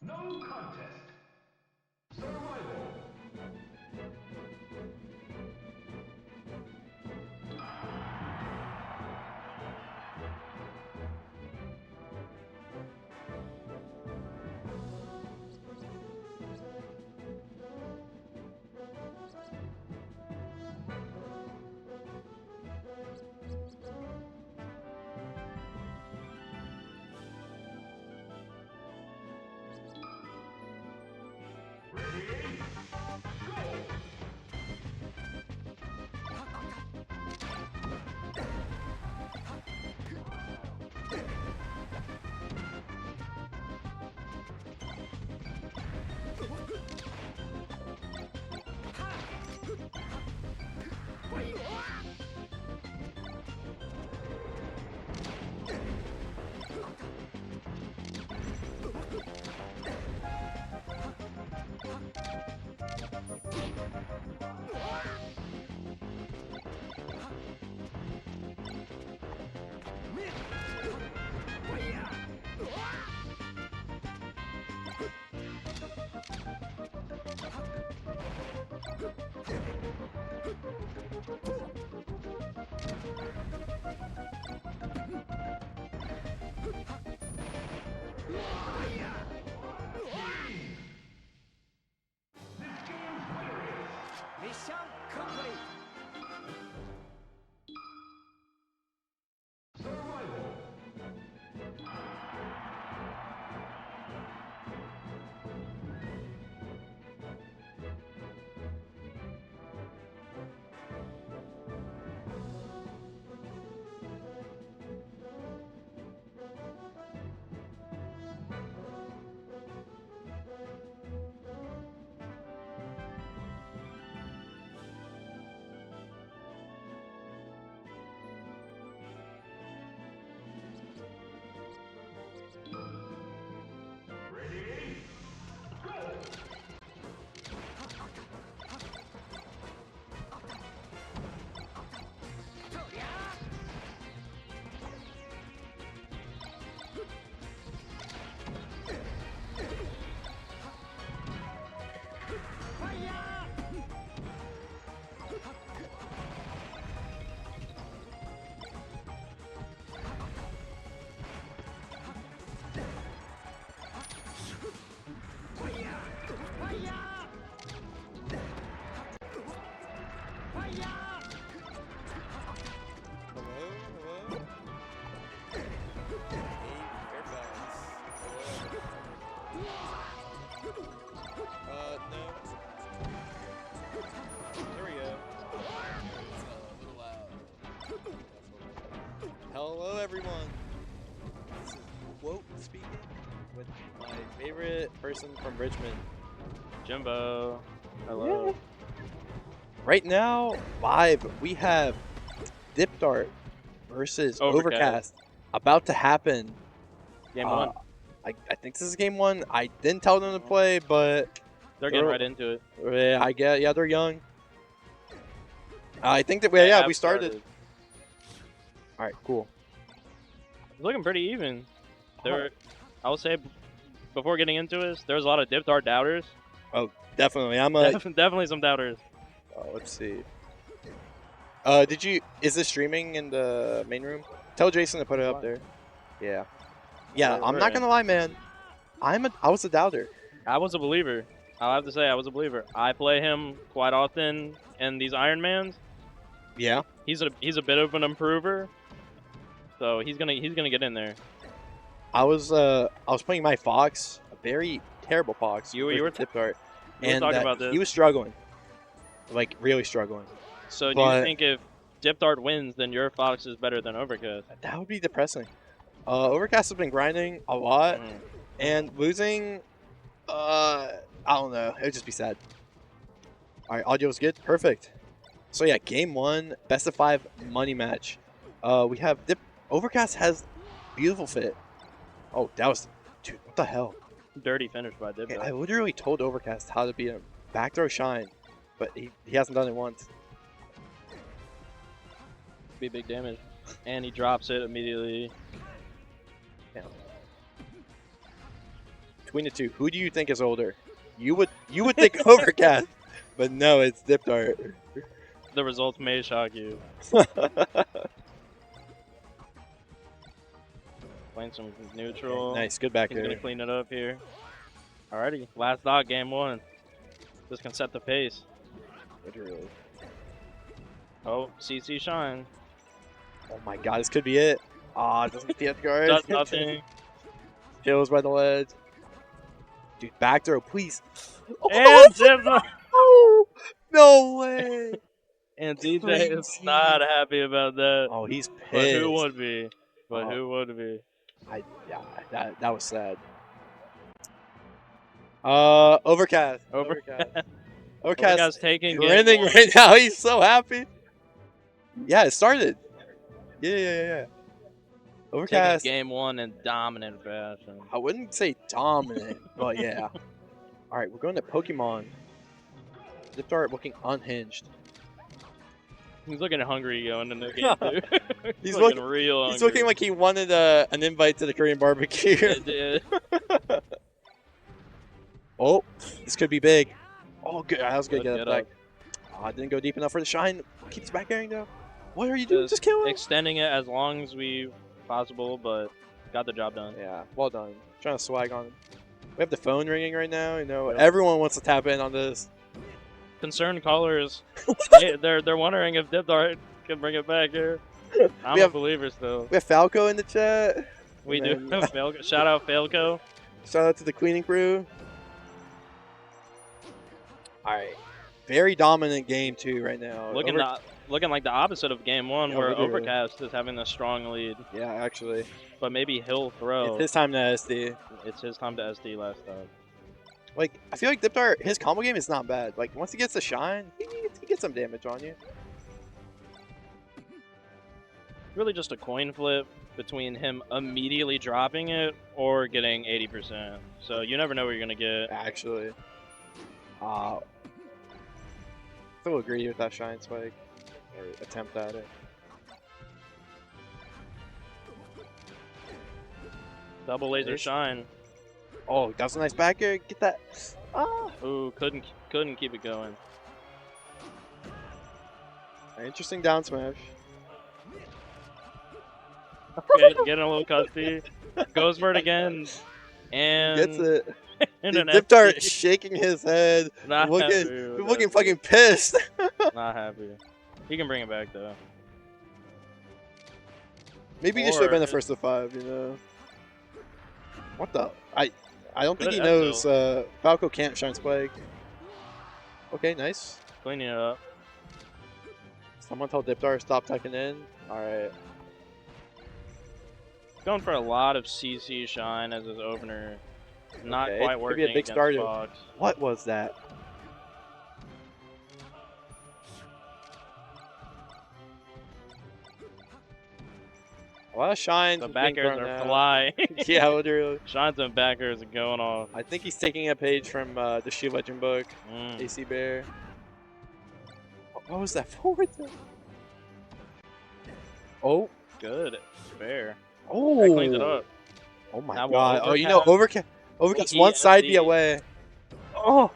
No contest. Survival. Ready? Go! Mission complete. Survival. Ready? Go! Hello, hello. Hey, AirPods. No. There we go. It's a little loud. Hello, everyone. This is Quote speaking with my favorite person from Richmond, Jimbo. Hello. Right now, live, we have Dip Dart versus Overcast about to happen. Game one. I think this is game one. I didn't tell them to play, but They're getting right into it. yeah, they're young. I think that we started. All right, cool. It's looking pretty even. I would say before getting into this, there was a lot of Dip Dart doubters. Oh, definitely. Definitely some doubters. Let's see. Is this streaming in the main room? Tell Jason to put it up there. Yeah. Yeah, I'm not gonna lie, man. I was a doubter. I was a believer. I'll have to say I was a believer. I play him quite often in these Iron Mans. Yeah. He's a bit of an improver. So he's gonna get in there. I was playing my Fox, a very terrible Fox. You were Dip Dart, and talking about this. He was struggling, like really struggling. So do you think if Dip Dart wins, then your Fox is better than Overcast? That would be depressing. Overcast has been grinding a lot, and losing I don't know. It would just be sad. All right, audio's good. Perfect. So yeah, game 1, best of 5 money match. We have Overcast has beautiful fit. Oh, that was, dude, what the hell? Dirty finish by Dip. Okay, I literally told Overcast how to beat him. Back throw shine, but he hasn't done it once. Be big damage, and he drops it immediately. Yeah. Between the two, who do you think is older? You would think Overcast, but no, it's Dip Dart. The results may shock you. Playing some neutral. Nice, good back He's there. gonna clean it up here. Alrighty, last dot, game 1. This can set the pace. Literally. Oh, CC shine. Oh my god, this could be it. Ah, doesn't get guard. Does nothing. Kills by the ledge. Dude, back throw, please. And Dip Dart. Oh, no way. And DJ is not happy about that. Oh, he's pissed. But who would be? But Oh. who would be? Yeah, that was sad. Overcast. Overcast taking game grinning 1. right now. He's so happy. Yeah, it started. Yeah. Taking Overcast. game 1 in dominant fashion. I wouldn't say dominant, but yeah. All right, we're going to Pokemon. Zip Dart looking unhinged. He's looking hungry going into the game, too. He's looking real hungry. He's looking like he wanted an invite to the Korean barbecue. It did. Oh, this could be big. Oh, good. I was going to Good get get it back. Oh, I didn't go deep enough for the shine. Keeps back airing, though. What are you doing? Just kill him. Extending it as long as possible, but got the job done. Yeah, well done. Trying to swag on him. We have the phone ringing right now. You know, Yep. everyone wants to tap in on this. Concerned callers, they're wondering if Dip Dart can bring it back here. I'm a believer still. We have Falco in the chat. We And do. then- Falco. Shout out Falco. Shout out to the cleaning crew. All right, very dominant game 2 right now. Looking like the opposite of game 1, Yeah, where literally. Overcast is having a strong lead. Yeah, actually, But maybe he'll throw. it's his time to SD. It's his time to SD last time. Like, I feel like Dip Dart, his combo game is not bad. Like, once he gets the shine, he gets some damage on you. Really just a coin flip between him immediately dropping it or getting 80%. So you never know what you're going to get. Actually, still agree with that shine spike or attempt at it. Double laser Nice. shine. Oh, that's a nice back air. Get that. Ah, Ooh, couldn't keep it going. interesting down smash. Getting a little cuspy. Goes for it again. And Gets it. and Dude, an Dip Dart FD. shaking his head, Not happy looking with looking that. fucking pissed. Not happy. He can bring it back though. Maybe he should have been the Or- first of 5. You know. What the? I don't think Good he knows Falco can't shine spike. Okay, nice. Cleaning it up. Someone told Dip Dart stop tucking in. All right. Going for a lot of CC shine as his opener. Not Okay, quite could be a working big against starter. Fox. What was that? A lot of shines. The was being backers thrown are out. flying. Yeah, literally. Shines and backers are going off. I think he's taking a page from the Shield Legend book. Mm. AC Bear. What was that forward throw? Oh. Good. Fair. Oh. That cleans it up. Oh my Now will god. Oh, you know, Overcast- Overcast He one side be SD. away. Oh.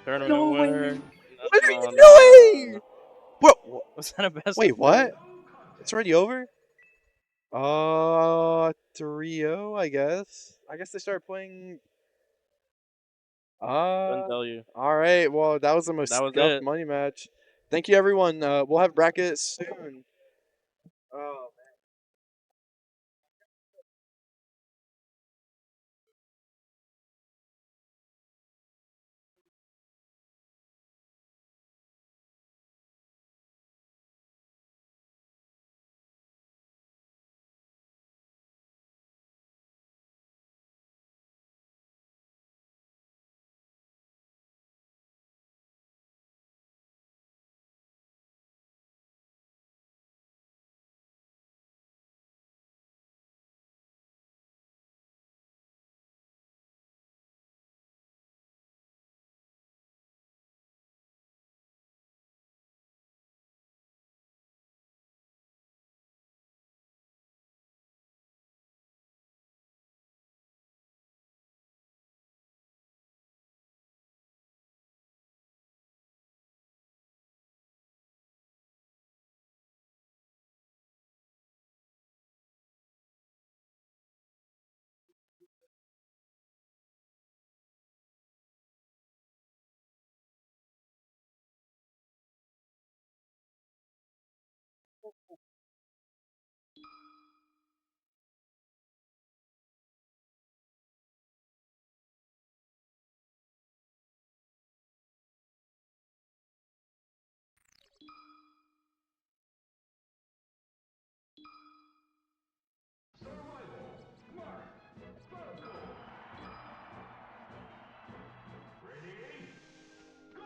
Tournament No way. winner. What are you No. doing? Bro, Was that a best? wait, of what? three? It's already over? 3-0, I guess. I guess they started playing. Couldn't tell you. All right. Well, that was the most That was scuffed it. money match. Thank you, everyone. We'll have brackets soon. Survival. Mark. Falco. Ready? Go!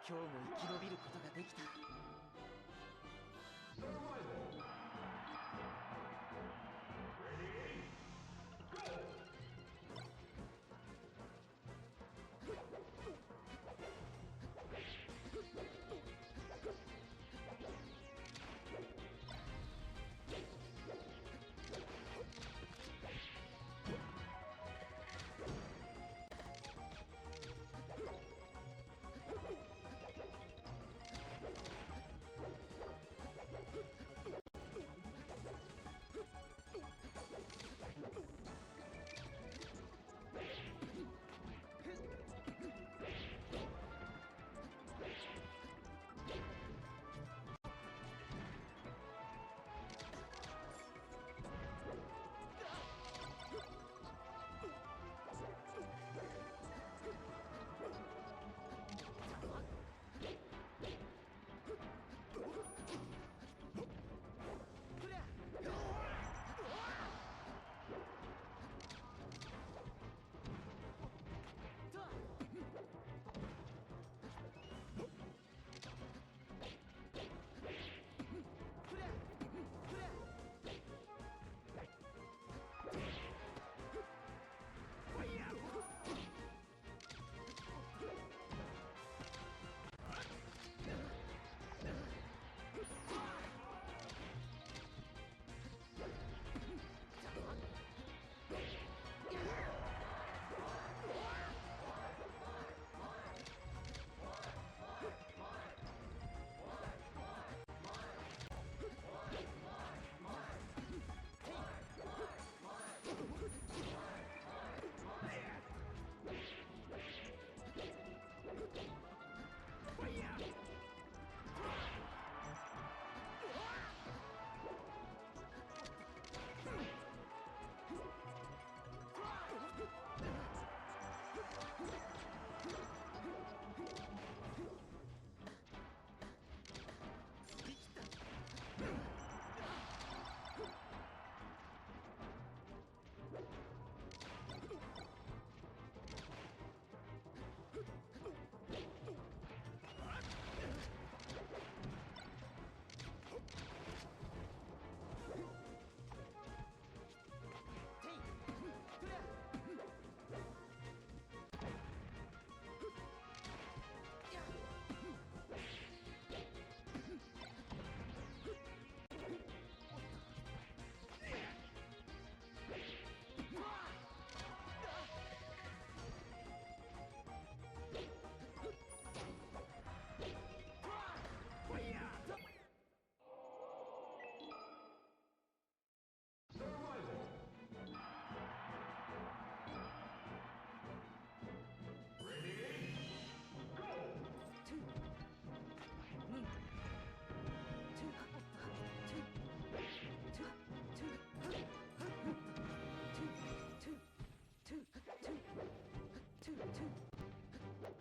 今日も生き延びることができた。 2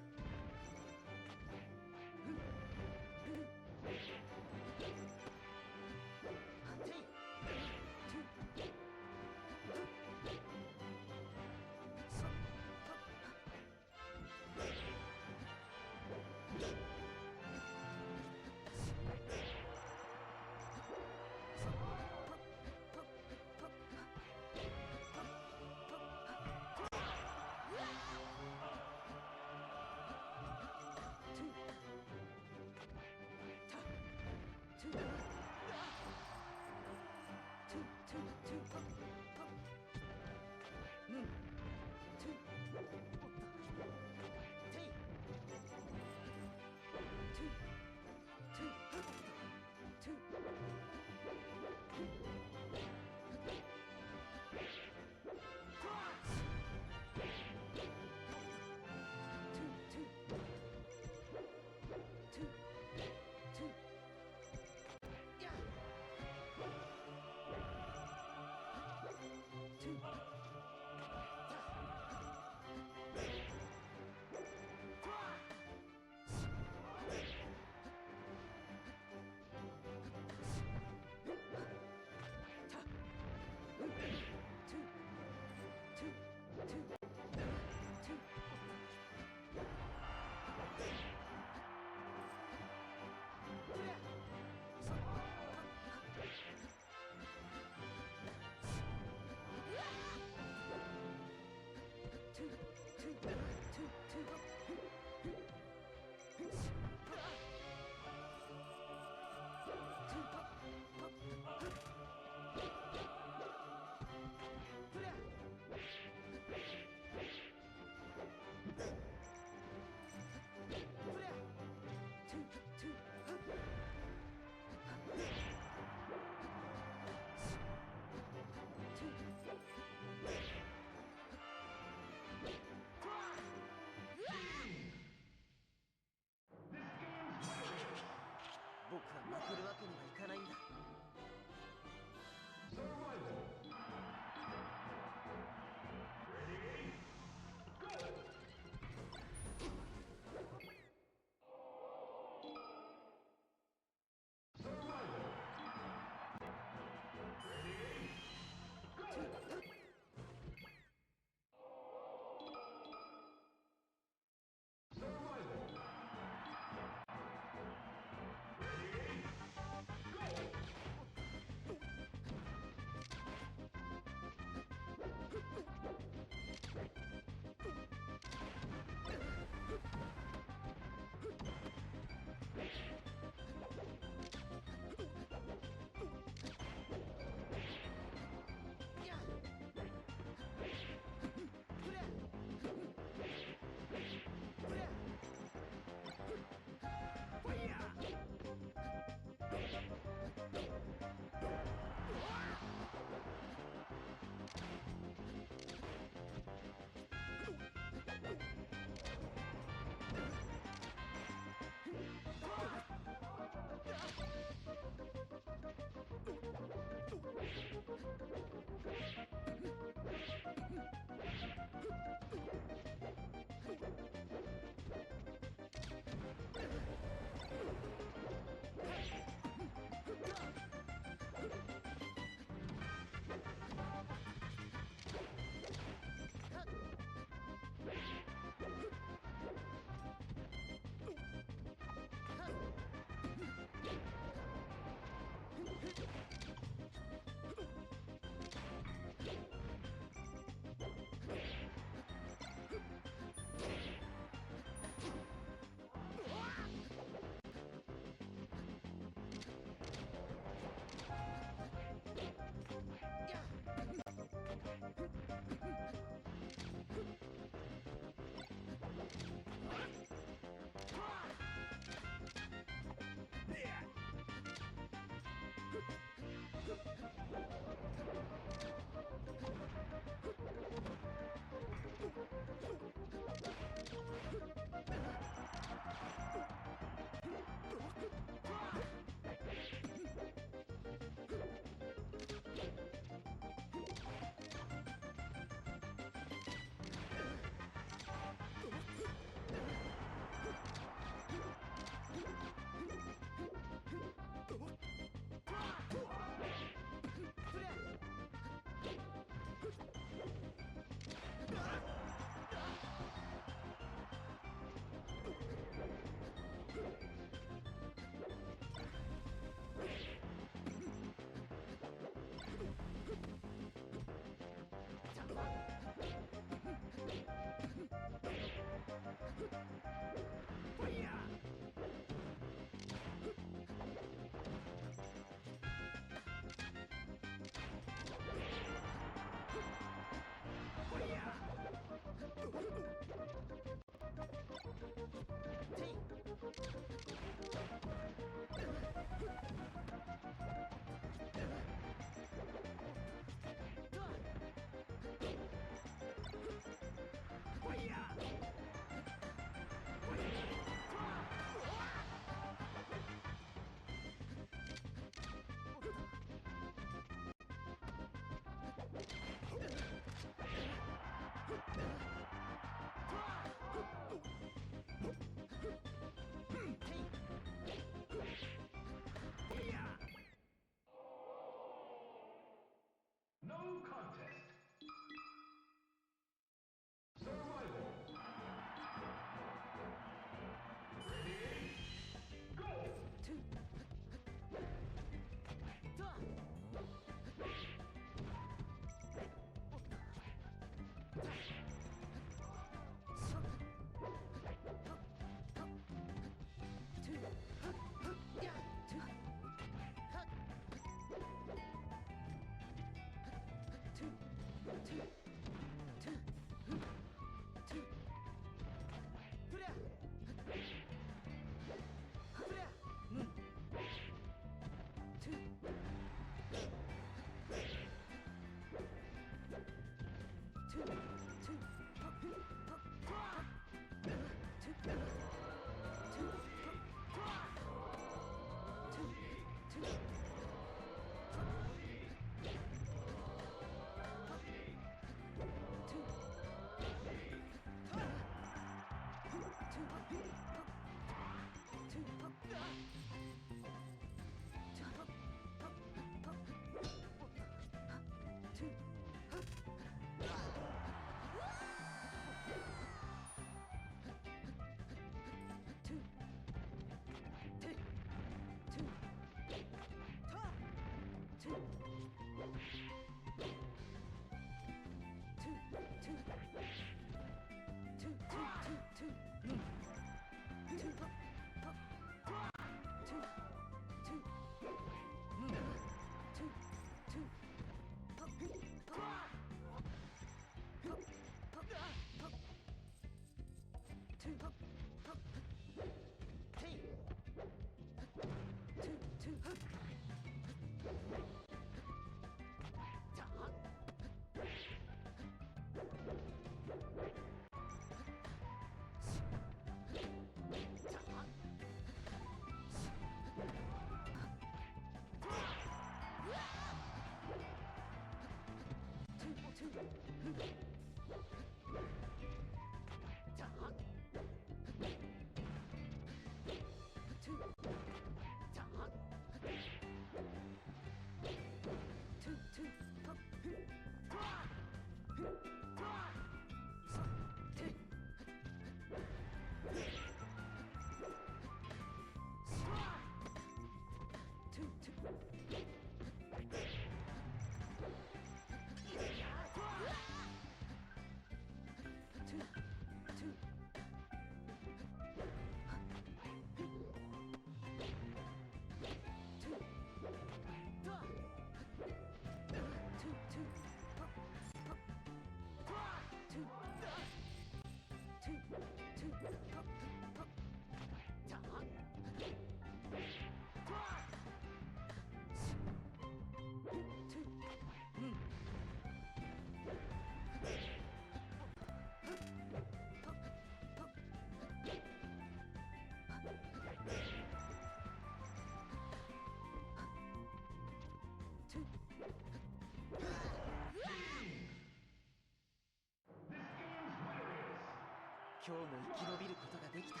今日も生き延びることができた。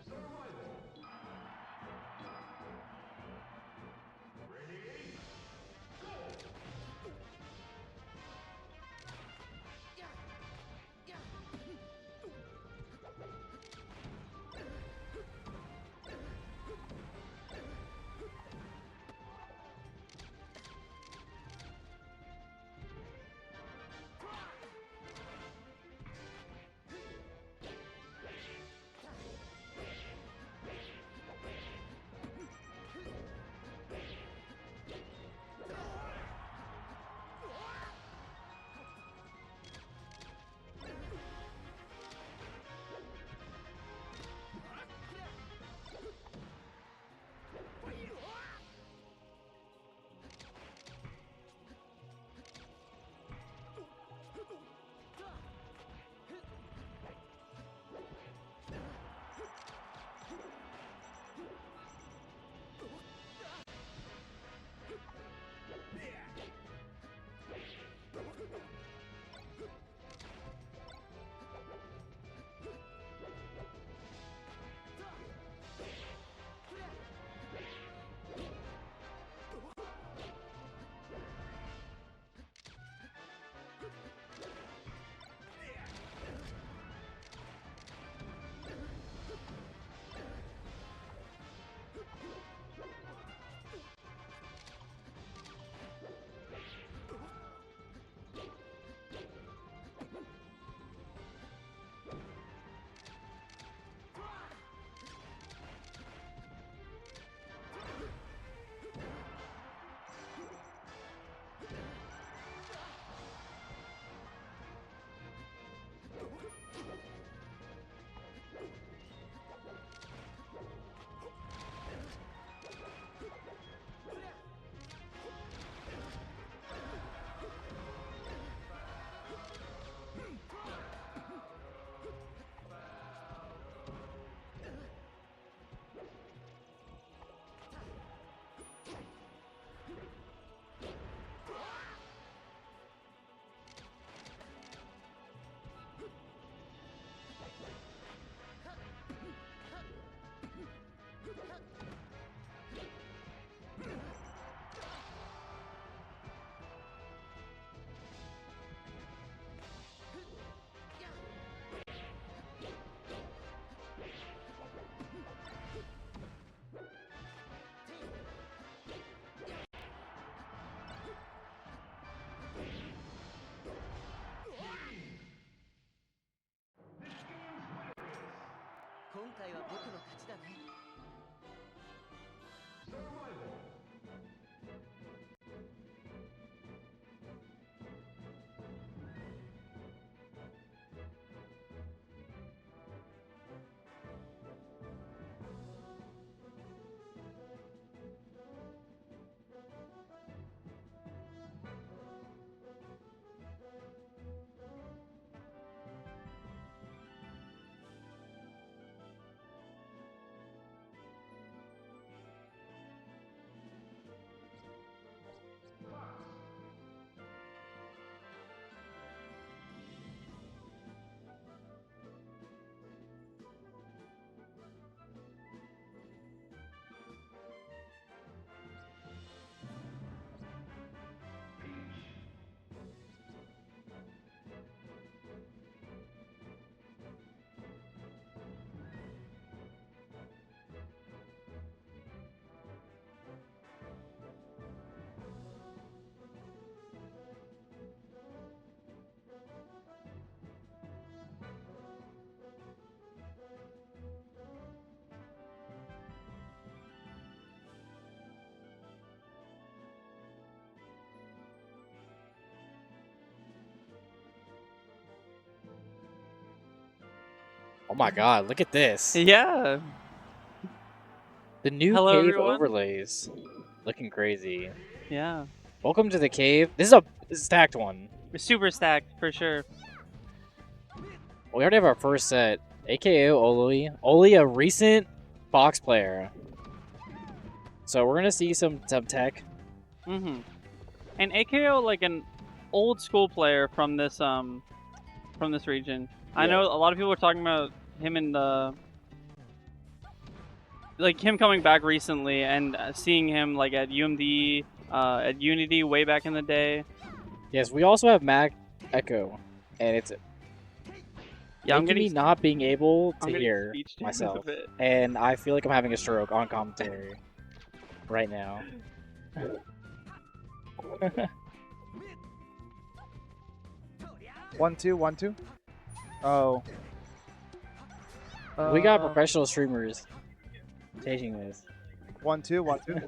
Survival. Ready? Go! 「回は僕の勝ちだね。 Survival. Oh my god, look at this. Yeah. The new Hello, cave everyone. overlays. Looking crazy. Yeah. Welcome to the cave. This is a stacked one. We're super stacked for sure. We already have our first set. AKO Oli. Oli, a recent box player. So we're gonna see some tech. Mm-hmm. And AKO, like an old school player from this region. I know a lot of people were talking about him in the him coming back recently and seeing him like at UMD, at Unity way back in the day. Yes, we also have Mac Echo, and it's Yeah, I'm making me getting not being able to I'm getting hear speech jammed a myself, bit. and I feel like I'm having a stroke on commentary right now. 1-2, 1-2. Oh. We got professional streamers changing this. 1-2, 1-2.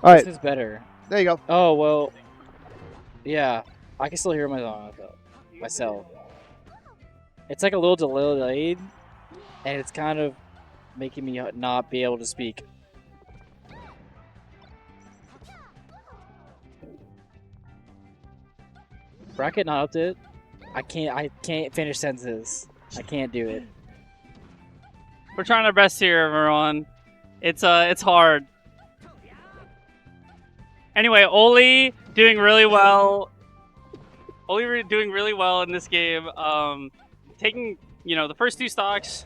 All right, This is better. there you go. Oh well. Yeah, I can still hear myself. It's like a little delayed, and it's kind of making me not be able to speak. Bracket not updated. I can't finish sentences. I can't do it. We're trying our best here, everyone. It's hard. Anyway, Oli doing really well. Doing really well in this game. Taking, the first two stocks.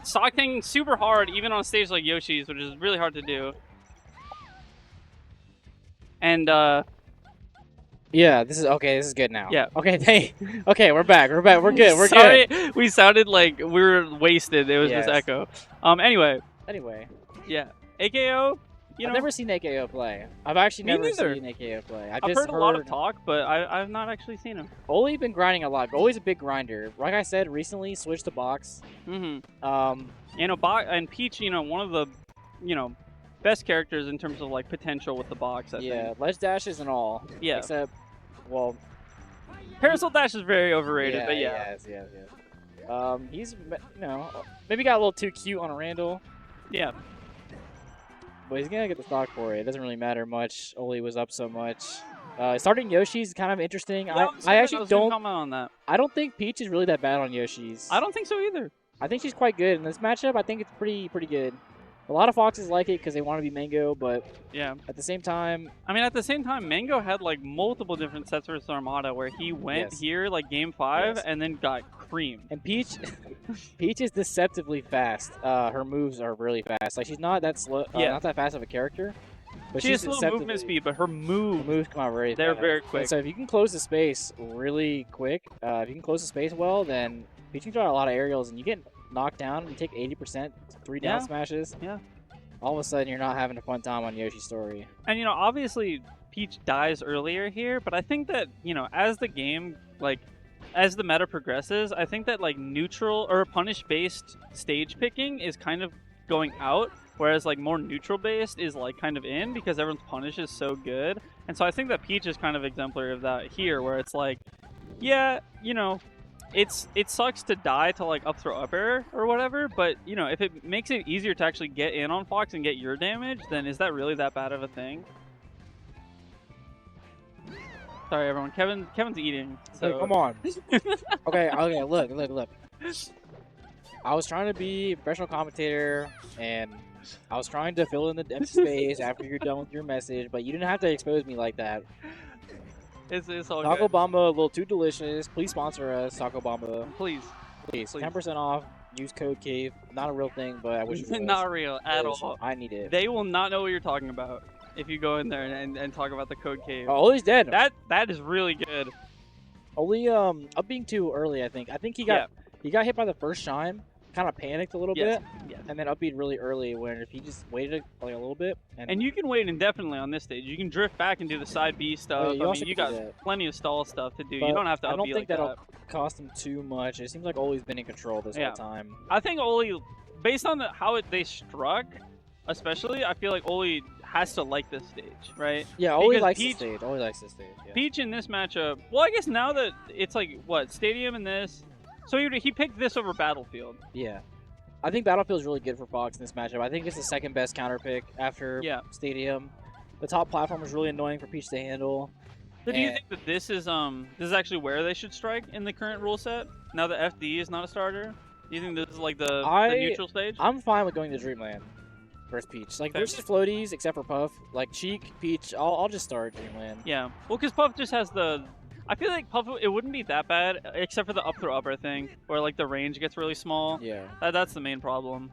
Stocking super hard, even on a stage like Yoshi's, which is really hard to do. And, Yeah, this is okay. This is good now. Yeah. Okay, okay, we're back. We're back. We're good. We're sorry, good. we sounded like we were wasted. It was Yes. just echo. Anyway, Anyway, yeah. AKO, I've never seen AKO play. I've actually Me never neither. seen AKO play. I've I've just heard a lot of talk, but I've not actually seen him. Oli's been grinding a lot. Oli's a big grinder. Like I said, recently switched to box. Mm-hmm. Um, Peach, one of the, best characters in terms of like potential with the box. I yeah, think. ledge dashes and all. Yeah. Except, well, Parasol Dash is very overrated, but yeah. Yes. He's maybe got a little too cute on a Randall, Yeah. but he's gonna get the stock for it. It doesn't really matter much. Oli was up so much. Starting Yoshi's kind of interesting. Yeah, I actually was gonna don't. comment on that. I don't think Peach is really that bad on Yoshi's. I don't think so either. I think she's quite good in this matchup. I think it's pretty good. A lot of Foxes like it because they want to be Mango, but Yeah. at the same time, I mean, at the same time, Mango had like multiple different sets versus Armada where he went Yes. here like game 5 Yes. and then got creamed. and Peach, Peach is deceptively fast. Her moves are really fast. Like she's not that slow, Yeah. not that fast of a character, but She has she's slow movement deceptively- speed, but her Her move, moves come out very they're fast. very And quick. so if you can close the space really quick, if you can close the space well, then Peach can draw a lot of aerials, and you get knocked down and you take 80%, 3 down Yeah. smashes. Yeah. All of a sudden, you're not having a fun time on Yoshi's story. And obviously Peach dies earlier here, but I think that as the game like as the meta progresses, I think that like neutral or punish-based stage picking is kind of going out, whereas like more neutral-based is like kind of in because everyone's punish is so good. And so I think that Peach is kind of exemplary of that here, where it's like, yeah, you know, it sucks to die to like up throw up air or whatever, but you know, if it makes it easier to actually get in on Fox and get your damage, then is that really that bad of a thing? Sorry, everyone. Kevin's eating. So Hey, come on. Okay, look. I was trying to be a professional commentator, and I was trying to fill in the empty space after you're done with your message, but you didn't have to expose me like that. It's all Taco good. Bamba, a little too delicious. Please sponsor us, Taco Bamba. Please. Please, Please. 10% off. Use code CAVE. Not a real thing, but I wish it was. Not real at Please, all. I need it. They will not know what you're talking about if you go in there and talk about the code cave. Oh, he's dead. That is really good. Only up being too early, I think. I think he got hit by the first chime, kind of panicked a little Yes. bit, Yes. and then upbeat really early. When if he just waited like a little bit, And you can wait indefinitely on this stage. You can drift back and do the side B stuff. you I also mean, you can got do that. plenty of stall stuff to do. But You don't have to I don't upbeat think like that'll that. cost him too much. It seems like Oli's been in control this Yeah. whole time. I think Oli, based on how they struck, especially, I feel like Oli has to like this stage, right? Yeah, Oli Because likes Peach- this stage. Oli likes this stage. Yeah. Peach in this matchup, well, I guess now that it's like, what, Stadium and this? So he picked this over Battlefield. Yeah. I think Battlefield's really good for Fox in this matchup. I think it's the second best counter pick after Yeah. Stadium. The top platform is really annoying for Peach to handle. So do you And- think that this is actually where they should strike in the current rule set? Now that FD is not a starter? Do you think this is like the neutral stage? I'm fine with going to Dreamland versus Peach. Like, Okay. there's just floaties except for Puff. Like, Cheek, Peach, I'll just start Dreamland. Yeah. Well, because Puff just has the... I feel like Puff, it wouldn't be that bad, except for the up throw upper thing, where like the range gets really small. Yeah. That's the main problem.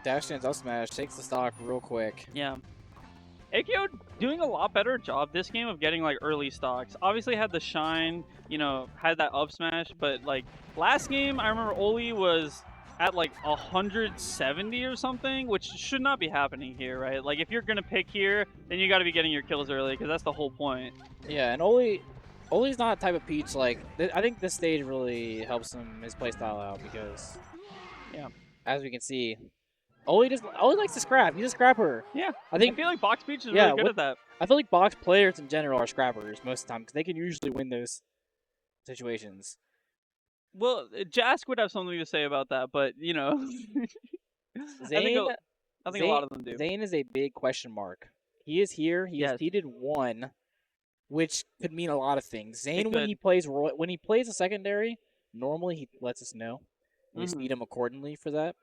Dash stands up smash, takes the stock real quick. Yeah. AKO doing a lot better job this game of getting like early stocks. Obviously had the shine, you know, had that up smash, but like last game I remember Oli was at like 170 or something, which should not be happening here, right? Like if you're gonna pick here, then you got to be getting your kills early because that's the whole point. Yeah, and Oli's not a type of Peach like I think this stage really helps him his playstyle out because as we can see, Oli likes to scrap. He's a scrapper. Yeah, I think I feel like Box Peach is yeah, really good at that. I feel like box players in general are scrappers most of the time because they can usually win those situations. Well, Jask would have something to say about that, but you know, Zain, I think a lot of them do. Zain is a big question mark. He is here. He has seeded 1, which could mean a lot of things. Zain, when he plays a secondary, normally he lets us know. We seed him accordingly for that.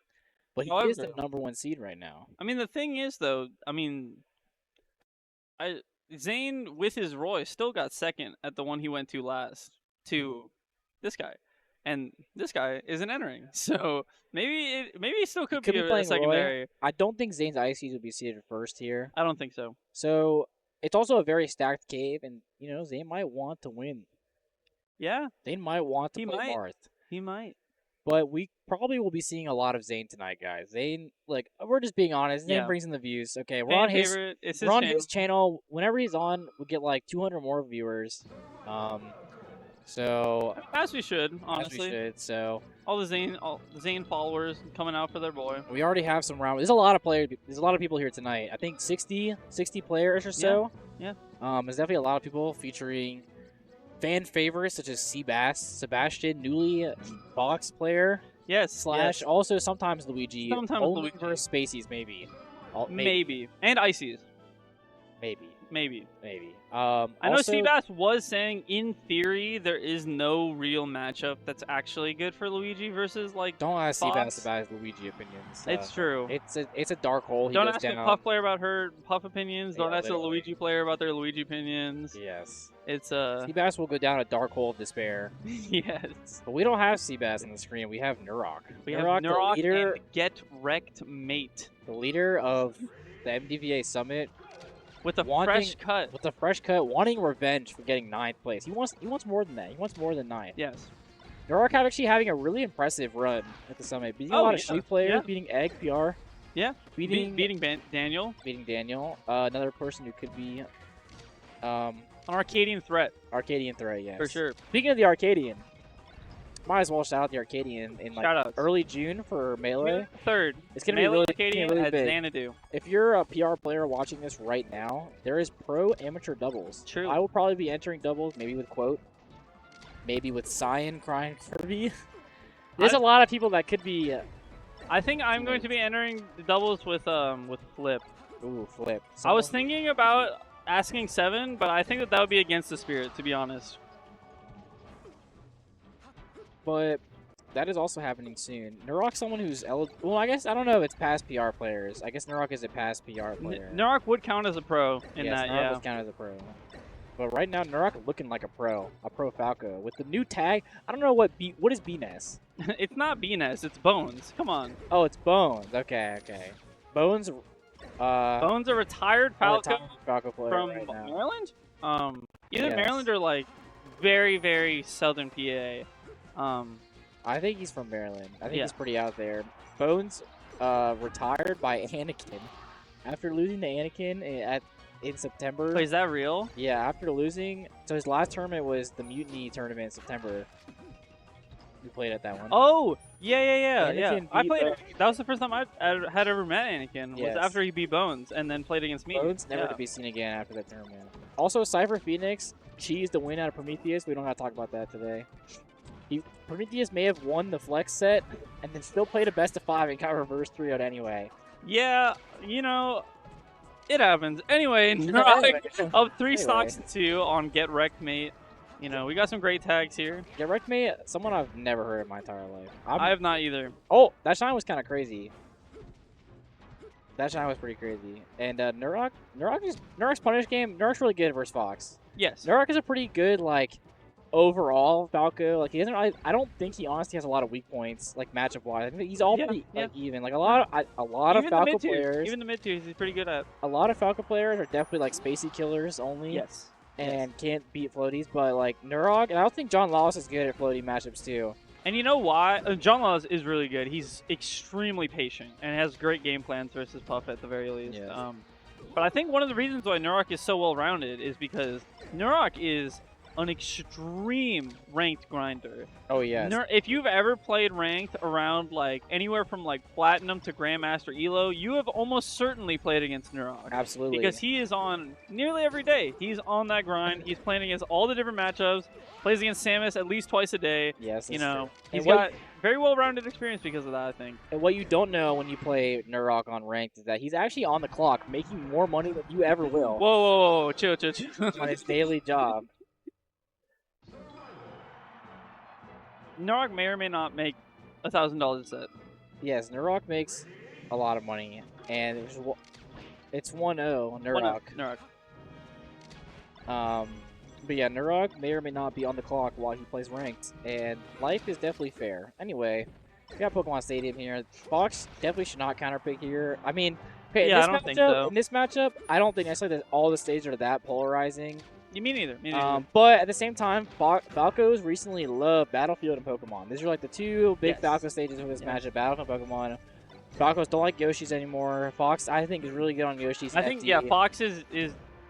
But he is the #1 seed right now. I mean, the thing is, though, Zayn with his Roy still got second at the one he went to last to this guy, and this guy isn't entering. So maybe he still could be a secondary. Roy. I don't think Zayn's ICs will be seeded first here. I don't think so. So it's also a very stacked cave, and you know Zayn might want to win. Yeah, Zayn might want to play Marth. He might. But we probably will be seeing a lot of Zayn tonight, guys. Zayn, like, we're just being honest. Zayn brings in the views. Okay, we're on his channel. Whenever he's on, we get like 200 more viewers. So as we should, honestly. As we should. So all the Zayn followers coming out for their boy. We already have some round. There's a lot of players. There's a lot of people here tonight. I think 60 players or so. Yeah. There's definitely a lot of people featuring fan favorites such as Cbass, Sebastian, newly box player. Yes. / also sometimes Luigi. Sometimes only Luigi. for Spaceys, maybe. Maybe. And Ices. Maybe. I know Cbass was saying, in theory, there is no real matchup that's actually good for Luigi versus like. Don't ask Fox. Cbass about his Luigi opinions. It's true. It's a dark hole. Don't ask a Puff player about her Puff opinions. Don't ask a literally. Luigi player about their Luigi opinions. Yes. It's Cbass will go down a dark hole of despair. Yes. But we don't have Cbass on the screen. We have Nurok. We have Nurok the leader, and Get Wrecked Mate. The leader of the MDVA Summit. With a fresh cut. With a fresh cut, wanting revenge for getting 9th place. He wants more than that. He wants more than 9th. Yes. Nurok actually having a really impressive run at the Summit. Beating a lot of Sheep players, beating Egg PR. Yeah. Beating Daniel. Beating Daniel. Another person who could be An Arcadian threat. Arcadian threat, yes. For sure. Speaking of the Arcadian, might as well shout out the Arcadian in like Shoutouts. early June for Melee. Third. It's gonna be Melee really, Arcadian really at big. Xanadu. If you're a PR player watching this right now, there is pro amateur doubles. True. I will probably be entering doubles, maybe with Quote, maybe with Zain, Crying Kirby. There's a lot of people that could be. I think I'm going to be entering the doubles with Flip. Ooh, Flip. I was Someone- thinking about asking 7, but I think that would be against the spirit, to be honest. But that is also happening soon. Nurok's someone who's eligible. Well, I guess I don't know if it's past PR players. I guess Nurok is a past PR player. Nurok would count as a pro in yes, that, Nurok yeah. would count as a pro. But right now, Nurok looking like a pro Falco with the new tag. I don't know what is BNES. It's not BNES, it's Bones. Come on. Oh, it's Bones. Okay, okay. Bones. Bones a retired Falco Falco player from right now. Maryland. Either Yes. Maryland or like very, very southern PA. I think he's from Maryland. I think Yeah. he's pretty out there. Bones retired by Anakin after losing to Anakin in September. Wait, is that real? Yeah, after losing. So his last tournament was the Mutiny tournament in September. We played at that one. Oh, yeah. Anakin I beat played. Bones. That was the first time I had ever met Anakin. Yes. Was after he beat Bones and then played against me. Bones never Yeah. to be seen again after that tournament. Also, Cypher Phoenix cheesed the win out of Prometheus. We don't have to talk about that today. Prometheus may have won the flex set and then still played a best of 5 and got reverse 3-0'd anyway. Yeah, you know, it happens. Anyway, Anyway. up 3 Anyway. stocks to 2 on Get Wrecked, mate. You know, we got some great tags here. Yeah, Wreck Me, someone I've never heard in my entire life. I have not either. Oh, that shine was kind of crazy. That shine was pretty crazy. And Nurok's punish game. Nurok's really good versus Fox. Yes. Nurok is a pretty good overall Falco. Like he doesn't. I don't think he honestly has a lot of weak points matchup wise. I think he's all Yeah, pretty yeah. even. Like a lot of Even the Falco mid-tiers. players. Even the mid tiers, he's pretty good at. A lot of Falco players are definitely spacey killers only. Yes. And can't beat floaties, but Nurok, and I don't think John Lawless is good at floaty matchups too. And you know why? John Laws is really good. He's extremely patient and has great game plans versus Puff at the very least. Yes. But I think one of the reasons why Nurok is so well-rounded is because Nurok is an extreme ranked grinder. Oh yes. If you've ever played ranked around anywhere from platinum to grandmaster elo, you have almost certainly played against Nurok. Absolutely. Because he is on nearly every day. He's on that grind. He's playing against all the different matchups. Plays against Samus at least twice a day. Yes. You that's know, true. he's And what- got very well-rounded experience because of that, I think. And what you don't know when you play Nurok on ranked is that he's actually on the clock, making more money than you ever will Whoa, chill. on his daily job. Nurok may or may not make $1,000 a set. Yes, Nurok makes a lot of money, and it's 1-0 Nurok. Nurok. But yeah, Nurok may or may not be on the clock while he plays ranked, and life is definitely fair. Anyway, we got Pokemon Stadium here. Fox definitely should not counterpick here. I mean, okay, Yeah, I don't think so. in this matchup, I don't think necessarily that all the stages are that polarizing. Me neither. Me neither. But at the same time, Falcos recently love Battlefield and Pokemon. These are the two big Yes. Falco stages of this Yeah. matchup, Battlefield and Pokemon. Falcos don't like Yoshis anymore. Fox, I think, is really good on Yoshis. I think, FD. yeah, Fox is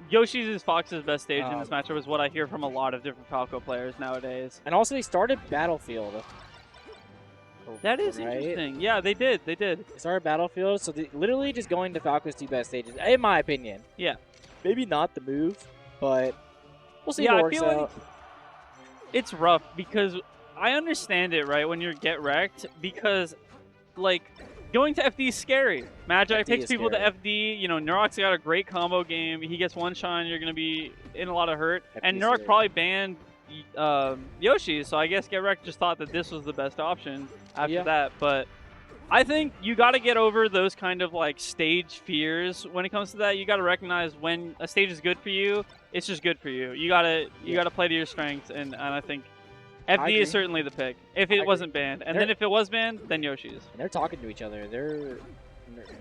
Yoshi's is Fox's best stage in this Um, matchup is what I hear from a lot of different Falco players nowadays. And also, they started Battlefield. That is Right? interesting. Yeah, they did. They started Battlefield, so they literally just going to Falco's two best stages, in my opinion. Yeah. Maybe not the move, but we'll see Yeah, if it I works feel out. It's rough because I understand it, right, when you get wrecked, because, going to FD is scary. Magi FD picks is people scary. to FD. You know, Nurok's got a great combo game. He gets one shine, you're going to be in a lot of hurt. FD And is Nurok scary. probably banned Yoshi, so I guess Get Wrecked just thought that this was the best option after Yeah. that. But I think you got to get over those kind of stage fears when it comes to that. You got to recognize when a stage is good for you, it's just good for you. You gotta play to your strengths, and I think FD agree. is certainly the pick if I it agree. wasn't banned, and then if it was banned, then Yoshi's. And they're talking to each other.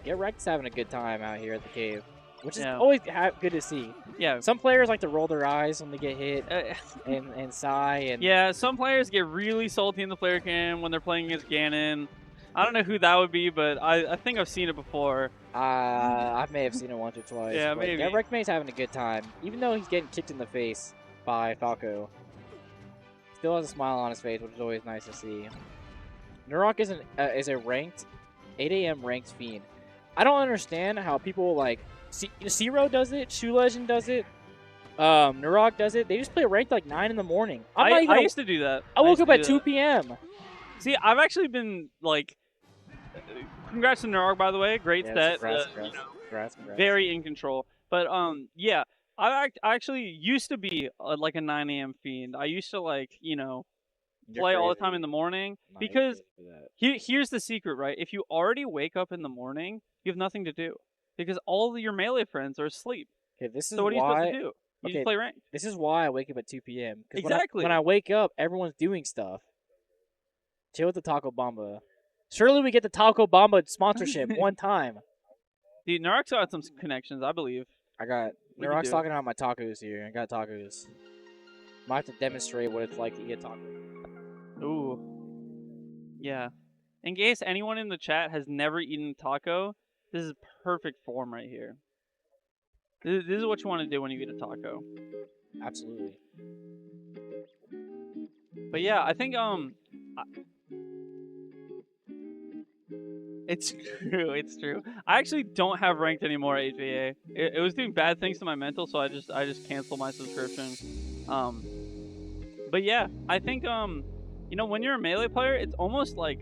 Get Wrecked's having a good time out here at the cave, which is Yeah. always good to see. Yeah. Some players like to roll their eyes when they get hit Uh, and sigh. And yeah, some players get really salty in the player cam when they're playing against Ganon. I don't know who that would be, but I think I've seen it before. I may have seen it once or twice. Yeah, but maybe. Yeah, Wreckmay's having a good time. Even though he's getting kicked in the face by Falco. Still has a smile on his face, which is always nice to see. Nurok is a ranked 8 a.m. ranked fiend. I don't understand how people like Zero does it, Shoe Legend does it, Nurok does it. They just play ranked like 9 in the morning. I used to do that. I woke used up to at do 2 that. p.m. See, I've actually been like, congrats to Nurok, by the way. Great stat. Congrats. Very in control. But yeah, I actually used to be like a 9 a.m. fiend. I used to like play all the time in the morning because here's the secret, right? If you already wake up in the morning, you have nothing to do because all of your melee friends are asleep. Okay, this is So what are you why. supposed to do? You just play ranked. This is why I wake up at 2 p.m. Exactly. When I wake up, everyone's doing stuff. Chill with the Taco Bamba. Surely we get the Taco Bamba sponsorship one time. Dude, Nurok's got some connections, I believe. I got We can Nurok's do it. talking about my tacos here. I got tacos. Might have to demonstrate what it's like to eat a taco. Ooh. Yeah. In case anyone in the chat has never eaten a taco, this is perfect form right here. This is what you want to do when you eat a taco. Absolutely. But yeah, I think it's true. It's true. I actually don't have ranked anymore at HVA. It was doing bad things to my mental, so I just canceled my subscription. But yeah, I think when you're a melee player, it's almost like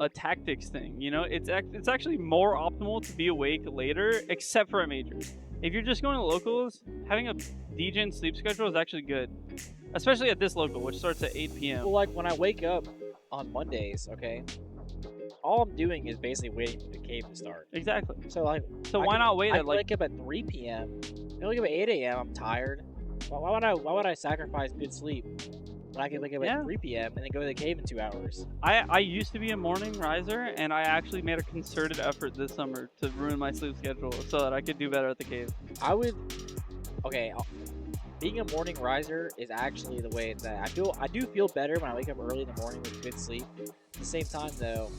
a tactics thing. It's actually more optimal to be awake later, except for at majors. If you're just going to locals, having a degen sleep schedule is actually good, especially at this local, which starts at 8 p.m. Well, like when I wake up on Mondays, okay, all I'm doing is basically waiting for the cave to start. Exactly. So like, Why not wait I at like? wake up at 3 p.m. I wake up at 8 a.m. I'm tired. Why would I sacrifice good sleep when I can wake up at 3 p.m. and then go to the cave in 2 hours? I used to be a morning riser, and I actually made a concerted effort this summer to ruin my sleep schedule so that I could do better at the cave. Being a morning riser is actually the way it's at. I do feel better when I wake up early in the morning with good sleep. At the same time, though,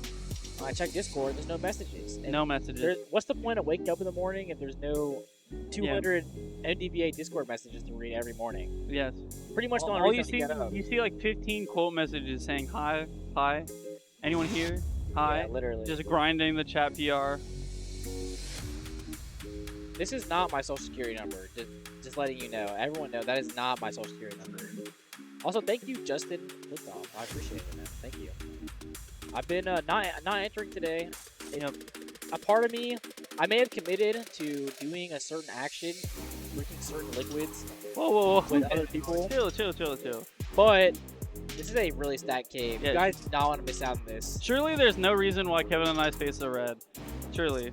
when I check Discord, there's no messages. And no messages. What's the point of waking up in the morning if there's no 200 NDVA Discord messages to read every morning? Yes. Pretty much the All only you reason see, to get up. you see like 15 quote messages saying hi, anyone here, hi. Yeah, literally. Just grinding the chat PR. This is not my social security number. Just letting you know. Everyone know that is not my social security number. Also, thank you, Justin Liftoff. I appreciate it, man. Thank you. I've been not entering today. A part of me, I may have committed to doing a certain action, drinking certain liquids. Whoa. With other people. Chill. But this is a really stacked cave. Yeah. You guys do not want to miss out on this. Surely there's no reason why Kevin and I's face are red. Surely.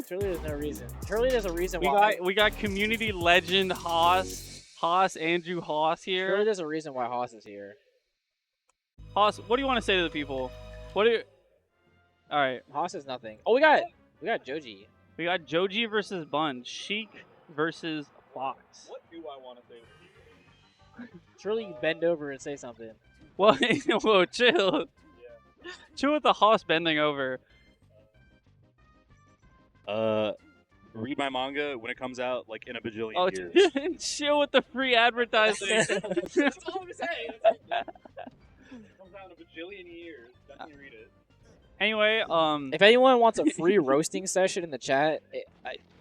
Surely there's no reason. Surely there's a reason why. We got community legend Andrew Haas here. Surely there's a reason why Haas is here. Haas, what do you want to say to the people? All right. Haas is nothing. Oh, we got Joji. We got Joji versus Bun. Sheik versus Fox. What do I want to say to you? Surely you bend over and say something. Well, whoa, chill. Yeah. Chill with the Haas bending over. Read my manga when it comes out, like in a bajillion years. Chill with the free advertising. That's all I'm saying. It comes out in a bajillion years. Definitely read it. Anyway, if anyone wants a free roasting session in the chat,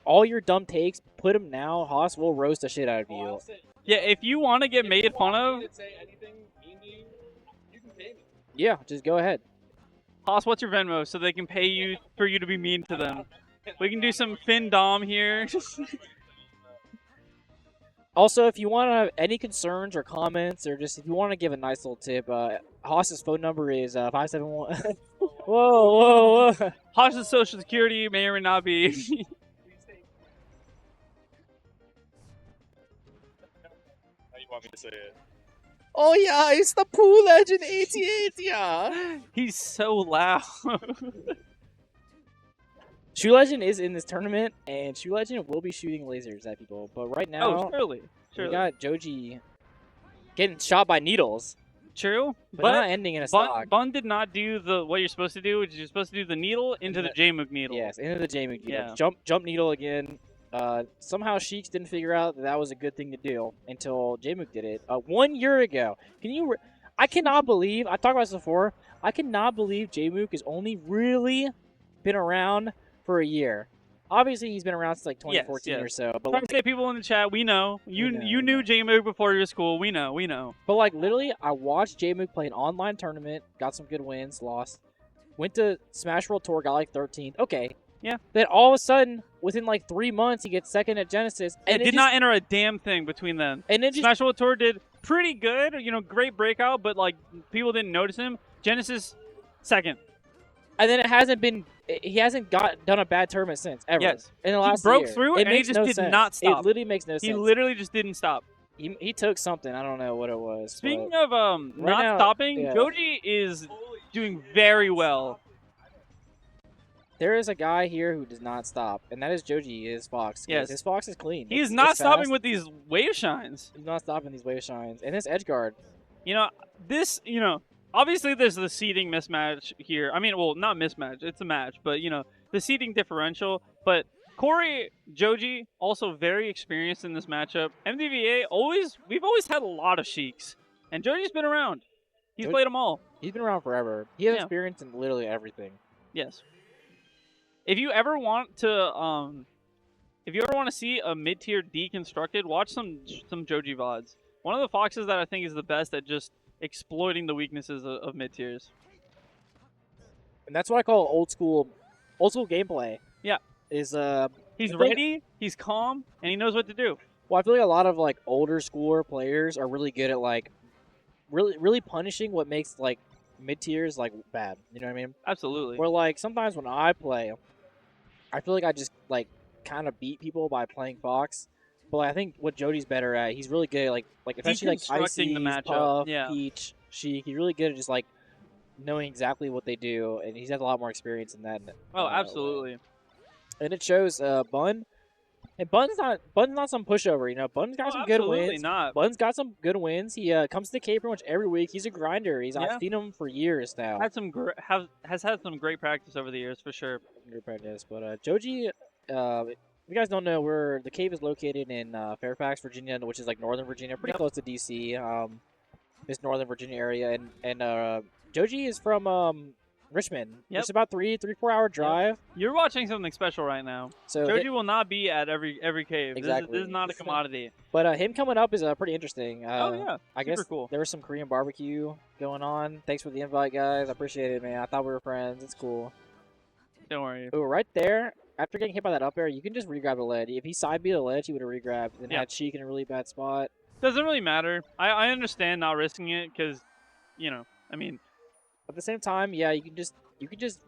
all your dumb takes, put them now. Haas will roast the shit out of you. Yeah, if you want to get made fun of, say anything mean to you, you can pay me. Yeah, just go ahead. Haas, what's your Venmo so they can pay you for you to be mean to them? We can do some Fin Dom here. Also, if you want to have any concerns or comments, or just if you want to give a nice little tip, Haas's phone number is 571. Whoa. Haas's social security may or may not be. How you want me to say it? Oh yeah, it's the Pool Legend 88, yeah. He's so loud. Shoe Legend is in this tournament, and Shoe Legend will be shooting lasers at people. But right now, surely. we got Joji getting shot by needles. True, but, but not ending in a stock. Bun did not do what you're supposed to do, which is you're supposed to do the needle into the J-Mook needle. Yes, into the J-Mook needle. Yeah. Jump needle again. Somehow Sheiks didn't figure out that was a good thing to do until J-Mook did it 1 year ago. I cannot believe, I talked about this before, I cannot believe J-Mook has only really been around for a year. Obviously, he's been around since like 2014 yes. or so. But Trying to say, people in the chat, we know. You knew J-Mook before your school. We know. But like literally, I watched J-Mook play an online tournament, got some good wins, lost. Went to Smash World Tour, got like 13th. Okay. Yeah. Then all of a sudden, within like 3 months, he gets second at Genesis. And it did not enter a damn thing between them. And then Smash World Tour did pretty good, great breakout, but like people didn't notice him. Genesis, second. And then he hasn't done a bad tournament since, ever. Yes. In the last he broke year. through It and he makes just no did sense. not stop. It literally makes no sense. He literally just didn't stop. He took something. I don't know what it was. Speaking of not now, stopping, yeah. Joji is doing very well. There is a guy here who does not stop, and that is Joji, his Fox. Yes. His Fox is clean. He is It's not stopping fast. with these wave shines. He's not stopping these wave shines. And his edge guard. Obviously there's the seeding mismatch here. I mean, well, not mismatch, it's a match, but the seeding differential. But Corey, Joji, also very experienced in this matchup. MDVA, we've always had a lot of Sheiks, and Joji's been around. He's played them all. He's been around forever. He has experience in literally everything. Yes. If you ever want to see a mid-tier deconstructed, watch some Joji VODs. One of the Foxes that I think is the best at just exploiting the weaknesses of mid-tiers. And that's what I call old school gameplay. Yeah. He's ready, he's calm, and he knows what to do. Well, I feel like a lot of like older schooler players are really good at like really punishing what makes like mid-tiers like bad. You know what I mean? Absolutely. Where like sometimes when I play, I feel like I just like kind of beat people by playing Fox. But like, I think what Joji's better at, he's really good at like especially like Icy, the matchup. Puff, Yeah. Peach, Sheik. He's really good at just like knowing exactly what they do, and he's had a lot more experience in that. Oh, absolutely. And it shows Bun. And Bun's not some pushover, Bun's got some good wins. Not. Bun's got some good wins. He comes to the K pretty much every week. He's a grinder. I've seen him for years now. Has had some great practice over the years for sure. Great practice, but Joji, if you guys don't know, the cave is located in Fairfax, Virginia, which is like Northern Virginia, pretty close to DC. This Northern Virginia area, and Joji is from Richmond. Yep. It's about 3-4 hour drive. You're watching something special right now. So Joji will not be at every cave. Exactly. This is not a commodity. But him coming up is pretty interesting. Oh yeah, I guess cool. There was some Korean barbecue going on. Thanks for the invite, guys. I appreciate it, man. I thought we were friends. It's cool. Don't worry. Ooh, right there. After getting hit by that up air, you can just regrab the ledge. If he side beat the ledge, he would have regrabbed and had Sheik in a really bad spot. Doesn't really matter. I understand not risking it because, I mean. At the same time, yeah, you can just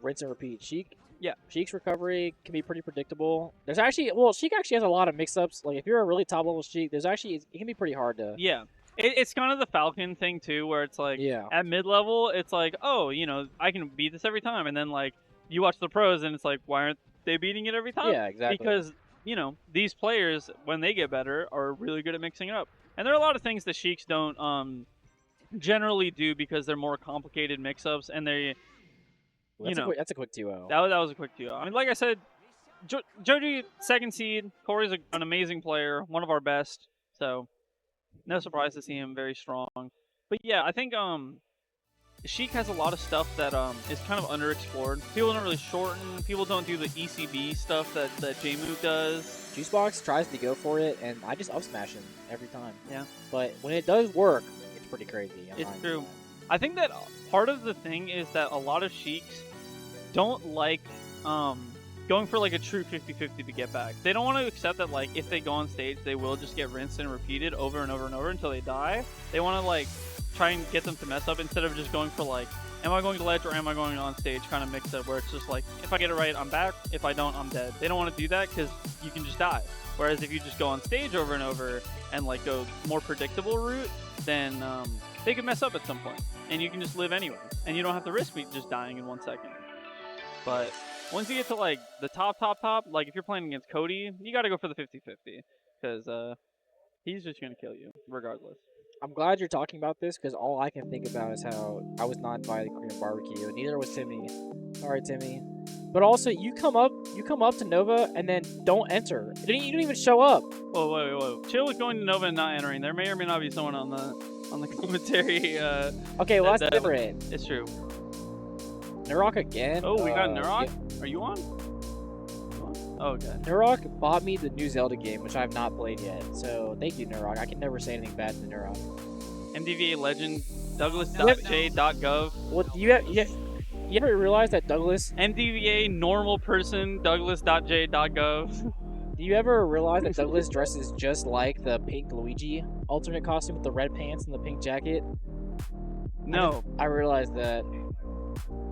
rinse and repeat. Sheik's recovery can be pretty predictable. Sheik actually has a lot of mix-ups. Like if you're a really top level Sheik, it can be pretty hard to. Yeah, it's kind of the Falcon thing too, where it's like at mid level, it's like, oh, I can beat this every time, and then like you watch the pros and it's like, why aren't they beating it every time? Yeah, exactly. Because these players, when they get better, are really good at mixing it up, and there are a lot of things that Sheiks don't generally do because they're more complicated mix-ups, and they. That's a quick 2-0. That was a quick 2-0. I mean, like I said, Joji, second seed. Corey's an amazing player, one of our best. So, no surprise to see him very strong. But yeah, I think Sheik has a lot of stuff that is kind of underexplored. People don't really shorten. People don't do the ECB stuff that J-Mook does. Juicebox tries to go for it, and I just up smash him every time. Yeah. But when it does work, it's pretty crazy. It's true. I think that part of the thing is that a lot of Sheiks don't like going for like a true 50-50 to get back. They don't want to accept that like if they go on stage, they will just get rinsed and repeated over and over and over until they die. They want to like try and get them to mess up instead of just going for like, am I going to ledge or am I going on stage kind of mix up where it's just like, if I get it right, I'm back. If I don't, I'm dead. They don't want to do that because you can just die. Whereas if you just go on stage over and over and like go more predictable route, then they could mess up at some point and you can just live anyway. And you don't have to risk me just dying in 1 second. But once you get to like the top, like if you're playing against Cody, you got to go for the 50-50 because he's just going to kill you regardless. I'm glad you're talking about this because all I can think about is how I was not invited to Korean barbecue. Neither was Timmy. Sorry, Timmy. But also, you come up to Nova and then don't enter. You don't even show up. Whoa, wait. Chill with going to Nova and not entering. There may or may not be someone on the commentary. Okay, well that's different. It's true. Nurok again. Oh, we got Nurok. Yeah. Are you on? Oh, okay. Nurok bought me the new Zelda game, which I have not played yet. So thank you, Nurok. I can never say anything bad to Nurok. MDVA legend Douglas.j.gov. Well, you ever realize that Douglas? MDVA normal person Douglas.j.gov. Do you ever realize that Douglas dresses just like the pink Luigi alternate costume with the red pants and the pink jacket? No. I realized that.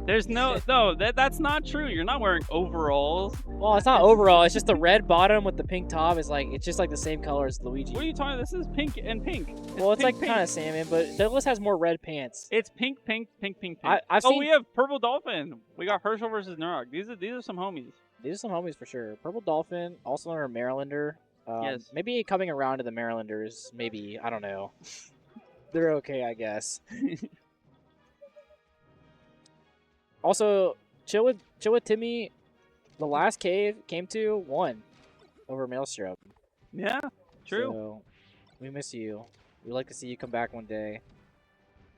There's no that's not true. You're not wearing overalls. Well, it's not overall. It's just the red bottom with the pink top. It's just like the same color as Luigi. What are you talking? This is pink and pink. Well, it's pink, like kind of salmon, but Douglas has more red pants. It's pink. I've seen... we have Purple Dolphin. We got Herschel versus Nurok. These are some homies. These are some homies for sure. Purple Dolphin, also another Marylander. Yes. Maybe coming around to the Marylanders. Maybe, I don't know. They're okay, I guess. Also, chill with Timmy. The last cave came to 1 over Maelstrom. Yeah, true. So, we miss you. We'd like to see you come back one day.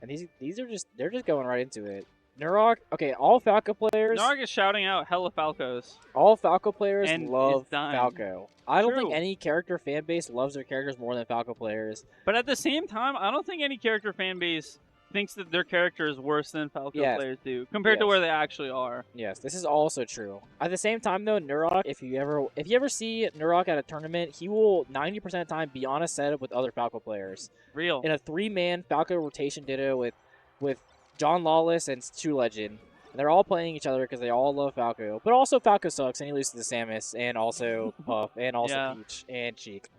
And these are they're just going right into it. Nurok, okay, all Falco players. Nurok is shouting out hella Falcos. All Falco players and love Falco. I don't think True. any character fan base loves their characters more than Falco players. But at the same time, I don't think any character fan base thinks that their character is worse than Falco players do compared to where they actually are. Yes, this is also true. At the same time though, Nurok, if you ever see Nurok at a tournament, he will 90% of the time be on a setup with other Falco players. Real. In a 3-man Falco rotation ditto with John Lawless and True Legend. And they're all playing each other because they all love Falco. But also Falco sucks and he loses to Samus and also Puff and also Peach and Cheek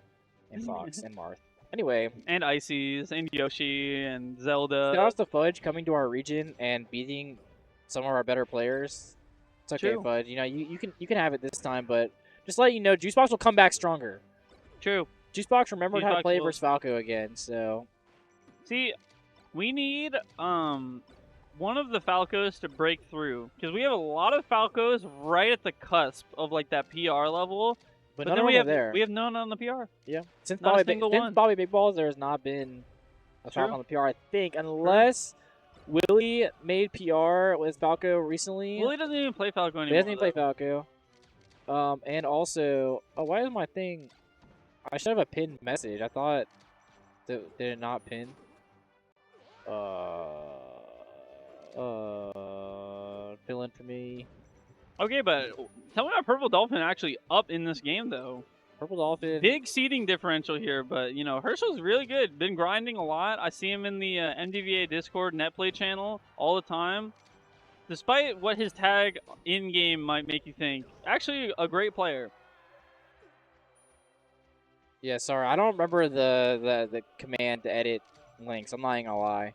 and Fox and Marth. Anyway. And Ices and Yoshi and Zelda. Shout out to Fudge coming to our region and beating some of our better players. It's okay, True. Fudge. You know, you can have it this time, but just let you know, Juicebox will come back stronger. True. Juicebox remembered how to Juicebox play will. versus Falco again, so. See, we need one of the Falcos to break through because we have a lot of Falcos right at the cusp of like that PR level. But then none we of have them are there. We have none on the PR. Yeah. Since Not a single since one. Bobby Big Balls, there has not been a True. Falco on the PR, I think, unless Willie made PR with Falco recently. Willie doesn't even play Falco anymore. He doesn't even play Falco. And also, why is my thing? I should have a pinned message. I thought, did it not pin? Fill in for me. Okay, but tell me about Purple Dolphin actually up in this game though. Purple Dolphin. Big seeding differential here, but you know Herschel's really good. Been grinding a lot. I see him in the MDVA Discord netplay channel all the time. Despite what his tag in game might make you think, actually a great player. Yeah, sorry, I don't remember the command to edit links. I'm not even gonna lie.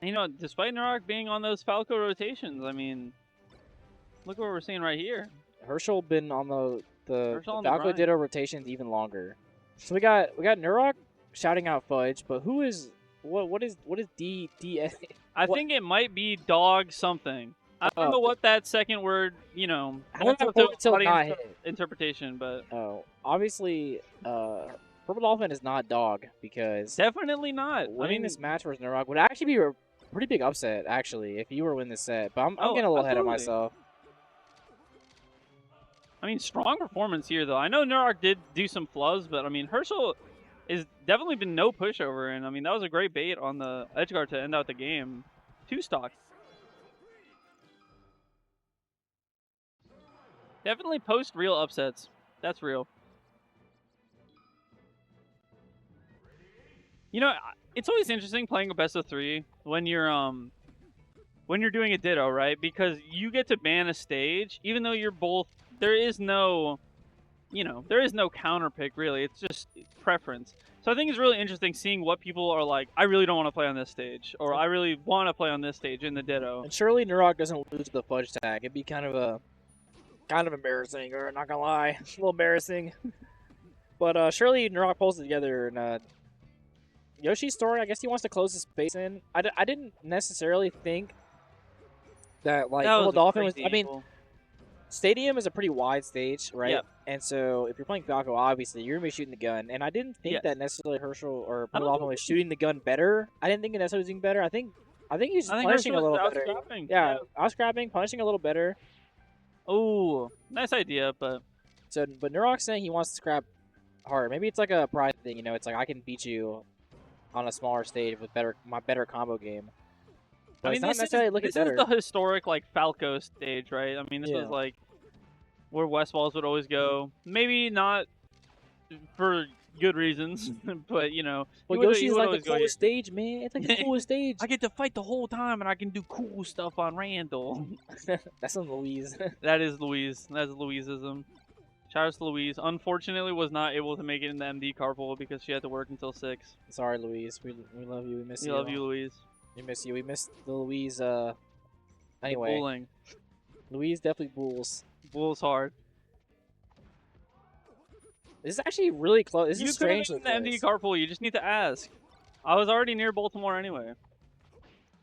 And, you know, despite Nurok being on those Falco rotations, I mean, look what we're seeing right here. Herschel been on the Herschel on the Falco grind. Ditto rotations even longer. So we got Nurok shouting out Fudge, but who is what is D? I think it might be dog something. I don't know what that second word, you know, I don't know that's up until to it not audience hit. interpretation, but Oh, obviously, Purple Dolphin is not dog because definitely not. winning this match versus Nurok would actually be a pretty big upset, actually, if you were to win this set. But I'm getting a little ahead of absolutely. myself. I mean, strong performance here, though. I know Nurok did do some flubs, but I mean, Herschel has definitely been no pushover, and I mean, that was a great bait on the edgeguard to end out the game. 2 stock. Definitely post real upsets. That's real. You know, it's always interesting playing a best of 3 when you're doing a ditto, right? Because you get to ban a stage, even though you're both. There is no, you know, there is no counter pick really. It's just preference. So I think it's really interesting seeing what people are like. I really don't want to play on this stage, or I really want to play on this stage in the ditto. And surely Nurok doesn't lose the Fudge tag. It'd be kind of a kind of embarrassing, or not gonna lie, a little embarrassing. But surely Narok pulls it together, and Yoshi's story, I guess he wants to close the space in. I didn't necessarily think that, like, That Purple was a Dolphin was. crazy I mean, angle. Stadium is a pretty wide stage, right? Yep. And so if you're playing Falco, obviously you're gonna be shooting the gun. And I didn't think Yes. that necessarily Herschel or I Purple don't Dolphin was shooting the gun better. I didn't think it necessarily was doing better. I think he's just I think punishing a Herschel little was better. out-scrapping. Yeah, out-scrapping, punishing a little better. Oh, nice idea, but So, but Narok's saying he wants to scrap hard. Maybe it's like a pride thing, you know? It's like I can beat you on a smaller stage with my better combo game. But I mean, it's not this necessarily looking is better. the historic like Falco stage, right? I mean, this Yeah. was like where West Walls would always go. Maybe not for good reasons, but you know, Well, he would Yoshi's like always the go coolest stage, man. It's like the coolest stage. I get to fight the whole time, and I can do cool stuff on Randall. That's on Louise. That is Louise. That's Louiseism. Shout out to Louise. Unfortunately, was not able to make it in the MD carpool because she had to work until 6. Sorry, Louise. We love you. We miss you. We love you, Louise. We miss you. We miss the Louise. Anyway, Bowling. Louise definitely bulls. Bulls hard. This is actually really close. This You is could have strangely been in the MD close. carpool. You just need to ask. I was already near Baltimore anyway.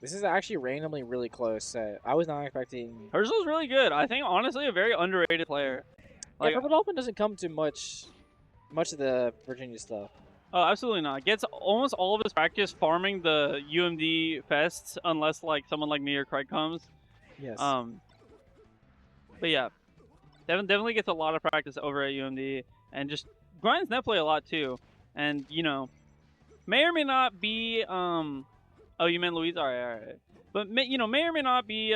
This is actually randomly really close. I was not expecting. Herschel's really good. I think honestly a very underrated player. Like, Like, Purple Dolphin doesn't come to much of the Virginia stuff. oh, absolutely not. Gets almost all of his practice farming the UMD fests, unless like someone like me or Craig comes. Yes. But yeah, definitely gets a lot of practice over at UMD, and just grinds net play a lot too. And you know, may or may not be oh, you meant Louise? All right. But may or may not be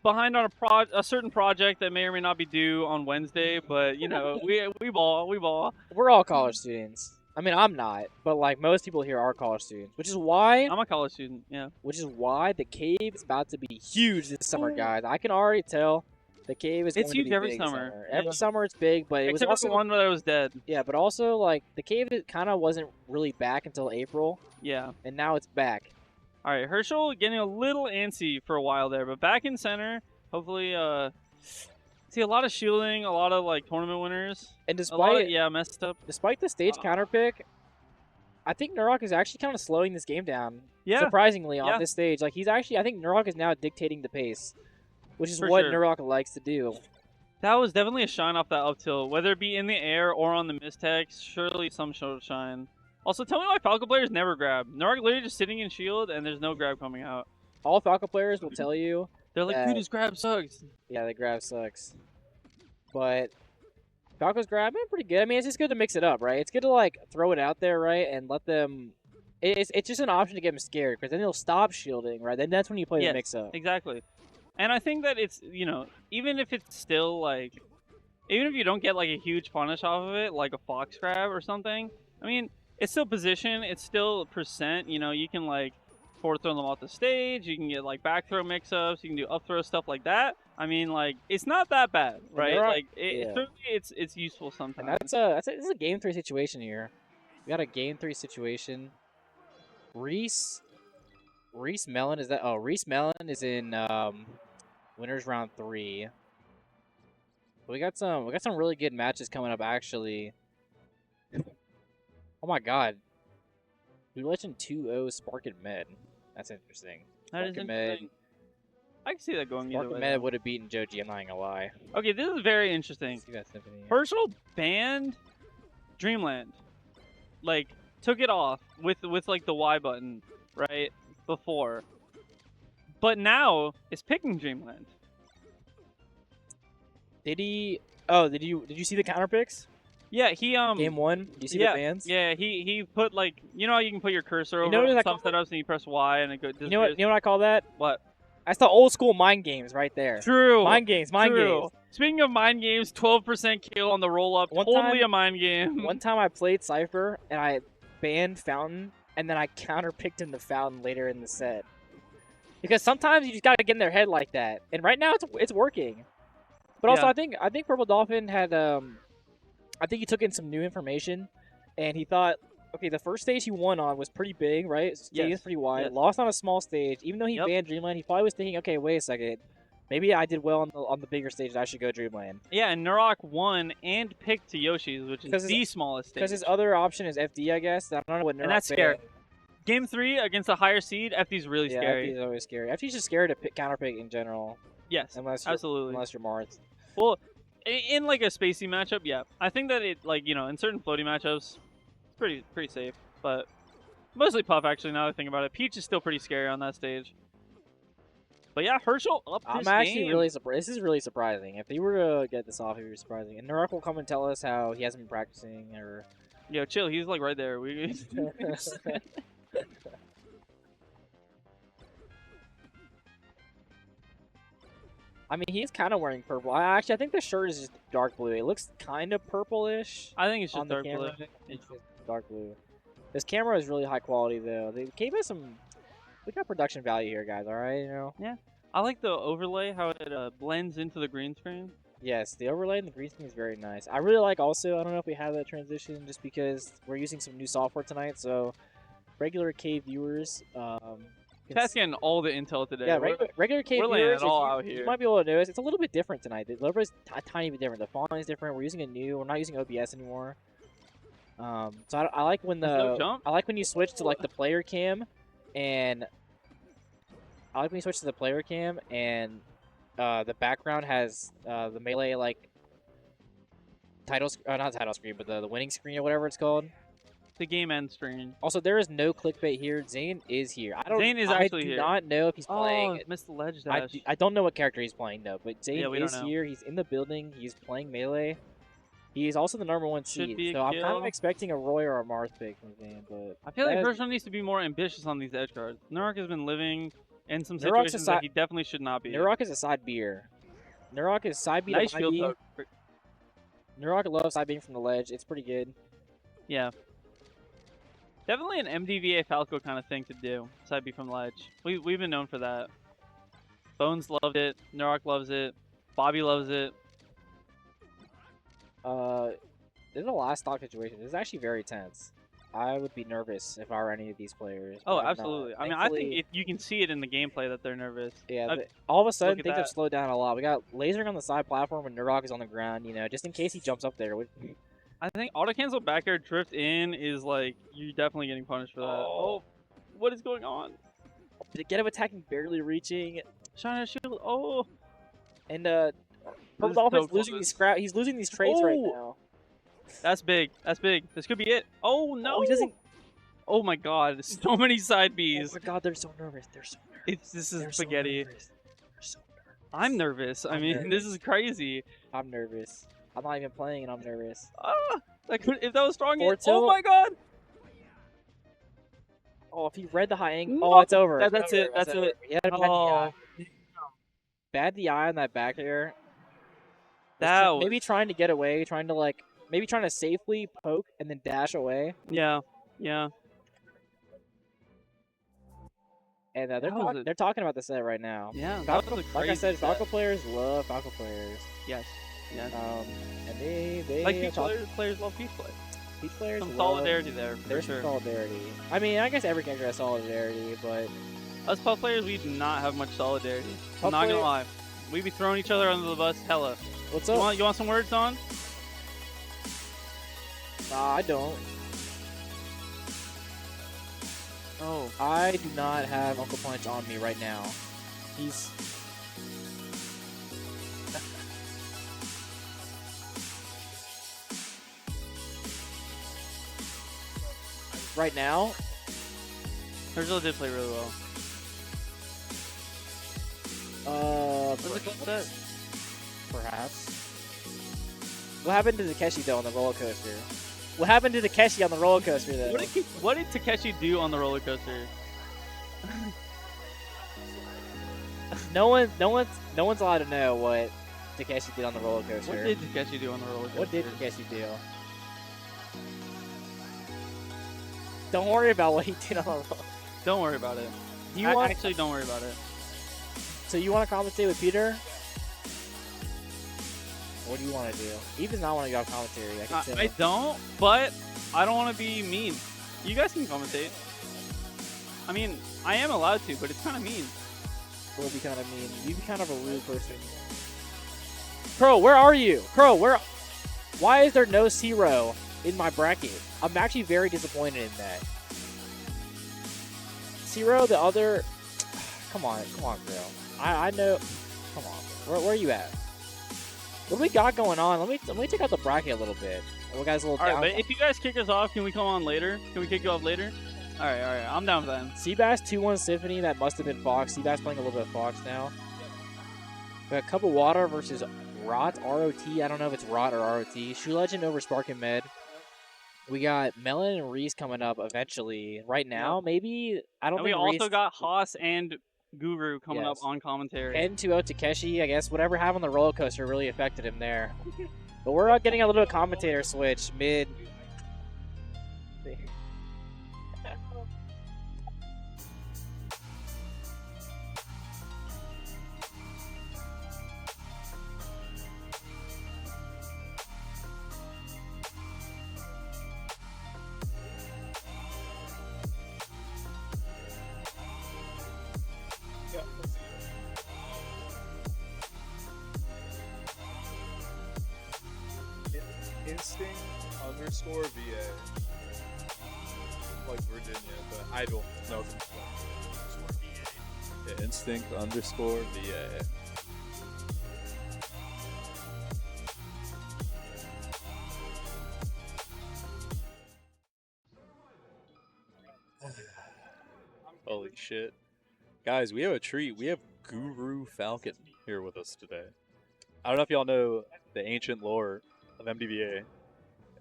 behind on a certain project that may or may not be due on Wednesday. But you know, we ball. We're all college students. I mean, I'm not, but like most people here are college students, which is why I'm a college student. Yeah. the cave is about to be huge this summer, guys. I can already tell the cave is It's going to huge be every big summer. this Yeah. Every summer it's big, but it was Except for also the one that was dead. yeah, but also like the cave kind of wasn't really back until April, Yeah. and now it's back. All right, Herschel getting a little antsy for a while there, but back in center. Hopefully, see a lot of shielding, a lot of like tournament winners. And A lot despite of, messed up. despite the stage counter pick, I think Narok is actually kind of slowing this game down. Yeah. Surprisingly, on Yeah. this stage, like I think Narok is now dictating the pace, which is For what sure. Narok likes to do. That was definitely a shine off that up tilt, whether it be in the air or on the mistex. Surely some sort of shine. Also, tell me why Falco players never grab. Narok literally just sitting in shield and there's no grab coming out. All Falco players will tell you, They're like, That- dude, his grab sucks. yeah, the grab sucks. But Falco's grab, pretty good. I mean, it's just good to mix it up, right? It's good to like throw it out there, right, and let them. It's just an option to get them scared, because then they'll stop shielding, right? Then that's when you play Yes. the mix up. Exactly. And I think that it's, even if it's still like, even if you don't get like a huge punish off of it, like a fox grab or something, I mean, it's still position, it's still percent, you can like forward throw them off the stage, you can get like back throw mix-ups, you can do up throw, stuff like that. I mean, like, it's not that bad, right? they're all- Like, yeah. certainly it's useful sometimes. And this is a game 3 situation here. We got a game 3 situation. Reese Mellon is that? Oh, Reese Mellon is in winners round 3. We got some really good matches coming up actually. Oh my god. We mentioned 2-0 Spark and Med. That's interesting. That is Spark and Med. interesting. I can see that going Spark either and way. Med would have beaten Joji, I'm not gonna lie. Okay, this is very interesting. See that symphony. Herschel banned Dreamland, like took it off with like the Y button right before, but now it's picking Dreamland. Did he? Oh, did you see the counter picks? Yeah, he Game 1. Did you see yeah, the bans? Yeah, he put like how you can put your cursor over know what I some call- setups and you press Y and it goes. You know what I call that? What? That's the old school mind games right there. True. Mind games. True. Speaking of mind games, 12% kill on the roll up. One Totally time- a mind game. One time I played Cypher and I banned Fountain and then I counterpicked him to Fountain later in the set. Because sometimes you just gotta get in their head like that. And right now it's working. But also Yeah. I think Purple Dolphin had I think he took in some new information and he thought, okay, the first stage he won on was pretty big, right? Stadium's Yes. pretty wide. Yes. Lost on a small stage. Even though he Yep. banned Dreamland, he probably was thinking, okay, wait a second. Maybe I did well on the bigger stage. I should go Dreamland. Yeah, and Nurok won and picked to Yoshi's, which is the smallest stage. Because his other option is FD, I guess. I don't know what Nurok. And that's scary. Game 3 against a higher seed, FD's really yeah, scary. FD is always scary. FD's just scary to counterpick in general. Yes, absolutely. Unless you're Marth. Well, in like a spacey matchup, yeah. I think that it, like, you know, in certain floaty matchups, it's pretty safe. But mostly Puff, actually, now that I think about it. Peach is still pretty scary on that stage. But yeah, Herschel up this I'm actually game. really surprised. This is really surprising. If he were to get this off, it would be surprising. And Nurok will come and tell us how he hasn't been practicing or... Yo, chill. He's like right there. I mean, he's kind of wearing purple. I think the shirt is just dark blue. It looks kind of purplish. I think it's just on the dark blue. camera. It's just dark blue. This camera is really high quality, though. They gave us some... We got production value here, guys, alright? You know? Yeah. I like the overlay, how it blends into the green screen. Yes, the overlay and the green screen is very nice. I really like also, I don't know if we have that transition just because we're using some new software tonight, so regular K viewers... That's getting all the intel today. Yeah, regular K we're laying viewers, it all out here. You might be able to notice, it's a little bit different tonight. The logo is a tiny bit different. The font is different. We're using we're not using OBS anymore. So I like when I like when you switch to like the player cam, and the background has the melee like not title screen, but the winning screen or whatever it's called. The game end screen. Also, there is no clickbait here. Zain is here. Zain is actually here. I do not know if he's playing. Missed the ledge dash. I don't know what character he's playing though, but Zain is don't know. here. He's in the building. He's playing melee. He's also the #1 seed, so I'm kind of expecting a Roy or a Marth pick from Zain. But I feel like Herschel needs to be more ambitious on these edge cards. Nurok has been living in some situations that he definitely should not be. Nurok is a side beer. Nurok is side beat. Nice field poke. Nurok loves side beating from the ledge. It's pretty good. Yeah. Definitely an MDVA Falco kind of thing to do. Side B from ledge. We've been known for that. Bones loved it. Nurok loves it. Bobby loves it. This is a last stock situation. This is actually very tense. I would be nervous if I were any of these players. Oh, absolutely. I mean, I think if you can see it in the gameplay that they're nervous. Yeah, all of a sudden things have slowed down a lot. We got lasering on the side platform and Nurok is on the ground, you know, just in case he jumps up there. I think auto cancel back air drift in is like you're definitely getting punished for that. Oh, what is going on? Did it get him attacking, barely reaching? Shine a shield. Oh, and Purple Dolphin's losing these He's losing these trades right now. That's big. That's big. This could be it. Oh no! He doesn't. Oh my God! So many side Bs. Oh my God! They're so nervous. They're so nervous. This is spaghetti. So nervous. They're so nervous. I'm nervous. I mean, this is crazy. I'm nervous. I'm not even playing and I'm nervous. If that was strong, oh my God! Oh, if he read the high angle, no. oh, it's over. That's it. That's it. Yeah, bad DI on that back air. Maybe trying to get away, trying to safely poke and then dash away. Yeah, yeah. And they're talking about the set right now. Yeah, like I said, Falco players love Falco players. Yes. Yeah. And they like Peach players love Peach play. Peach players some solidarity there. There's sure. some solidarity. I mean, I guess every character has solidarity, but us Puff players, we do not have much solidarity. I'm not gonna lie. We be throwing each other under the bus hella. What's up? You want some words on? Nah, I don't. Oh. I do not have Uncle Punch on me right now. He's... right now? Herschel did play really well. Perhaps. What happened to Takeshi though on the roller coaster? What happened to Takeshi on the roller coaster though? What did Takeshi do on the roller coaster? No one's allowed to know what Takeshi did on the roller coaster. What did Takeshi do on the roller coaster? What did Takeshi do? Don't worry about what he did on the roller. Don't worry about it. Actually, don't worry about it. So you want to commentate with Peter? What do you want to do? He does not want to go commentary. I don't, but I don't want to be mean. You guys can commentate. I mean, I am allowed to, but it's kind of mean. will be kind of mean. You'd be kind of a rude person. Crow, where are you? Crow, where? Why is there no zero in my bracket? I'm actually very disappointed in that. Zero, the other. Come on, girl. I know. Come on, where are you at? What do we got going on? Let me check out the bracket a little bit. We got a little. All right, but if you guys kick us off, can we come on later? Can we kick you off later? All right. I'm down with that. Cbass 2-1 Symphony. That must have been Fox. Cbass playing a little bit of Fox now. We got Cupofwater versus Rot, R-O-T. I don't know if it's Rot or R-O-T. Shoe Legend over Spark and Med. We got Melon and Reese coming up eventually. Right now, maybe. I don't And think we Reese... also got Haas and Guru coming up on commentary. Heading 2-0 Takeshi. I guess whatever happened on the roller coaster really affected him there. But we're getting a little bit of commentator switch mid. Instinct _ VA. Like Virginia, but I don't know. Yeah, Instinct _ VA. Holy shit. Guys, we have a treat. We have Guru Falcon here with us today. I don't know if y'all know the ancient lore of MDVA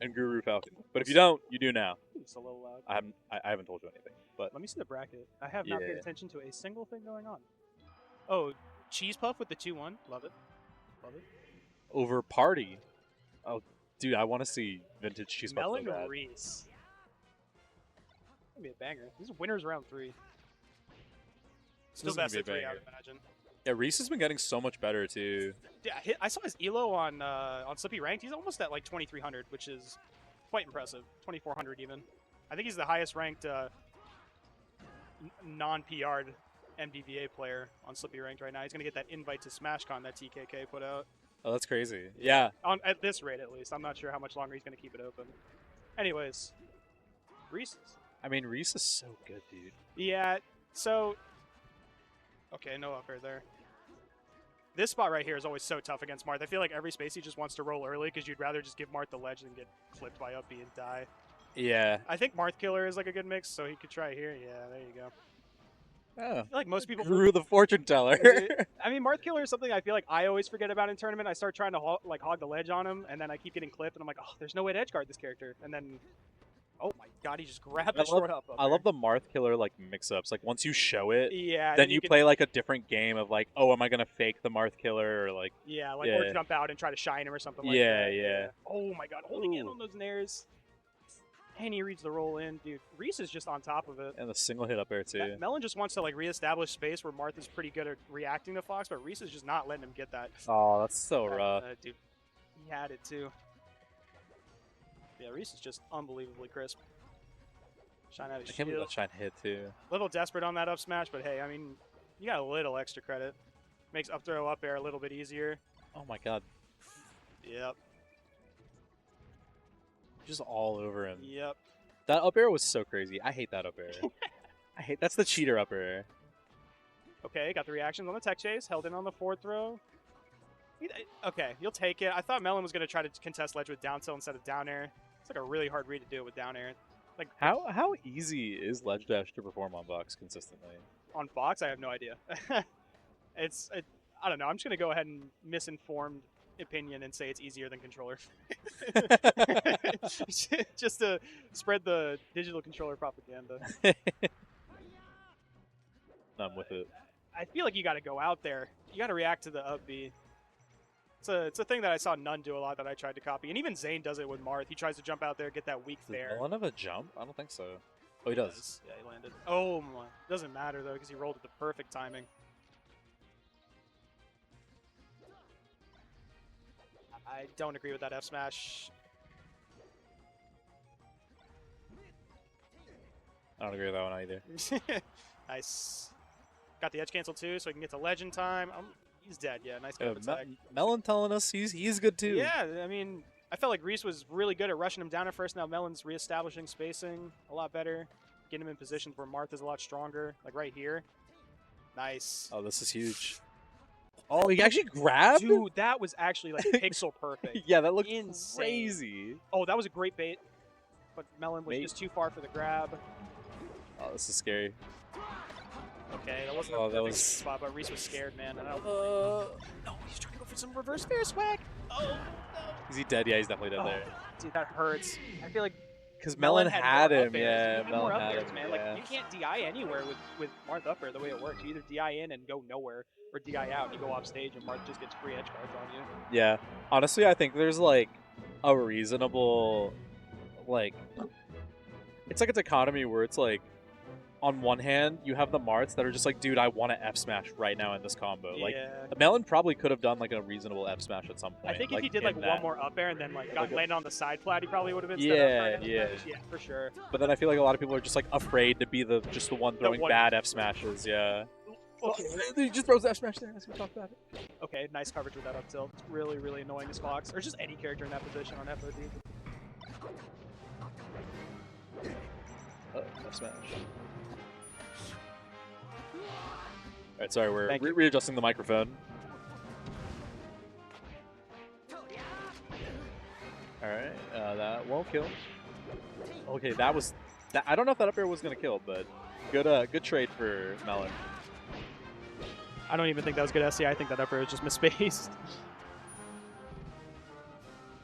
and Guru Falcon, but if you don't, you do now. It's a little loud. I haven't told you anything, but Let me see the bracket. I have not paid attention to a single thing going on. Oh, Cheese Puff with the 2-1. Love it. Love it. over Party. Oh, dude, I want to see vintage cheese puff. Melon so bad. Reese. Gonna be a banger. This is winners round 3. Still is gonna best be a of 3, I banger. would imagine. Yeah, Reese has been getting so much better too. Yeah, I saw his elo on Slippy ranked. He's almost at like 2300, which is quite impressive. 2400 even. I think he's the highest ranked non-PR'd MDVA player on Slippy ranked right now. He's gonna get that invite to SmashCon that TKK put out. Oh, that's crazy. Yeah. At this rate, at least. I'm not sure how much longer he's gonna keep it open. Anyways, Reese. I mean, Reese is so good, dude. Yeah. So. Okay, no up air there. This spot right here is always so tough against Marth. I feel like every space he just wants to roll early because you'd rather just give Marth the ledge than get clipped by up B and die. Yeah. I think Marth Killer is like a good mix, so he could try here. Yeah, there you go. Oh. I feel like most people. Guru the fortune teller. I mean, Marth Killer is something I feel like I always forget about in tournament. I start trying to hog the ledge on him, and then I keep getting clipped, and I'm like, oh, there's no way to edge guard this character. And then, oh my god, he just grabbed the short up. I love the Marth Killer like mix-ups. Like once you show it, yeah, then you can, play like a different game of like, oh, am I gonna fake the Marth Killer or like? Yeah, like or jump out and try to shine him or something like Yeah, that. yeah. Oh my god, holding in on those nairs. And he reads the roll in, dude. Reese is just on top of it. And the single hit up air too. Melon just wants to like reestablish space where Marth is pretty good at reacting to Fox, but Reese is just not letting him get that. Oh, that's so rough. Dude, he had it too. Yeah, Reese is just unbelievably crisp. Shine out his I can't believe that shine hit too. A little desperate on that up smash, but hey, I mean, you got a little extra credit. Makes up throw up air a little bit easier. Oh my god. Yep. Just all over him. Yep. That up air was so crazy. I hate that up air. That's the cheater up air. Okay, got the reactions on the tech chase. Held in on the fourth throw. Okay, you'll take it. I thought Melon was going to try to contest ledge with down tilt instead of down air. It's like a really hard read to do it with down air. Like how easy is ledge dash to perform on box consistently? On box, I have no idea. I don't know. I'm just going to go ahead and misinformed opinion and say it's easier than controller. Just to spread the digital controller propaganda. I'm with it. I feel like you got to go out there. You got to react to the up B. It's a thing that I saw None do a lot that I tried to copy. And even Zain does it with Marth. He tries to jump out there, get that weak fair. Does Melon have a jump? I don't think so. Oh, he does. Yeah, he landed. Oh, my. Doesn't matter, though, because he rolled at the perfect timing. I don't agree with that F smash. I don't agree with that one either. Nice. Got the edge cancel too, so he can get to legend time. He's dead. Yeah, nice kind of attack. Melon telling us he's good too. Yeah, I mean, I felt like Reese was really good at rushing him down at first. Now Melon's reestablishing spacing a lot better, getting him in positions where Martha's a lot stronger, like right here. Nice. Oh, this is huge. Oh, he actually grabbed? Dude, that was actually like pixel perfect. Yeah, that looked insane. crazy. Oh, that was a great bait, but Melon was just too far for the grab. Oh, this is scary. Okay, that wasn't a perfect spot, but Reese was scared, man. And no, he's trying to go for some reverse fair swag. Oh, no. Is he dead? Yeah, he's definitely dead there. Dude, that hurts. I feel like because Melon had him, more yeah. up Melon had airs, him, man. yeah. Like you can't DI anywhere with Marth up air the way it works. You either DI in and go nowhere, or DI out and you go off stage and Marth just gets free edge cards on you. Yeah, honestly, I think there's like a reasonable, like, it's like a dichotomy where it's like, on one hand, you have the Marths that are just like, dude, I want to F smash right now in this combo. Yeah. Like, Melon probably could have done like a reasonable F smash at some point. I think if he did like one more up air and then like landed on the side flat, he probably would have been yeah, yeah, for sure. But then I feel like a lot of people are just like afraid to be just the one throwing bad F smashes. Yeah. Okay. He just throws F smash there. Let's talk about it. Okay, nice coverage with that up tilt. It's really, really annoying as Fox, or just any character in that position on FOD. F smash. Alright, sorry, we're readjusting the microphone. Alright, that won't kill. Okay, that was... I don't know if that up air was going to kill, but good trade for Melon. I don't even think that was good SC. I think that up air was just misspaced.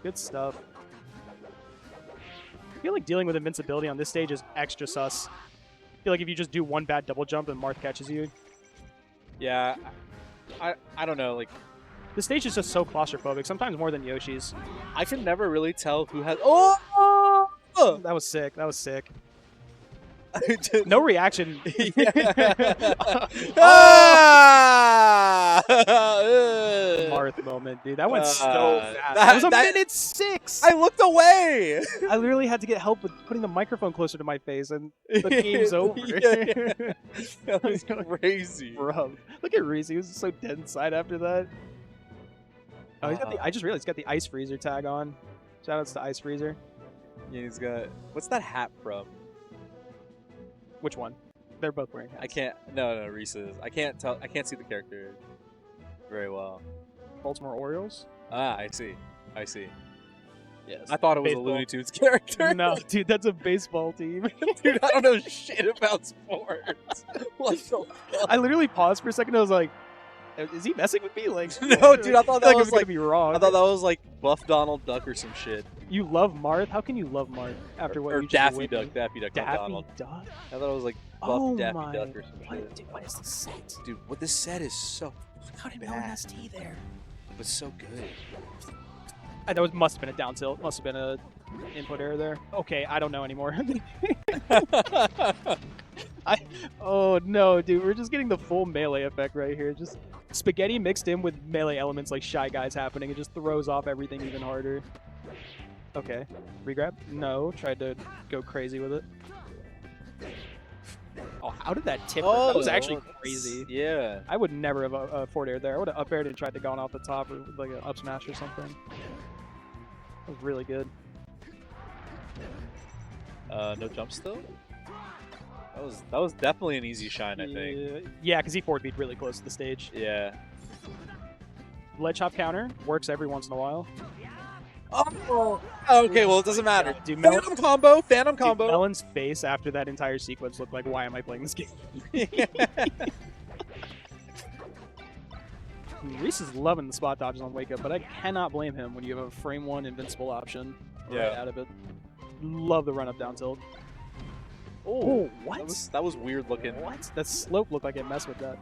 Good stuff. I feel like dealing with invincibility on this stage is extra sus. I feel like if you just do one bad double jump and Marth catches you. Yeah, I don't know, like... The stage is just so claustrophobic, sometimes more than Yoshi's. I can never really tell who has... Oh! That was sick, that was sick. No reaction. Marth moment, dude. That went so fast. That was a minute 6. I looked away. I literally had to get help with putting the microphone closer to my face, and the game's over. That was crazy. Bro, look at Reese. He was so dead inside after that. Oh, he's got the. I just realized he's got the Ice Freezer tag on. Shoutouts to Ice Freezer. Yeah, he's got. What's that hat from? Which one? They're both wearing hats. I can't. No, Reese's. I can't tell. I can't see the character very well. Baltimore Orioles. Ah, I see. I see. Yes. I thought it was a Looney Tunes character. No, dude, that's a baseball team. Dude, I don't know shit about sports. What the fuck? I literally paused for a second. I was like, "Is he messing with me?" Like, no, dude. I thought that was like be wrong. I thought that was like Buff Donald Duck or some shit. You love Marth? How can you love Marth after what or you just Daffy witnessed? Duck? Daffy Duck. Daffy Donald. Duck. I thought it was like Buff Daffy my. Duck or some shit. Dude, what is this set? Dude, what this set is so How did no one has T there? It was so good. That must have been a down tilt. Must have been a input error there. Okay, I don't know anymore. Oh no, dude, we're just getting the full melee effect right here. Just spaghetti mixed in with melee elements like Shy Guys happening. It just throws off everything even harder. Okay, regrab? No, tried to go crazy with it. Oh, how did that tip? That was actually crazy. Yeah. I would never have forward aired there. I would have up aired and tried to gone off the top or like an up smash or something. That was really good. No jump still? That was definitely an easy shine, I think. Yeah, because he forward beat really close to the stage. Yeah. Ledge hop counter works every once in a while. Oh, okay, well, it doesn't matter. Dude, Phantom combo, Phantom combo. Dude, Melon's face after that entire sequence looked like, why am I playing this game? Reese is loving the spot dodges on Wake Up, but I cannot blame him when you have a frame 1 invincible option right out of it. Love the run up down tilt. Oh, what? That was weird looking. What? That slope looked like it messed with that.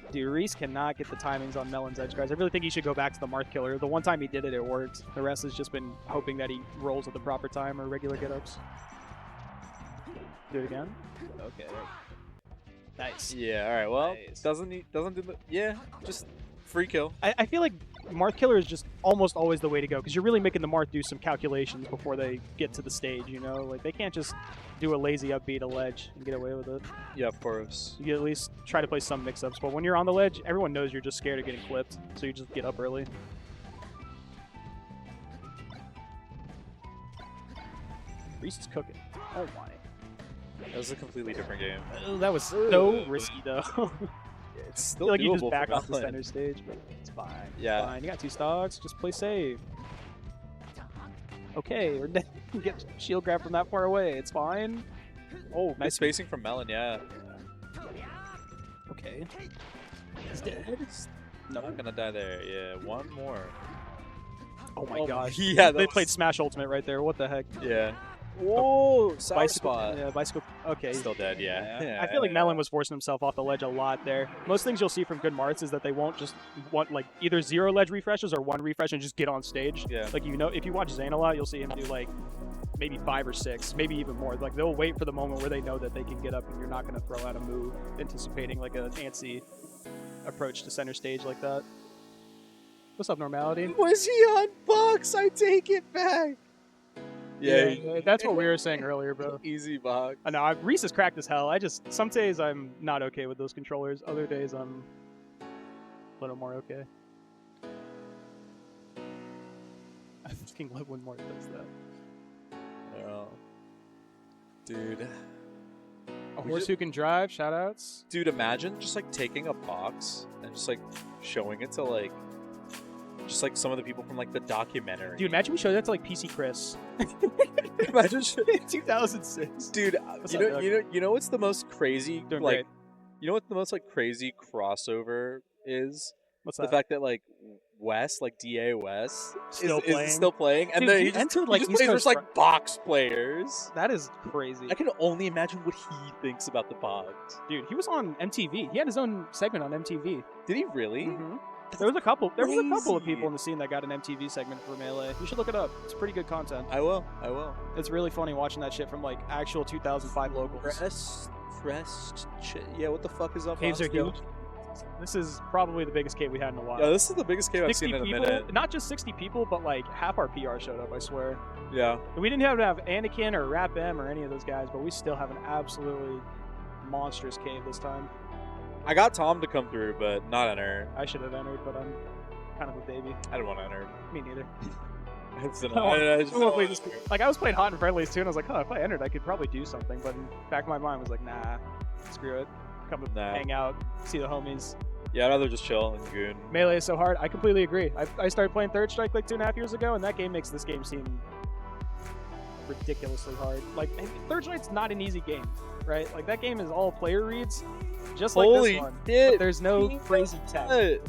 Dude, Reese cannot get the timings on Melon's edge guards. I really think he should go back to the Marth Killer. The one time he did it, it worked. The rest has just been hoping that he rolls at the proper time or regular get-ups. Do it again. Okay. Nice. Yeah, alright, well, Nice. doesn't do the... Yeah, just Free kill. I feel like Marth Killer is just almost always the way to go because you're really making the Marth do some calculations before they get to the stage, you know? Like, they can't just do a lazy upbeat a ledge and get away with it. Yeah, of course. You at least try to play some mix-ups, but when you're on the ledge, everyone knows you're just scared of getting clipped, so you just get up early. Reese is cooking. Oh my. That was a completely different game. Oh, that was so risky, though. It's I still feel like you doable just for back off the Melon. center stage, but it's fine. Yeah. It's fine. You got 2 stocks. Just play safe. Okay, or get shield grab from that far away. It's fine. Oh, Nice nice. spacing from Melon, yeah. Okay. He's dead. Not gonna die there. Yeah, one more. Oh my Oh, gosh. yeah, They that played was- Smash Ultimate right there. What the heck? Yeah. Whoa, sour Bicycle. spot. Yeah, bicycle. Okay. Still dead, yeah. I feel like Melon was forcing himself off the ledge a lot there. Most things you'll see from good Marths is that they won't just want like either 0 ledge refreshes or 1 refresh and just get on stage. Yeah. Like, you know, if you watch Zain a lot, you'll see him do like maybe 5 or 6, maybe even more. Like, they'll wait for the moment where they know that they can get up and you're not going to throw out a move, anticipating like an antsy approach to center stage like that. What's up, Normality? Was he on box? I take it back. Yeah, that's what we were saying earlier, bro. Easy box. I know, Reese is cracked as hell. Some days I'm not okay with those controllers. Other days I'm a little more okay. I fucking love when Mark does that. Oh. Dude. A horse who can drive, shoutouts. Dude, imagine just like taking a box and just like showing it to like just like some of the people from like the documentary. Dude, imagine we showed that to like PC Chris. Imagine 2006. Dude, What's you up, know, Doug? you know what's the most crazy Doing like great. you know what the most like crazy crossover is? What's The that? fact that like Wes, like DA Wes, Still is playing? still playing, and Dude, then he he just, entered, he like, just East plays Coast with like box players. That is crazy. I can only imagine what he thinks about the box. Dude, he was on MTV. He had his own segment on MTV. Did he really? Mhm. There was a couple. There was a couple of crazy. people in the scene that got an MTV segment for Melee. You should look it up. It's pretty good content. I will. I will. It's really funny watching that shit from like actual 2005 locals. Yeah, what the fuck is up? Caves are huge. This is probably the biggest cave we had in a while. Yeah, this is the biggest cave I've 60 seen in a people, minute. not just 60 people, but like half our PR showed up, I swear. Yeah. And we didn't have to have Anakin or Rap M or any of those guys, but we still have an absolutely monstrous cave this time. I got Tom to come through, but not enter. I should have entered, but I'm kind of a baby. I didn't want to enter. Me neither. I just didn't- I I just wanna didn't play want this- to enter. like, I was playing hot and friendlies too, and I was like, oh, if I entered, I could probably do something. But in the back of my mind was like, nah, screw it. Come to Nah. hang out, see the homies. Yeah, I'd rather just chill and goon. Melee is so hard. I completely agree. I started playing Third Strike like 2.5 years ago, and that game makes this game seem ridiculously hard. Like, Third Strike's not an easy game, right? Like, that game is all player reads, just like Holy this one. shit! But there's no crazy tech.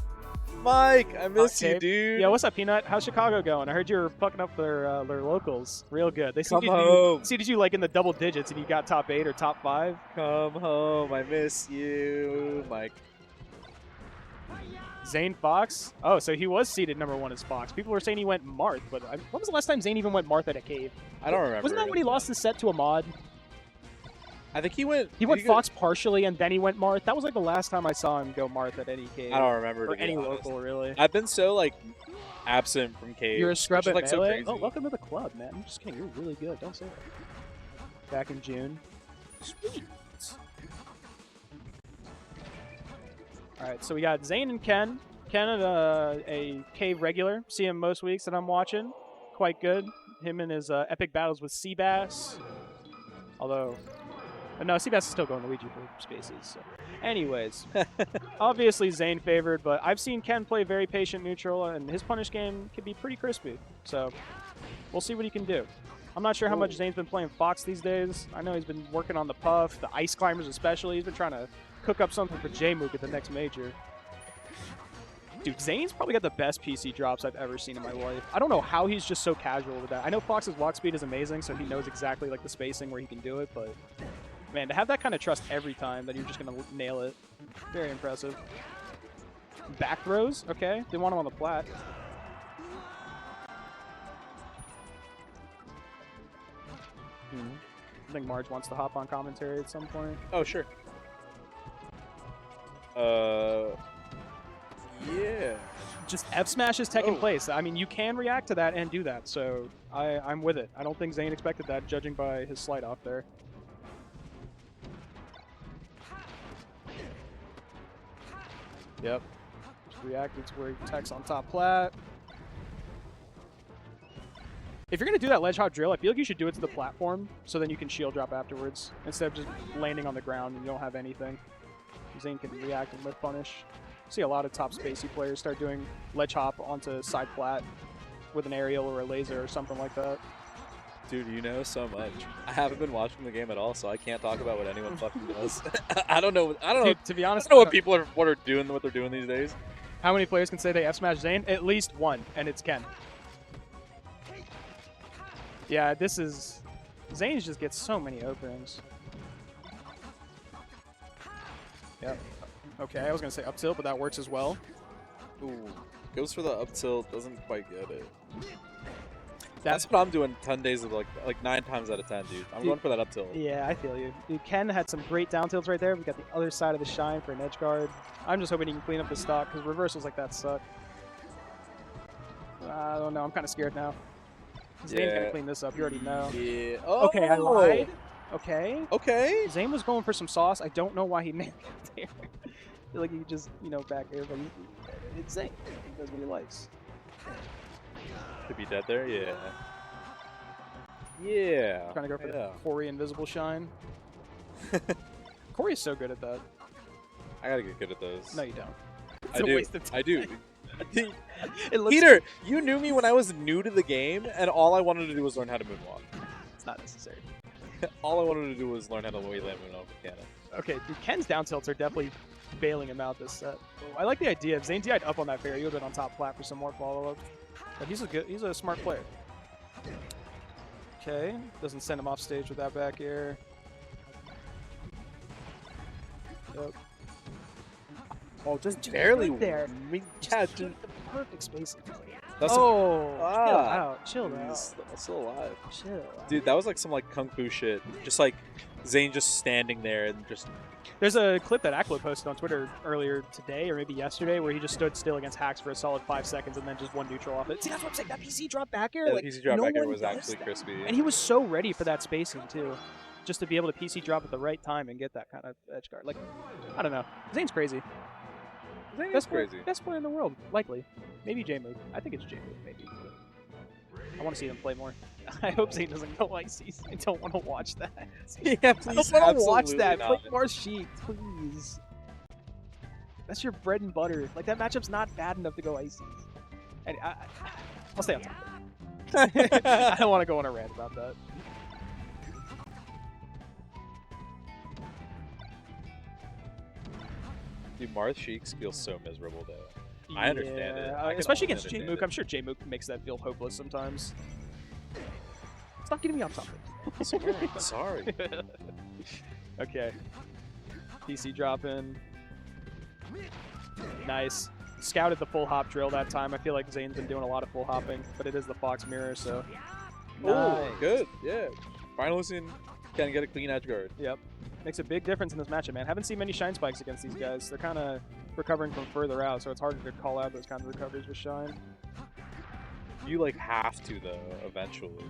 Mike, I miss you, Okay. dude. Yeah, what's up, Peanut? How's Chicago going? I heard you were fucking up their locals real good. They Come seeded home. you, seeded you like in the double digits, and you got top 8 or top 5. Come home. I miss you, Mike. Zain Fox? Oh, so he was seeded #1 as Fox. People were saying he went Marth, but when was the last time Zain even went Marth at a cave? I don't remember. Wasn't that when he lost his set to Ahmad? I think he went. He went Fox partially, and then he went Marth. That was like the last time I saw him go Marth at any cave. I don't remember. Or to be any honest. local, really. I've been so like absent from caves. You're a scrub which at is, like, so Melee? crazy. Oh, welcome to the club, man. I'm just kidding. You're really good. Don't say that. Back in June. Sweet. Alright, so we got Zain and Ken. Ken, a cave regular. See him most weeks that I'm watching. Quite good. Him and his epic battles with Cbass. Although, no, Cbass is still going to Luigi for spaces. So. Anyways, obviously Zain favored, but I've seen Ken play very patient neutral, and his punish game can be pretty crispy. So we'll see what he can do. I'm not sure how much Zane's been playing Fox these days. I know he's been working on the Puff, the Ice Climbers especially. He's been trying to cook up something for J-Mook at the next major. Dude, Zane's probably got the best PC drops I've ever seen in my life. I don't know how he's just so casual with that. I know Fox's walk speed is amazing, so he knows exactly like the spacing where he can do it, but man, to have that kind of trust every time that you're just going to nail it, very impressive. Back throws? Okay, they want him on the plat. I think Marge wants to hop on commentary at some point. Oh, sure. Yeah. Just F smash is tech in Oh. place. I mean, you can react to that and do that, so I'm with it. I don't think Zain expected that, judging by his slide off there. Yep. Just reacted to where he techs on top plat. If you're going to do that ledge hop drill, I feel like you should do it to the platform, so then you can shield drop afterwards, instead of just landing on the ground and you don't have anything. Zain can react and lift punish. See a lot of top spacey players start doing ledge hop onto side plat with an aerial or a laser or something like that. Dude, you know so much. I haven't been watching the game at all, so I can't talk about what anyone fucking does. I don't know. Dude, to be honest, I don't know what people are what they're doing these days. How many players can say they F smash Zain? At least one, and it's Ken. Yeah, this is... Zain just gets so many openings. Yep. Okay, I was going to say up tilt, but that works as well. Ooh, goes for the up tilt, doesn't quite get it. That's what I'm doing 10 days of like 9 times out of 10, dude. I'm going for that up tilt. Yeah, I feel you. Dude, Ken had some great down tilts right there. We got the other side of the shine for an edge guard. I'm just hoping he can clean up the stock, because reversals like that suck. I don't know. I'm kind of scared now. Zain's going to clean this up. You already know. Yeah. Oh. Okay, I lied. Okay. Okay. Zain was going for some sauce. I don't know why he made it there. I feel like he just, back air, but it's Zain. He does what he likes. Could be dead there? Yeah. Yeah. Trying to go for the Corey invisible shine. Corey is so good at that. I gotta get good at those. No, you don't. I do. I do. Peter, you knew me when I was new to the game, and all I wanted to do was learn how to moonwalk. It's not necessary. All I wanted to do was learn how to waylay moonwalk with Cannon. Okay, dude, Ken's down tilts are definitely bailing him out this set. I like the idea. If Zain DI'd up on that fair, he would have been on top flat for some more follow-up. But he's a smart player. Okay, doesn't send him off stage with that back air. Yep. Oh, just barely there. Yeah, the perfect spacing. that's chill ah. out, chill out. He's still alive. Chill out. Dude, that was like some kung fu shit. Just like Zain just standing there and just... There's a clip that Aklo posted on Twitter earlier today, or maybe yesterday, where he just stood still against Hacks for a solid 5 seconds and then just one neutral off it. See, that's what I'm saying. That PC drop back air, Yeah, like, the PC drop no back air one was does actually that. crispy. And he was so ready for that spacing, too. Just to be able to PC drop at the right time and get that kind of edge guard. Like, I don't know. Zane's crazy. Zain is crazy. Best player in the world, likely. Maybe J-Move. I think it's J-Move, maybe. I want to see him play more. I hope Zain doesn't go ices. I don't want to watch that. Yeah, please. I don't want to watch that. Not. Play more Sheik, please. That's your bread and butter. Like, that matchup's not bad enough to go ices. And I'll stay on top. I don't want to go on a rant about that. Dude, Marth Sheiks feels so miserable, though. I understand it. I can especially almost against understand J-Mook. it. I'm sure J-Mook makes that feel hopeless sometimes. Stop getting me off topic. Sorry. Okay. PC drop in. Nice. Scouted the full hop drill that time. I feel like Zane's been doing a lot of full hopping, but it is the Fox mirror, so. Oh, good. Yeah. Finally seen Ken get a clean edge guard. Yep. Makes a big difference in this matchup, man. Haven't seen many shine spikes against these guys. They're kind of recovering from further out, so it's harder to call out those kinds of recoveries with shine. You have to though, eventually.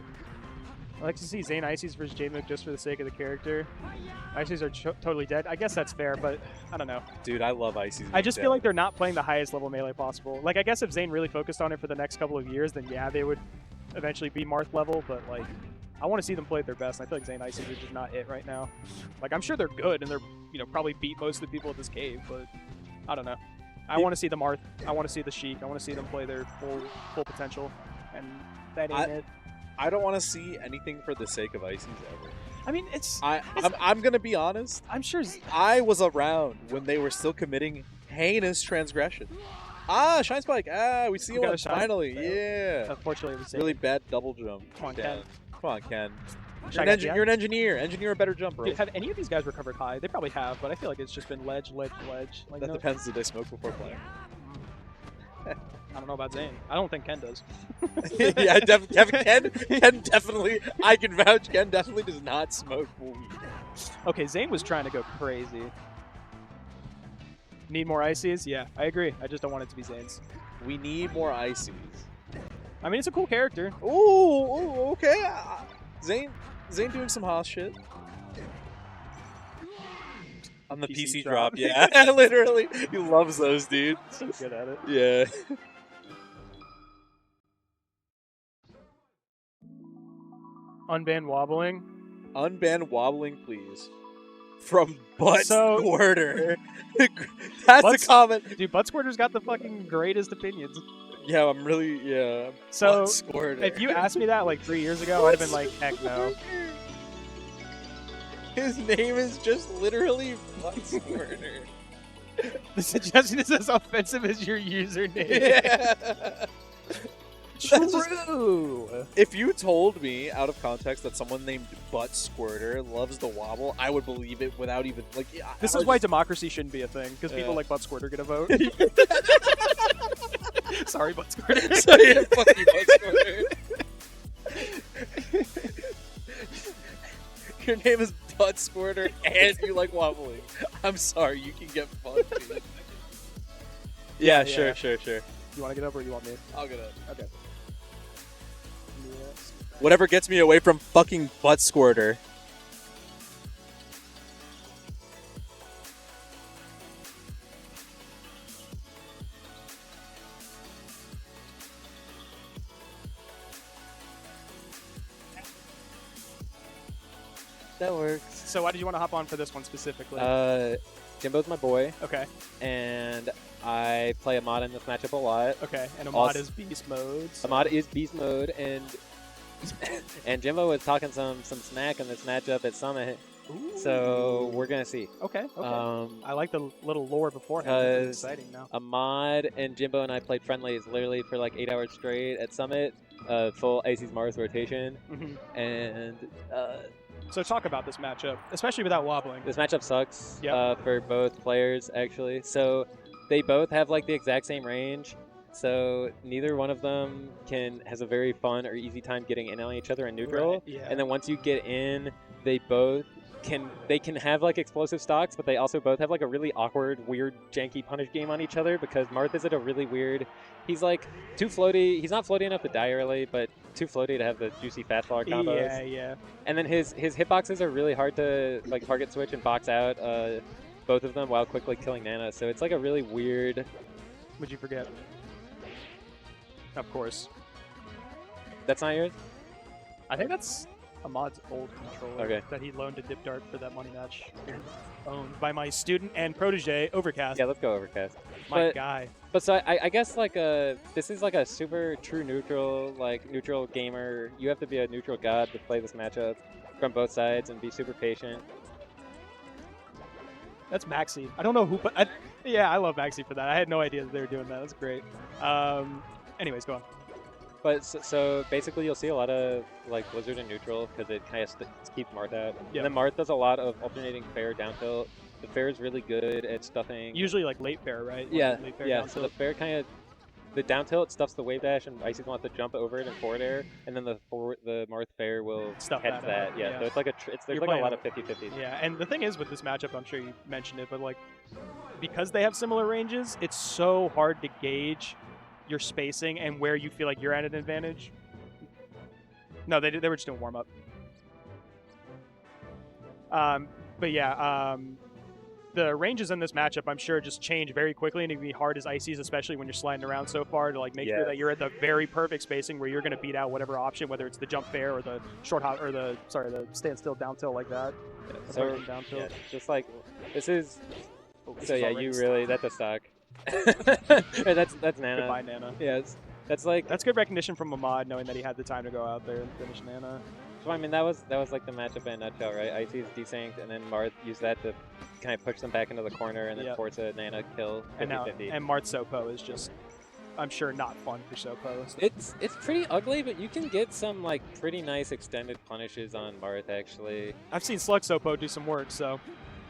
I like to see Zain Ices versus J-Mook just for the sake of the character. Ices are totally dead. I guess that's fair, but I don't know. Dude, I love Ices. I just feel like they're not playing the highest level melee possible. Like, I guess if Zain really focused on it for the next couple of years, then yeah, they would eventually be Marth level, but like, I want to see them play at their best, and I feel like Zain Ices are just not it right now. Like, I'm sure they're good, and they're, probably beat most of the people at this cave, but I don't know. I want to see the Marth. I want to see the Sheik. I want to see them play their full potential, and that ain't it. I don't want to see anything for the sake of Ices ever. I mean, I'm gonna be honest. I'm sure I was around when they were still committing heinous transgression. Ah, Shine Spike. Ah, we see one finally. Yeah. Unfortunately, it was really bad double jump. Come on, Ken. Come on, Ken. You're You're an engineer. Engineer a better jumper. Dude, have any of these guys recovered high? They probably have, but I feel like it's just been ledge. Like, that depends. Did they smoke before playing? I don't know about Zain. I don't think Ken does. Yeah, Ken definitely. I can vouch. Ken definitely does not smoke weed. Okay, Zain was trying to go crazy. Need more ICs? Yeah, I agree. I just don't want it to be Zane's. We need more ICs. I mean, it's a cool character. Ooh, okay. Zain doing some Haas shit. On the PC drop, yeah. Literally. He loves those, dude. So good at it. Yeah. Unban wobbling. Unban wobbling, please. From Butt So- Squirter. That's Butts- a comment. Dude, Butt Squirter's got the fucking greatest opinions. Yeah, I'm really, yeah. So, Butt Squirter. if you asked me that like 3 years ago, I'd have been like, heck no. His name is just literally Butt Squirter. The suggestion is as offensive as your username. Yeah. That's just- True. If you told me out of context that someone named Butt Squirter loves the wobble, I would believe it without even like. Yeah, This I is would why just- democracy shouldn't be a thing, because people Yeah. like Butt Squirter get a vote. Sorry, Butt Squirter. So yeah, fuck you, Butt Squirter. Your name is Butt Squirter and you like wobbling. I'm sorry, you can get fucked, dude. Yeah, Yeah. sure. You want to get up or you want me? I'll get up. Okay. Whatever gets me away from fucking Butt Squirter. That works. So why did you want to hop on for this one specifically? Jimbo's my boy, okay, and I play Ahmad in this matchup a lot. okay. And Ahmad Also- is beast mode. so- Ahmad is beast mode, and and Jimbo was talking some smack in this matchup at Summit, so we're gonna see. Okay, okay. I like the little lore beforehand. It's 'cause exciting now. Ahmad and Jimbo and I played friendlies literally for like 8 hours straight at Summit, full Ices Mars rotation, Mhm. and So talk about this matchup, especially without wobbling. this matchup sucks Yep. for both players actually. So they both have like the exact same range. So neither one of them has a very fun or easy time getting in on each other in neutral. Right, yeah. And then once you get in, they both can have like explosive stocks, but they also both have like a really awkward, weird, janky punish game on each other because Marth is at a really weird. He's like too floaty. He's not floaty enough to die early, but too floaty to have the juicy fastball combos. Yeah, yeah. And then his hitboxes are really hard to like target switch and box out both of them while quickly killing Nana. So it's like a really weird. Would you forget? Of course. That's not yours? I think that's Ahmad's old controller Okay. that he loaned to Dip Dart for that money match. Owned by my student and protege, Overcast. Yeah, let's go Overcast. My But- guy. But so I guess like this is like a super true neutral gamer. You have to be a neutral god to play this matchup from both sides and be super patient. That's Maxi. I don't know who, but yeah, I love Maxi for that. I had no idea that they were doing that. That's great. Anyways, go on. But so basically, you'll see a lot of like Blizzard and neutral because it kind of keeps Marth out. Yeah. And then Marth does a lot of alternating fair down tilt. The fair is really good at stuffing. Usually like late fair, right? Like Yeah, late fair yeah. down So the tilt. fair kind of the down tilt stuffs the wave dash, and Icy's wants to jump over it in forward air, and then the Marth fair will Stuff catch that out, Yeah. yeah. So it's like there's You're like a playing lot a- of 50-50s. Yeah, and the thing is with this matchup, I'm sure you mentioned it, but like because they have similar ranges, it's so hard to gauge your spacing and where you feel like you're at an advantage. No, they were just doing warm up. But yeah, the ranges in this matchup, I'm sure, just change very quickly, and it can be hard as Ices, especially when you're sliding around so far, to like make sure Yeah. that you're at the very perfect spacing where you're going to beat out whatever option, whether it's the jump fair or the short hop or the standstill down tilt like that. The So breaking down tilt. yeah, just like this is. This So is yeah, already you stuck. really that's a stock. Hey, that's Nana. Goodbye, Nana. Yes, that's like. That's good recognition from Ahmad, knowing that he had the time to go out there and finish Nana. So I mean, that was like the matchup in a nutshell, right? Icy's desynced, and then Marth used that to kind of push them back into the corner, and then Yep. force a Nana kill 50-50. And now, and Mart Sopo is just, I'm sure, not fun for Sopo. It's pretty ugly, but you can get some like pretty nice extended punishes on Marth actually. I've seen Slug Sopo do some work, so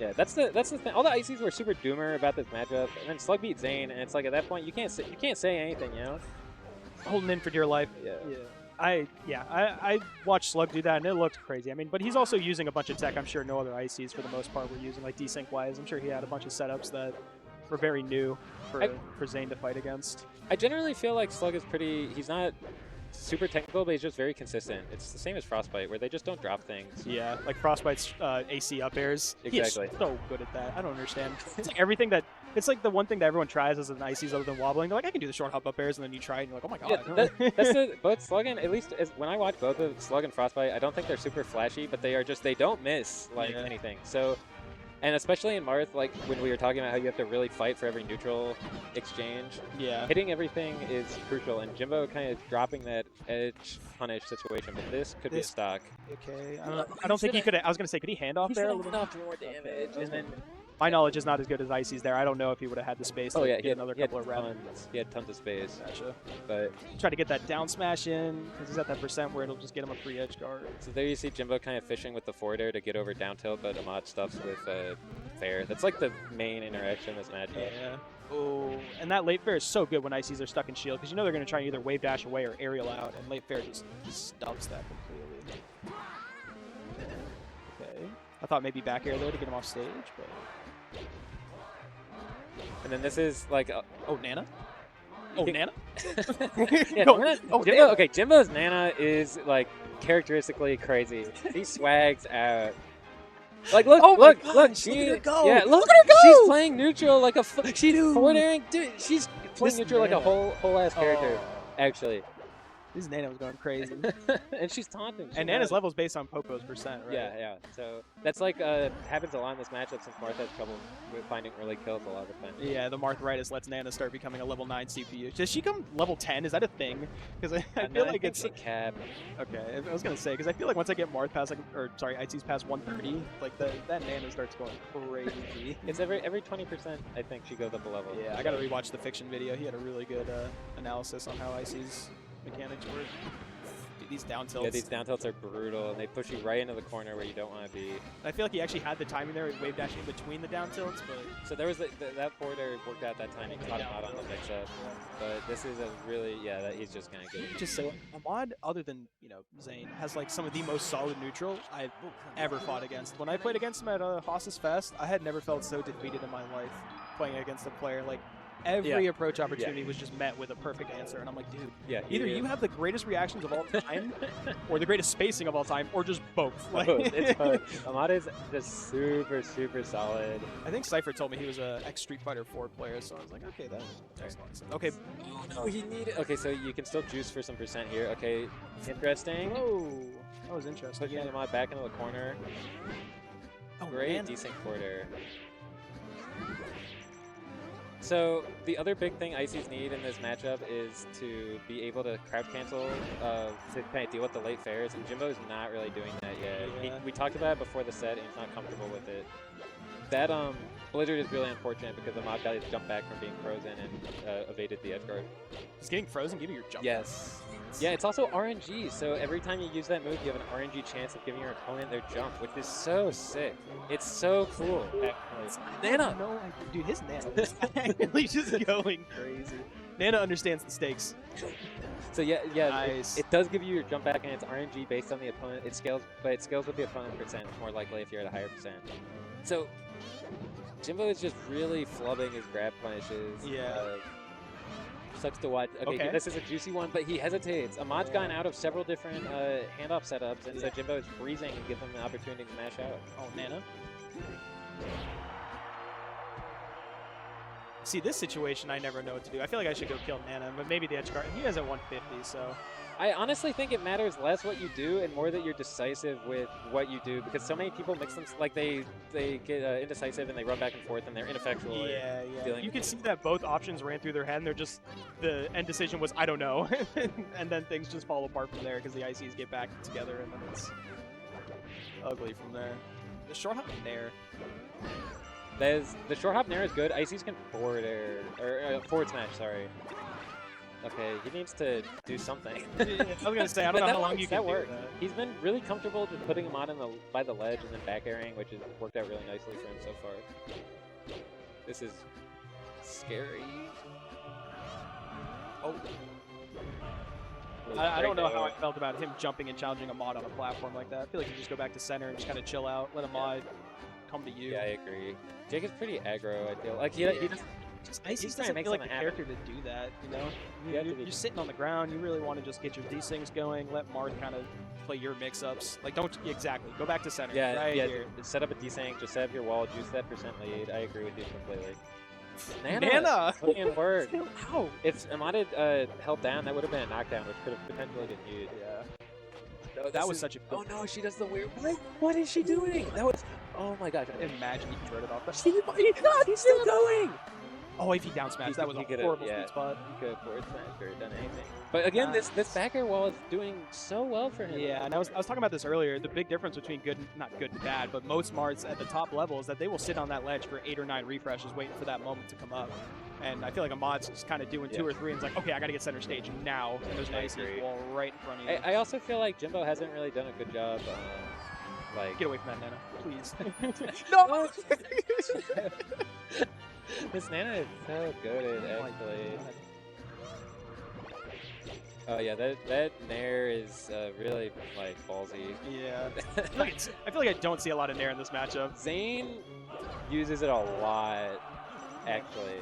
Yeah, that's the thing. All the Ices were super doomer about this matchup, and then Slug beat Zain, and it's like at that point you can't say anything, you know? holding in for dear life. Yeah. I watched Slug do that, and it looked crazy. I mean, but he's also using a bunch of tech I'm sure no other ICs for the most part were using, like desync wise. I'm sure he had a bunch of setups that were very new for Zain to fight against. I generally feel like Slug is pretty. He's not super technical, but he's just very consistent. It's the same as Frostbite, where they just don't drop things. Yeah, like Frostbite's AC up airs. Exactly. He's so good at that. I don't understand. It's like everything that. It's like the one thing that everyone tries as an ICs other than wobbling. They're like, I can do the short hop up airs, and then you try it, and you're like, oh my god. Yeah, that's both Slug and, at least when I watch both of Slug and Frostbite, I don't think they're super flashy, but they are just, they don't miss like anything. So, and especially in Marth, like when we were talking about how you have to really fight for every neutral exchange, hitting everything is crucial, and Jimbo kind of dropping that edge punish situation, but this could be a stock. Okay, I don't think he could. I was gonna say, could he hand off there a little bit more damage? And then my knowledge is not as good as Icy's there. I don't know if he would have had the space. Oh to yeah, get he had another he had couple of rounds. He had tons of space. Gotcha. But try to get that down smash in because he's at that percent where it'll just get him a free edge guard. So there you see Jimbo kind of fishing with the forward air to get over down tilt, but Ahmad stuffs with fair. That's like the main interaction in this matchup. Yeah. Oh, and that late fair is so good when ICs are stuck in shield because you know they're going to try and either wave dash away or aerial out, and late fair just stuffs that completely. Okay. I thought maybe back air there to get him off stage, but. And then this is like, oh, Nana? Oh, Nana? Yeah, oh, Jimbo, Nana. okay, Jimbo's Nana is like characteristically crazy. He swags out. Like, look, look, she, look at her go. yeah, look Look at her go. She's playing neutral like a, she's forward airing, dude, she's playing neutral like a whole ass character, actually. This Nana was going crazy. And she's taunting. And Nana's level is based on Poco's percent, right? Yeah, yeah. So that's like happens a lot in this matchup since Marth has trouble with finding early kills a lot of the time. Yeah, the Marthritis lets Nana start becoming a level 9 CPU. Does she come level 10? Is that a thing? Because I feel like it's a cap. Okay, I was gonna say because I feel like once I get Marth past IT's past 130, like that Nana starts going crazy. It's every 20%. I think she goes up a level. Yeah, I gotta rewatch the Fiction video. He had a really good analysis on how IC's mechanics work. Dude, these down tilts. Yeah, these down tilts are brutal, and they push you right into the corner where you don't want to be. I feel like he actually had the timing there, wave dashing between the down tilts, but so there was that forward air worked out that time. He caught him out on the mix-up, but this is a really that he's just gonna get. Just so Ahmad, other than Zain, has like some of the most solid neutral I've ever fought against. When I played against him at Haas's Fest, I had never felt so defeated in my life playing against a player like. Every approach opportunity was just met with a perfect answer, and I'm like, dude, either you have the greatest reactions of all time, or the greatest spacing of all time, or just both. Like, it's both. Ahmad is just super solid. I think Cypher told me he was a ex-Street Fighter 4 player, so I was like, okay, that makes a lot of sense. Okay. Oh no, he needed. Okay, so you can still juice for some percent here. Okay, interesting. Whoa, that was interesting. Pushing Ahmad back into the corner. Oh, great, man. decent quarter. So the other big thing ICs need in this matchup is to be able to crowd cancel to kind of deal with the late fares, and Jimbo's not really doing that yet. We talked about it before the set, and he's not comfortable with it. That blizzard is really unfortunate because Ahmad got his jump back from being frozen and evaded the edge guard. He's getting frozen. Give me your jump. Yes. Yeah, it's also RNG, so every time you use that move, you have an RNG chance of giving your opponent their jump, which is so sick. It's so cool. Nana! No, dude, his Nana is actually just going crazy. Nana understands the stakes. So yeah, nice. it does give you your jump back, and it's RNG based on the opponent. It scales, but it scales with the opponent percent more likely if you're at a higher percent. So Jimbo is just really flubbing his grab punishes. Yeah. Sucks to watch. Okay, this is a juicy one, but he hesitates. Ahmad's gone out of several different handoff setups, and so Jimbo is freezing and gives him the opportunity to mash out. Oh, Nana. See, this situation, I never know what to do. I feel like I should go kill Nana, but maybe the edge guard. He has at 150, so. I honestly think it matters less what you do and more that you're decisive with what you do, because so many people mix them, like they get indecisive and they run back and forth and they're ineffectual. Yeah. You can see that both options ran through their head, and they're just, the end decision was, I don't know. And then things just fall apart from there because the ICs get back together, and then it's ugly from there. The short hop nair. The short hop nair is good. ICs can forward air, or forward smash, sorry. Okay, he needs to do something. I was gonna say, I don't know how long you can do that. He's been really comfortable just putting him on by the ledge and then back airing, which has worked out really nicely for him so far. This is scary. Oh. I don't know how I felt about him jumping and challenging Ahmad on a platform like that. I feel like you just go back to center and just kind of chill out, let Ahmad come to you. Yeah, I agree. Jake is pretty aggro. I feel like he doesn't. Ice he's doesn't trying to make feel like the something happen. character to do that, you know? You have to be- You're sitting on the ground. You really want to just get your D-Sings going. Let Marth kind of play your mix-ups. Like, don't exactly. Go back to center. Yeah, right yeah. here. Set up a desync. Just set up your wall. Juice that percent lead. I agree with you completely. Nana! Fucking work. How? If Ahmad had held down, that would have been a knockdown, which could have potentially been huge. Yeah. No, That was such a Oh no, she does the weird. What is she doing? That was. Oh my gosh. Imagine he converted off that. He's still going. Oh, if he down smashed, that was a horrible sweet spot. He could have forward smashed or done anything. But again, this backer wall is doing so well for him. Yeah, and I was talking about this earlier. The big difference between not good and bad, but most Marths at the top level is that they will sit on that ledge for 8 or 9 refreshes, waiting for that moment to come up. And I feel like Ahmad's just kind of doing 2 or 3, and it's like, okay, I got to get center stage now. And there's an ice wall right in front of you. I also feel like Jimbo hasn't really done a good job. Like Get away from that, Nana, please. No! This Nana is so good, actually. Oh yeah, that Nair is really like ballsy. Yeah. I feel like I don't see a lot of Nair in this matchup. Zain uses it a lot, actually.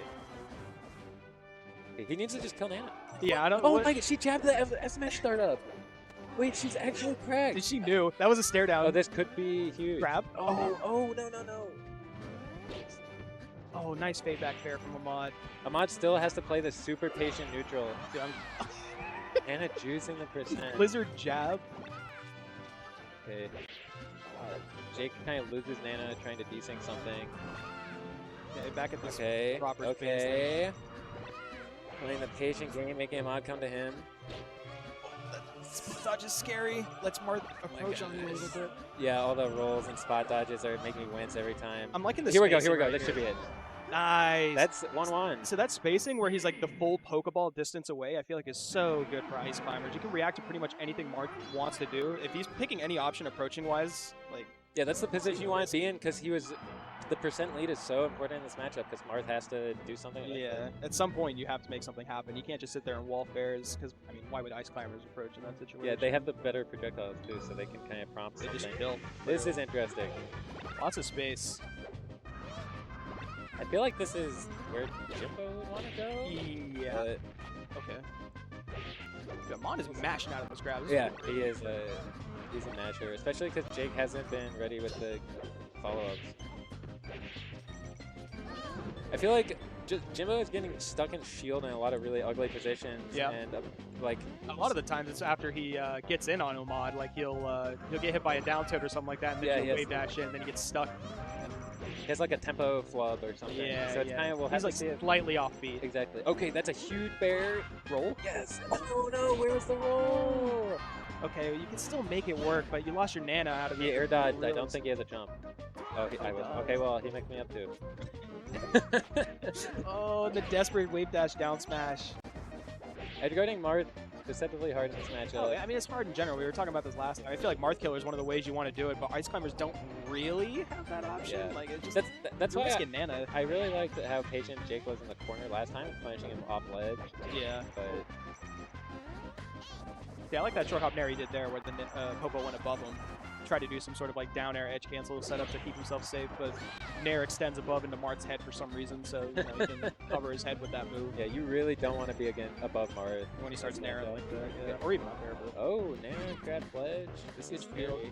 He needs to just kill Nana. Yeah, I don't. Oh my god, she jabbed the smash startup. Wait, she's actually cracked. She knew. That was a stare down. Oh, this could be huge. Grab. Oh, no. Oh, nice fade back fair from Ahmad. Ahmad still has to play the super patient neutral. Dude, Nana juicing the percent. Blizzard jab. Okay. Jake kind of loses Nana trying to desync something. Okay, back at this Okay. proper Okay. Playing the patient game, making Ahmad come to him. Dodge is scary. Let's Marth approach on you a little bit. Yeah, all the rolls and spot dodges are making me wince every time. I'm liking the Here we go. spacing right That should be it. Nice. That's 1-1. So that spacing where he's like the full Pokeball distance away, I feel like is so good for Ice Climbers. You can react to pretty much anything Marth wants to do. If he's picking any option approaching wise, like Yeah, that's the position you want to be in because the percent lead is so important in this matchup because Marth has to do something. yeah, at some point you have to make something happen. You can't just sit there and wall fairs because I mean, why would Ice Climbers approach in that situation? Yeah, they have the better projectiles too, so they can kind of prompt They just something. kill. This is interesting. Lots of space. I feel like this is where Jimbo would want to go. Yeah. But Okay. Dude, Ahmad is mashing out of those grabs. yeah, he is he's a masher, especially because Jake hasn't been ready with the follow-ups. I feel like Jimbo is getting stuck in shield in a lot of really ugly positions. Yeah. And like A lot of the times it's after he gets in on Ahmad, like he'll get hit by a down tilt or something like that, and then Yeah, he'll yes. wave dash in, and then he gets stuck. he has like a tempo flub or something. Yeah, So it's yeah. kind of we'll have He's like to see it. slightly offbeat. Exactly. Okay, that's a huge bear. Roll. Yes. Oh no, where's the roll? Okay, you can still make it work, but you lost your Nana out of He it. air dodged. I Really don't think he has a jump. Oh, I will. does. Okay, well, he makes me up too. Oh, the desperate wave dash down smash. Edgarding Marth deceptively hard in this matchup. Oh, I mean, it's hard in general. We were talking about this last time. I feel like Marth Killer is one of the ways you want to do it, but Ice Climbers don't really have that option. Yeah. Like, it just, That's you're why risking Nana. I really liked how patient Jake was in the corner last time, punishing him off ledge. Yeah. But Yeah, I like that short hop nair he did there where the Popo went above him. Tried to do some sort of like down air edge cancel setup to keep himself safe, but nair extends above into Marth's head for some reason, so you know, he can cover his head with that move yeah, you really don't want to be above Marth when he starts nairing like that. Yeah. Or even up air. But... Oh, nair grab ledge. This is scary.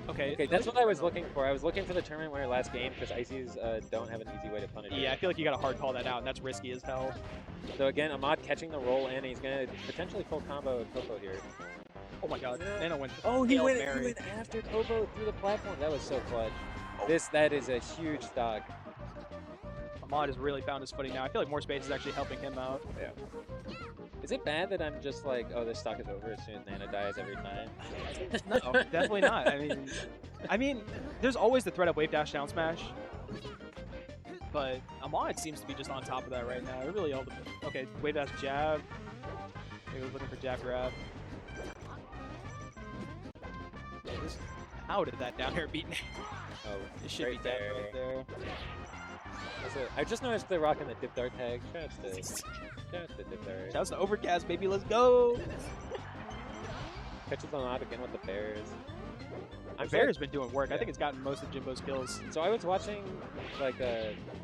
Okay. Okay, that's what I was looking for. I was looking for the tournament winner last game because Ices don't have an easy way to punish Yeah, I it. feel like you got to hard call that out, and that's risky as hell. So again, Ahmad catching the roll in. He's going to potentially full combo Coco here. Oh my god, Nana went. Oh, he Hail went Mary. after Coco through the platform. That was so clutch. That is a huge stock. Ahmad has really found his footing now. I feel like more space is actually helping him out. Yeah. Is it bad that I'm just like, oh, this stock is over as soon as Nana dies every time? No, definitely not. I mean, there's always the threat of wave dash down smash, but Ahmad seems to be just on top of that right now. It really all the okay, wave dash jab. He was looking for jab grab. Yeah, how did that down air beat me? Oh, It should right be dead there. right there. I just noticed they're rocking the dip dart tag. Shout out to dip dart. Shouts to Overcast, baby, let's go! Catches them out again with the bears. Bear has been doing work. I think it's gotten most of Jimbo's kills. So I was watching, like,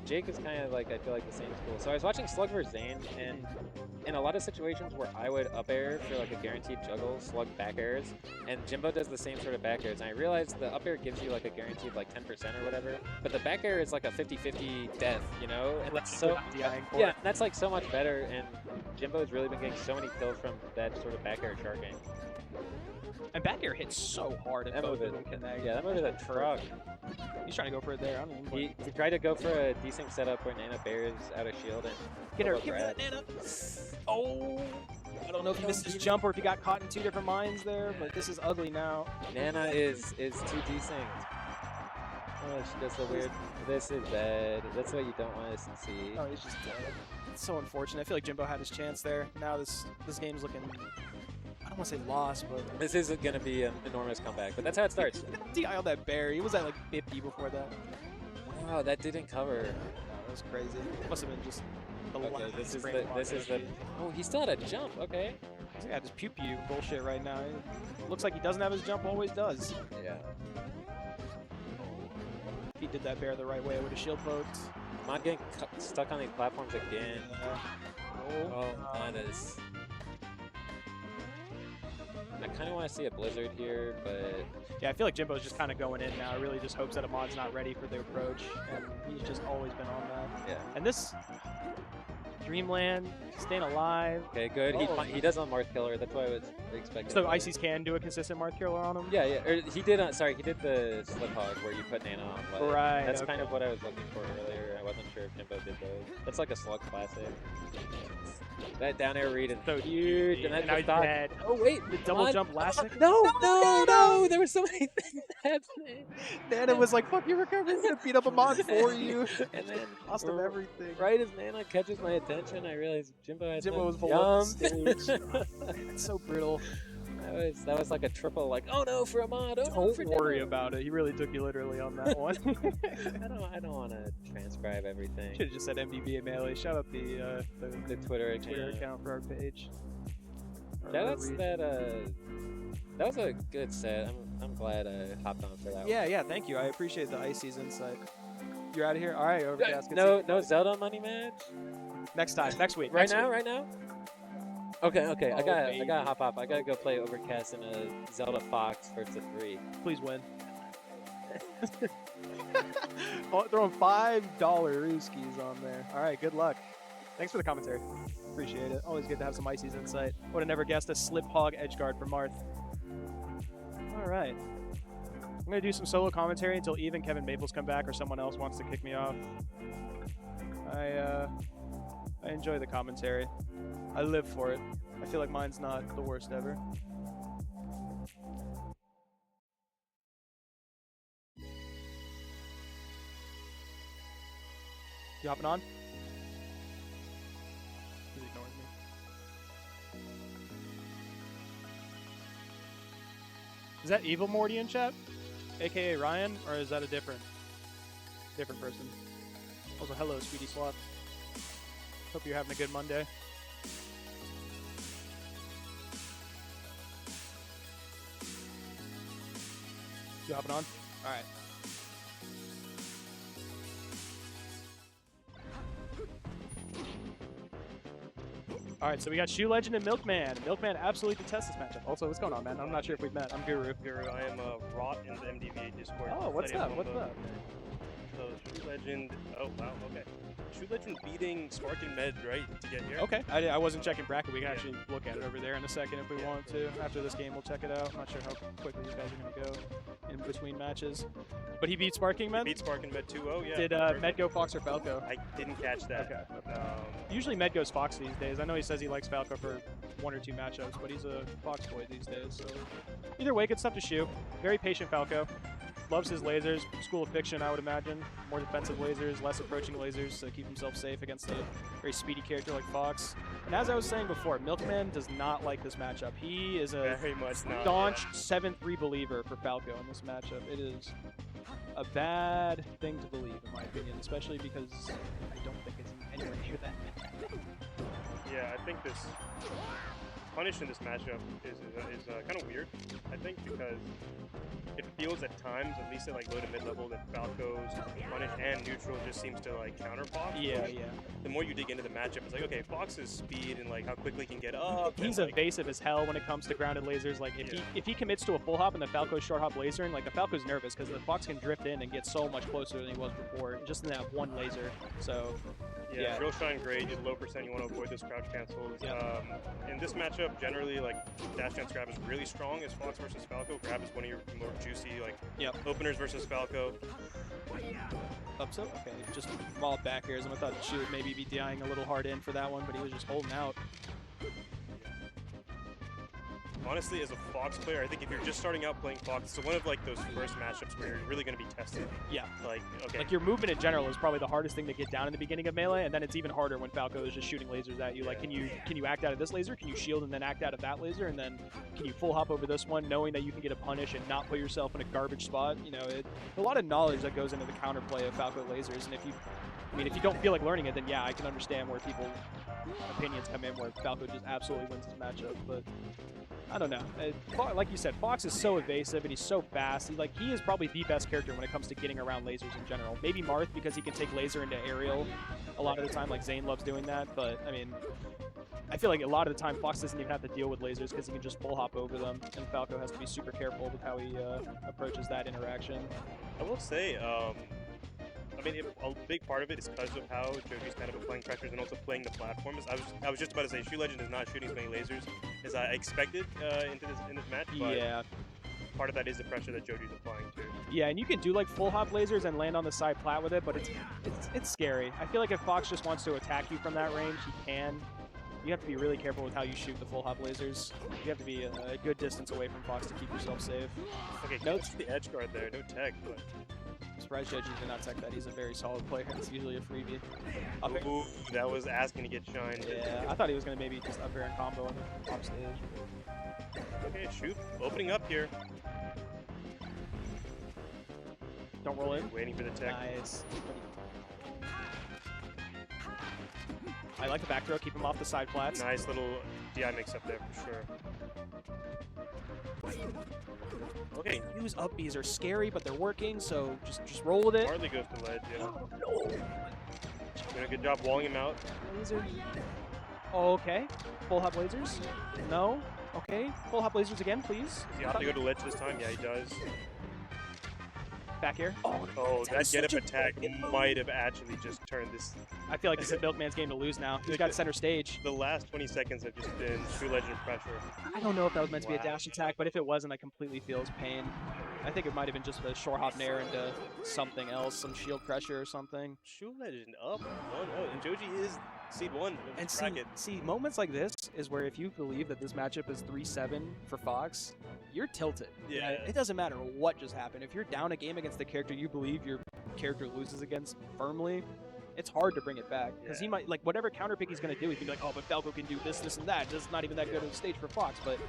Jake is kind of like, I feel like the same school. So I was watching Slug vs. Zain, and in a lot of situations where I would up air for like a guaranteed juggle, Slug back airs, and Jimbo does the same sort of back airs. And I realized the up air gives you like a guaranteed like 10% or whatever, but the back air is like a 50-50 death, you know? And that's so, yeah, that's like so much better, and Jimbo's really been getting so many kills from that sort of back air sharking. And back air hits so hard at both of them. Yeah, that move is a truck. He's trying to go for it there. I don't even he tried to go for a decent setup where Nana bears out of shield and get her, give that Nana. Oh, I don't know if he missed his jump or if he got caught in two different mines there, but this is ugly now. Nana is too decent. Oh, she does the weird. This is bad. That's what you don't want us to see. Oh, he's just dead. It's so unfortunate. I feel like Jimbo had his chance there. Now this game's looking, I don't want to say lost, but this is going to be an enormous comeback. But that's how it starts. DI on that bear. He was at like 50 before that. Wow, that didn't cover. Oh, that was crazy. It must have been just the last. This is the. Oh, he still had a jump. Okay. He's got his pew pew bullshit right now. It looks like he doesn't have his jump. Always does. Yeah. He did that bear the right way with a shield poked. Ahmad getting stuck on these platforms again. Oh, nice. I kind of want to see a blizzard here, but yeah, I feel like Jimbo's just kind of going in now. I really just hopes that Ahmad's not ready for the approach, and he's just always been on that. Yeah. And this Dreamland staying alive. Okay, good. He does on Marth Killer. That's what I was expecting. So Ices can do a consistent Marth Killer on him. Yeah, yeah. Or he did. Sorry, he did the Slip Hog where you put Nana on ledge. Right. That's kind of what I was looking for earlier. I wasn't sure if Jimbo did those. That's like a Slug classic. That down air read is so huge, and now he's dead. Oh wait, the double jump last second. No! There were so many things happening. Nana was like, "Fuck, you recovered. I'm gonna beat up Ahmad for you," and then cost him everything. Right as Nana catches my attention, I realized Jimbo was below stage. It's so brutal. That was like a triple, like, oh no for Ahmad. Oh, don't worry about it. He really took you literally on that one. I don't want to transcribe everything. Should have just said MDB Melee. Shout out the Twitter account for our page. That's that. That was a good set. I'm glad I hopped on for that. Yeah, thank you. I appreciate the Ices insight. You're out of here. All right, Overcast. No Zelda money match. Next week. Right now. Okay. I gotta hop off. I gotta go play Overcast in a Zelda Fox versus 3. Please win. Throwing $5 Rooskies on there. All right, good luck. Thanks for the commentary. Appreciate it. Always good to have some Ices insight. Would have never guessed a Slip Hog Edgeguard from Marth. All right. I'm going to do some solo commentary until even Kevin Maples come back or someone else wants to kick me off. I enjoy the commentary. I live for it. I feel like mine's not the worst ever. You hopping on? He's ignoring me. Is that Evil Morty in chat? AKA Ryan? Or is that a different person? Also, hello, Sweetie Sloth. Hope you're having a good Monday. You hopping on? Alright. Alright, so we got Shoe Legend and Milkman. Milkman absolutely detests this matchup. Also, what's going on, man? I'm not sure if we've met. I'm Guru. I am Rot in the MDVA Discord. Oh, what's up? What's up? So, Shoe Legend. Oh, wow, okay. Shoe Legend beating Spark and Med, right, to get here? Okay. I wasn't checking bracket. We can actually look at it over there in a second if we want to. After this game, we'll check it out. I'm not sure how quickly you guys are going to go in between matches. But he beat Sparking Med? He beat Sparking Med 2-0, yeah. Did Med go Fox or Falco? I didn't catch that. Okay. Usually Med goes Fox these days. I know he says he likes Falco for 1 or 2 matchups, but he's a Fox boy these days. So either way, good stuff to shoot. Very patient Falco. Loves his lasers. School of Fiction, I would imagine. More defensive lasers, less approaching lasers to keep himself safe against a very speedy character like Fox. And as I was saying before, Milkman does not like this matchup. He is a very much staunch 7-3 believer for Falco in this matchup. It is a bad thing to believe, in my opinion, especially because I don't think it's anywhere near that. Yeah, I think this punish in this matchup is kind of weird, I think, because it feels at times, at least at like low to mid level, that Falco's punish and neutral just seems to like counter Fox. Yeah. The more you dig into the matchup, it's like, okay, Fox's speed and like how quickly he can get up. He's and, like, evasive as hell when it comes to grounded lasers. Like if he commits to a full hop and the Falco's short hop lasering, like the Falco's nervous because the Fox can drift in and get so much closer than he was before, just in that one laser. So yeah, real shine grade, you low percent, you want to avoid those crouch cancels. In this matchup, generally, like dash dance grab is really strong as Fox versus Falco. Grab is one of your more juicy, like openers versus Falco. Up so? Okay, just raw back airs. I thought she would maybe be DIing a little hard in for that one, but he was just holding out. Honestly, as a Fox player, I think if you're just starting out playing Fox, it's one of like those first matchups where you're really going to be tested. Yeah. Like, okay. Like your movement in general is probably the hardest thing to get down in the beginning of Melee, and then it's even harder when Falco is just shooting lasers at you. Like, can you act out of this laser? Can you shield and then act out of that laser? And then can you full hop over this one, knowing that you can get a punish and not put yourself in a garbage spot? You know, a lot of knowledge that goes into the counterplay of Falco lasers, and if you don't feel like learning it, then yeah, I can understand where people's opinions come in, where Falco just absolutely wins this matchup, but I don't know. Like you said, Fox is so evasive and he's so fast. He is probably the best character when it comes to getting around lasers in general. Maybe Marth because he can take laser into aerial a lot of the time, like Zain loves doing that. But I mean, I feel like a lot of the time Fox doesn't even have to deal with lasers because he can just full hop over them, and Falco has to be super careful with how he approaches that interaction. I will say, I mean, a big part of it is because of how Joji's kind of applying pressures and also playing the platforms. I was just about to say, Shoe Legend is not shooting as many lasers as I expected in this match. But yeah. Part of that is the pressure that Joji's applying too. Yeah, and you can do like full hop lasers and land on the side plat with it, but it's scary. I feel like if Fox just wants to attack you from that range, he can. You have to be really careful with how you shoot the full hop lasers. You have to be a good distance away from Fox to keep yourself safe. Okay, notes the edge guard there, no tech, but. I'm surprised Joji did not tech that. He's a very solid player. It's usually a freebie. Ooh, that was asking to get shined. Yeah, I thought he was going to maybe just up air and combo on the top stage. Okay, shoot. Opening up here. Don't roll in. Waiting for the tech. Nice. I like the back throw. Keep him off the side flats. Nice little DI mix up there for sure. Okay, use up Bs are scary, but they're working, so just roll with it. Hardly goes to ledge, yeah. Doing a good job walling him out. Laser. Oh, okay. Full hop lasers. No. Okay. Full hop lasers again, please. Does he have to go to ledge this time? Yeah, he does. Back here. Oh, that get up attack might have actually just turned this. I feel like it's a Milkman's game to lose now. He's got center stage. The last 20 seconds have just been Shoe Legend pressure. I don't know if that was meant to be a dash attack, but if it wasn't, I completely feel his pain. I think it might have been just a short hop nair into something else, some shield pressure or something. Shoe Legend up 1-0, and Joji is seed 1 of and the bracket. See, moments like this is where if you believe that this matchup is 3-7 for Fox, you're tilted. Yeah. It doesn't matter what just happened. If you're down a game against the character you believe your character loses against firmly, it's hard to bring it back. Because he might, like, whatever counter pick he's going to do, he can be like, oh, but Falco can do this, this, and that. This is not even that good of a stage for Fox. But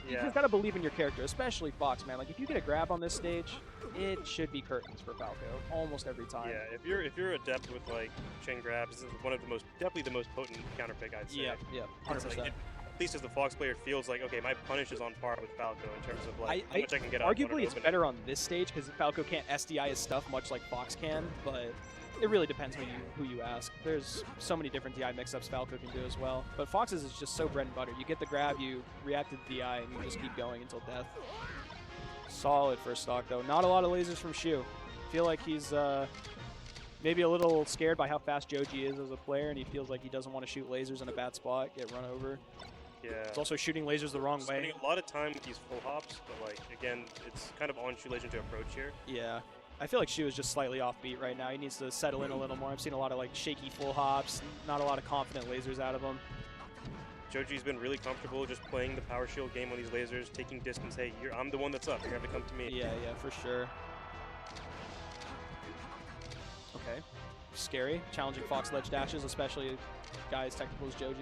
you've got to believe in your character, especially Fox, man. Like, if you get a grab on this stage, it should be curtains for Falco almost every time. Yeah, if you're adept with, like, chain grabs, this is one of the definitely the most potent counter pick, I'd say. Yeah, 100%. Like, at least as the Fox player, feels like, okay, my punish is on par with Falco in terms of like how much I can get out. Arguably, it's better on this stage because Falco can't SDI his stuff much like Fox can, but it really depends who you ask. There's so many different DI mix-ups Falco can do as well, but Fox's is just so bread and butter. You get the grab, you react to the DI, and you just keep going until death. Solid first stock though. Not a lot of lasers from Shu. Feel like he's maybe a little scared by how fast Joji is as a player, and he feels like he doesn't want to shoot lasers in a bad spot, get run over. Yeah. It's also shooting lasers the wrong way. Spending a lot of time with these full hops, but like again, it's kind of on Shoe Legend to approach here. Yeah. I feel like Shu is just slightly offbeat right now. He needs to settle in a little more. I've seen a lot of like shaky full hops, not a lot of confident lasers out of him. Joji's been really comfortable just playing the power shield game on these lasers, taking distance. Hey, I'm the one that's up. You're gonna have to come to me. Yeah, for sure. Okay. Scary. Challenging Fox ledge dashes, especially guys technical as Joji.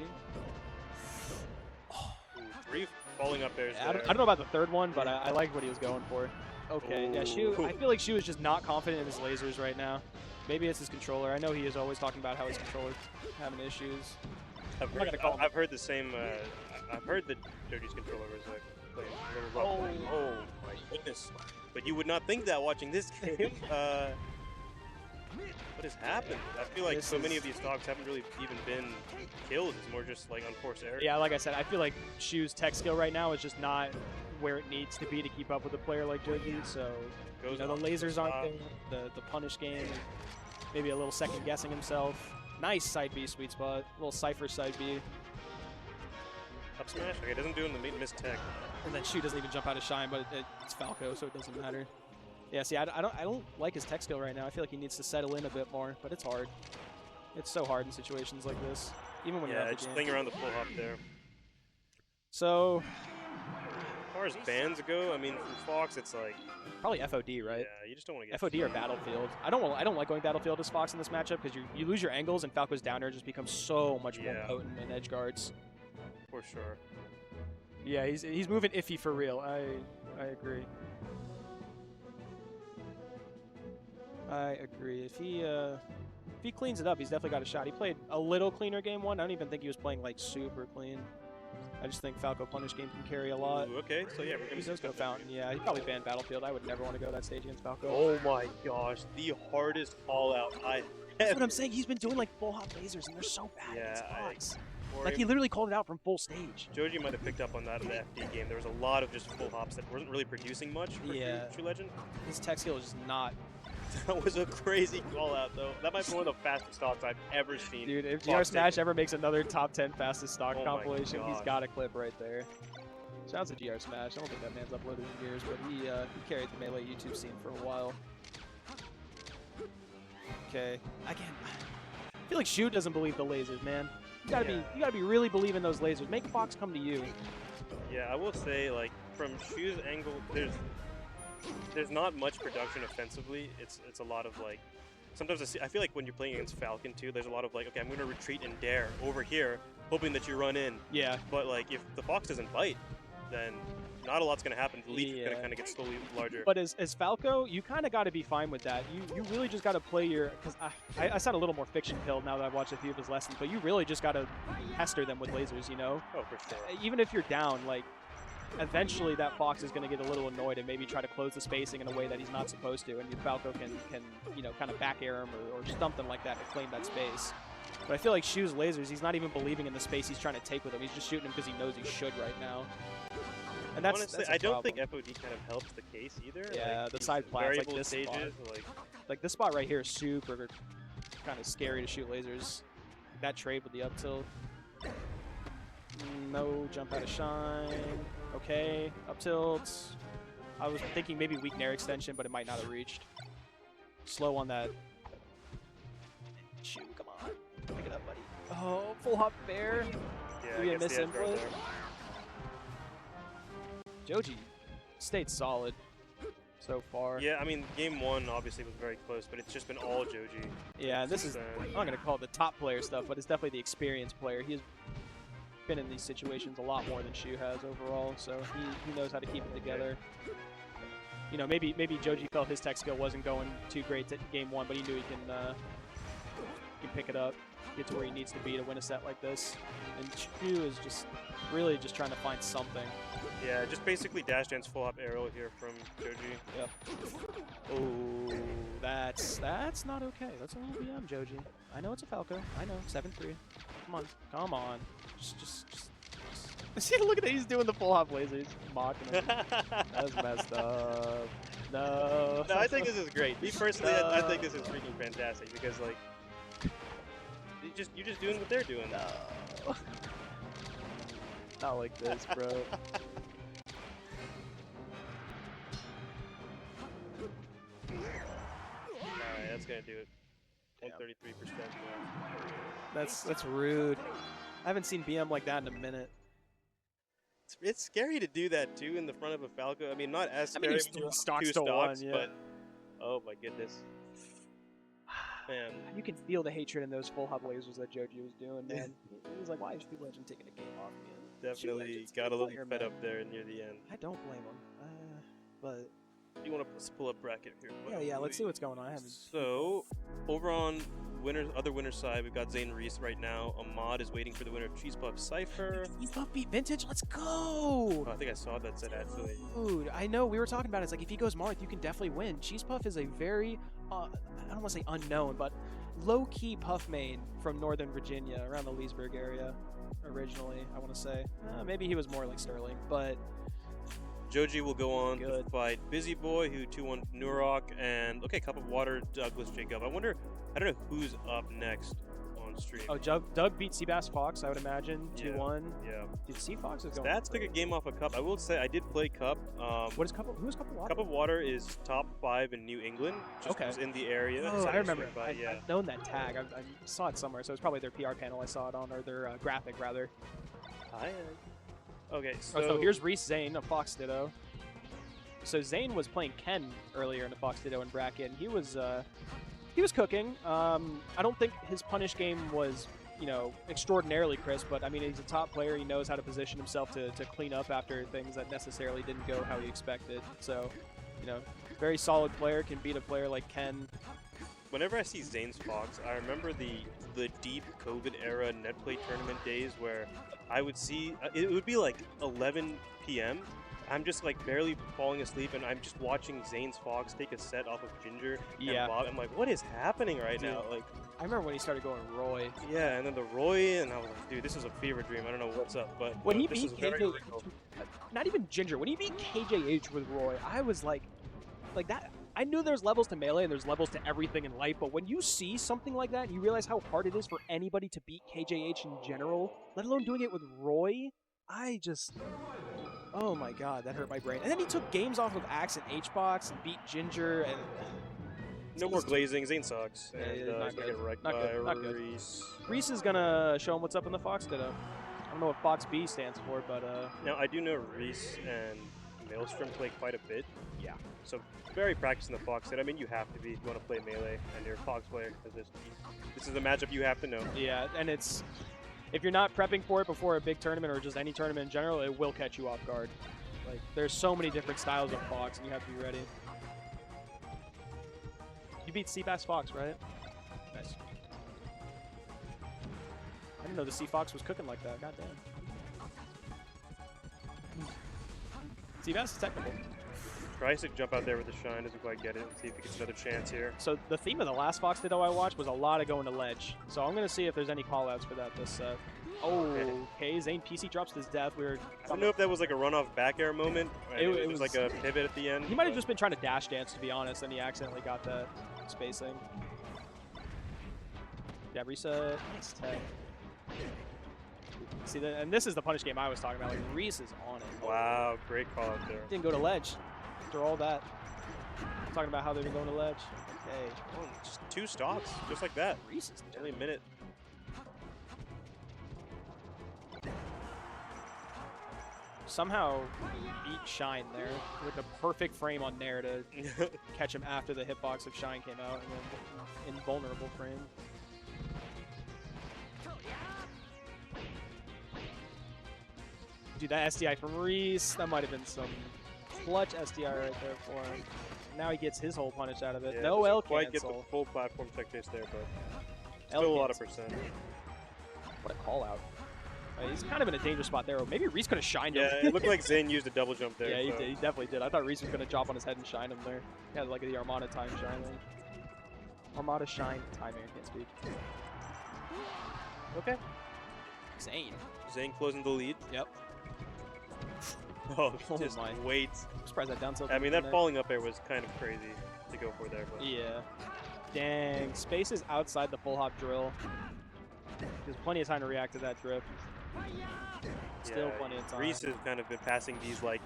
Ooh, 3 falling up there. I don't know about the third one, but I like what he was going for. Okay, yeah, Shu. I feel like Shu is just not confident in his lasers right now. Maybe it's his controller. I know he is always talking about how his controller's having issues. I've heard the same. I've heard that Joji's controller was like playing a little rough. Oh my goodness! But you would not think that watching this game. What has happened? I feel like so many of these stocks haven't really even been kills. It's more just like unforced error. Yeah, like I said, I feel like Shu's tech skill right now is just not where it needs to be to keep up with a player like Joji. So you know, the lasers aren't there, the punish game, maybe a little second guessing himself. Nice side B sweet spot, a little Cypher side B. Up smash? Okay, it doesn't do in the missed tech. And then Shu doesn't even jump out of shine, but it's Falco, so it doesn't matter. Yeah, see, I don't like his tech skill right now. I feel like he needs to settle in a bit more, but it's hard. It's so hard in situations like this, even when you're at the just game. playing around the full hop there. So, as far as bans go, I mean, from Fox, it's like probably FOD, right? Yeah, you just don't want to get FOD or Battlefield. I don't like going Battlefield as Fox in this matchup because you lose your angles and Falco's down air just becomes so much more potent in edge guards. For sure. Yeah, he's moving iffy for real. I agree. I agree. If he cleans it up, he's definitely got a shot. He played a little cleaner game one. I don't even think he was playing like super clean. I just think Falco punish game can carry a lot. Ooh, okay, so yeah, we're He does go Fountain. Yeah, he probably banned Battlefield. I would never want to go that stage against Falco. Oh my gosh, the hardest call out I That's what I'm saying. He's been doing like full hop lasers, and they're so bad against Fox. Like he literally called it out from full stage. Joji might have picked up on that in the FD game. There was a lot of just full hops that wasn't really producing much for True Legend. His tech skill is just not. That was a crazy call out though. That might be one of the fastest stocks I've ever seen. Dude, if GR Smash ever makes another top 10 fastest stock compilation, he's got a clip right there. Shouts to GR Smash. I don't think that man's uploaded in years, but he carried the Melee YouTube scene for a while. Okay, I feel like Shu doesn't believe the lasers, man. You gotta be really believing those lasers. Make Fox come to you. Yeah, I will say, like, from Shu's angle, there's not much production offensively. It's a lot of like, sometimes I feel like when you're playing against Falcon too, there's a lot of like, okay, I'm gonna retreat and dare over here, hoping that you run in. Yeah. But like, if the Fox doesn't bite, then not a lot's gonna happen. The lead is gonna kind of get slowly larger. But as Falco, you kind of got to be fine with that. You really just got to play your, because I sound a little more fiction pilled now that I've watched a few of his lessons, but you really just got to pester them with lasers, you know? Oh, for sure. Even if you're down, like, eventually that Fox is going to get a little annoyed and maybe try to close the spacing in a way that he's not supposed to, and your Falco can you know, kind of back air him or something like that to claim that space. But I feel like Shu's lasers, he's not even believing in the space he's trying to take with him. He's just shooting him because he knows he should right now. And honestly, I don't think FOD kind of helps the case either. Yeah, like, the side plats, like this stages, spot. Like this spot right here is super kind of scary to shoot lasers. That trade with the up tilt. No jump out of shine. Okay, up tilt. I was thinking maybe weak nair extension, but it might not have reached. Slow on that. Shoot, come on. Pick it up, buddy. Oh, full hop bear. Yeah, Maybe a miss input. Joji stayed solid so far. Yeah, I mean, game one obviously was very close, but it's just been all Joji. Yeah, this is, I'm not going to call it the top player stuff, but it's definitely the experienced player. He's been in these situations a lot more than Shu has overall, so he knows how to keep it together. You know, maybe Joji felt his tech skill wasn't going too great at game one, but he knew he can pick it up, get to where he needs to be to win a set like this. And Shu is just really just trying to find something. Yeah, just basically dash dance full up arrow here from Joji. Yep. Oh, that's not okay. That's a little BM, Joji. I know it's a Falco. I know. 7-3. Come on. Just. See, look at that. He's doing the full hop lasers. Mocking him. That's messed up. No. No, I think this is great. Me personally, I think this is freaking fantastic because like, you're just doing what they're doing. No. Not like this, bro. Alright, that's gonna do it. 133%. That's rude. I haven't seen BM like that in a minute. It's scary to do that too in the front of a Falco. I mean, not as scary he's with doing two stocks to stocks, one, yeah. but oh my goodness, man. You can feel the hatred in those full hop lasers that Joji was doing, man. He was like, why is True Legend taking a game off me? Definitely got a little fed up there near the end. I don't blame him. But you want to pull up bracket here? yeah, let's see what's going on. So over on other winner's side, we've got Zain Reese right now. Ahmad is waiting for the winner of Cheese Puff Cypher. Cheese Puff beat Vintage. Let's go. Oh, I think I saw that said actually. Dude, I know. We were talking about it. It's like if he goes Marth, you can definitely win. Cheese Puff is a very, I don't want to say unknown, but low-key Puff main from Northern Virginia, around the Leesburg area originally, I want to say. Maybe he was more like Sterling, but... Joji will go on to fight Busy Boy, who 2-1 Nurok, and okay, Cupofwater, Douglas Jacob. I don't know who's up next on stream. Oh, Doug beat Cbass Fox, I would imagine, 2-1. Yeah. Did C Fox is going? Stats took a game off of Cup. I will say I did play Cup. What is Cup? Who is Cupofwater? Cupofwater is top 5 in New England. Just was in the area. Oh, so I remember. I've known that tag. I saw it somewhere, so it's probably their PR panel I saw it on, or their graphic rather. Hi. Okay, so so here's Reese Zain of Fox Ditto. So Zain was playing Ken earlier in the Fox Ditto and bracket, and he was cooking. I don't think his punish game was, extraordinarily crisp, but I mean, he's a top player. He knows how to position himself to clean up after things that necessarily didn't go how he expected. So, very solid player, can beat a player like Ken. Whenever I see Zane's Fox, I remember the deep COVID era net play tournament days where I would see it would be like 11 p.m. I'm just like barely falling asleep, and I'm just watching Zane's Fox take a set off of Ginger and Bob. I'm like, what is happening right now? Like, I remember when he started going Roy. Yeah, and then the Roy, and I was like, dude, this is a fever dream. I don't know what's up, but when he this beat is very KJH, real. not even Ginger, when he beat KJH with Roy, I was like that. I knew there's levels to Melee and there's levels to everything in life, but when you see something like that, and you realize how hard it is for anybody to beat KJH in general, let alone doing it with Roy, oh my god, that hurt my brain. And then he took games off of Axe and H-Box and beat Ginger, and... No more glazing, Zane sucks. Yeah, And he's he's not gonna good. get wrecked Not by good, not good. Reese. Reese is gonna show him what's up in the Fox Ditto. I don't know what Fox B stands for, but Now, I do know Reese and Maelstrom play quite a bit. Yeah. So, very practiced in the Fox set. I mean, you have to be if you want to play Melee and you're a Fox player, because this is a matchup you have to know. Yeah, and it's... If you're not prepping for it before a big tournament or just any tournament in general, it will catch you off guard. Like, there's so many different styles of Fox, and you have to be ready. You beat Cbass Fox, right? Nice. I didn't know the C Fox was cooking like that. Goddamn. Cbass is technical. Tries to jump out there with the shine, doesn't quite get it. Let's see if he gets another chance here. So the theme of the last Fox Ditto I watched was a lot of going to ledge. So I'm going to see if there's any callouts for that this set. Oh, okay. Zain PC drops to his death. I don't know if that was like a runoff back air moment. It was like a pivot at the end. He might have just been trying to dash dance, to be honest, and he accidentally got that spacing. Yeah, reset. Nice tech. See, and this is the punish game I was talking about. Like, Reese is on it. Wow, great call out there. Didn't go to ledge after all that. Talking about how they've been going to ledge. Okay. Oh, just 2 stocks, just like that. Reese is only a minute. Somehow beat Shine there with the perfect frame on Nair to catch him after the hitbox of Shine came out, and then invulnerable frame. Dude, that SDI from Reese, that might have been some clutch SDI right there for him. Now he gets his whole punish out of it. Yeah, No L quite cancel. get the full platform tech chase there, but L still a lot of cancel. percent. What a call out. He's kind of in a dangerous spot there. Maybe Reese could have shined him. Yeah, it looked like Zain used a double jump there. Yeah, he so. did. He definitely did. I thought Reese was going to drop on his head and shine him there. He had like the Armada time shining. Armada shine timing. I can't speak. Okay. Zain. Zain closing the lead. Yep. Oh, Oh just my. wait. I'm surprised that down tilt. I mean, didn't that connect. falling up air was kind of crazy to go for there. But Yeah. Dang. Space is outside the full hop drill. There's plenty of time to react to that drift. Still yeah, plenty of time. Reese has kind of been passing these like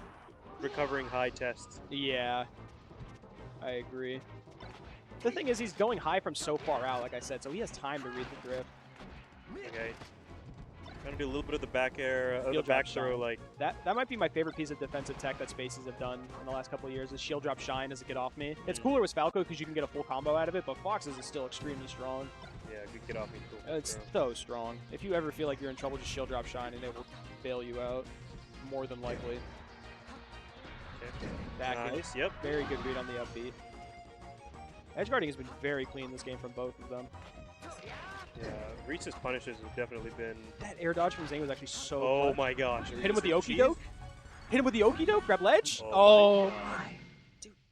recovering high tests. Yeah. I agree. The thing is, he's going high from so far out, like I said, so he has time to read the drift. Okay. Trying to do a little bit of the back air, the Shield back drop throw, shine. like That might be my favorite piece of defensive tech that Spaces have done in the last couple of years is shield drop shine as a get off me. It's cooler with Falco because you can get a full combo out of it, but Fox's is still extremely strong. yeah, good get off me. Cool. It's so strong. If you ever feel like you're in trouble, just shield drop shine and it will bail you out more than likely. Okay. Back Nice, yep. Very good read on the upbeat. Edge guarding has been very clean this game from both of them. Yeah, Reese's punishes have definitely been. That air dodge from Zain was actually so Oh clutch. my gosh! Hit him with the Reese's okie cheese? doke. Hit him with the okie doke. Grab ledge. Oh Oh.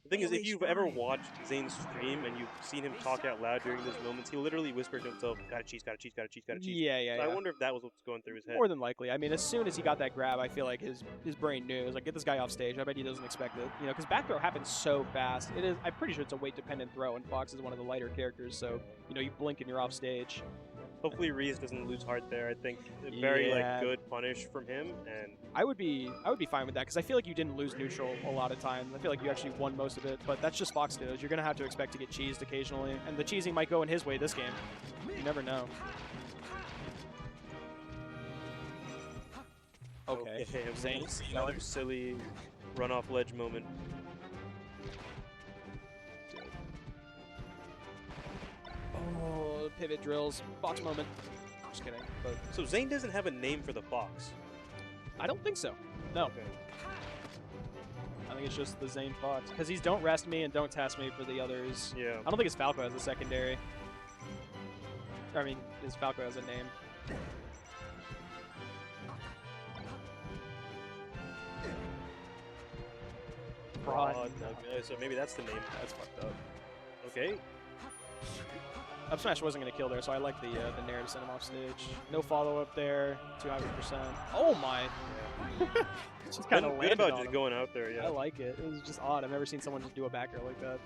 The thing is, if you've ever watched Zane's stream and you've seen him talk out loud during those moments, he literally whispers to himself, "Gotta cheese, gotta cheese, gotta cheese, gotta cheese." Yeah. So I wonder if that was what's going through his head. More than likely. I mean, as soon as he got that grab, I feel like his brain knew. It was like, get this guy off stage. I bet he doesn't expect it. You know, because back throw happens so fast. It is. I'm pretty sure it's a weight-dependent throw, and Fox is one of the lighter characters, so, you know, you blink and you're off stage. Hopefully Reese doesn't lose heart there. I think a very Yeah. like good punish from him, and I would be fine with that, because I feel like you didn't lose neutral a lot of times. I feel like you actually won most of it, but that's just Fox knows. You're going to have to expect to get cheesed occasionally, and the cheesing might go in his way this game. You never know. Okay. Zayn, another silly run off ledge moment. Oh, pivot drills. Fox moment. Just kidding. But So Zayn doesn't have a name for the fox. I don't think so. No. Okay. I think it's just the Zain Fox. Because he's don't rest me and don't test me for the others. Yeah. I don't think his Falco has a secondary. I mean, his Falco has a name. Fraud. Okay, so maybe that's the name. That's fucked up. Okay. Up smash wasn't going to kill there, so I like the nair to send him off stage. No follow-up there. 200%. Oh my! Just kind of Good landed about on just him. going out there, yeah. I like it. It was just odd. I've never seen someone just do a back air like that.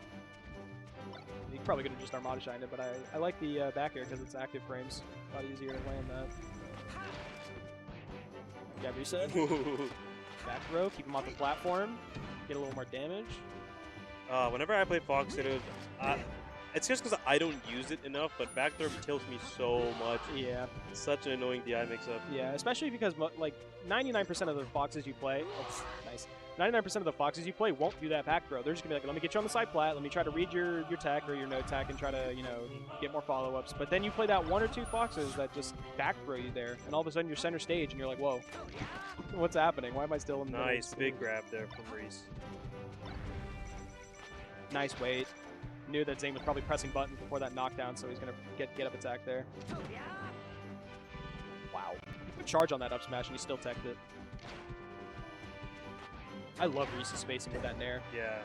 He probably could have just Armada shined it, but I like the back air because it's active frames. A lot easier to land that. Jab reset. Back throw. Keep him off the platform. Get a little more damage. Whenever I play Fox, it's just because I don't use it enough, but back throw tilts me so much. Yeah. It's such an annoying DI mix-up. Yeah, especially because like 99% of the Foxes you play, nice. 99% of the Foxes you play won't do that back throw. They're just gonna be like, let me get you on the side plat, let me try to read your tech or your no tech and try to, you know, get more follow-ups. But then you play that one or two Foxes that just back throw you there, and all of a sudden you're center stage and you're like, whoa, what's happening? Why am I still in the middle of Nice, the big stage? grab there from Reese. Nice weight. Knew that Zayn was probably pressing buttons before that knockdown, so he's gonna get up attack there. Wow. Good charge on that up smash, and he still teched it. I love Reese's spacing with that nair. Yeah.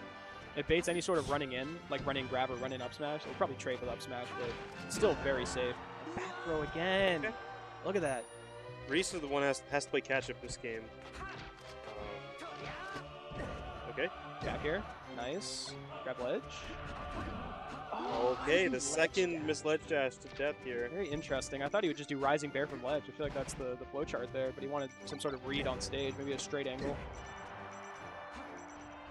It baits any sort of running in, like running grab or running up smash. It'll probably trade with up smash, but still very safe. Back throw again. Okay. Look at that. Reese is the one that has to play catch-up this game. Okay. Back air. Nice. Grab ledge. Okay, the second miss ledge dash to death here. Very interesting. I thought he would just do rising bear from ledge. I feel like that's the flow chart there, but he wanted some sort of read on stage, maybe a straight angle.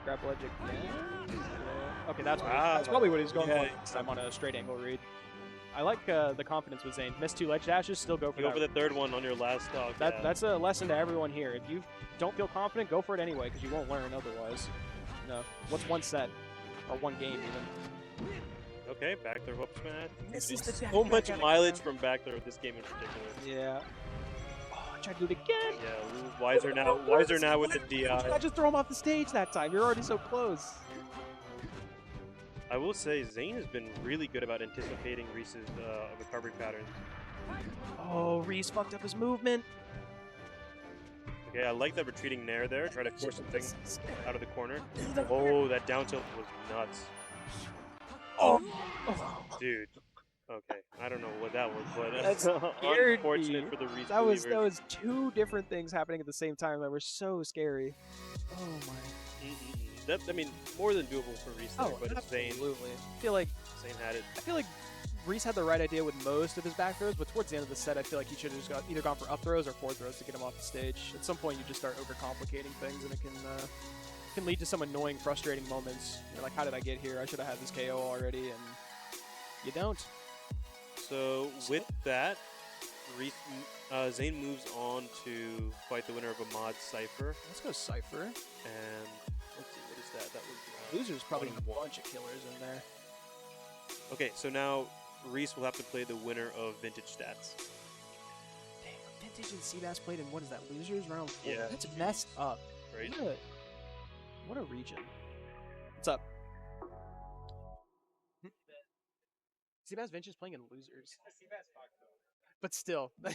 Grab ledge again. Yeah. Okay, that's probably what he's going for next time on a straight angle read. I like the confidence with Zayn. Miss two ledge dashes, still go for Go that. for the third one on your last stock. Yeah. That's a lesson to everyone here. If you don't feel confident, go for it anyway, because you won't learn otherwise. No. What's one set? Or one game, even? Okay, back throw up smash. This is the So much mileage from back throw this game in particular. Yeah. Oh, I tried to do it again. Yeah, wiser now with the DI. I just throw him off the stage that time. You're already so close. I will say Zayn has been really good about anticipating Reese's recovery patterns. Oh, Reese fucked up his movement. Okay, I like that retreating nair there. Try to force something out of the corner. Oh, that down tilt was nuts. Oh. Dude. Okay, I don't know what that was, but That's scared unfortunate me. for the Reese That was believers. two different things happening at the same time that were so scary. Oh my. That, I mean, more than doable for Reese there, but Zayn absolutely. I feel like had it. I feel like Reese had the right idea with most of his back throws, but towards the end of the set, I feel like he should have just either gone for up throws or forward throws to get him off the stage. At some point, you just start overcomplicating things, and it can lead to some annoying, frustrating moments. You're like, how did I get here? I should have had this KO already, and you don't. So with that, Zayn moves on to fight the winner of Ahmad's Cypher. Let's go Cypher. And let's see, what is that? That was Loser's probably a bunch of killers in there. Okay, so now Reese will have to play the winner of Vintage Stats. Damn, Vintage and Cbass played in, what is that, Losers round 4? Yeah. That's messed up. Right? What a region. What's up? Cbass Vinch is playing in losers. But still, I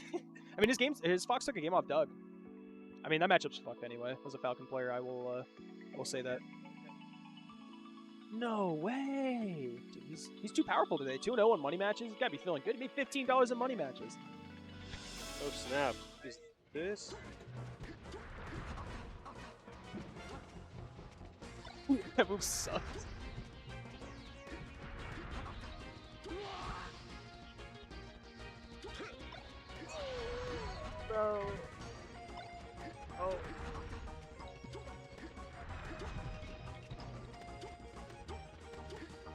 mean, his Fox took a game off Doug. I mean, that matchup's fucked anyway. As a Falcon player, I will say that. No way! Dude, he's too powerful today. 2-0 in money matches. He's gotta be feeling good. He made $15 in money matches. Oh snap! Is this? That move sucks. Bro. Oh.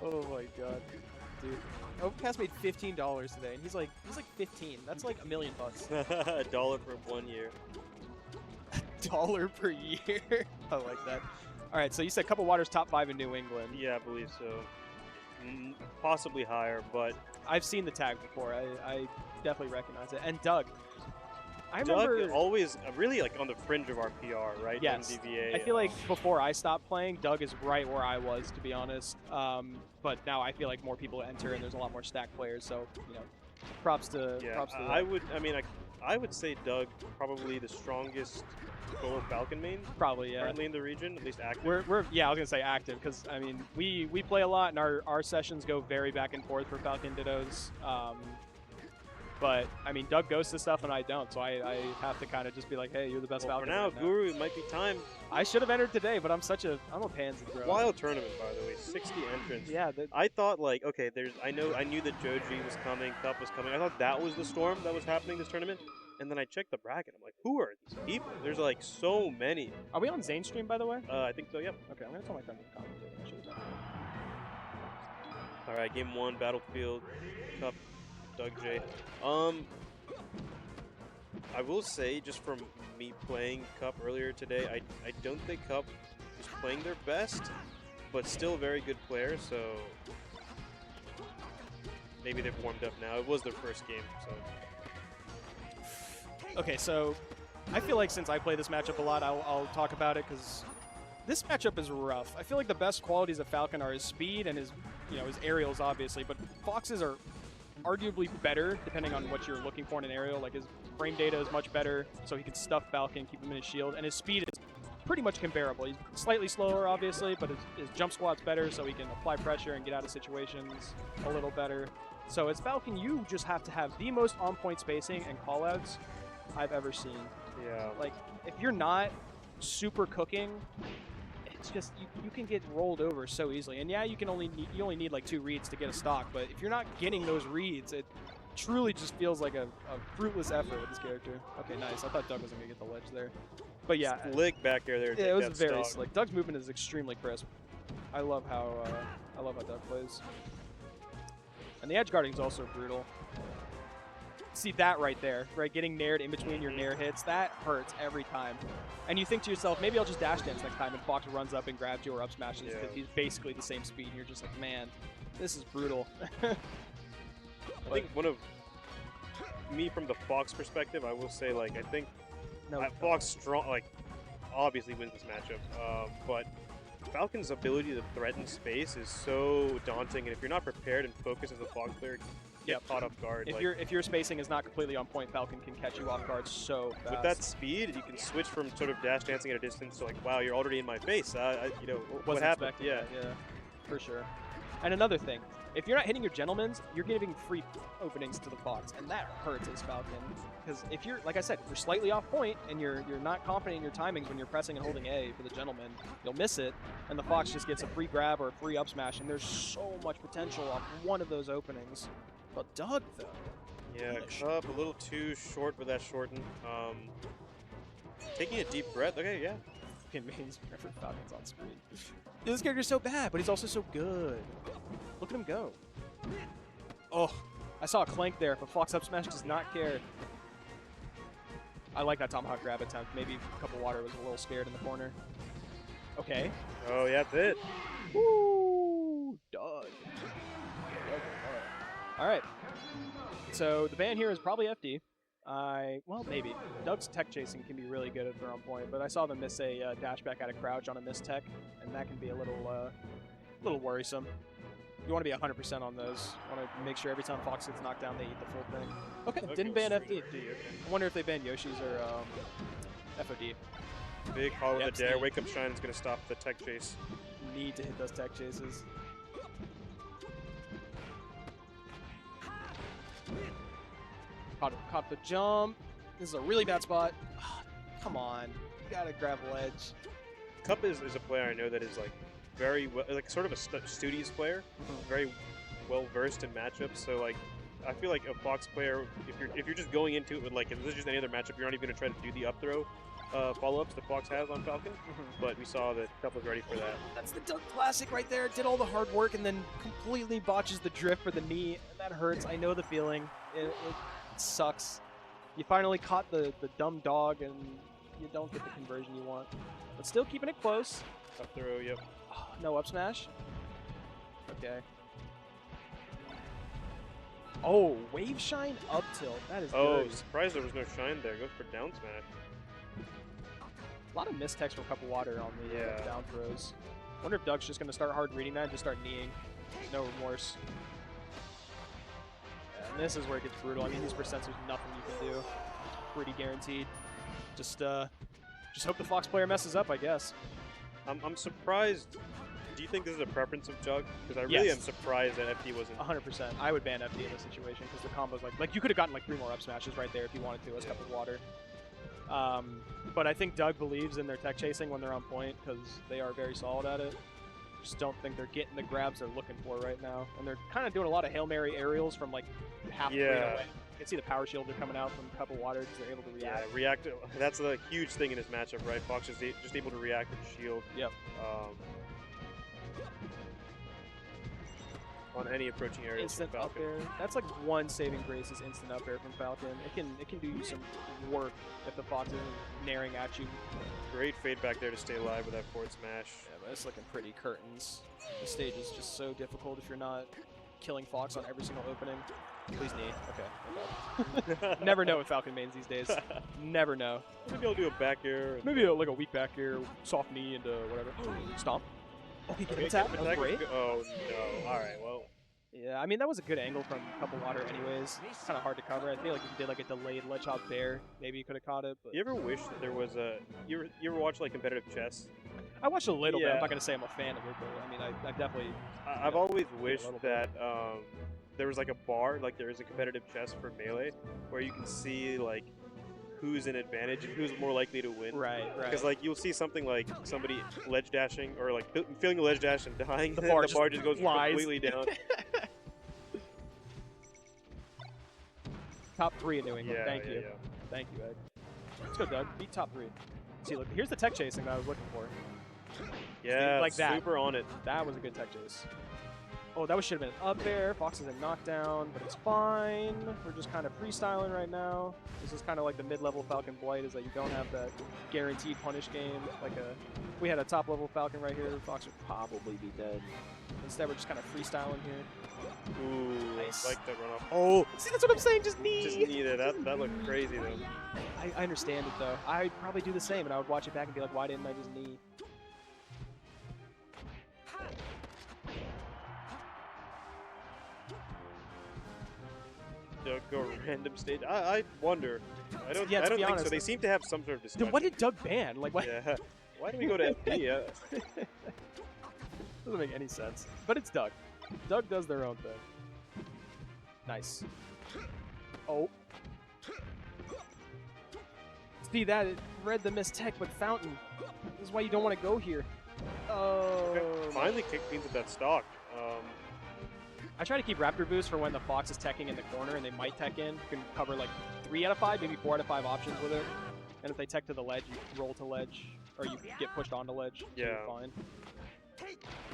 Oh my god, dude. Overcast made $15 today, and he's like 15. That's like $1 million bucks. $1 for 1 year. $1 per year. I like that. All right, so you said Cupofwater's top 5 in New England. Yeah, I believe so. Possibly higher, but I've seen the tag before. I definitely recognize it. And Doug. I Doug remember always really like on the fringe of our PR, right? Yes. MDVA, I feel like before I stopped playing, Doug is right where I was, to be honest. But now I feel like more people enter, and there's a lot more stack players. So props to props to. I would say Doug probably the strongest Gold Falcon main. Probably, yeah. Currently in the region, at least active. We're yeah, I was gonna say active because I mean we play a lot, and our sessions go very back and forth for Falcon Dittos. But I mean, Doug goes to stuff and I don't, so I have to kind of just be like, hey, you're the best Falcon. For now, right Guru, it might be time. I should have entered today, but I'm a pansy, bro. Wild tournament, by the way, 60 entrants. Yeah. I thought like, okay, I knew that Joji was coming, Cup was coming. I thought that was the storm that was happening this tournament. And then I checked the bracket. I'm like, who are these people? There's like so many. Are we on Zain stream, by the way? I think so, yep. Okay, I'm going to tell my friend to commentate. I should have done that. All right, game 1, Battlefield, Cup, Doug J. I will say, just from me playing Cup earlier today, I don't think Cup is playing their best, but still a very good player, so maybe they've warmed up now. It was their first game, so. Okay, so I feel like since I play this matchup a lot, I'll talk about it because this matchup is rough. I feel like the best qualities of Falcon are his speed and his aerials, obviously, but Fox's are arguably better depending on what you're looking for in an aerial. Like his frame data is much better, so he can stuff Falcon, keep him in his shield, and his speed is pretty much comparable. He's slightly slower, obviously, but his jump squat's better, so he can apply pressure and get out of situations a little better. So as Falcon, you just have to have the most on-point spacing and callouts I've ever seen. Yeah. Like, if you're not super cooking, it's just you can get rolled over so easily. And yeah, you only need like 2 reads to get a stock, but if you're not getting those reads, it truly just feels like a fruitless effort with this character. Okay, nice. I thought Doug was gonna get the ledge there, but yeah, slick back there. Yeah, it was very slick. Doug's movement is extremely crisp. I love how Doug plays, and the edge guarding is also brutal. See that right there, right? Getting nared in between your nair hits, that hurts every time. And you think to yourself, maybe I'll just dash dance next time, and Fox runs up and grabs you or up smashes because he's basically the same speed, and you're just like, man, this is brutal. I think one of me from the Fox perspective, I will say, like, I think Fox strong, like, obviously wins this matchup, but Falcon's ability to threaten space is so daunting, and if you're not prepared and focused as a Fox player, get caught off guard. If your spacing is not completely on point, Falcon can catch you off guard so fast. With that speed, you can switch from sort of dash dancing at a distance to like, wow, you're already in my face. What happened? Yeah, for sure. And another thing, if you're not hitting your gentlemen's, you're giving free openings to the Fox, and that hurts as Falcon. Because if you're, like I said, if you're slightly off point and you're not confident in your timings when you're pressing and holding A for the gentleman, you'll miss it, and the Fox just gets a free grab or a free up smash, and there's so much potential off one of those openings. But Doug, though. Yeah, Cup a little too short with that shorten. Taking a deep breath. Okay, yeah. He's perfect Falcon's on screen. This character's so bad, but he's also so good. Look at him go. Oh, I saw a clank there, but Fox up smash does not care. I like that tomahawk grab attempt. Maybe Cupofwater was a little scared in the corner. Okay. Oh, yeah, that's it. Woo! Doug. All right. So the ban here is probably FD. Well, maybe. Doug's tech chasing can be really good if they're on point, but I saw them miss a dash back out of crouch on a miss tech, and that can be a little worrisome. You want to be 100% on those. You want to make sure every time Fox gets knocked down, they eat the full thing. Okay, Okay, didn't ban sweet. FD. I wonder if they banned Yoshi's or FOD. Big Hollow Yep, the Dare. Steve. Wake Up Shine is going to stop the tech chase. Need to hit those tech chases. Caught the jump. This is a really bad spot. Come on. You gotta grab ledge. Cup is a player I know that is like very well, like sort of a studious player, very well versed in matchups. So like, I feel like a Fox player, if you're just going into it with like, if this is just any other matchup, you're not even gonna try to do the up throw follow-ups that Fox has on Falcon. But we saw that Cup was ready for that. That's the Doug classic right there. Did all the hard work and then completely botches the drift for the knee. And that hurts. I know the feeling. It sucks. You finally caught the dumb dog and you don't get the conversion you want. But still keeping it close. Up throw, yep. No up smash. Okay. Oh, wave shine up tilt. That is good. Surprised there was no shine there. Goes for down smash. A lot of mistext from Cupofwater on the down throws. Wonder if Doug's just going to start hard reading that and just start kneeing. No remorse. And this is where it gets brutal. I mean, these percents, there's nothing you can do. Pretty guaranteed. Just hope the Fox player messes up, I guess. I'm surprised. Do you think this is a preference of Jug? Because I really am surprised that FD wasn't. 100%. I would ban FD in this situation because the combo's like you could have gotten like 3 more up smashes right there if you wanted to as Cupofwater. But I think Doug believes in their tech chasing when they're on point because they are very solid at it. Just don't think they're getting the grabs they're looking for right now. And they're kind of doing a lot of Hail Mary aerials from like half the away. You can see the power shield they're coming out from Cupofwater because they're able to react. Yeah, react. That's a huge thing in this matchup, right? Fox is just able to react and shield. Yep. On any approaching area. Instant up air. That's like one saving grace is instant up air from Falcon. It can do you some work if the Fox isn't naring at you. Great fade back there to stay alive with that forward smash. Yeah, but it's looking pretty curtains. The stage is just so difficult if you're not killing Fox on every single opening. Please knee. Okay. Never know with Falcon mains these days. Never know. Maybe I'll do a back air. Maybe like a weak back air, soft knee into whatever. Stomp. Okay, get him tap. That was great. Oh no. Alright, well. Yeah, I mean, that was a good angle from Cupofwater anyways. It's kind of hard to cover. I feel like if you did like a delayed ledge hop there, maybe you could have caught it. But you ever wish that there was a... You ever watch like competitive chess? I watched a little bit. I'm not going to say I'm a fan of it, but I mean, I definitely... I've always wished that there was like a bar, like there is a competitive chess for Melee, where you can see like who's in advantage and who's more likely to win. Right. Because like you'll see something like somebody ledge dashing or like feeling a ledge dash and dying, the and bar, the bar just goes completely down. Top 3 in New England. Thank you. Yeah. Thank you, Ed. Let's go, Doug. Beat top 3. See, look, here's the tech chasing that I was looking for. Yeah, like that. super on it. That was a good tech chase. Oh, that should have been an up air. Fox is a knockdown, but it's fine. We're just kind of freestyling right now. This is kind of like the mid-level Falcon Blight, is that you don't have that guaranteed punish game. Like if we had a top-level Falcon right here, Fox would probably be dead. Instead, we're just kind of freestyling here. Ooh, Nice. I like that run off. Oh, see, that's what I'm saying. Just knee. Just knee there. That looked crazy though. I understand it though. I'd probably do the same, and I would watch it back and be like, why didn't I just knee? Go random stage. I wonder. I don't Yeah, think so. They seem to have some sort of discussion. Then what did Doug ban? Like, what? Yeah. Why do we go to FD? Doesn't make any sense. But it's Doug. Doug does their own thing. Nice. Oh. See that? It read the miss tech, but Fountain. This is why you don't want to go here. Oh. Finally kicked Beans at that stock. I try to keep Raptor Boost for when the Fox is teching in the corner and they might tech in. You can cover like 3 out of 5, maybe 4 out of 5 options with it. And if they tech to the ledge, you roll to ledge, or you get pushed onto ledge. So you're fine.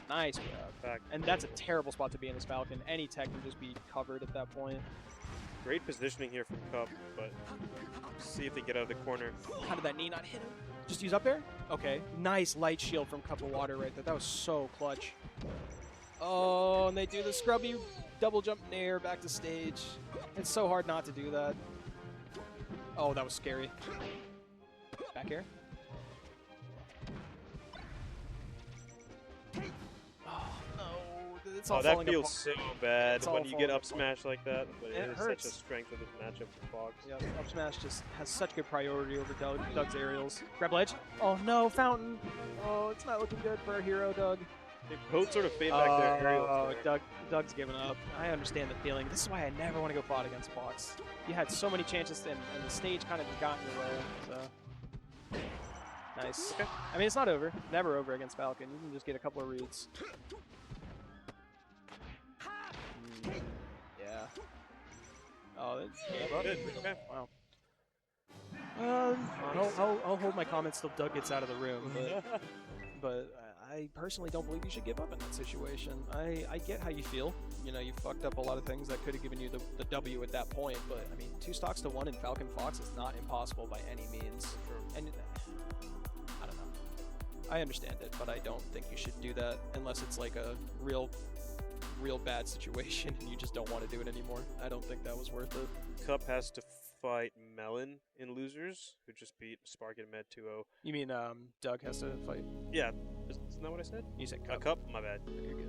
Nice grab. And that's a terrible spot to be in this Falcon. Any tech can just be covered at that point. Great positioning here from Cup, but see if they get out of the corner. How did that knee not hit him? Just use up air? Okay. Nice light shield from Cupofwater right there. That was so clutch. Oh, and they do the scrubby double jump nair back to stage. It's so hard not to do that. Oh, that was scary. Back air. Oh, no. it's all Oh, that falling feels apart. so bad It's all when you get falling up smash like that. But It it is hurts. such a strength of this matchup for Fox. Yeah, up smash just has such good priority over Doug's aerials. Grab ledge. Oh no, fountain. Oh, it's not looking good for our hero, Doug. They both sort of fade back their aerials. Oh, there. Doug's giving up. I understand the feeling. This is why I never want to go FOD against Fox. You had so many chances, and the stage kind of just got in your way. So nice. Okay. I mean, it's not over. Never over against Falcon. You can just get a couple of reads. Yeah. Oh, that's Good. Okay. wow. I'll hold my comments till Doug gets out of the room, but I personally don't believe you should give up in that situation. I get how you feel. You know, you fucked up a lot of things that could have given you the W at that point, but I mean, 2 stocks to 1 in Falcon Fox is not impossible by any means. And I don't know. I understand it, but I don't think you should do that unless it's like a real bad situation and you just don't want to do it anymore. I don't think that was worth it. Cup has to fight Melon in losers, who just beat Spark and Med 2-0. You mean Doug has to fight? Yeah, isn't that what I said? You said Cup. Cup? My bad.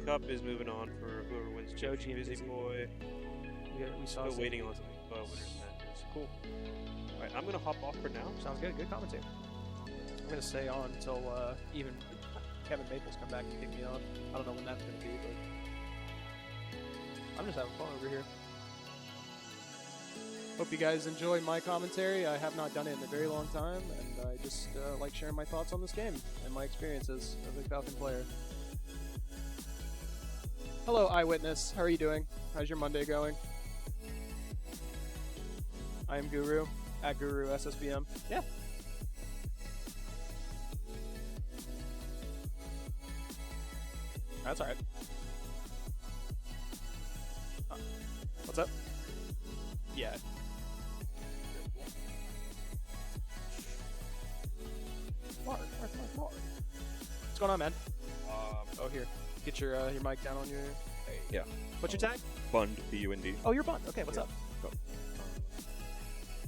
Cup is moving on for whoever wins. Joji and Busy Busy. Boy. We saw Still some- waiting on some winners matches. Cool. All right, I'm gonna hop off for now. Sounds good. Good commentary. I'm gonna stay on until even Kevin Maples come back and kick me on. I don't know when that's gonna be, but I'm just having fun over here. Hope you guys enjoy my commentary. I have not done it in a very long time, and I just like sharing my thoughts on this game and my experiences as a Falcon player. Hello, Eyewitness. How are you doing? How's your Monday going? I am Guru, at Guru SSBM. Yeah. That's alright. What's up? Yeah. Mark. What's going on, man? Oh, here. Get your mic down on your... Yeah. What's your tag? Bund, B-U-N-D. Oh, you're Bund. Okay, what's up?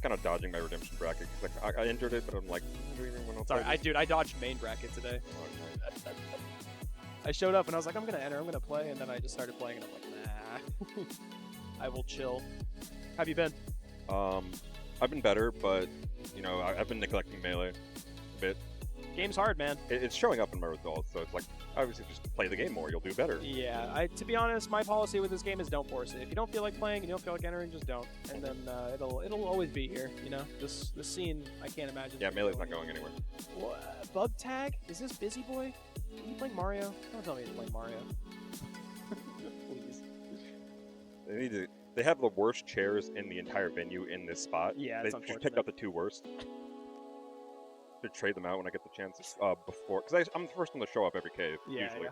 Kind of dodging my redemption bracket because I entered it, but I'm like, do anyone else? Sorry, I dodged main bracket today. I showed up and I was like, I'm gonna enter, I'm gonna play, and then I just started playing and I'm like, nah. I will chill. How have you been? I've been better, but you know, I've been neglecting melee a bit. Game's hard, man. It's showing up in my results, so it's like, obviously, just play the game more. You'll do better. Yeah, to be honest, my policy with this game is don't force it. If you don't feel like playing and you don't feel like entering, just don't. And then it'll always be here. You know, this scene, I can't imagine. Yeah, melee's not going anywhere. What? Bug tag? Is this Busy Boy? Are you playing Mario? Don't tell me you're playing Mario. Please. They have the worst chairs in the entire venue in this spot. Yeah, they it's just picked up the 2 worst. To trade them out when I get the chance before, because I'm the first one to show up every cave usually. Yeah.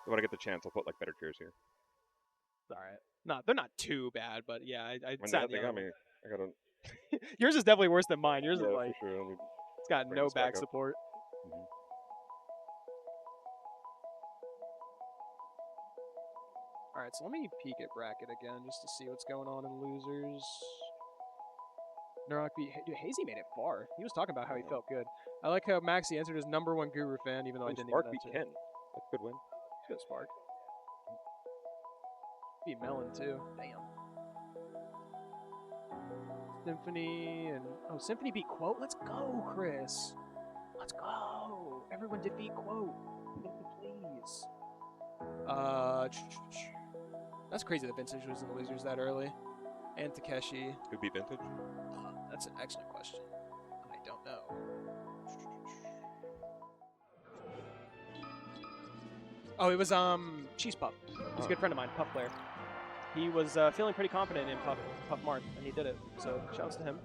So when I get the chance, I'll put like better chairs here. All right. No, they're not too bad, but yeah, I When sat they got me, I gotta. Yours is definitely worse than mine. Yours Yeah, is for like sure. Let me it's got bring no this back back up. support. All right, so let me peek at bracket again just to see what's going on in losers. Narok beat dude, Hazy made it far. He was talking about how he felt good. I like how Maxi answered as #1 Guru fan, even though I didn't Spark even beat enter. Ken. That's a good win. Good Spark. Beat Melon too. Damn. Symphony and Symphony beat Quote. Let's go, Chris. Let's go. Everyone defeat Quote, please. That's crazy that Vintage was in the losers that early. And Takeshi. Who beat Vintage? That's an excellent question. I don't know. Oh, it was Cheese Puff. He's a good friend of mine, Puff player. He was feeling pretty confident in Puff Marth, and he did it. So shouts to him.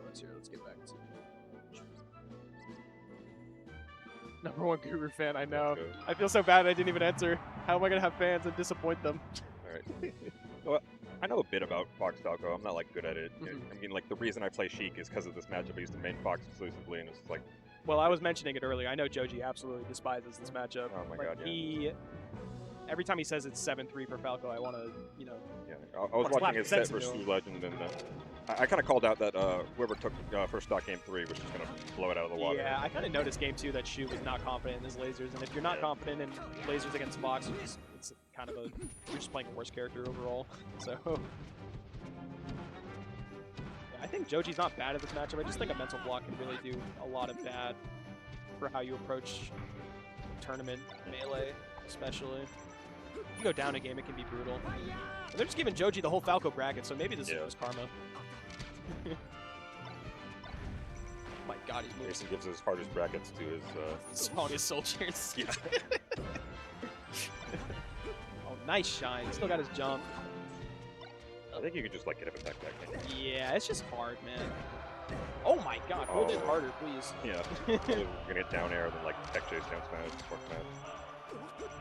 Let's get back to #1 Guru fan. I know. I feel so bad I didn't even enter. How am I gonna have fans and disappoint them? All right. Well, I know a bit about Fox Falco. I'm not like good at it. I mean, like the reason I play Sheik is because of this matchup. I used to main Fox exclusively, and it's like. Well, I was mentioning it earlier. I know Joji absolutely despises this matchup. Oh my god, yeah. He, every time he says it's 7-3 for Falco, I want to, you know. Yeah, I was watching his set versus Sioux Legend, and I kind of called out that whoever took first stock game 3 was just going to blow it out of the water. Yeah, I kind of noticed game 2 that Shu was not confident in his lasers, and if you're not confident in lasers against Fox, kind of you're just playing a worse character overall. So yeah, I think Joji's not bad at this matchup. I just think a mental block can really do a lot of bad for how you approach tournament melee, especially. If you go down a game, it can be brutal. And they're just giving Joji the whole Falco bracket, so maybe this is just karma. Oh my god, he's moving. Jason gives his hardest brackets to his strongest soldiers. Yeah. Oh, nice shine. Still got his jump. I think you could just like get him back. Yeah, it's just hard, man. Oh my god, hold it harder, please. Yeah. We're gonna get down air, then like tech chase, down smash, fork smash.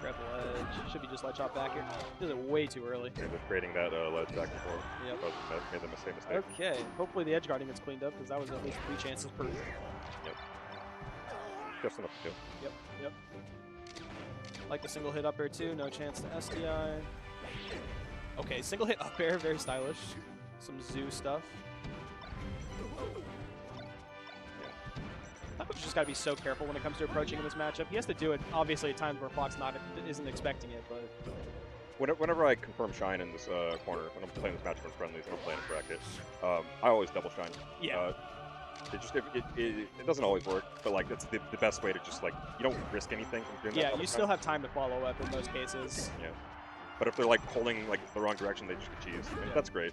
Grab the ledge. Should be just ledge hop back here. Does it way too early. Yeah, they're creating that ledge back and forth. Yep. Made the same mistake. Okay, hopefully the edge guarding gets cleaned up, because that was at least 3 chances per. Yep. Just enough to do. Yep. Like the single hit up air too, no chance to SDI. Okay, single hit up air, very stylish. Some zoo stuff. Falco's just got to be so careful when it comes to approaching in this matchup. He has to do it, obviously, at times where Fox isn't expecting it, but... Whenever I confirm shine in this corner, when I'm playing this matchup in friendlies and I'm playing in bracket, I always double shine. Yeah. It doesn't always work, but like that's the best way to just like, you don't risk anything from doing that. Yeah, you still have time to follow up in most cases. Yeah. But if they're like pulling like the wrong direction, they just get cheese. Yeah. That's great.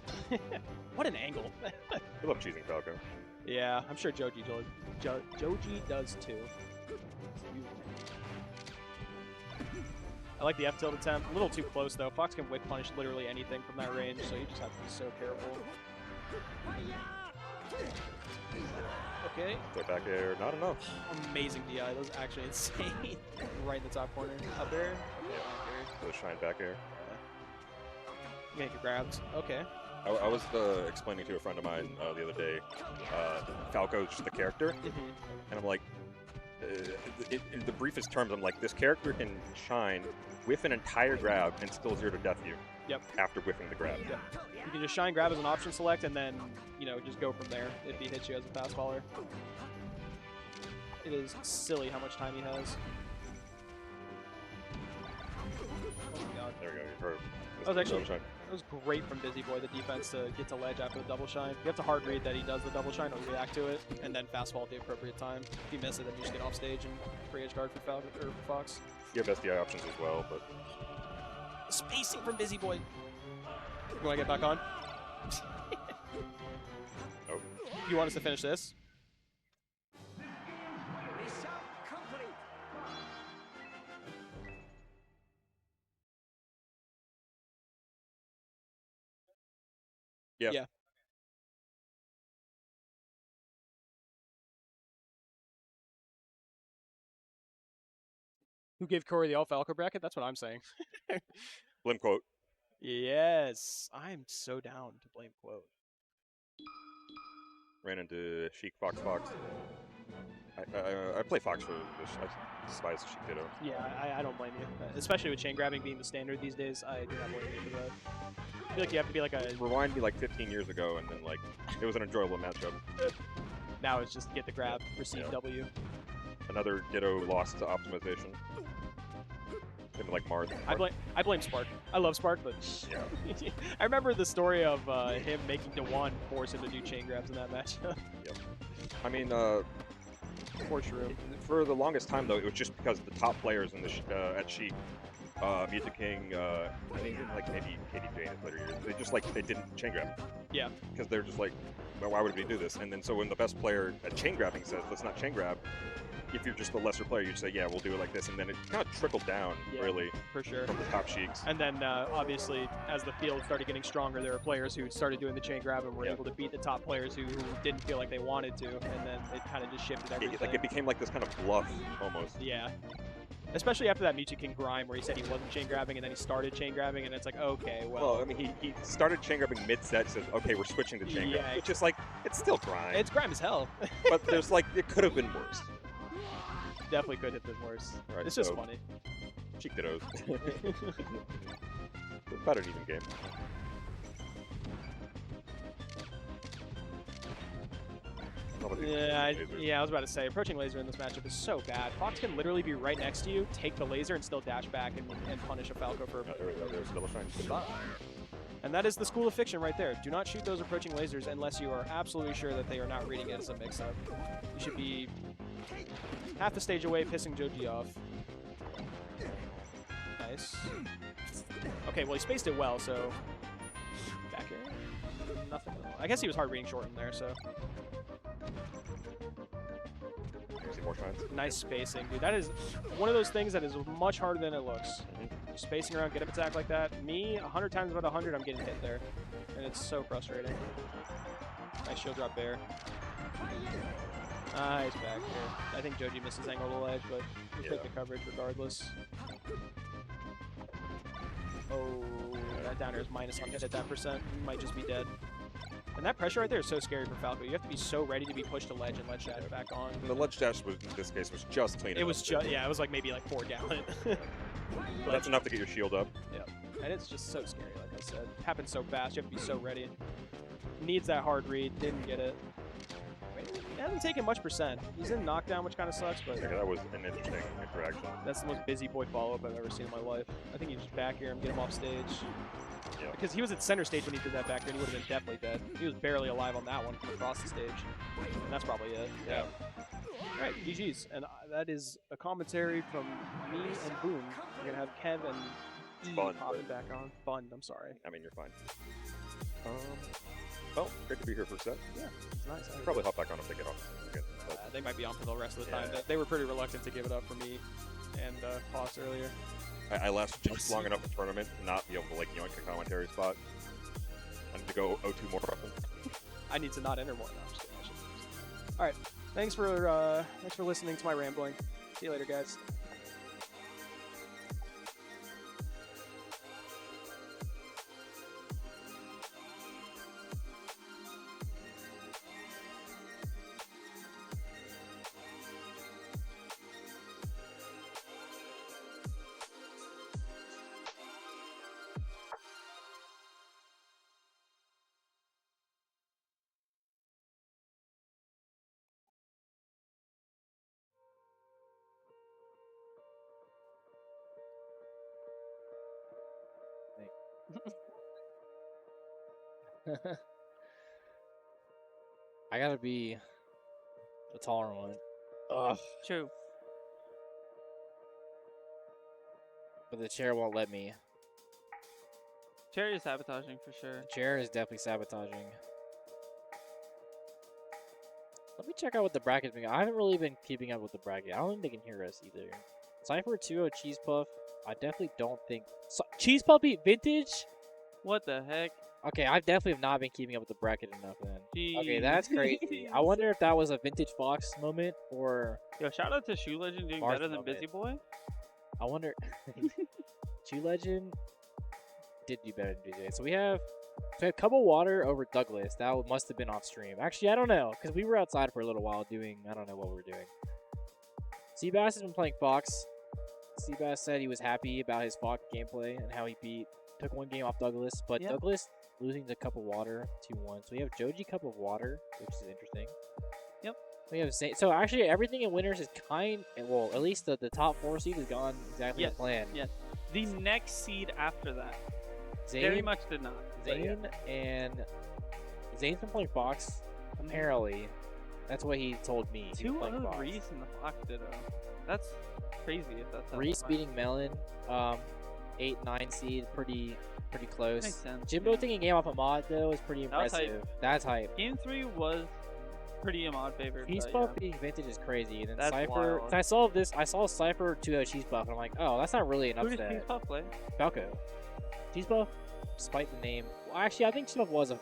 What an angle. I love cheesing Falco. Yeah, I'm sure Joji does too. I like the F tilt attempt. A little too close though. Fox can whip punish literally anything from that range, so you just have to be so careful. Okay. So back air, not enough. Amazing DI. That was actually insane. Right in the top corner. Up air. Okay, back air. The shine back air. Yeah. Get grabbed. Okay. I was explaining to a friend of mine the other day, Falco's just the character, and I'm like, in the briefest terms, I'm like, this character can shine with an entire grab and still 0 to death you. Yep. After whiffing the grab. Yep. You can just shine grab as an option select, and then just go from there if he hits you as a fast faller. It is silly how much time he has. Oh my god. There we go. You heard. That was great from Busy Boy, the defense, to get to ledge after the double shine. You have to hard read that he does the double shine or react to it, and then fast fall at the appropriate time. If you miss it, then you just get off stage and free edge guard for Fox. You have SDI options as well, but... Spacing from Busy Boy. You want to get back on? Oh. You want us to finish this? Yeah. Who gave Corey the Falco bracket? That's what I'm saying. Blame quote. Yes, I'm so down to blame quote. Ran into Sheik Fox. I play Fox for this. I despise Sheik Ditto. Yeah, I don't blame you. Especially with chain grabbing being the standard these days, I do not blame you for that. I feel like you have to be like a... Rewind me like 15 years ago, and then like it was an enjoyable matchup. Now it's just get the grab, receive W. Another Ditto lost to optimization. Maybe like Marth. I blame Spark. I love Spark, but yeah. I remember the story of him making DeJuan force him to do chain grabs in that matchup. Yep. I mean, poor Shrew. For the longest time though, it was just because the top players in the at Sheik, Music King, even like maybe KDJ in his later years, they didn't chain grab. Yeah. Because they're just like, well, why would we do this? And then so when the best player at chain grabbing says, let's not chain grab, if you're just the lesser player, you say, yeah, we'll do it like this, and then it kind of trickled down, really, for sure, from the top Sheiks. And then, obviously, as the field started getting stronger, there were players who started doing the chain grab and were able to beat the top players who didn't feel like they wanted to, and then it kind of just shifted everything. It became like this kind of bluff, almost. Yeah. Especially after that Mewtwo King grime where he said he wasn't chain grabbing and then he started chain grabbing, and it's like, okay, well... I mean, he started chain grabbing mid-set, says, okay, we're switching to chain grab. It's just like, it's still grime. It's grime as hell. But there's like, it could have been worse. Definitely could have been worse. Right, it's just funny. Cheek dittos. About an even game. Yeah, I was about to say, approaching laser in this matchup is so bad. Fox can literally be right next to you, take the laser, and still dash back and punish a Falco for a There we go. There's double shine. goodbye. And that is the school of fiction right there. Do not shoot those approaching lasers unless you are absolutely sure that they are not reading it as a mix-up. You should be half the stage away, pissing Joji off. Nice. Okay, well, he spaced it well, so... Back here? Nothing. I guess he was hard reading short in there, so... More shines. Nice spacing, dude. That is one of those things that is much harder than it looks. Spacing around, get up attack like that. Me, 100 times out of 100, I'm getting hit there. And it's so frustrating. Nice shield drop there. Nice back here. I think Joji misses angle to ledge, but we'll take the coverage regardless. Oh, that down air is -100 at that percent. You might just be dead. And that pressure right there is so scary for Falco. You have to be so ready to be pushed to ledge and ledge dash back on. And the ledge dash was, in this case, was just clean. It was just, yeah, it was like maybe like 4 gallon. But that's enough to get your shield up. Yeah, and it's just so scary, like I said. It happens so fast, you have to be so ready. Needs that hard read, didn't get it. He hasn't taken much percent. He's in knockdown, which kind of sucks, but... Yeah, that was an interesting interaction. That's the most busy boy follow-up I've ever seen in my life. I think you just back here and get him off stage. Yeah. Because he was at center stage when he did that back there, and he would have been definitely dead. He was barely alive on that one from across the stage. And that's probably it. Yeah. Alright, GG's. And that is a commentary from me and Boom. We're going to have Kev and E popping back on. Fun, I'm sorry. I mean, you're fine. Well, great to be here for a set. Yeah, it's nice. I'll probably hop back on if they get off again. They might be on for the rest of the time. Yeah. They were pretty reluctant to give it up for me and Fox earlier. I lasted just long enough in the tournament to not be able to, like, yoink a commentary spot. I need to go 0-2 more often. I need to not enter more. No, I'm just kidding. All right, thanks for listening to my rambling. See you later, guys. I gotta be the taller one. Ugh. True. But the chair won't let me. Chair is sabotaging for sure. The chair is definitely sabotaging. Let me check out what the bracket's been. I haven't really been keeping up with the bracket. I don't think they can hear us either. Cypher 2-0 Cheese Puff. I definitely don't think... Cheese Puff beat Vintage? What the heck? Okay, I definitely have not been keeping up with the bracket enough then. Jeez. Okay, that's crazy. I wonder if that was a Vintage Fox moment or... Yo, shout out to Shoe Legend doing Marth better than moment. Busy Boy. I wonder... Shoe Legend did do better than DJ. So we have Cupofwater over Douglas. That must have been off stream. Actually, I don't know, because we were outside for a little while doing... I don't know what we were doing. Cbass has been playing Fox. Cbass said he was happy about his Fox gameplay and how he took one game off Douglas, but Yep. Douglas losing to Cupofwater 2-1. So we have Joji Cupofwater, which is interesting. Yep. We have Zain. So actually, everything in winners is well, at least the top 4 seed has gone exactly as planned. Yes. The next seed after that Zain, very much did not. but yeah. Zain and Zain's been playing Fox. Apparently, that's what he told me. He was 2 playing of Fox. Reese in the Fox ditto. That's crazy if that's how Reese it beating Melon, 8-9 seed, pretty close. Makes sense. Jimbo taking game off Ahmad though is pretty That was hype. impressive. That's hype. Game 3 was pretty Ahmad favored. Cheese but Puff yeah. beating Vintage is crazy. And then That's Cypher, wild. 'cause I saw Cypher 2-0 Cheese Puff, and I'm like, oh, that's not really an Who did upset. Cheese Puff play? Falco. Cheese Puff, despite the name. Well, actually, I think Cheese Puff was a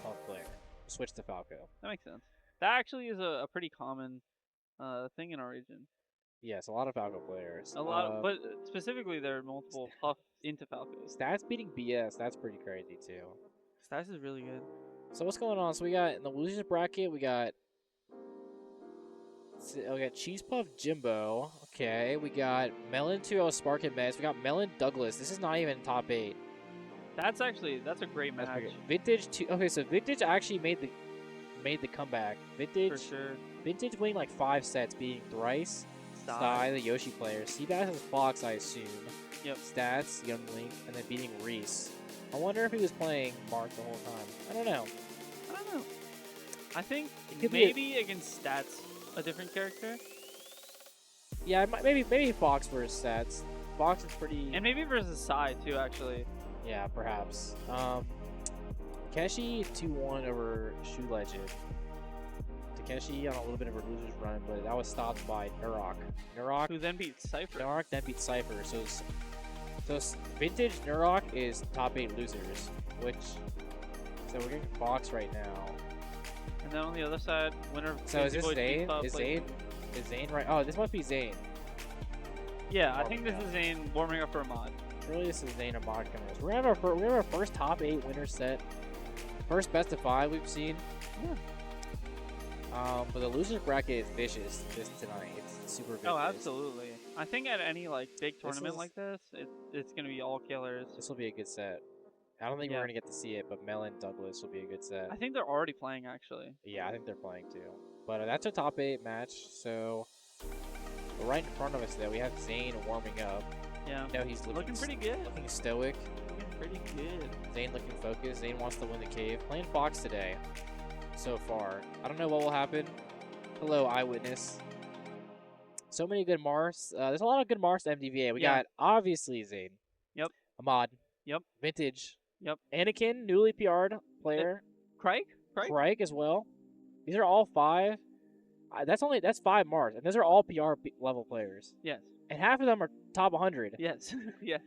Puff player. Switched to Falco. That makes sense. That actually is a pretty common thing in our region. Yes, a lot of Falco players. A lot, but specifically there are multiple Puff into Falcos. Stats beating BS, that's pretty crazy too. Stats is really good. So what's going on? So we got in the losers bracket, we got Cheese Puff Jimbo. Okay, we got Melon 2-0 Spark and Mez. We got Melon Douglas. This is not even top 8. That's a great match. Vintage 2. Okay, so Vintage actually made the made the comeback. Vintage, For sure. Vintage winning like 5 sets, beating Thrice, Sty. the Yoshi player, Cbass and Fox, I assume. Yep. Stats, Young Link, and then beating Reese. I wonder if he was playing Mark the whole time. I don't know. I don't know. I think It could be maybe against Stats, a different character. Yeah, maybe Fox versus Stats. Fox is pretty. And maybe versus Sai, too, actually. Yeah, perhaps. Takeshi 2-1 over Shoe Legend. Takeshi on a little bit of a loser's run, but that was stopped by Nurok. Who then beat Cypher. Nurok then beat Cypher. So Vintage Nurok is top 8 losers, which. So we're getting Fox right now. And then on the other side, winner of So is this Boys Zain? Beat Is plays- Zain right? Oh, this must be Zain. Yeah, I think this is Zain warming up for Ahmad. Surely this is Zain and Ahmad coming. We're gonna have our first top 8 winner set. First best of 5 we've seen. Yeah. But the losers bracket is vicious this tonight. It's super vicious. Oh, absolutely. I think at any like big tournament is- like this, it's gonna be all killers. This will be a good set. I don't think we're gonna get to see it, but Mel and Douglas will be a good set. I think they're already playing actually. Yeah, I think they're playing too. But that's a top 8 match, so right in front of us there we have Zain warming up. Yeah. No, he's looking pretty good. Looking stoic. Looking pretty good. Zain looking focused. Zain wants to win the cave. Playing Fox today. So far. I don't know what will happen. Hello, Eyewitness. So many good Mars. There's a lot of good Mars to MDVA. We got, obviously, Zain. Yep. Ahmad. Yep. Vintage. Yep. Anakin, newly PR'd player. Craig? Craig as well. These are all 5. That's 5 Mars. And those are all PR level players. Yes. And half of them are top 100. Yes. yeah.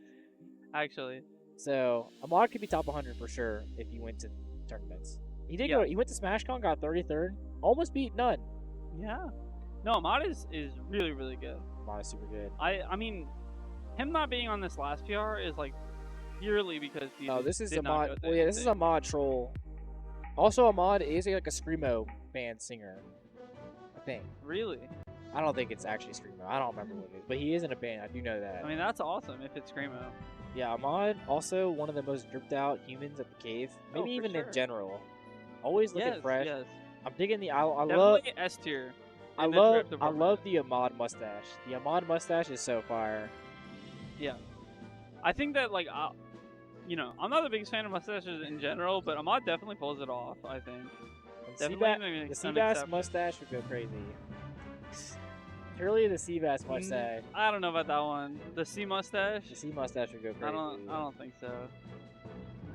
Actually. So Ahmad could be top 100 for sure if he went to tournaments. He did Yeah. go. He went to SmashCon, got 33rd, almost beat None. Yeah. No, Ahmad is really, really good. Ahmad is super good. I mean, him not being on this last PR is like purely because he Oh, this is did not Ahmad. go to Well, yeah, this is anything. Ahmad troll. Also, Ahmad is like a screamo band singer. I think. Really? I don't think it's actually screamo. I don't remember what it is, but he is in a band. I do know that. I mean, that's awesome if it's Screamo. Yeah, Ahmad also one of the most dripped out humans at the cave. Oh, Maybe for even sure. in general. Always looking Yes, fresh. yes. I'm digging the. I love. Definitely S tier. I in the love drip I department. love the Ahmad mustache. The Ahmad mustache is so fire. Yeah. I think that, like, you know, I'm not the biggest fan of mustaches in general, but Ahmad definitely pulls it off, I think. Definitely The Cbass mustache would go crazy. Surely the Cbass mustache. I don't know about that one. The C mustache? The C mustache would go crazy. I don't think so.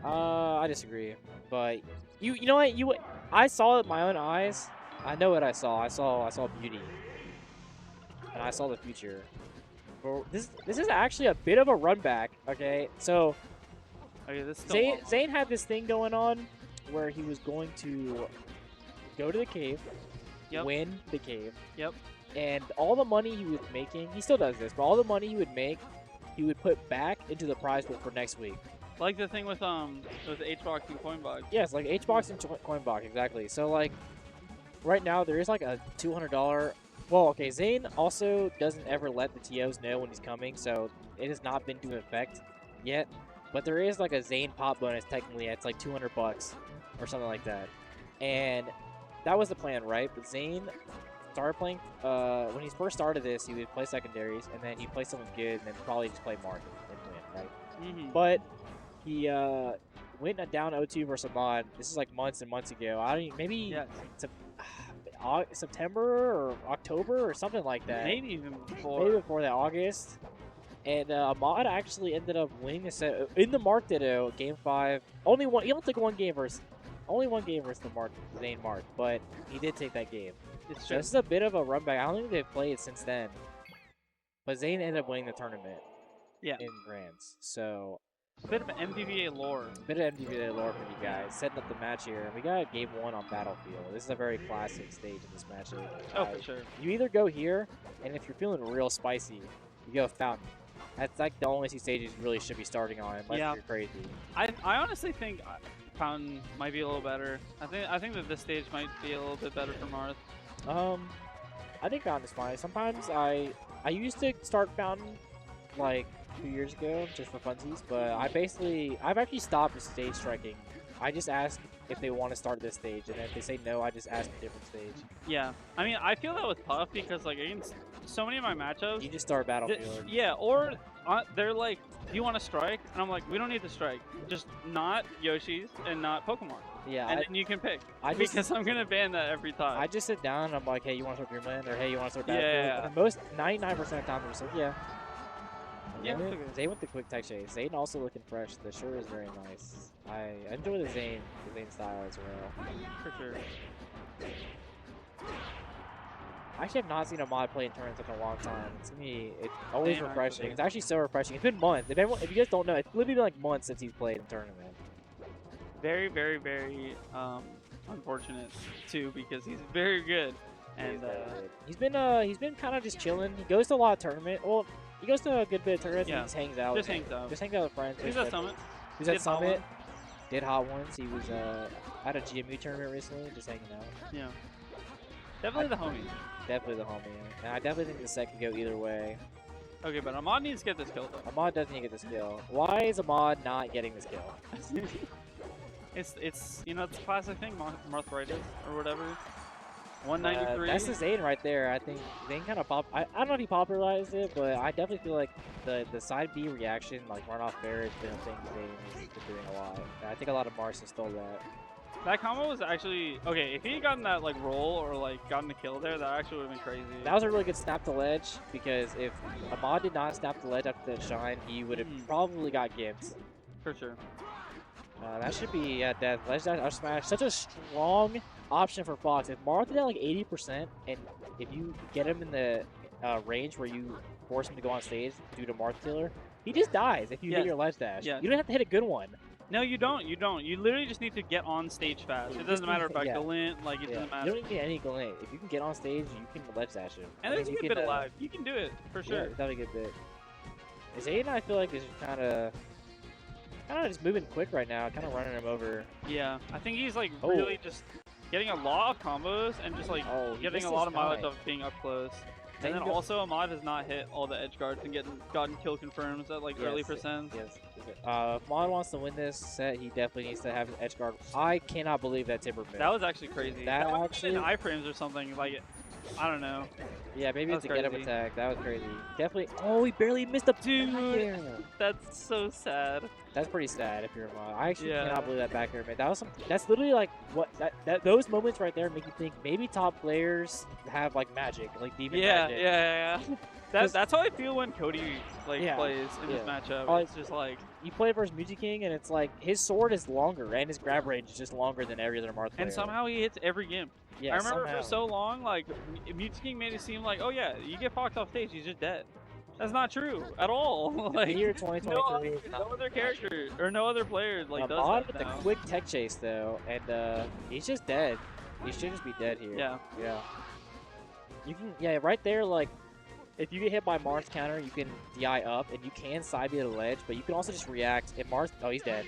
I disagree. But you know what? I saw it with my own eyes. I know what I saw. I saw beauty. And I saw the future. But this is actually a bit of a run back, okay? So Okay, this is still long. Zain had this thing going on where he was going to go to the cave, win the cave. Yep. And all the money he was making, he still does this, but all the money he would make, he would put back into the prize pool for next week. Like the thing with HBox and Coinbox. Yes, like HBox and Coinbox, exactly. So like, right now there is like a $200. Well, okay, Zain also doesn't ever let the TOs know when he's coming, so it has not been to effect yet. But there is like a Zain pop bonus technically. It's like $200 or something like that, and that was the plan, right? But Zain started playing. When he first started this, he would play secondaries, and then he'd play someone good, and then probably just play Mark and win, right? Mm-hmm. But he went down 0-2 versus Ahmad. This is like months and months ago. I don't maybe September or October or something like that. Maybe even before. Maybe before that, August. And Ahmad actually ended up winning the set in the Mark Ditto, Game 5. Only one. He only took one game versus the Zain Mark, but he did take that game. It's So true. this is a bit of a run back. I don't think they've played since then. But Zain ended up winning the tournament. Yeah. In Grands. So A bit of MDVA lore. bit of MDVA lore for you guys. Setting up the match here. And we got Game 1 on Battlefield. This is a very classic stage in this match. Oh, for sure. You either go here, and if you're feeling real spicy, you go Fountain. That's like the only 2 stages you really should be starting on, unless Yeah. you're crazy. I honestly think Fountain might be a little better. I think that this stage might be a little bit better for Marth. I think Fountain is fine. Sometimes I used to start Fountain like 2 years ago just for funsies, but I've actually stopped stage striking. I just ask if they want to start this stage, and if they say no, I just ask a different stage. Yeah, I mean, I feel that with Puff because like against so many of my matchups, You just start Battlefield. yeah, or they're like, "Do you want to strike?" And I'm like, "We don't need to strike. Just not Yoshi's and not Pokemon." Yeah, and then you can pick. because I'm gonna ban that every time. I just sit down and I'm like, hey, you want to start Dreamland? Or hey, you want to start Yeah. Battlefield? And most 99% of the time they're just like, yeah. Yeah, Zain, it's okay. Zain with the quick tech chase. Zain also looking fresh. The shirt is very nice. I enjoy the Zain style as well. For sure. I actually have not seen Ahmad play in tournaments in a long time. To me, it's always Same, refreshing. actually. It's actually so refreshing. It's been months. If you guys don't know, it's literally been like months since he's played in tournament. Very, very, very unfortunate too because he's very good. And he's been kind of just chilling. He goes to a lot of tournament. Well, he goes to a good bit of tournaments. Yeah. And just hangs out. Just hangs out. Just hangs out with friends. He's at Summit. He's at Did Hot Summit. Ones. Did Hot Ones. He was at a GMU tournament recently, just hanging out. Yeah. Definitely the homie. Definitely the homie. And I definitely think the set could go either way. Okay, but Ahmad needs to get this kill though. Ahmad doesn't get this kill. Why is Ahmad not getting this kill? It's you know, it's a classic thing, arthritis or whatever. 193. That's the Zain right there. I think Zain kind of I don't know if he popularized it, but I definitely feel like the side B reaction, like run off fair, has been a thing Zain has been doing a lot. And I think a lot of Marson stole that. That combo was actually okay. If he had gotten that like roll or like gotten a kill there, that actually would have been crazy. That was a really good snap to ledge because if Ahmad did not snap to ledge after that shine, he would have probably got gimped. For sure. That should be death. Ledge dash up smash. Such a strong option for Fox. If Martha at like 80%, and if you get him in the range where you force him to go on stage due to Martha Killer, he just dies if you hit your ledge dash. Yeah. You don't have to hit a good one. No, you don't. You don't. You literally just need to get on stage fast. It doesn't matter about Galint. Like, it doesn't matter. You don't need any Galint. If you can get on stage, you can ledge dash him. And there's a good bit of live. You can do it, for sure. Yeah, definitely a good bit. Zayn, I feel like, is kind of just moving quick right now, kind of running him over. Yeah, I think he's like really just getting a lot of combos and just like getting a lot of mileage of being up close. And then also Ahmad has not hit all the edge guards and gotten kill confirms at like early percents. Yes. If Ahmad wants to win this set, he definitely needs to have an edge guard. I cannot believe that Timber move. That was actually crazy. That was actually in iframes or something. Like, I don't know. Yeah, maybe it's a crazy. get up attack. That was crazy. Definitely. Oh, he barely missed a dude. That's so sad. That's pretty sad if you're Ahmad. I actually Yeah. cannot believe that back air, man. That was some. That's literally like what those moments right there make you think maybe top players have like magic, like demon magic. Yeah. That's how I feel when Cody plays in this matchup. It's just like you play versus Music King, and it's like his sword is longer and his grab range is just longer than every other Marth player. and somehow he hits every game. Yeah, I remember somehow. for so long, like Music King made it seem like, oh yeah, you get Fox off stage, he's just dead. That's not true at all. Like the year 2023. no other character or no other player like does Ahmad that with the now. quick tech chase though, and he's just dead. He should just be dead here. Yeah. You can right there like. If you get hit by Marth's counter, you can DI up, and you can side B to the ledge, but you can also just react. If Marth, oh, he's dead.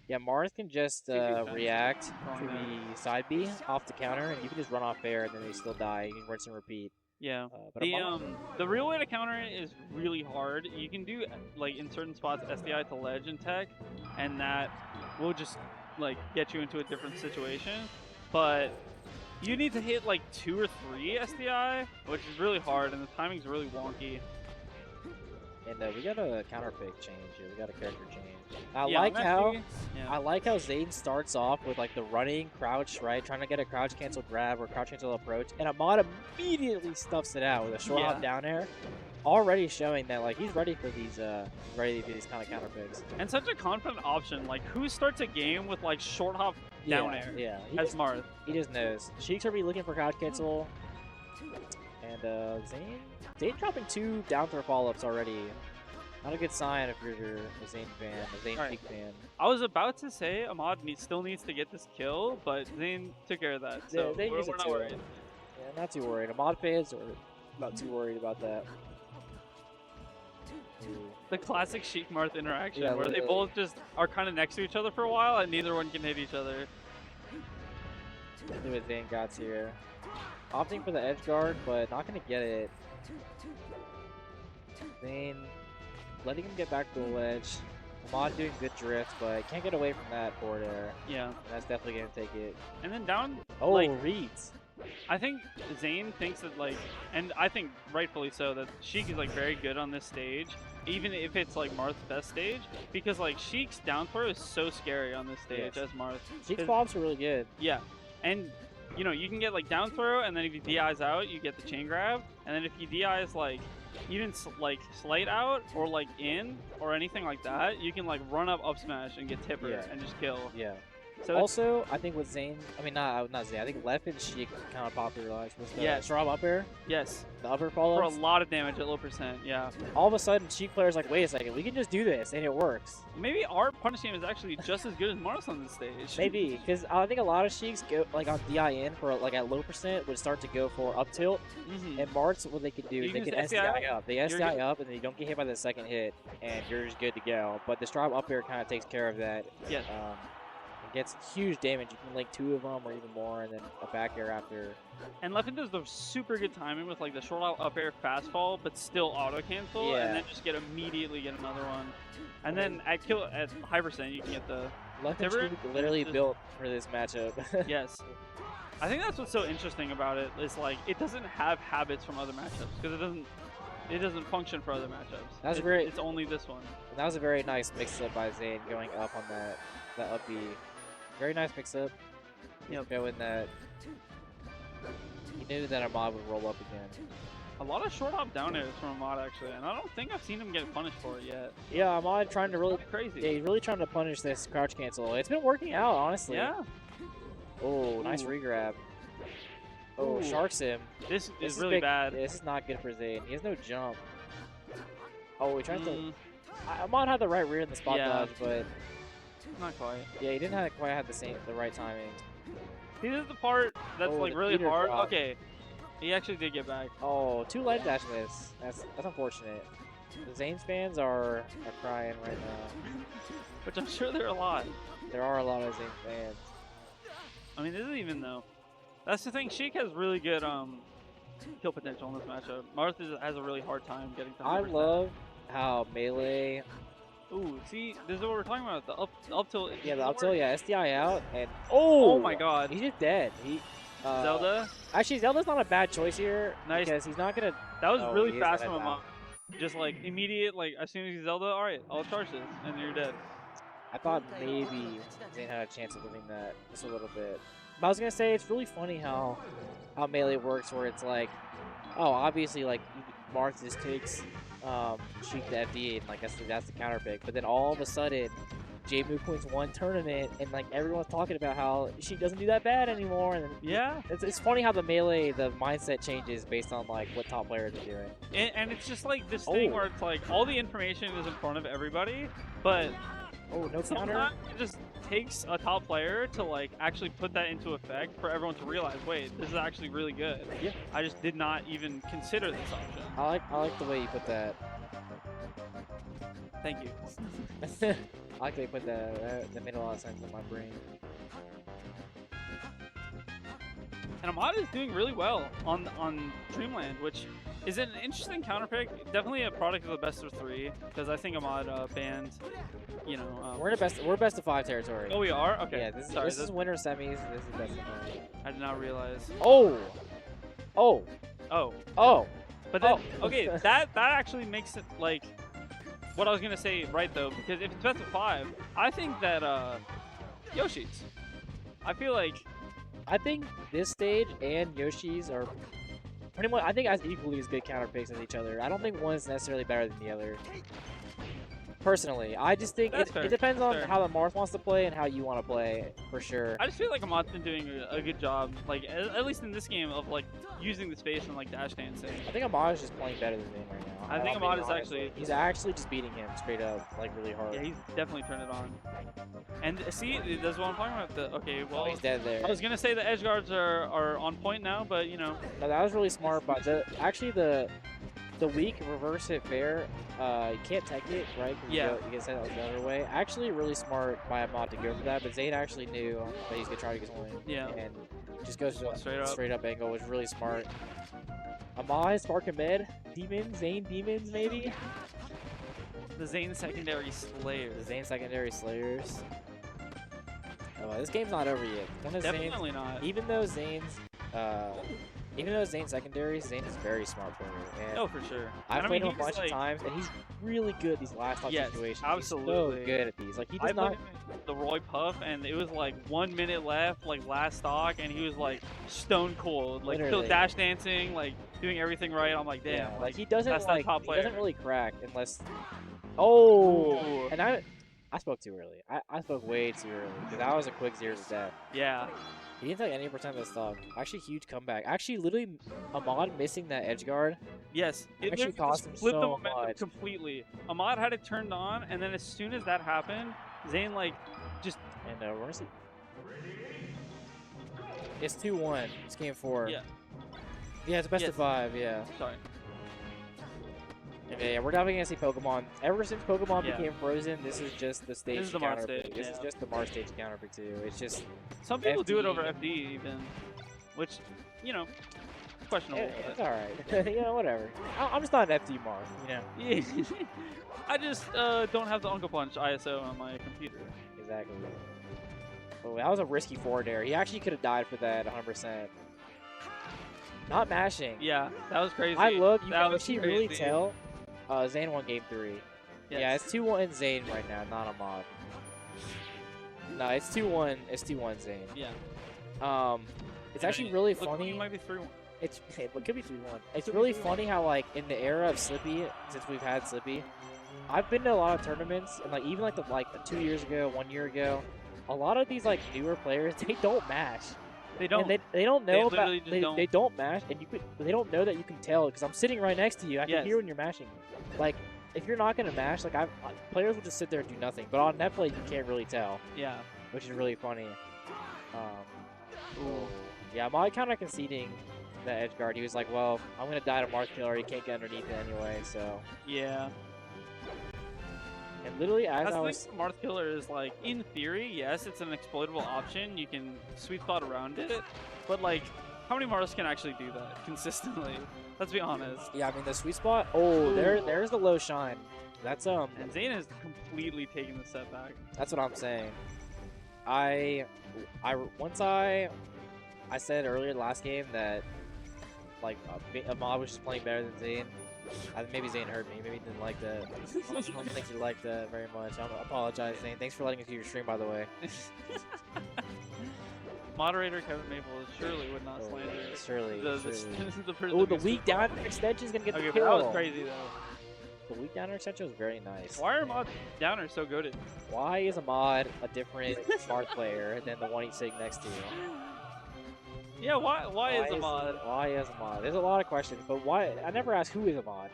Yeah, Marth can just react to the side B off the counter, and you can just run off fair, and then they still die. You can rinse and repeat. Yeah. But The real way to counter it is really hard. You can do like in certain spots SDI to ledge and tech, and that will just like get you into a different situation. But you need to hit like 2 or 3 SDI, which is really hard, and the timing's really wonky. And we got a counter pick change here. We got a character change. I Yeah, like how Zayn starts off with like the running crouch, right, trying to get a crouch cancel grab or crouch cancel approach, and Ahmad immediately stuffs it out with a short hop down air, already showing that like he's ready for these kind of counter picks. And such a confident option. Like, who starts a game with like short hop down air? Yeah, as Marth. He just knows. Sheik's already looking for crouch cancel, and Zayn dropping 2 down throw follow-ups already. Not a good sign if you're a Zayn fan, a Zayn Sheik fan. I was about to say Ahmad still needs to get this kill, but Zayn took care of that, so Zayn we're used it not too. worried. Yeah, not too worried. Ahmad fans are not too worried about that. The classic Sheik Marth interaction, Yeah, where they both just are kind of next to each other for a while, and neither one can hit each other. Let's see what Zayn got here. Opting for the edge guard, but not going to get it. Zayn letting him get back to the ledge. Ahmad doing good drift, but can't get away from that forward air. Yeah. And that's definitely going to take it. And then down, Oh, like, reads. I think Zain thinks that, like, and I think rightfully so, that Sheik is, like, very good on this stage, even if it's, like, Marth's best stage, because, like, Sheik's down throw is so scary on this stage as Marth. Sheik's bombs are really good. Yeah. And, you know, you can get, like, down throw, and then if you DI's out, you get the chain grab, and then if you DI's, like, even, like, slight out, or, like, in, or anything like that, you can, like, run up smash and get tipper and just kill. Yeah. So also, I think with Zain, I mean, not Zain, I think Left and Sheik kind of popularized with the Strab up air. Yes. The upper follow For a lot of damage at low percent, yeah. All of a sudden, Sheik players like, wait a second, we can just do this, and it works. Maybe our punish game is actually just as good as Mars on this stage. Maybe, because I think a lot of Sheiks go, like on DIN for like at low percent, would start to go for up tilt. And Marts, what they could do is they can SDI up. They SDI up, and then you don't get hit by the second hit, and you're just good to go. But the Strab up air kind of takes care of that. Yes. Gets huge damage. You can link 2 of them or even more, and then a back air after. And Leffen does the super good timing with like the short out up air fast fall, but still auto cancel, and then just immediately get another one. And then at high percent, you can get the. Leffen literally built for this matchup. Yes. I think that's what's so interesting about it is like it doesn't have habits from other matchups because it doesn't function for other matchups. That's It's only this one. And that was a very nice mix-up by Zain going up on that up B. Very nice mix-up. Going that. He knew that Ahmad would roll up again. A lot of short hop down airs from Ahmad actually, and I don't think I've seen him get punished for it yet. Yeah, Ahmad trying to really crazy. Yeah, he's really trying to punish this crouch cancel. It's been working out, honestly. Yeah. Oh, nice regrab. Oh, sharks him. This is really bad. This is not good for Zain. He has no jump. Oh, he tried to. Ahmad had the right rear in the spot dodge, but not quite. Yeah, he didn't quite have the right timing. See, this is the part that's like really hard. Drop. Okay, he actually did get back. Oh, 2 ledge dash miss. That's unfortunate. The Zane's fans are crying right now. Which I'm sure there are a lot. There are a lot of Zane fans. I mean, this isn't even though. That's the thing. Sheik has really good kill potential in this matchup. Marth has a really hard time getting to 100%. I love how melee. Ooh, see, this is what we're talking about. The up tilt. Yeah, the up tilt. Yeah, SDI out and oh my God, he's just dead. He Zelda. Actually, Zelda's not a bad choice here. Nice, because he's not gonna. That was really fast from him. Just like immediate, like as soon as he's Zelda, all right, I'll charge this, and then you're dead. I thought maybe Zain had a chance of winning that just a little bit. But I was gonna say it's really funny how melee works, where it's like, oh, obviously like Marth just takes Sheik to FD and like that's the counter pick, but then all of a sudden J-Move points 1 tournament and like everyone's talking about how Sheik doesn't do that bad anymore, and yeah, it's funny how the mindset changes based on like what top players are doing. And it's just like this thing where it's like all the information is in front of everybody, but no counter. It just takes a top player to like actually put that into effect for everyone to realize, wait, this is actually really good. Yeah. I just did not even consider this option. I like the way you put that. Thank you. I like the way you put that. That made a lot of sense in my brain. And Ahmad is doing really well on Dreamland, which is an interesting counter pick. Definitely a product of the best of 3, because I think Ahmad banned, you know. We're best of 5 territory. Oh, we are? Okay. Yeah, this is winter semis. This is best of 5. I did not realize. Oh. But then, okay, that actually makes it like what I was gonna say right though, because if it's best of 5, I think that Yoshi's. I feel like. I think this stage and Yoshi's are pretty much, I think, as equally as good counter picks as each other. I don't think one is necessarily better than the other. Personally, I just think it depends on how the Marth wants to play and how you want to play, for sure. I just feel like Ahmad's been doing a good job, like at least in this game, of like using the space and like dash dancing. I think Ahmad is just playing better than him right now. I think Ahmad is actually... He's actually just beating him straight up, like really hard. Yeah, he's definitely turned it on. And see, that's what I'm talking about. Okay, well... he's dead there. I was going to say the edge guards are on point now, but you know... No, that was really smart, but actually the weak reverse hit fair, you can't tech it, right? Yeah. You get sent the other way. Actually, really smart by Ahmad to go for that, but Zain actually knew that he's going to try to get something. Yeah. And just goes to straight up angle, was really smart. Ahmad, Spark and Med, Demons, Zain Demons, maybe? The Zain secondary Slayers. The Zain secondary Slayers. Oh, this game's not over yet. One of Definitely Zane's, not. Even though Zane's secondary, Zain is a very smart player. And Oh, for sure. I've And played him a he's bunch of times, and he's really good at these last stop Yes, situations. absolutely. He's so good at these. Like, he I does played not. him in the Roy Puff, and it was like 1 minute left, like last stock, and he was like stone cold, like still Literally. dash dancing, like doing everything right. I'm like, damn, Yeah, like like he doesn't that's like that top he player. doesn't really crack unless. Oh, Ooh. and I spoke too early. I spoke way too early because that was a quick 0 to death. Yeah. He didn't take any percent of the stock. Actually, huge comeback. Actually, literally, Ahmad missing that edge guard. Yes, it actually literally cost just him flipped the so momentum much. completely. Ahmad had it turned on, and then as soon as that happened, Zain like just And we're gonna see. It's 2-1. It's game 4. yeah. Yeah, it's best Yes. of 5. Yeah. Sorry. Yeah, we're definitely gonna see Pokemon. Ever since Pokemon Yeah. became frozen, this is just the stage is the Mars counter. stage, This is yeah. just the Mars stage counter pick too. It's just Some people do it FD. over FD even, which you know, questionable. It's all right. You know, whatever. I'm just not an FD mark. You know. Yeah. I just don't have the Uncle Punch ISO on my computer. Exactly. Oh, that was a risky forward air. He actually could have died for that 100%. Not mashing. Yeah, that was crazy. I love you That can was actually really crazy. tell. Zain won game 3. Yes. Yeah, it's 2-1 Zain right now, not Ahmad. No, it's 2-1. It's 2-1 Zain. Yeah. It's actually really Look, funny. it might be 3-1. It could be 3-1. It's really funny how, like, in the era of Slippy, since we've had Slippy, I've been to a lot of tournaments, and like even like 2 years ago, 1 year ago, a lot of these like newer players, they don't mash. They don't. And they don't They know about literally just don't. they don't mash, and they don't know that you can tell because I'm sitting right next to you. I can Yes. hear when you're mashing. Like if you're not gonna mash, like players will just sit there and do nothing. But on net play, you can't really tell, Yeah. which is really funny. Yeah, Ahmad kind of conceding the edge guard. He was like, "Well, I'm gonna die to Marth Killer. He can't get underneath it anyway." So Yeah. and literally as That's I the was thing. Marth Killer is like, in theory, yes, it's an exploitable option. You can sweet spot around it, but like, how many Marths can actually do that consistently? Let's be honest. Yeah, I mean the sweet spot. Oh, there's the low shine. That's And Zain has completely taken the setback. That's what I'm saying. I said earlier last game that like Ahmad was just playing better than Zain. Maybe Zain heard me. Maybe he didn't like that. I don't think he liked that very much. I apologize, Zain. Thanks for letting me see your stream, by the way. Moderator Kevin Maple surely would not slander. Surely. The person Oh, the who's weak down extension is gonna get Okay, the but kill. that was crazy though. The weak downer extension was very nice. Why are Ahmad Downer so good? Why is Ahmad a different smart player than the one he's sitting next to? Yeah, why is Ahmad? Why is Ahmad? There's a lot of questions, but why? I never asked who is Ahmad,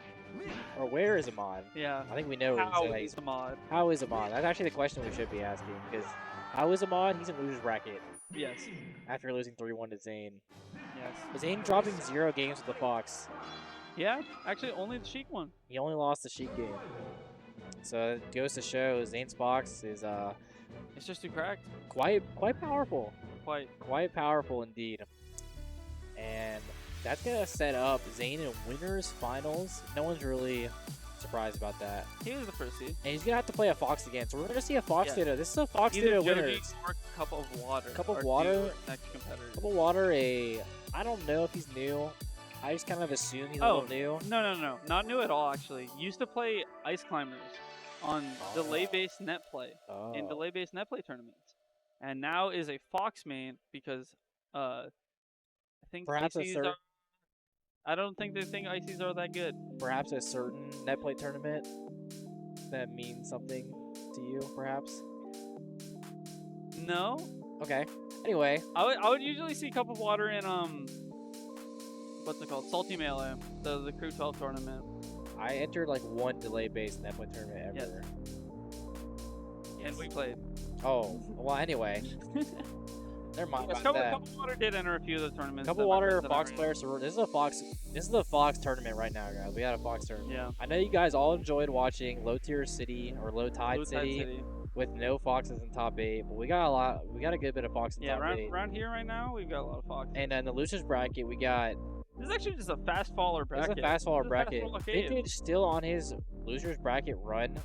or where is Ahmad. Yeah. I think we know. How he's is Ahmad? How is Ahmad? That's actually the question we should be asking because how is Ahmad? He's in loser's bracket. Yes. After losing 3-1 to Zain. Yes. Zain dropping 0 games with the Fox. Yeah, actually only the Sheik one. He only lost the Sheik game. So it goes to show Zane's Fox is It's just too cracked. quite powerful. Quite Powerful indeed. And that's gonna set up Zain in winners finals. No one's really surprised about that. He was the first seed. And he's gonna have to play a Fox again. So we're gonna see a Fox Yeah. data. This is a Fox Either data Joji winners. or Cup of Water. Cup of are Water. two next competitors. Cup of Water, I don't know if he's new. I just kind of assume he's a little new. No, not new at all. Actually, used to play Ice Climbers on delay-based net play in delay-based net play tournaments, and now is a Fox main because I think Perhaps ICs are. I don't think they think ICs are that good. Perhaps a certain net play tournament that means something to you, perhaps. No. Okay. Anyway, I would usually see Cup of Water in what's it called? Salty Melee, the Crew 12 tournament. I entered like one delay-based net play tournament ever. And we played. Oh, well, anyway. Never mind Yes, about that. Cup of Water did enter a few of the tournaments. Cup that of my Water, friends and I Fox were in. players. So this is the Fox tournament right now, guys. We got a Fox tournament. Yeah. I know you guys all enjoyed watching Low Tier City or Low Tide City with no Foxes in top 8, but we got a good bit of Fox in Yeah, top 8. around here right now, we've got a lot of Fox. And then the losers bracket, we got This is actually just a fast faller bracket. It's a fast faller This is a bracket. fast faller game. Vintage still on his losers bracket run.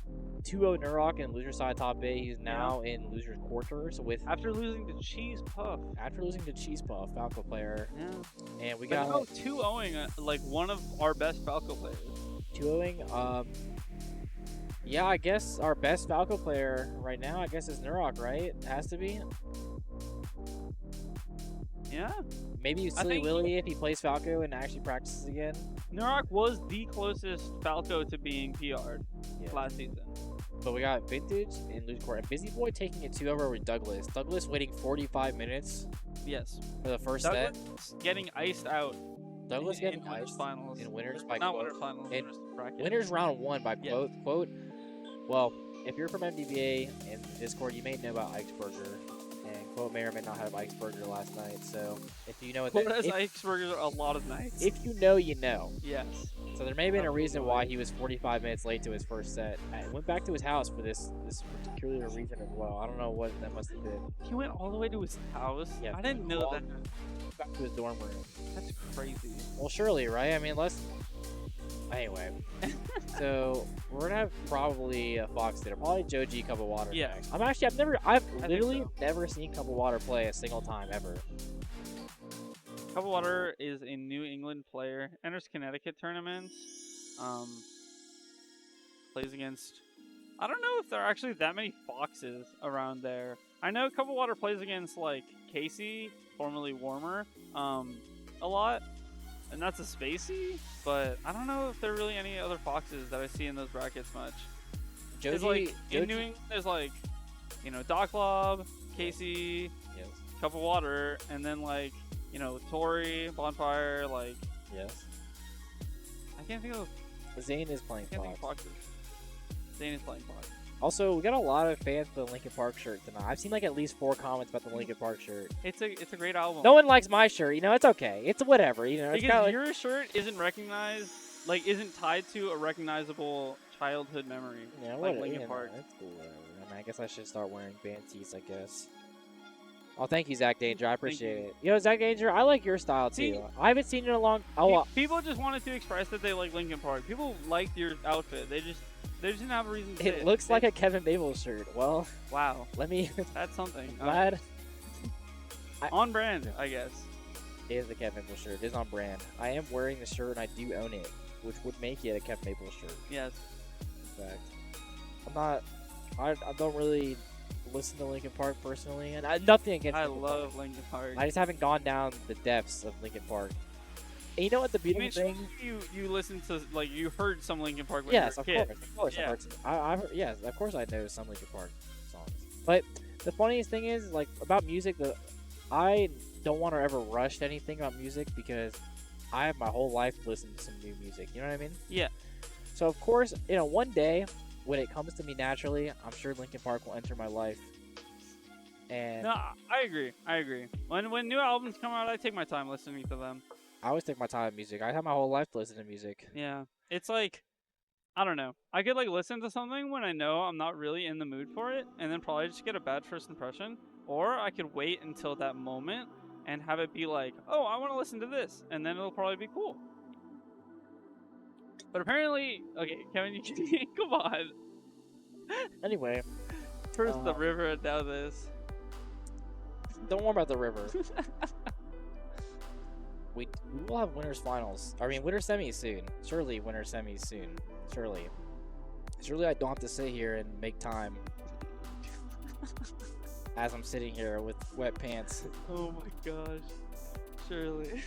2-0 Nurok in loser side top 8. He's now in losers quarters with after losing to Cheese Puff. After losing to Cheese Puff, Falco player. Yeah. And we But got no, 2-0ing like one of our best Falco players. 2-0ing. Yeah, I guess our best Falco player right now, I guess, is Nurok, right? It has to be. Yeah. Maybe Silly Willy if he plays Falco and actually practices again. Nurok was the closest Falco to being PR'd last season. But we got Vintage in loser court. And Busy Boy taking it 2 over with Douglas. Douglas waiting 45 minutes. Yes. For the first Douglas set. Getting iced out. Douglas getting winners iced finals. in winners by Not quote. winners finals. In Winners bracket. winners round 1 by quote. Well, if you're from MDBA in Discord, you may know about Ike's Burger. And quote may or may not have Ike's Burger last night. So if you know what Quote that has if, Ike's Burger a lot of nights. if you know, you know. Yes. So there may have been a reason why he was 45 minutes late to his first set. And went back to his house for this particular reason as well. I don't know what that must have been. He went all the way to his house? Yeah, I didn't know that. Back to his dorm room. That's crazy. Well, surely, right? I mean, Anyway, so we're gonna have probably a Fox dinner, probably Joji Cupofwater. Yeah. Next. I've literally never seen Cupofwater play a single time ever. Cupofwater is a New England player. Enters Connecticut tournaments. Plays against. I don't know if there are actually that many Foxes around there. I know Cupofwater plays against like Casey, formerly Warmer, a lot. And that's a Spacey, but I don't know if there are really any other Foxes that I see in those brackets much. Joji, In New England, there's like, Doc Lob, Casey, Cupofwater, and then like, Tori, Bonfire, like. Yes. I can't think of. Zain is playing Foxes. Zain is playing Fox. Also, we got a lot of fans for the Linkin Park shirt tonight. I've seen like at least 4 comments about the Linkin Park shirt. It's a great album. No one likes my shirt. It's okay. It's whatever. It's Because like, your shirt isn't recognized, like isn't tied to a recognizable childhood memory. Yeah, like Linkin Park. It's cool. I guess I should start wearing band tees. I guess. Oh, thank you, Zach Danger. I appreciate it. Zach Danger, I like your style too. See, I haven't seen you in a long. People just wanted to express that they like Linkin Park. People liked your outfit. They just didn't have a reason to say It looks like a Kevin Babel shirt. Well, wow. Let me. That's something. Glad. On brand, I guess. It is a Kevin Babel shirt. It is on brand. I am wearing the shirt and I do own it, which would make it a Kevin Babel shirt. Yes. In fact, I'm not. I don't really listen to Linkin Park personally, and nothing against. I Linkin love Park. Linkin Park. I just haven't gone down the depths of Linkin Park. And you know what the beautiful thing? You listened to you heard some Linkin Park when Yes, you were a of kid. course. Yeah. I've heard, yes, of course I know some Linkin Park songs. But the funniest thing is, like about music, I don't want to ever rush to anything about music because I have my whole life listened to some new music. You know what I mean? Yeah. So of course, one day when it comes to me naturally, I'm sure Linkin Park will enter my life. And No, I agree. When new albums come out, I take my time listening to them. I always take my time with music. I have my whole life to listen to music. Yeah. It's like, I don't know. I could like listen to something when I know I'm not really in the mood for it, and then probably just get a bad first impression. Or I could wait until that moment and have it be like, oh, I want to listen to this, and then it'll probably be cool. But apparently, okay, Kevin, you can come on. Anyway, first the river and now this. Don't worry about the river. We will have winners finals. I mean, winner semis soon. Surely winner semis soon. Surely. I don't have to sit here and make time. As I'm sitting here with wet pants. Oh my gosh. Surely.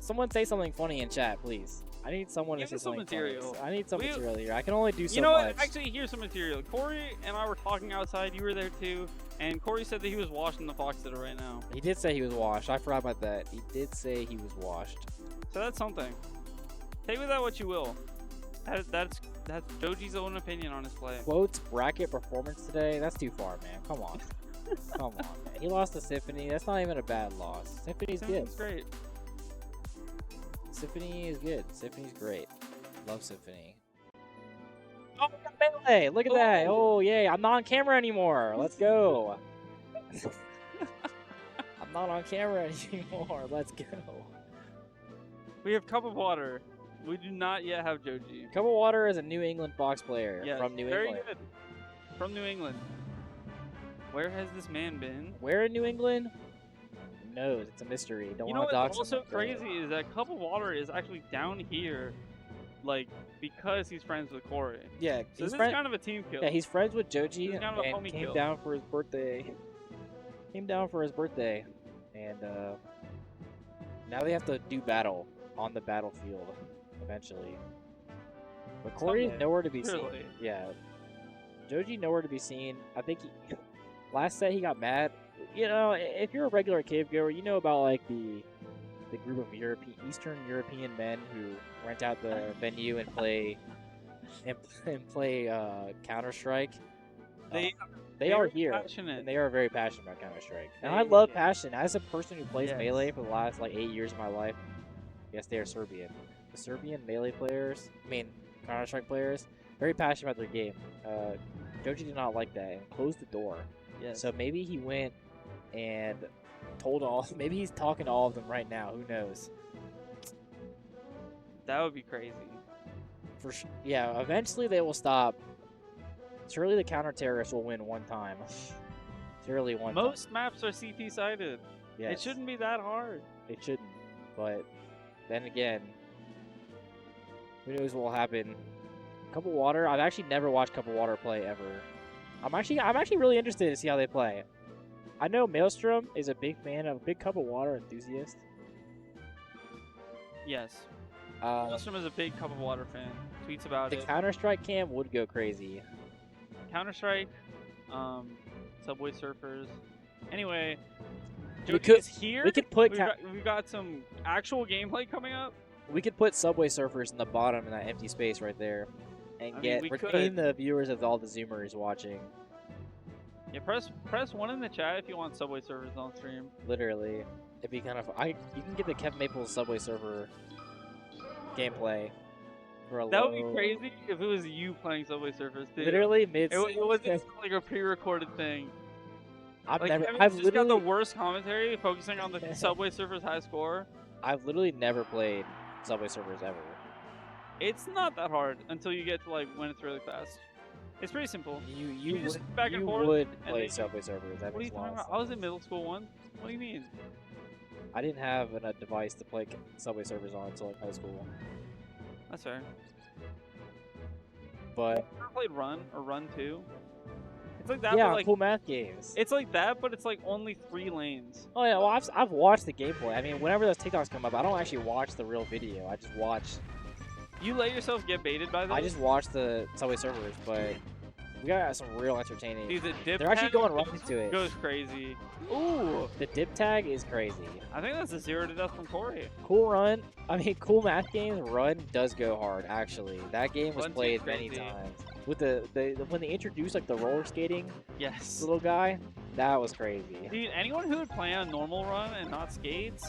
Someone say something funny in chat, please. I need someone to say something funny. I need some material here. I can only do so much. You know what? Actually, here's some material. Corey and I were talking outside. You were there too. And Corey said that he was washing the fox sitter right now. He did say he was washed. I forgot about that. He did say he was washed. So that's something. Take with that what you will. That's Joji's own opinion on his play. Quotes bracket performance today. That's too far, man. Come on. Come on, man. He lost to Symphony. That's not even a bad loss. Symphony's good. Great. Symphony is good. Symphony's great. Love Symphony. Oh, we got melee! Look at that! Oh, yay! I'm not on camera anymore. Let's go. I'm I'm not on camera anymore. Let's go. We have Cupofwater. We do not yet have Joji. Cupofwater is a New England Fox player Yes, from New very England. good. From New England. Where has this man been? Where in New England? Who knows? It's a mystery. Don't You know want to what's dox him. also crazy is that Cupofwater is actually down here, like, because he's friends with Corey. Yeah, So he's this is friend- kind of a team kill. Yeah, he's friends with Joji This is kind of a and homie came kill. down for his birthday. Came down for his birthday, and now they have to do battle on the battlefield eventually. But Corey is Someday. nowhere to be Surely. seen. Yeah, Joji nowhere to be seen. I think last set he got mad. You know, if you're a regular cave goer, you know about like the group of Eastern European men who rent out the venue and play Counter-Strike. They are here, passionate. and they are very passionate about Counter-Strike. And They- I love passion. As a person who plays Yes. Melee for the last like 8 years of my life, yes, they are Serbian. The Serbian Melee players, Counter-Strike players, very passionate about their game. Joji did not like that and closed the door. Yes. So maybe he went and told all. Maybe he's talking to all of them right now. Who knows? That would be crazy. Yeah, eventually they will stop. Surely the counter-terrorists will win one time. Surely one time. Most maps are CT sided. Yes. It shouldn't be that hard. It shouldn't. But then again, who knows what will happen. Cupofwater, I've actually never watched Cupofwater play ever. I'm actually really interested to see how they play. I know Maelstrom is a big Cupofwater enthusiast. Yes. Uh, Maelstrom is a big Cupofwater fan. Tweets about the it. Counter-Strike cam would go crazy. Counter-Strike, Subway Surfers. Anyway, We Joji could- is here. we could put We've got some actual gameplay coming up. We could put Subway Surfers in the bottom in that empty space right there, and I mean, we retain could. the viewers of all the Zoomers watching. Yeah, press 1 in the chat if you want Subway Surfers on stream. Literally, it'd be kind of. You can get the Kevin Maples Subway Surfer gameplay for a That low. would be crazy if it was you playing Subway Surfers too. Literally mid. It wasn't like a pre-recorded thing. I've Like, never. Kevin's I've just got the literally. worst commentary, focusing on the Subway Surfers high score. I've literally never played Subway Surfers ever. It's not that hard until you get to like when it's really fast. It's pretty simple. You just would, back and you forth. would and play then Subway Surfers. That What are you makes a talking lot about? of I was in middle school once. What do you mean? I didn't have a device to play Subway Surfers on until like high school. That's fair. But I played Run or Run 2. It's like that, yeah, but like cool math games. it's like that, but it's like only 3 lanes. Oh yeah, well I've watched the gameplay. I mean, whenever those TikToks come up, I don't actually watch the real video. I just watch. You let yourself get baited by those? I just watch the Subway Surfers, but we got some real entertaining. Dude, the dip They're actually tag going right into it. goes crazy. Ooh, The dip tag is crazy. I think that's a 0 to death from Corey. Cool Run. I mean, Cool Math Games Run does go hard. Actually, that game was Run played seems many crazy. times. With the when they introduced like the roller skating Yes. little guy, that was crazy. Dude, anyone who would play on normal run and not skates,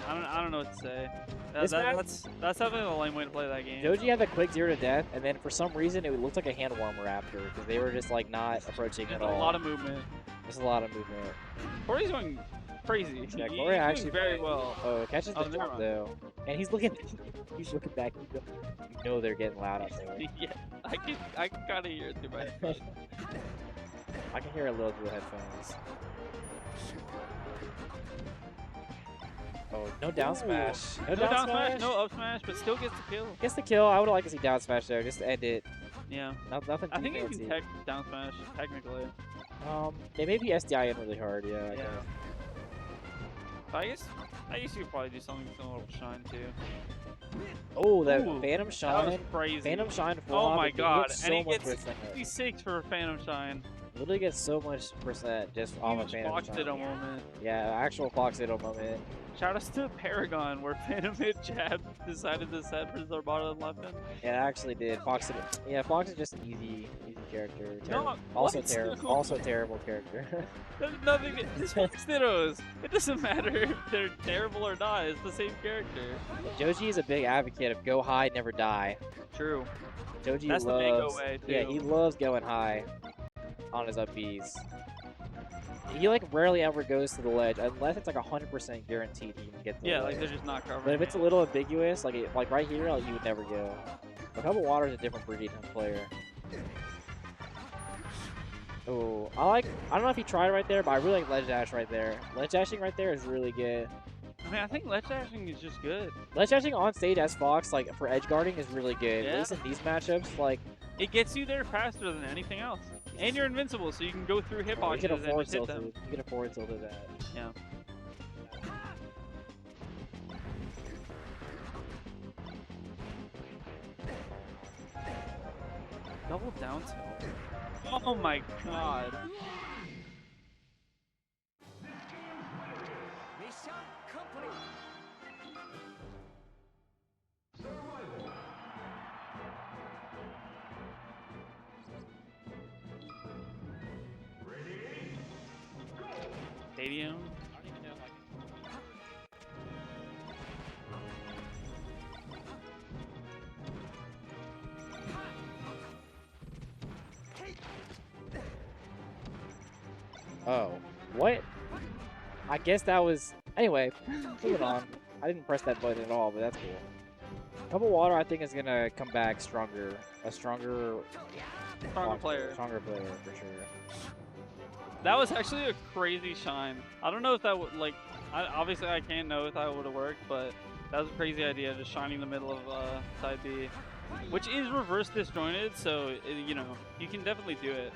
I don't know what to say. This map- That's definitely the lame way to play that game. Joji had the quick 0 to death, and then for some reason it looked like a hand warmer after because they were just like not approaching There's at a all. lot of movement. There's a lot of movement. Corey's going crazy. Yeah, He's Corey doing actually very well. Oh, catches the Oh, never jump mind. though, and he's looking. He's looking back. You know they're getting loud out there. Yeah, I can kind of hear it through my headphones. I can hear a little through the headphones. Oh, no down smash. No down smash, no up smash, but still gets the kill. Gets the kill. I would like to see down smash there, just to end it. Yeah. Nothing I too think you fancy. can tech down smash, technically. They may be SDI in really hard, yeah. I Yeah. guess. But I guess you could probably do something similar with Shine too. Oh, that Ooh, Phantom That Shine. was crazy. Phantom Shine Oh flop, my it god, gets and he so much gets percent. 56 for Phantom Shine. Literally gets so much percent just He off of was Phantom Fox Shine. Ditto moment. Yeah, actual Fox Ditto moment. Shout outs to Paragon, where Phantom hit jab decided to set for Zarbata and left him. Yeah, it actually did. Fox Ditto. Yeah, Fox is just an easy character. No, also what? terrible. Also terrible character. There's nothing. It's Fox Dittos. It doesn't matter if they're terrible or not. It's the same character. Joji is a big advocate of go high, never die. True. Joji That's the loves. mango way, Yeah, too. he loves going high on his up Bs. he like rarely ever goes to the ledge unless it's like 100% guaranteed he can get to the Yeah, ledge. like they're just not covering. But if it's a it. little ambiguous, like right here, like, he would never go. But Cupofwater is a different breed of player. Oh, I don't know if he tried right there, but I really like ledge dash right there. Ledge dashing right there is really good. I mean, I think ledge dashing is just good. Ledge dashing on stage as Fox, like for edge guarding, is really good. Yeah. At least in these matchups, like It gets you there faster than anything else. And you're invincible, so you can go through you hitboxes can and afford just hit them. tilted. You can afford tilted that. Yeah. Double down tilt. Oh my god. Stadium. Oh, what? I guess that was... Anyway, moving on. I didn't press that button at all, but that's cool. Cupofwater, I think, is going to come back stronger. A stronger player. Stronger player, for sure. That was actually a crazy shine. I don't know if that would, like, obviously I can't know if that would have worked, but that was a crazy idea, just shining the middle of side B, which is reverse disjointed, so, you know, you can definitely do it.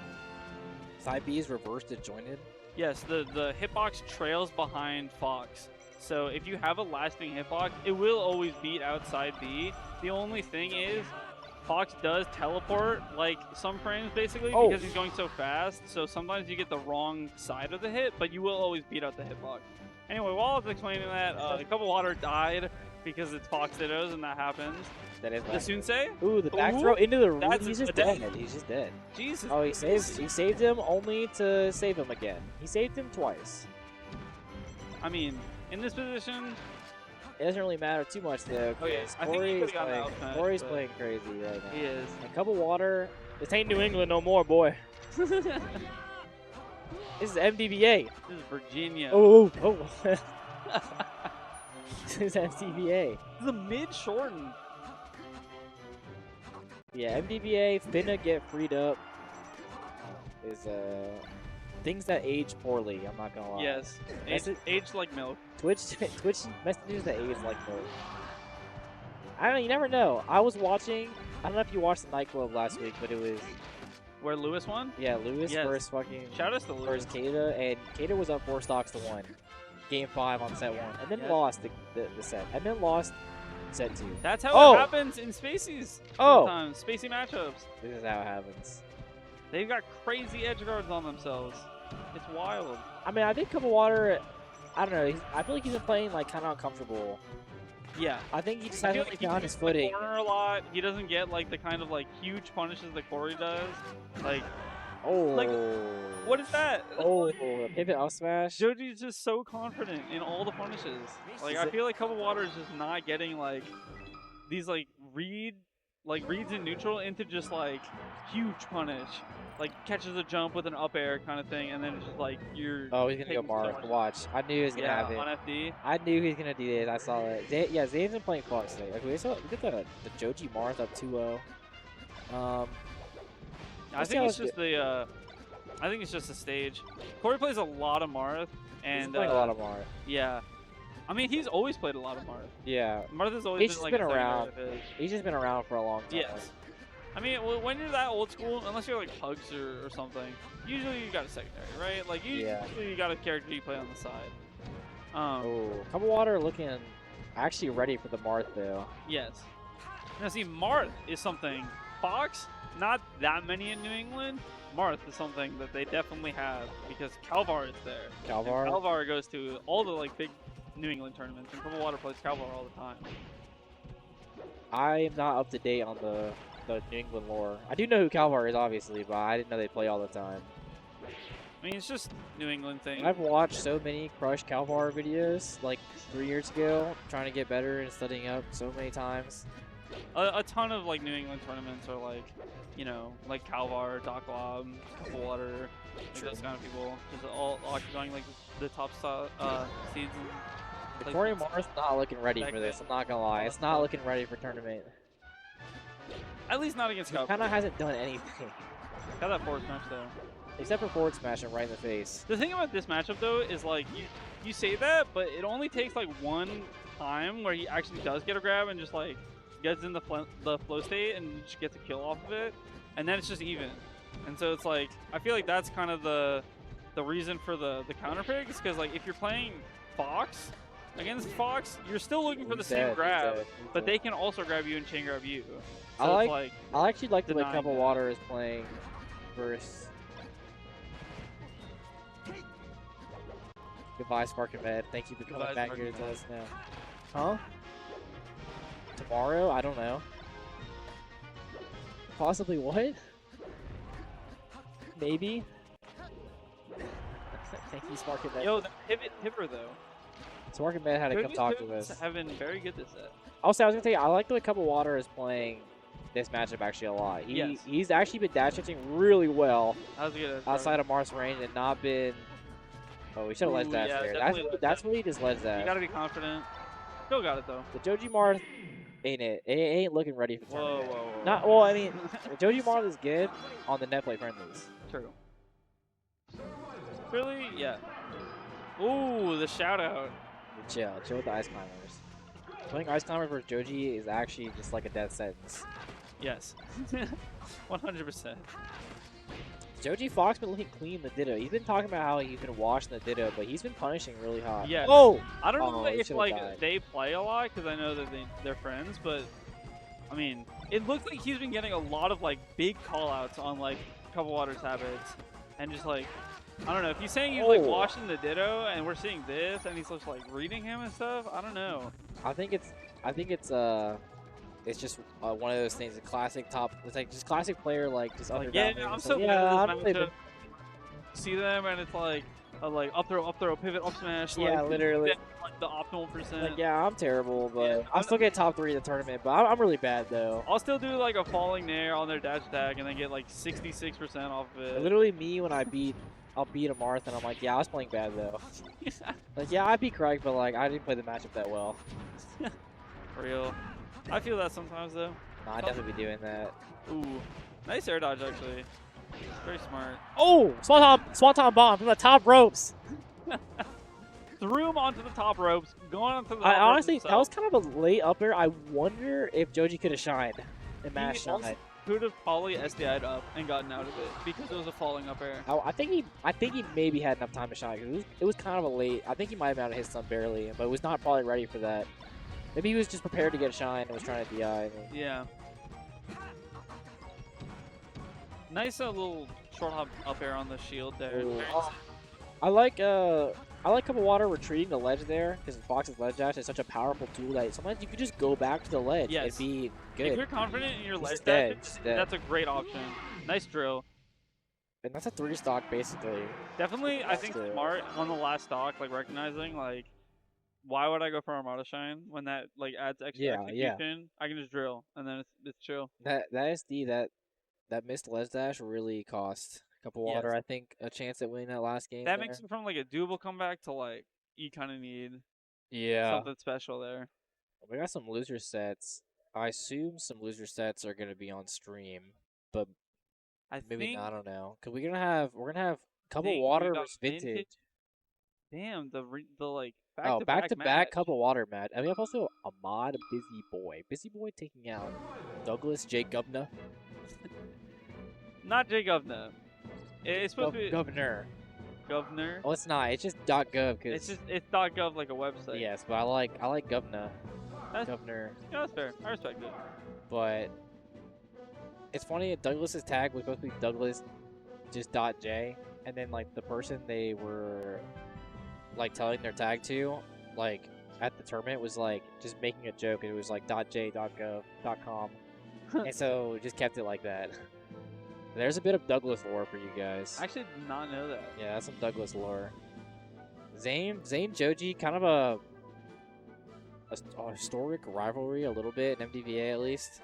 Side B is reverse disjointed? Yes, the hitbox trails behind Fox. So if you have a lasting hitbox, it will always beat outside B. The only thing is, Fox does teleport like some frames basically because he's going so fast. So sometimes you get the wrong side of the hit, but you will always beat out the hitbox. Anyway, while I was explaining that, Cupofwater died because it's Fox Dittos and that happens. That is the Sunsei? Ooh, the back throw into the root. That's He's just dead. dead. He's just dead. Jesus. Oh, he saved him only to save him again. He saved him twice. I mean, in this position, it doesn't really matter too much though. Oh, yeah. I think he could've gotten the outmatch, Corey's but- playing crazy right now. He is. A Cupofwater. This ain't New England no more, boy. This is MDBA. This is Virginia. Oh. This is MDBA. This is a mid shorten. Yeah, MDBA finna get freed up. Is things that age poorly. I'm not gonna lie. Yes, aged like milk. Twitch messages that age like milk. I don't know. You never know. I was watching. I don't know if you watched the nightclub last week, but it was where Lewis won. Yeah, Lewis Yes. versus fucking. Shout outs to Lewis. Versus Kata, and Kata was up 4 stocks to 1. Game 5 on set 1, and then Yes. lost the set, and then lost set 2. That's how it happens in Spacies. Sometimes Spacey matchups. This is how it happens. They've got crazy edge guards on themselves. It's wild. I mean, I think Cupofwater, I don't know. I feel like he's been playing like kind of uncomfortable. Yeah. I think he just I feel hasn't like he found moves his the footing. corner a lot. He doesn't get like the kind of like huge punishes that Corey does. Like, like what is that? Pivot up smash. Joji's just so confident in all the punishes. Like, I feel like Cupofwater is just not getting like these like reads in neutral into just like huge punish. Like catches a jump with an up air kind of thing, and then it's just like you're. Oh, he's gonna go taking so Mark. much- Watch. I knew he was gonna have it. on FD. I knew he was gonna do this. I saw it. Yeah, Zane's been playing Fox today. Okay, so we got the Joji Marth up 2-0. I think it's just the. I think it's just the stage. Corey plays a lot of Marth, and He's playing a lot of Marth. Yeah, I mean he's always played a lot of Marth. Yeah. Marth has always He's been just like been a secondary around. of his. He's just been around for a long time. Yes. I mean, when you're that old school, unless you're like Hugs or something, usually you got a secondary, right? Like usually you got a character you play on the side. Cupofwater looking actually ready for the Marth though. Yes. Now see, Marth is something. Fox, not that many in New England. Marth is something that they definitely have because Calvar is there. Calvar? And Calvar goes to all the like big New England tournaments, and Cupofwater plays Calvar all the time. I am not up to date on the New England lore. I do know who Calvar is, obviously, but I didn't know they play all the time. I mean, it's just New England thing. I've watched so many Crush Calvar videos, like 3 years ago, trying to get better and studying up so many times. a ton of like New England tournaments are like, you know, like Calvar, Doc Lob, Cupofwater, like those kind of people, just all occupying like the top seeds. And, like, Corey Morris not looking ready back for this. then. I'm not gonna lie. It's not looking ready for tournament. At least not against He Cup. kind of hasn't done anything. Got that forward smash though. Except for forward smash him right in the face. The thing about this matchup though is like you say that, but it only takes like one time where he actually does get a grab and just like gets in the flow state and just gets a kill off of it, and then it's just even. And so it's like I feel like that's kind of the reason for the counter pick is because like if you're playing Fox against Fox, you're still looking for the same grab, but they can also grab you and chain grab you. So I actually like the way denying Cupofwater is playing versus. Goodbye, Spark and Med. Thank you for coming Goodbye, back Spark here and to Med. us now. Huh? Tomorrow? I don't know. Possibly what? Maybe? Thank you, Spark and Med. Yo, the pivot Hipper though. Spark and Med had to come Joji's talk to pivots us. have been very good this set. Also, I was going to tell you, I like the way Cupofwater is playing this matchup actually a lot. Yes. He's actually been dash hitting really well That was good. outside of Mars range and not been... Oh, we should have ledge dash yeah, there. definitely ledge That's what he just ledge dash. You gotta be confident. Still got it though. The Joji Mars ain't it. It ain't looking ready for Whoa, tournament. whoa, whoa. Not well. I mean, Joji Mars is good on the net play friendlies. True. Really? Yeah. Ooh, the shout out. Chill with the ice climbers. Playing ice climbers versus Joji is actually just like a death sentence. Yes. 100%. Joji Fox been looking clean the Ditto. He's been talking about how he's been washing the Ditto, but he's been punishing really hard. Yeah. Oh! I don't know he if should've like died. they play a lot because I know that they're friends, but I mean, it looks like he's been getting a lot of like big callouts on like Cupofwater's habits, and just like I don't know if he's saying he's like Oh. washing the Ditto, and we're seeing this, and he's just like reading him and stuff. I don't know. I think it's just one of those things. A classic top. It's like just classic player like just Like, underground. yeah, I'm It's so like, bad yeah, at I'm this playing matchup. See them, and it's like up throw, pivot, up smash. Yeah, like, literally. Like the optimal percent. Like, yeah, I'm terrible, but Yeah, I'll still get top 3 in the tournament, but I'm really bad, though. I'll still do like a falling nair on their dash attack and then get like 66% off of it. Literally me when I'll beat a Marth, and I'm like, yeah, I was playing bad, though. Like, yeah, I beat Craig, but, like, I didn't play the matchup that well. For real. I feel that sometimes, though. Nah, I'd definitely be doing that. Ooh. Nice air dodge, actually. Very smart. Oh! Swanton bomb from the top ropes! Threw him onto the top ropes, going onto the I top honestly, ropes that was kind of a late up air. I wonder if Joji could have shined and match He also shine. could have probably SDI'd up and gotten out of it because it was a falling up air. Oh, I think he maybe had enough time to shine, because it was kind of a late. I think he might have been out of his stun barely, but was not probably ready for that. Maybe he was just prepared to get a shine and was trying to DI. Yeah. Nice little short hop up air on the shield there. Ooh. Very Oh, I like Cupofwater retreating the ledge there, because Fox's ledge dash is such a powerful tool that sometimes you could just go back to the ledge Yes. and be If good. you're confident in your He's ledge dead, dash, he's dead. that's a great option. Nice drill. And that's a 3 stock basically. Definitely, I think Still. smart on the last stock, like recognizing like, why would I go for Armada Shine when that like adds extra Yeah, yeah. execution? I can just drill and then it's chill. That SD that missed ledge dash really cost Cupofwater, Yes. I think, a chance at winning that last game. That there. makes it from like a doable comeback to like you kind of need Yeah. something special there. We got some loser sets. I assume some loser sets are gonna be on stream, but I maybe think not, I don't know. Cause we're gonna have think we Cupofwater got versus Vintage. Damn, the like Oh, back to back match. Cupofwater match. And we have also Ahmad Busy Boy. Busy Boy taking out Douglas J. Gubna. Not J Governor. It's supposed to be Governor. Governor. Oh, it's not. It's just .gov. Cause It's .gov like a website. yes, but I like Gubna. That's, Governor. yeah, that's fair. I respect it. But it's funny. Douglas's tag was supposed to be Douglas just .j, and then like the person they were like telling their tag to, like at the tournament, was like just making a joke. It was like .j, .gov, .com, and so just kept it like that. There's a bit of Douglas lore for you guys. I actually did not know that. Yeah, that's some Douglas lore. Zain Joji, kind of a a historic rivalry a little bit in MDVA at least.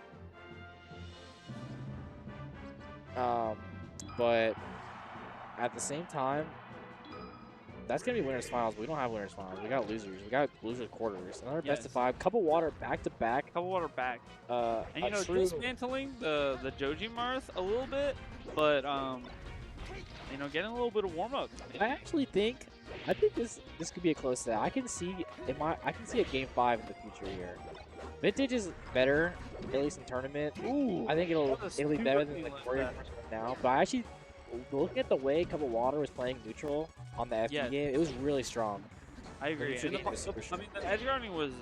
But at the same time, that's gonna be winners finals. We don't have winners finals. We got losers. We got losers quarters. Another best of 5. Cupofwater back to back. Cupofwater back. And you know, dismantling the Joji Marth a little bit, but you know, getting a little bit of warm up. I think this could be a close set. I can see a game 5 in the future here. Vintage is better, at least in tournament. Ooh, I think it'll be better than the Warrior now. But I actually, looking at the way Cupofwater was playing neutral on the FD game, it was really strong. I agree. And the edge guarding was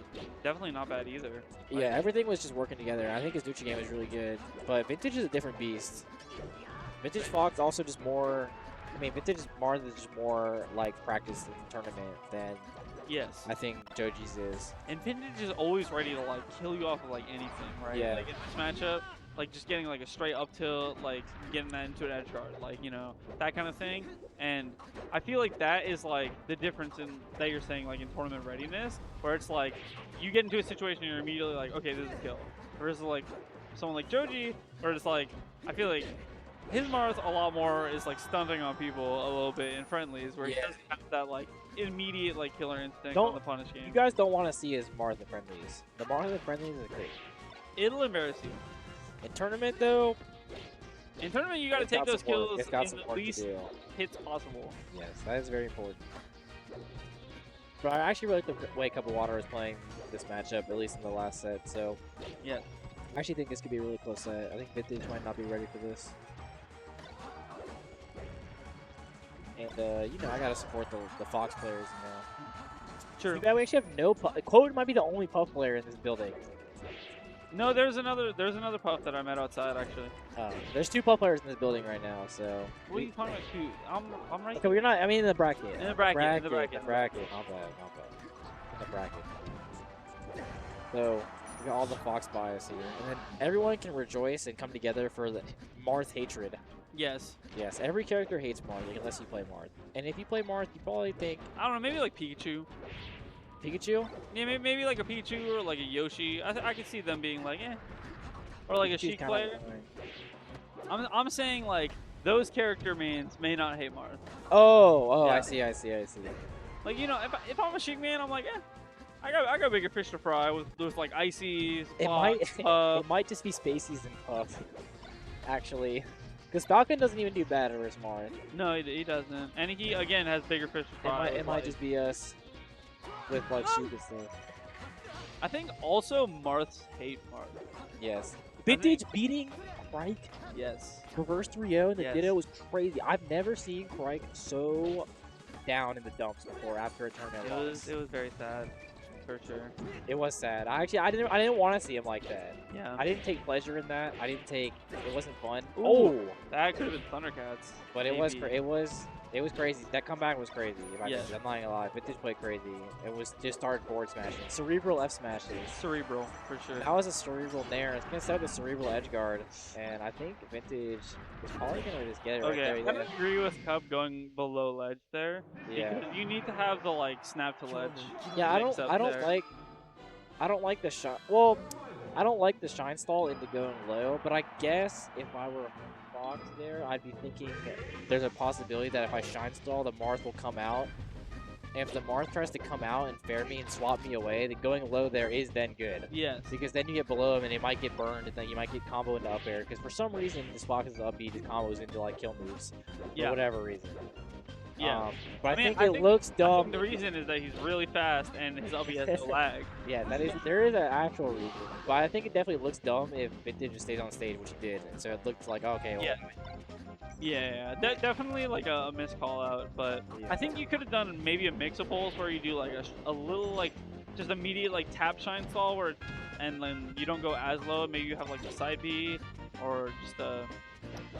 definitely not bad either. Yeah, everything was just working together. I think his neutral game was really good. But Vintage is a different beast. Vintage Fox also just more. I mean, Vintage Marth is just more like practice in the tournament than I think Joji's is. And Vintage is always ready to like kill you off of like anything, right? Yeah. Like in this matchup, like just getting like a straight up tilt, like getting that into an edge guard, like, you know, that kind of thing. And I feel like that is like the difference in that you're saying like in tournament readiness, where it's like you get into a situation and you're immediately like, okay, this is a kill. Versus like someone like Joji, where it's like I feel like his Marth a lot more is like stunting on people a little bit in friendlies, where he doesn't have that like immediate like killer instinct on the punish game. You guys don't want to see his Marth in friendlies. The Marth in friendlies is great. It'll embarrass you. In tournament though, in tournament you got to take those kills in the least hits possible. Yes, that is very important. But I actually really like the way Cupofwater is playing this matchup, at least in the last set. So yeah, I actually think this could be a really close set. I think Vintage might not be ready for this. And, you know, I gotta support the Fox players, you know. True. We actually have no Puff. Quote might be the only Puff player in this building. No, there's another Puff that I met outside, actually. There's 2 Puff players in this building right now, so. What are you talking about, 2? I'm right. Okay, we're not, I mean in the bracket. In the bracket. The bracket. Not bad, not bad. In the bracket. So, we got all the Fox bias here. And then everyone can rejoice and come together for the Marth hatred. Yes. Yes, every character hates Marth unless you play Marth. And if you play Marth, you probably think... I don't know, maybe like Pikachu. Pikachu? Yeah, maybe like a Pikachu or like a Yoshi. I could see them being like, eh. Or like Pikachu's a Sheik player. I'm saying like, those character mains may not hate Marth. Oh, yeah. I see. Like, you know, if I'm a Sheik man, I'm like, eh. I got bigger fish to fry with like Ices, it might just be Spaceys and Puff, actually. Because Falcon doesn't even do bad versus Marth. No, he doesn't. And he, again, has bigger fish to fry. It might just be us with, like, Sheik and stuff. I think also Marths hate Marth. Yes. Vintage beating Crike. Yes. Reverse 3-0 in the Ditto was crazy. I've never seen Crike so down in the dumps before after a tournament loss. It was very sad. For sure. It was sad. I didn't want to see him like that. Yeah. I didn't take pleasure in that. It wasn't fun. Ooh, oh, that could have been Thundercats. But maybe. it was crazy. That comeback was crazy. Yes. I'm not gonna lie. Vintage played crazy. It was just started forward smashing. Cerebral F smashes. Cerebral, for sure. That was a cerebral nair. It's gonna set up a cerebral edge guard, and I think Vintage is probably gonna just get it right there. Okay, I agree with Cup going below ledge there. Yeah. Because you need to have the like snap to ledge. Yeah, I don't like the shot. Well, I don't like the shine stall into going low, but I guess if I were Fox there, I'd be thinking there's a possibility that if I shine stall, the Marth will come out. And if the Marth tries to come out and fair me and swap me away, then going low there is then good. Yes. Because then you get below him and it might get burned, and then you might get combo into up air. Because for some reason, this Fox's up B combos into like kill moves. For whatever reason. Yeah. But I think it looks dumb. I think the reason is that he's really fast and his up B has no lag. Yeah, there is an actual reason. But I think it definitely looks dumb if Vintage just stays on stage, which he did. And so it looked like, okay, well. Yeah, definitely like a missed call out. But I think you could have done maybe a mix of pulls where you do like a little like just immediate like tap shine stall where, and then you don't go as low. Maybe you have like a side B or just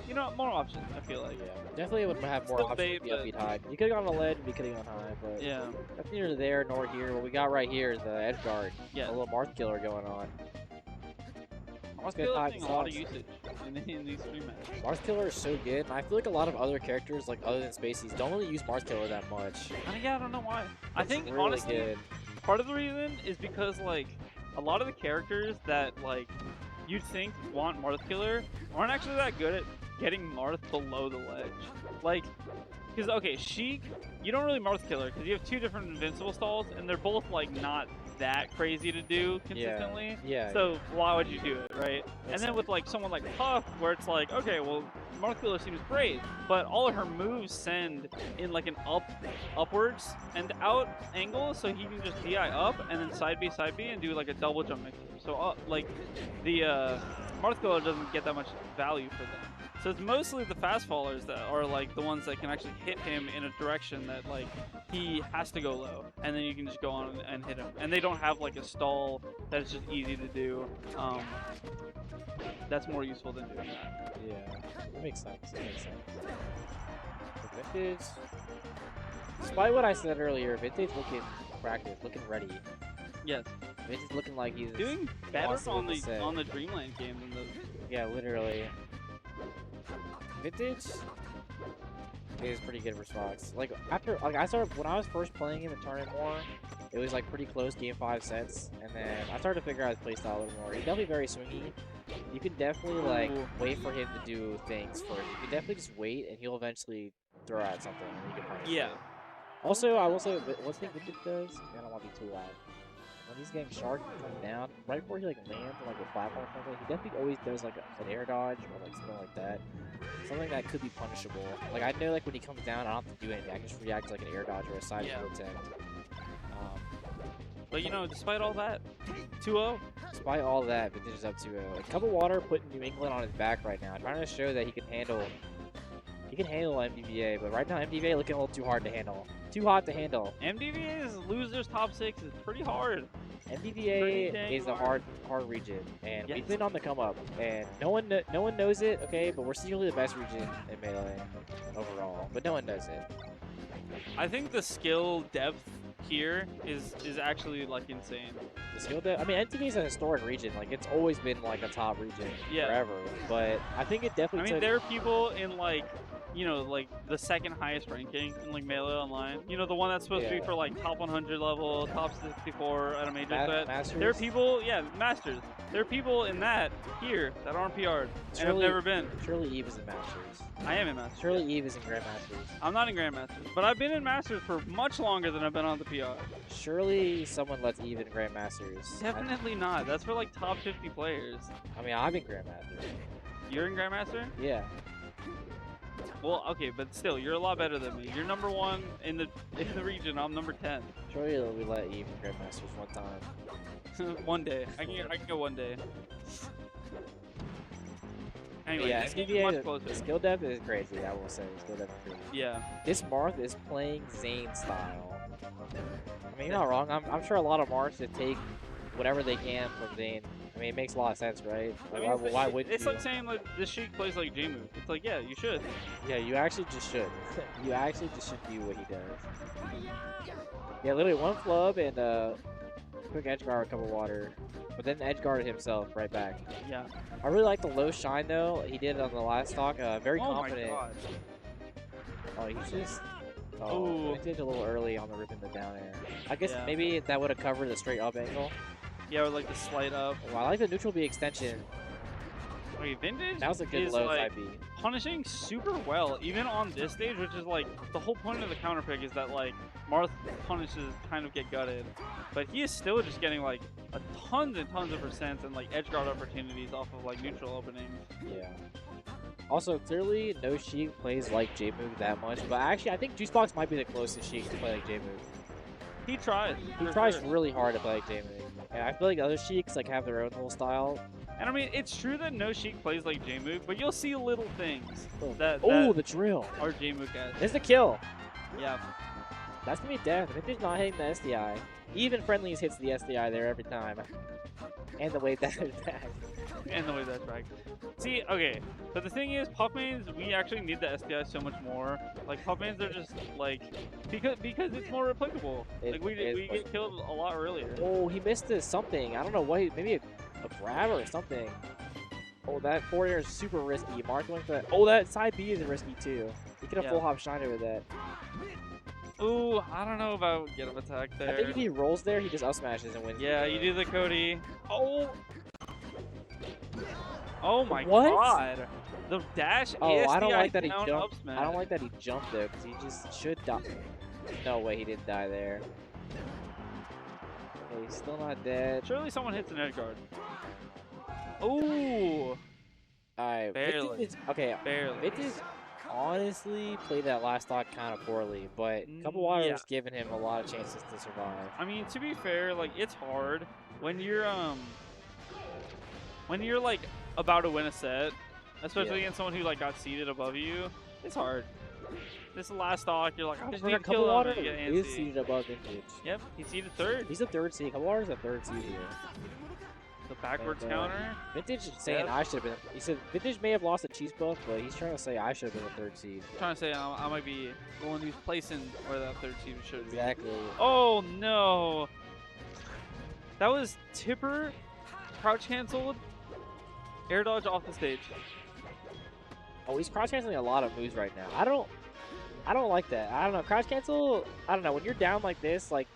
you know, more options, I feel like. Yeah, definitely would have more options to be upbeat high. You could have gone on the ledge, we could have gone high, but that's neither there nor here. What we got right here is the edge guard. Yeah. A little Marth killer going on. Marth killer is getting a lot of usage in these 3 matches. Marth killer is so good, and I feel like a lot of other characters, like other than Spaceys, don't really use Marth killer that much. I don't know why. I think really honestly, good. part of the reason is because like a lot of the characters that like you'd think want Marth Killer aren't actually that good at getting Marth below the ledge. Like, because okay, Sheik, you don't really Marth Killer because you have 2 different invincible stalls and they're both like not that crazy to do consistently. Yeah. So why would you do it, right? And then with like someone like Puff, where it's like, okay, well, Marth Killer seems great, but all of her moves send in like an upwards and out angle, so he can just DI up and then side B and do like a double jump mixer. So like the Marth Killer doesn't get that much value for them. So it's mostly the fast fallers that are like the ones that can actually hit him in a direction that like he has to go low, and then you can just go on and hit him. And they don't have like a stall that's just easy to do. That's more useful than doing that. Yeah, that makes sense. That makes sense. The Vintage, despite what I said earlier, Vintage looking practice, looking ready. Yes. Vintage looking like he's doing better wants to on win set. the Dreamland game than those. Yeah, literally. Vintage is pretty good response. Like after, like I started when I was first playing him in tournament more, it was like pretty close game 5 sets, and then I started to figure out his playstyle a little more. He's definitely very swingy. You can definitely like wait for him to do things first. You can definitely just wait, and he'll eventually throw out something, and you can punish it. Also, I will say one thing Vintage does. I don't want to be too loud. When he's getting shark and coming down, right before he like lands on like a platform or something, he definitely always does like an air dodge or like something like that. Something that could be punishable. Like I know like when he comes down, I don't have to do anything. I can just react to like an air dodge or a side attempt. But you know, despite all that, 2-0. Despite all that, Vintage is up 2-0. Cupofwater putting New England on his back right now, trying to show that he can handle. He can handle MDVA, but right now MDVA looking a little too hard to handle. Too hot to handle. MDVA's losers top 6 is pretty hard. MDVA is a hard region, and we've been on the come up, and no one knows it. Okay, but we're secretly the best region in Melee overall, but no one knows it. I think the skill depth here is actually like insane. The skill depth. I mean, MTV is a historic region. Like it's always been like a top region forever. But I think it definitely. I mean, there are people in like, you know, like the second highest ranking in like Melee Online. You know, the one that's supposed to be for like top 100 level, top 64 at a major set. There are people, Masters. There are people in that here that aren't PR'd and have never been. Surely Eve is in Masters. I am in Masters. Surely Eve is in Grandmasters. I'm not in Grandmasters, but I've been in Masters for much longer than I've been on the PR. Surely someone lets Eve in Grandmasters. Definitely not. That's for like top 50 players. I mean, I'm in Grandmaster. You're in Grandmaster? Yeah. Well, okay, but still, you're a lot better than me. You're number 1 in the region. I'm number 10. Surely we let Eve in Grandmasters one time. One day. I can go one day. Anyway, yeah, much closer. The skill depth is crazy, I will say. The skill depth is crazy. Yeah. This Marth is playing Zain style. I mean, you're not wrong. I'm sure a lot of Marths just take whatever they can from Zain. I mean, it makes a lot of sense, right? Like, I mean, why would you? It's like saying like this Sheik plays like J-Move. It's like, yeah, you should. Yeah, you actually just should. You actually just should do what he does. Yeah, literally one flub and quick edge guard, Cupofwater. But then edge guarded himself right back. Yeah. I really like the low shine though. He did it on the last stock. Very confident. My God. Oh, he's just. Oh, he did a little early on the ripping the down air. I guess maybe that would have covered the straight up angle. Yeah, or like the slide up. Oh, I like the neutral B extension. Wait, Vintage that was a good low like, side B. Punishing super well, even on this stage, which is like the whole point of the counter pick is that like Marth punishes kind of get gutted, but he is still just getting like a tons and tons of percents and like edge guard opportunities off of like neutral openings. Yeah. Also, clearly no Sheik plays like J-Move that much, but actually I think Juicebox might be the closest Sheik to play like J-Move. He tries. He tries really hard to play like J-Move. And I feel like other Sheiks like have their own little style. And I mean, it's true that no Sheik plays like J-Move, but you'll see little things that the drill. Our J-Move guys. There's the kill. Yeah. That's gonna be death. Vintage not hitting the SDI. Even Friendlies hits the SDI there every time. And the way that is back. And the way that's back. See, okay, but the thing is, puff mains, we actually need the SDI so much more. Like, puff mains are just, like, because it's more replicable. Like, we get killed a lot earlier. Oh, he missed something. I don't know what, maybe a grab or something. Oh, that forward air is super risky. Mark going for that. Oh, that side B is risky, too. He could have full hop shine over that. Ooh, I don't know about get him attack there. I think if he rolls there, he just up smashes and wins. Yeah, you do the Cody. Oh. Oh my What? god. The dash Oh, I don't ASDI like that he down jumped. up smash. I don't like that he jumped though, because he just should die. No way, he didn't die there. Okay, he's still not dead. Surely someone hits an edge guard. Ooh. Alright, Barely. okay, Barely. Vintage honestly played that last stock kind of poorly, but Cupofwater was giving him a lot of chances to survive. I mean, to be fair, like it's hard when you're like about to win a set, especially against someone who like got seated above you. It's hard. This is the last stock. You're like, I just need to kill him. Cupofwater is seated above Vintage. Yep, he's seated third. He's a third seed. Cupofwater's a third seed here. The backwards counter. Vintage is saying I should have been. He said Vintage may have lost a cheese buff, but he's trying to say I should have been a third seed. I'm trying to say I might be the one who's placing where that third seed should be. Exactly. Oh no. That was Tipper, crouch canceled, air dodge off the stage. Oh, he's crouch canceling a lot of moves right now. I don't like that. I don't know. Crouch cancel. I don't know. When you're down like this, like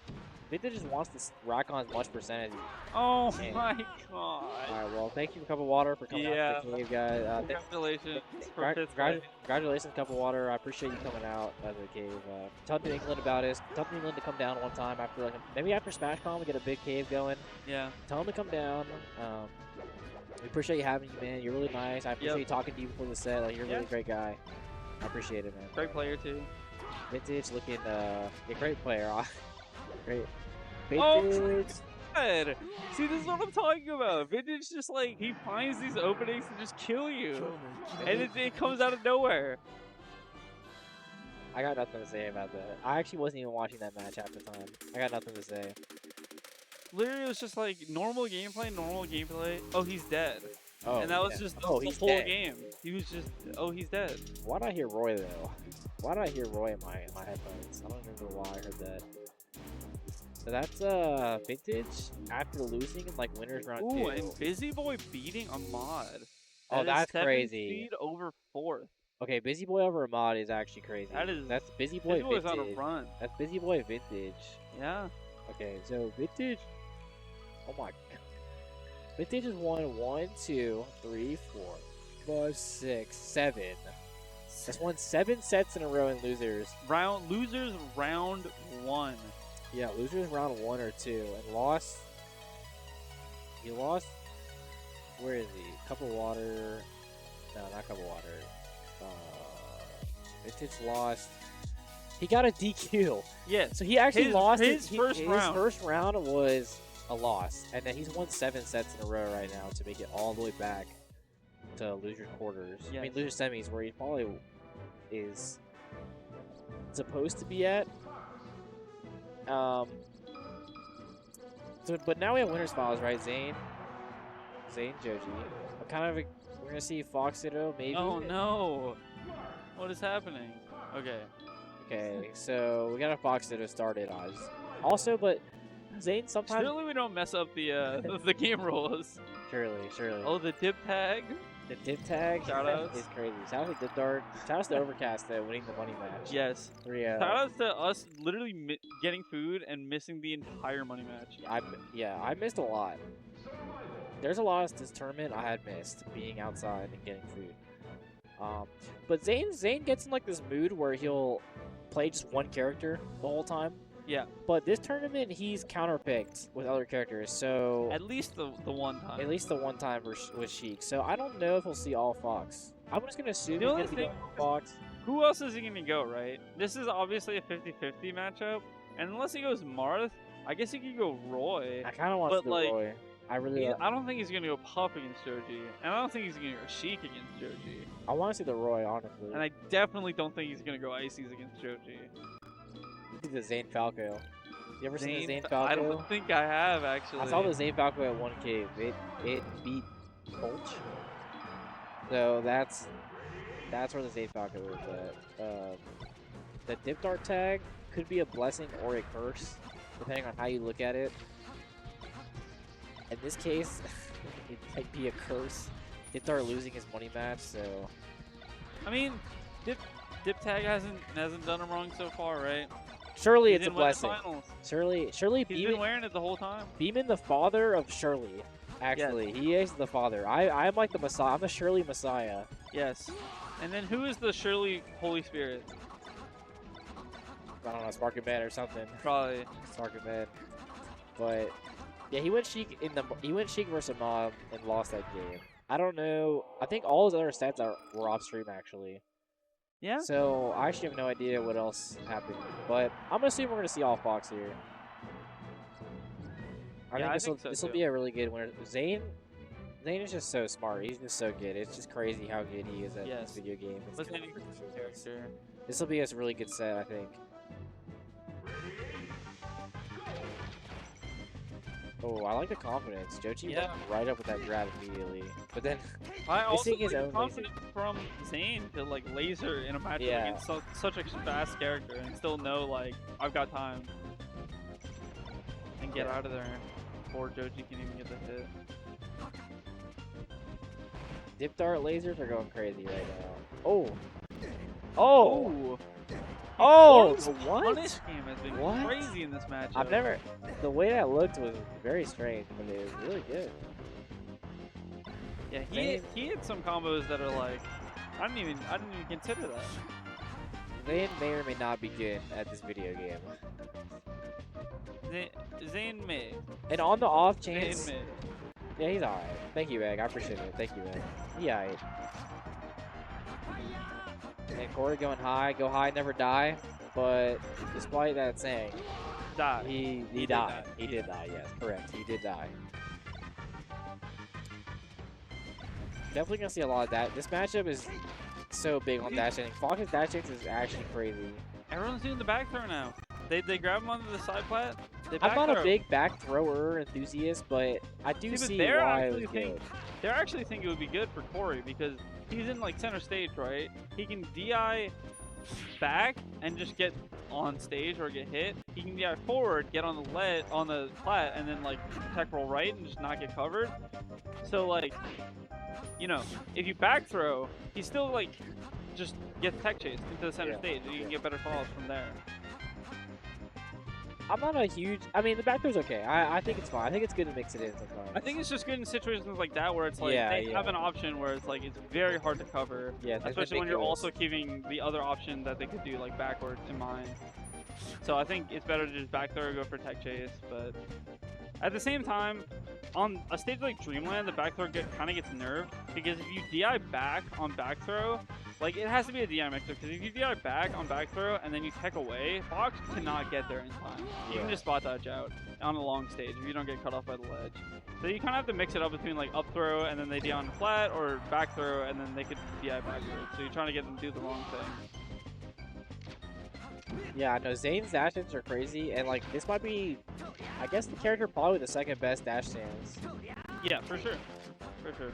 Vintage just wants to rack on as much percentage. Oh my god. Alright, well, thank you, Cupofwater, for coming out to the cave, guys. Congratulations. for fifth place. Congratulations, Cupofwater. I appreciate you coming out of the cave. Tell New England about us. Tell New England to come down one time after, like, maybe after SmashCon, we get a big cave going. Yeah. Tell them to come down. We appreciate you having you, man. You're really nice. I appreciate you talking to you before the set. Like, you're a really great guy. I appreciate it, man. Great player, too. Vintage looking, great player. Great. Vintage. Oh, God. See, this is what I'm talking about. Vintage just, like, he finds these openings to just kill you. And it comes out of nowhere. I got nothing to say about that. I actually wasn't even watching that match half the time. I got nothing to say. Literally, it was just like normal gameplay. Oh, he's dead. Oh, and that was just the whole game. He was just, oh, he's dead. Why did I hear Roy though? Why did I hear Roy in my headphones? I don't remember why I heard that. So that's Vintage after losing in like winners round 2. Ooh, and Busy Boy beating Ahmad. Oh, that's 7 crazy. Speed over 4th. Okay, Busy Boy over Ahmad is actually crazy. That's Busy Boy Busy Boy's Vintage. on a run. That's Busy Boy Vintage. Yeah. Okay, so Vintage. Oh my god. Vintage has won 1, 2, 3, 4, 5, 6, 7. Has won 7 sets in a row in losers. Losers round 1. Yeah, losers round 1 or 2, and lost. He lost. Where is he? Cupofwater. No, not Cupofwater. Vintage lost. He got a DQ. Yeah. So he actually lost his first round. His first round was a loss, and then he's won 7 sets in a row right now to make it all the way back to losers quarters. Yes. I mean losers semis, where he probably is supposed to be at. So, but now we have winners finals, right? Zain, Joji. We're gonna see Fox Ditto, maybe. Oh no! What is happening? Okay. Okay, so we got a Fox Ditto started, Oz. Also, but Zain sometimes. Surely we don't mess up the the game rules. Surely. Oh, the dip tag. The dip tag Shoutouts. is crazy. Shout out to Dip Dart. Shout out to Overcast winning the money match. Yes. 3-0. Shout out to us literally getting food and missing the entire money match. I missed a lot. There's a lot of this tournament I had missed, being outside and getting food. But Zain gets in like this mood where he'll play just one character the whole time. Yeah. But this tournament, he's counterpicked with other characters, so... At least the one time. At least the one time with Sheik. So I don't know if we'll see all Fox. I'm just going to assume he's going to go Fox. Who else is he going to go, right? This is obviously a 50-50 matchup. And unless he goes Marth, I guess he could go Roy. I kind of want to go Roy. I don't think he's going to go Puff against Joji. And I don't think he's going to go Sheik against Joji. I want to see the Roy, honestly. And I definitely don't think he's going to go Ices against Joji. The Zain Falco. You ever seen the Zain Falco? I don't think I have, actually. I saw the Zain Falco at 1K. It beat Bolch. So that's where the Zain Falco is at. The Dip Dart tag could be a blessing or a curse, depending on how you look at it. In this case, it might be a curse. Dip Dart losing his money match, so... I mean, Dip Tag hasn't done him wrong so far, right? Shirley, He it's a didn't win the blessing. finals. Shirley, He's been wearing it the whole time. Beeman, the father of Shirley. Actually, he is the father. I'm like the Messiah. I'm the Shirley Messiah. Yes. And then who is the Shirley Holy Spirit? I don't know, Sparking Man or something. Probably. Sparking Man. But yeah, he went Sheik versus Ahmad and lost that game. I don't know. I think all his other stats were off stream actually. Yeah. So I actually have no idea what else happened. But I'm gonna assume we're gonna see all Fox here. I think this will be a really good winner. Zain is just so smart. He's just so good. It's just crazy how good he is at this video game. This will be a really good set, I think. Oh, I like the confidence. Joji went right up with that grab immediately. But then I also his like own confidence from Zain to like laser in a matchup against such a fast character and still know like I've got time and get out of there before Joji can even get the hit. Dip dart lasers are going crazy right now. Oh. Oh. Oh, The punish game has been crazy in this matchup. The way that looked was very strange, but it was really good. Yeah, he had some combos that are like, I didn't even consider that. Zain may or may not be good at this video game. Zain may. And on the off chance, Zain may. yeah, he's alright. Thank you, Egg. I appreciate it. Thank you, Egg. He alright. And Corey going high, go high, never die. But despite that saying, he died. He did die. Yes, correct. He did die. Definitely gonna see a lot of that. This matchup is so big on dash dancing. Fox's dash dance is actually crazy. Everyone's doing the back throw now. They grab him onto the side plat. I'm not a big back thrower enthusiast, but I do see why it was good. They actually think it would be good for Corey because he's in like center stage, right? He can DI back and just get on stage or get hit. He can DI forward, get on the plat, and then like tech roll right and just not get covered. So like, you know, if you back throw, he still like just gets tech chased into the center stage, and you can get better calls from there. I'm not a huge. I mean, the back throw's okay. I think it's fine. I think it's good to mix it in sometimes. I think it's just good in situations like that where it's like they have an option where it's like it's very hard to cover. Yeah, especially when you're also keeping the other option that they could do like backwards in mind. So I think it's better to just back throw or go for tech chase. But at the same time, on a stage like Dreamland, the back throw kind of gets nerfed because if you DI back on back throw, like it has to be a DI mixer because if you DI back on back throw and then you tech away, Fox cannot get there in time. You can just spot dodge out on a long stage if you don't get cut off by the ledge. So you kind of have to mix it up between like up throw and then they DI on the flat or back throw and then they could DI backwards. So you're trying to get them to do the wrong thing. Yeah, no, Zane's dash dance are crazy, and like this might be, I guess the character probably the second best dash dance. Yeah, for sure. For sure.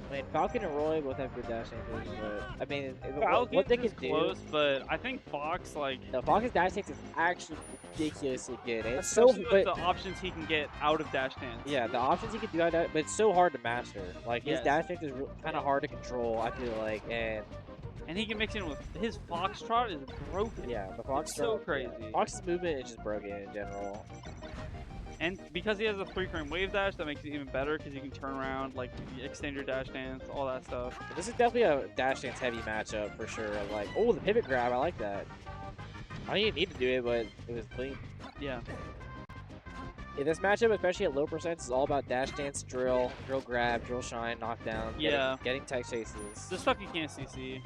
I mean, Falcon and Roy both have good dash dances, but I mean, Falcon what they is can close, do. but I think Fox like. No, Falcon's dash dance is actually ridiculously good. And it's Especially so, with the options he can get out of dash dance. Yeah, the options he can do out of that, but it's so hard to master. Like his dash dance is kind of hard to control. I feel like, and he can mix in with his foxtrot is broken. Yeah, the foxtrot is so crazy. Yeah. Fox's movement is just broken in general. And because he has a 3-frame wave dash, that makes it even better because you can turn around, like extend your dash dance, all that stuff. This is definitely a dash dance heavy matchup for sure. Like, oh, the pivot grab, I like that. I didn't even need to do it, but it was clean. Yeah. Yeah, this matchup, especially at low percents, is all about dash dance, drill grab, drill shine, knockdown, getting tech chases. The stuff you can't CC.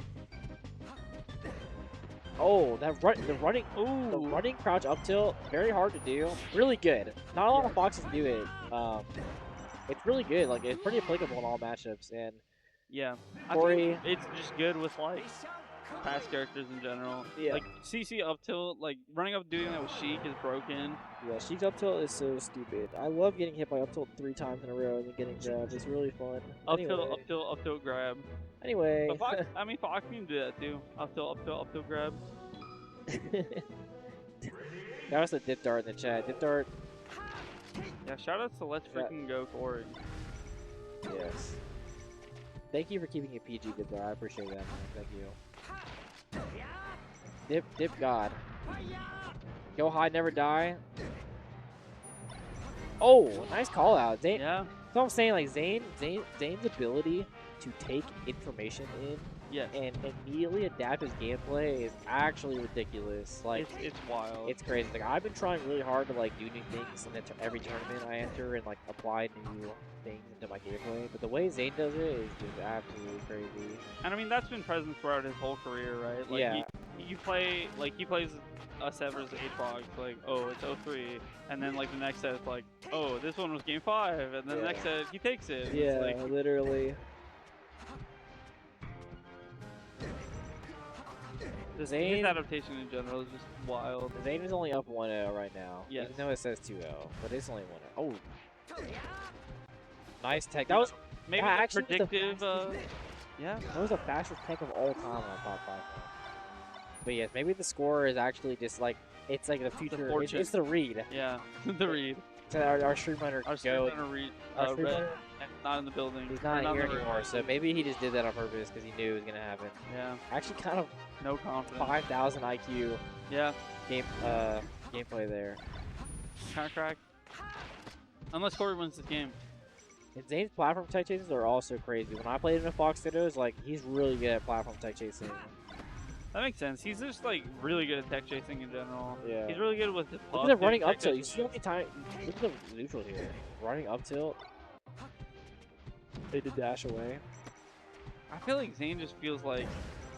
Oh, the running crouch up tilt, very hard to do. Really good. Not a lot of Foxes do it. It's really good. Like it's pretty applicable in all matchups. And yeah, Corey, I think it's just good with like past characters in general. Yeah. Like CC up tilt, like running up doing that with Sheik is broken. Yeah, Sheik's up tilt is so stupid. I love getting hit by up tilt 3 times in a row and then getting grabbed. It's really fun. Up tilt grab. Anyway. But Fox, I mean, Fox can do that too. Up tilt grab. That was a dip dart in the chat. Dip dart. Yeah, shout out to Let's Freaking Go Corey. Yes. Thank you for keeping it PG, Dip dart. I appreciate that, man. Thank you. Dip God. Go high, never die. Oh, nice call out. Zain. Yeah. So I'm saying, like, Zain's ability to take information in and immediately adapt his gameplay is actually ridiculous. Like, it's wild. It's crazy. Like, I've been trying really hard to like do new things in every tournament I enter and like apply new things into my gameplay. But the way Zain does it is just absolutely crazy. And I mean, that's been present throughout his whole career, right? Like, Yeah. You play, like, he plays Us Evers H-Box, like, oh, it's 0-3, and then, like, the next set, it's like, oh, this one was game 5, and then the next set, he takes it. Yeah, It's like, literally. Zain, his adaptation in general is just wild. Zain is only up 1-0 right now. Yes. Even though it says 2-0, but it's only 1-0. Oh. Nice tech. That was maybe that the actually was the predictive, fastest- yeah. That was the fastest tech of all time on top 5. But yes, maybe the score is actually just like, it's like the future. fortune. It's the read. Yeah, the read. So our stream runner Our go. stream runner our stream Red, runner- not in the building. He's not Or here in the room. anymore, so maybe he just did that on purpose because he knew it was gonna happen. Yeah. Actually, kind of No confidence. 5,000 IQ. Yeah. Gameplay there. Counter crack. Unless Corey wins this game. And Zane's platform tech chases are also crazy. When I played him in Fox Dittos, like he's really good at platform tech chasing. That makes sense. He's just like really good at tech chasing in general. Yeah. He's really good with his Look at the running tech up tilt. You chasing. see how many times? Look at the neutral here. Running up tilt. They did dash away. I feel like Zain just feels like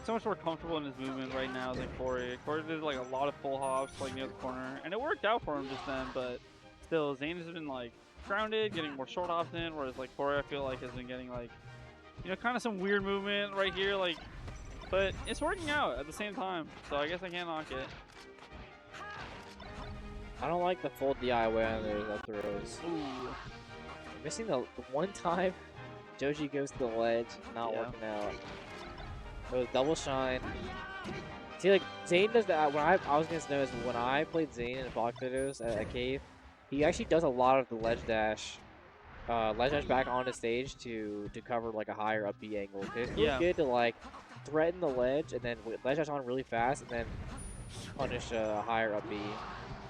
so much more comfortable in his movement right now than Corey. Corey did like a lot of full hops like near the corner, and it worked out for him just then. But still, Zain has been like grounded, getting more short hops in, whereas like Corey, I feel like has been getting like, you know, kind of some weird movement right here, like. But it's working out at the same time, so I guess I can't knock it. I don't like the full DIY on those up throws. Ooh. Missing the one time Joji goes to the ledge, not working out. It was double shine. See, like, Zain does that. When I was going to know is when I played Zain in Fox Dittos at Cave, he actually does a lot of the ledge dash back onto stage to cover, like, a higher up B angle. It's really good to, like, threaten the ledge and then ledge dash on really fast and then punish a higher up B.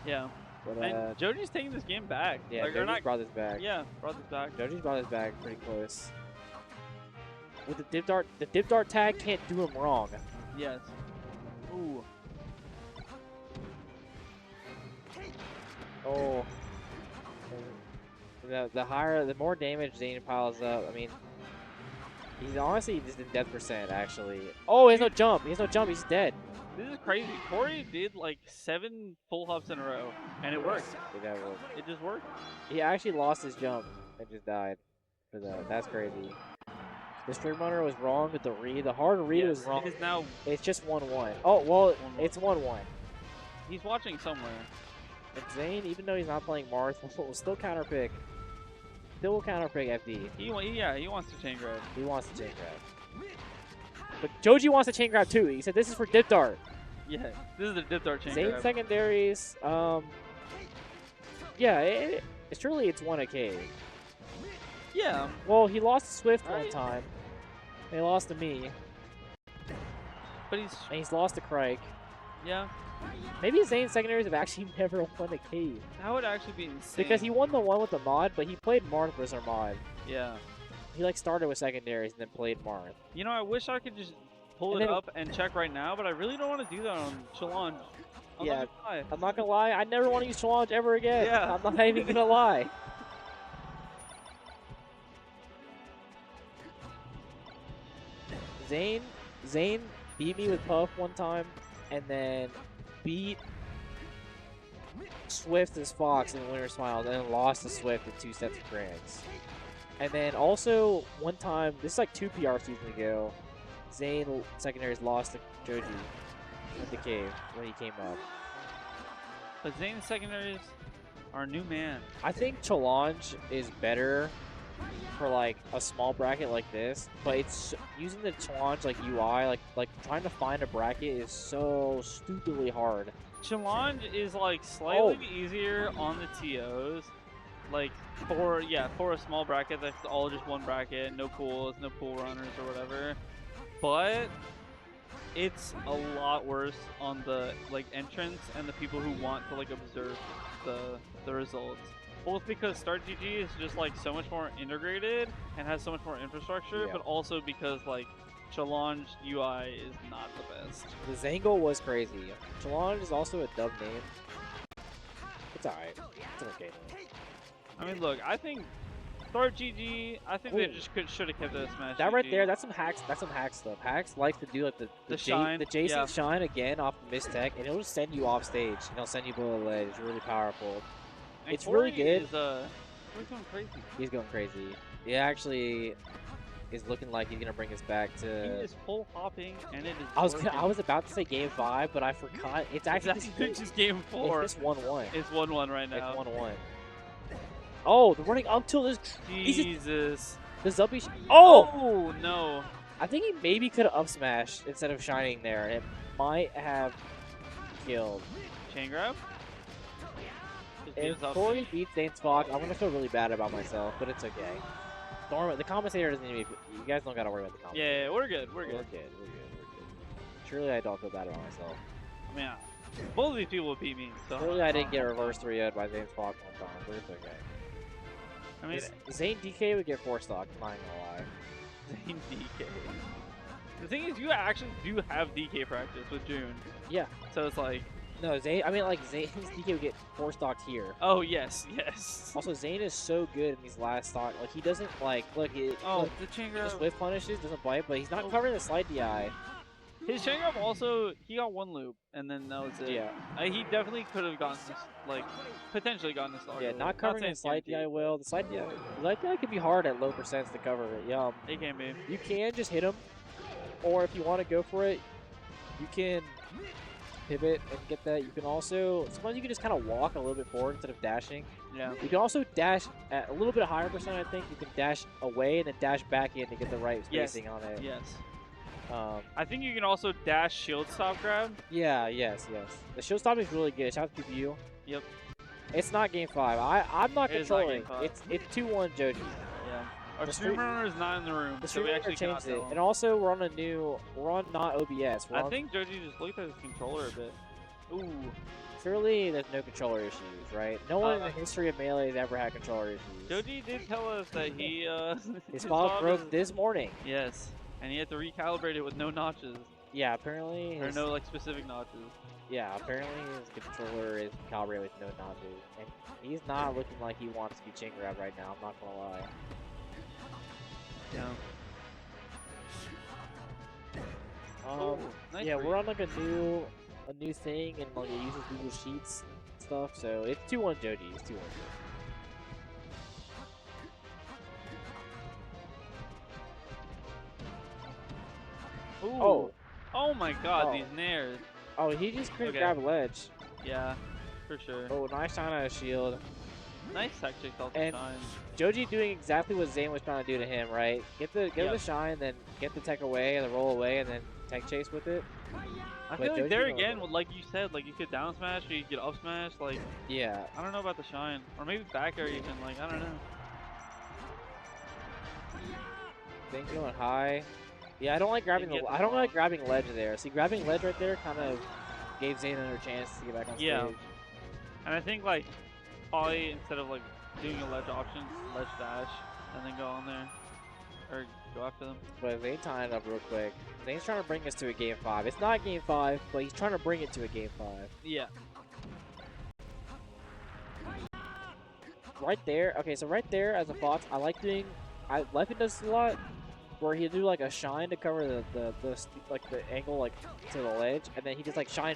Yeah. But, and Joji's taking this game back. Yeah, like, Joji's brought this back. Yeah, brought this back. Joji's brought this back pretty close. With the dip dart tag can't do him wrong. Yes. Ooh. Oh. The more damage Zain piles up, I mean, he's honestly just in death percent, actually. Oh, he has no jump. He has no jump. He's dead. This is crazy. Corey did like 7 full hops in a row, and it worked. It just worked. He actually lost his jump and just died for that. That's crazy. The stream runner was wrong with the read. The hard read was wrong. It is now. It's just 1-1. Oh, well, it's 1-1. He's watching somewhere. And Zain, even though he's not playing Marth, will still counter pick. Still will counter pick FD. He wants to chain grab. He wants to chain grab. But Joji wants to chain grab too. He said this is for dip dart. Yeah, this is the dip dart chain Zain grab. secondaries. Yeah, it's truly it's 1 a cave. Yeah. Well, he lost to Swift one time. And he lost to me. But he's lost to Crike. Yeah. Maybe Zane's secondaries have actually never won a cave. That would actually be insane. Because he won the one with the mod, but he played Marth versus our mod. Yeah. He like started with secondaries and then played Marth. You know, I wish I could just pull it up and check right now, but I really don't want to do that on Challenge. Yeah, I'm not gonna lie. I never want to use Challenge ever again. Yeah. I'm not even gonna lie. Zain beat me with Puff one time, and then beat Swift as Fox in Winter Smiles, and then lost to Swift in 2 sets of grands. And then also one time, this is like 2 PR seasons ago, Zain secondaries lost to Joji at the cave when he came up. But Zane's secondaries are a new man. I think Challenge is better for like a small bracket like this, but it's using the Challenge like UI, like trying to find a bracket is so stupidly hard. Challenge is like slightly easier on the TOs. Like for a small bracket that's all just one bracket, no pools, no pool runners or whatever. But it's a lot worse on the like entrance and the people who want to like observe the results. Both because Start GG is just like so much more integrated and has so much more infrastructure, Yeah. but also because like Challenge UI is not the best. The Zangle was crazy. Challenge is also a dumb name. It's alright. It's an okay name. I mean, look, I think Start GG. I think they Ooh. just should have kept it a Smash. That right GG. there, that's some hacks. That's some hack stuff. Hacks likes to do like the shine, Jason yeah. shine again off the missed tech, and it'll just send you off stage. And it'll send you below the ledge. It's really powerful. And It's really Corey good. Is, Corey's going crazy. He's going crazy. He actually is looking like he's gonna bring us back He to. is full hopping, and it is. I was about to say game 5, but I forgot. It's actually just game 4. It's just 1-1. It's 1-1 right now. It's 1-1. Oh, the running up till this. Jesus. The Zuppy. Oh! Oh no. I think he maybe could have up smashed instead of shining there. It might have killed. Chain grab. If Corey beats Zane's Fox, I'm gonna feel really bad about myself, but it's okay. Storm, the compensator doesn't need to be. You guys don't gotta worry about the compensator. Yeah, we're good. We're good. We're good. Surely I don't feel bad about myself. I mean, both of these people would beat me. So. Surely I didn't get reverse 3-0'd by Zane's Fox one time, but it's okay. I mean, Zane DK would get 4 stock. I'm not gonna lie. Zane DK. The thing is, you actually do have DK practice with June. Yeah. So it's like. No, Zane. I mean, like Zane's DK would get 4 stocks here. Oh yes, yes. Also, Zane is so good in these last stock. Like he doesn't like look. The chain grab. Just whiff punishes, doesn't bite, but he's not covering the slide DI. His chain grab also, he got 1 loop, and then that was it. Yeah. He definitely could have gotten this, like, potentially gotten this stock. Yeah, not covering the slide DI well. The slide DI can be hard at low percents to cover it. Yeah. It can be. You can just hit him, or if you want to go for it, you can pivot and get that. You can also, sometimes you can just kind of walk a little bit forward instead of dashing. Yeah. You can also dash at a little bit higher percent, I think. You can dash away and then dash back in to get the right spacing on it. Yes. I think you can also dash shield stop grab. Yeah, yes. The shield stop is really good. Shout out to you. Yep. It's not game 5. I'm not It is not controlling. game 5. It's 2-1 Joji. Yeah. Our stream runner is not in the room, The so we streamer actually cannot changed it. tell. And also we're on not OBS. I think Joji just looked at his controller a bit. Ooh. Surely there's no controller issues, right? No one in the history of Melee has ever had controller issues. Joji did tell us that he His fob broke this morning. Yes. And he had to recalibrate it with no notches. Yeah, apparently. Or no like specific notches. Yeah, apparently his controller is calibrated with no notches. And he's not looking like he wants to be chain grab right now, I'm not gonna lie. Yeah. Nice yeah, read. we're on like a new thing and like it uses Google Sheets and stuff, so it's 2-1 Joji. It's 2-1 Joji. Ooh. Oh my god, Oh. these nairs. Oh, he just couldn't Okay. grab a ledge. Yeah, for sure. Oh, nice shine out of shield. Nice tactics off the And shine. Joji doing exactly what Zain was trying to do to him, right? Get the shine, then get the tech away, and then roll away, and then tech chase with it. I But feel like Joji there knows again, it. like you said, like you could down smash or you could up smash, like Yeah. I don't know about the shine. Or maybe back air even, like I don't know. Zain going high. Yeah, I don't like grabbing Didn't get I don't like grabbing ledge there. See, grabbing ledge right there kind of gave Zain another chance to get back on stage. Yeah. And I think like probably instead of like doing a ledge option, ledge dash, and then go on there. Or go after them. But Zain tying it up real quick. Zain's trying to bring us to a game 5. It's not game 5, but he's trying to bring it to a game 5. Yeah. Right there. Okay, so right there as a Fox, I like doing. Leffen does this a lot, where he'll do like a shine to cover the angle like to the ledge, and then he just like shine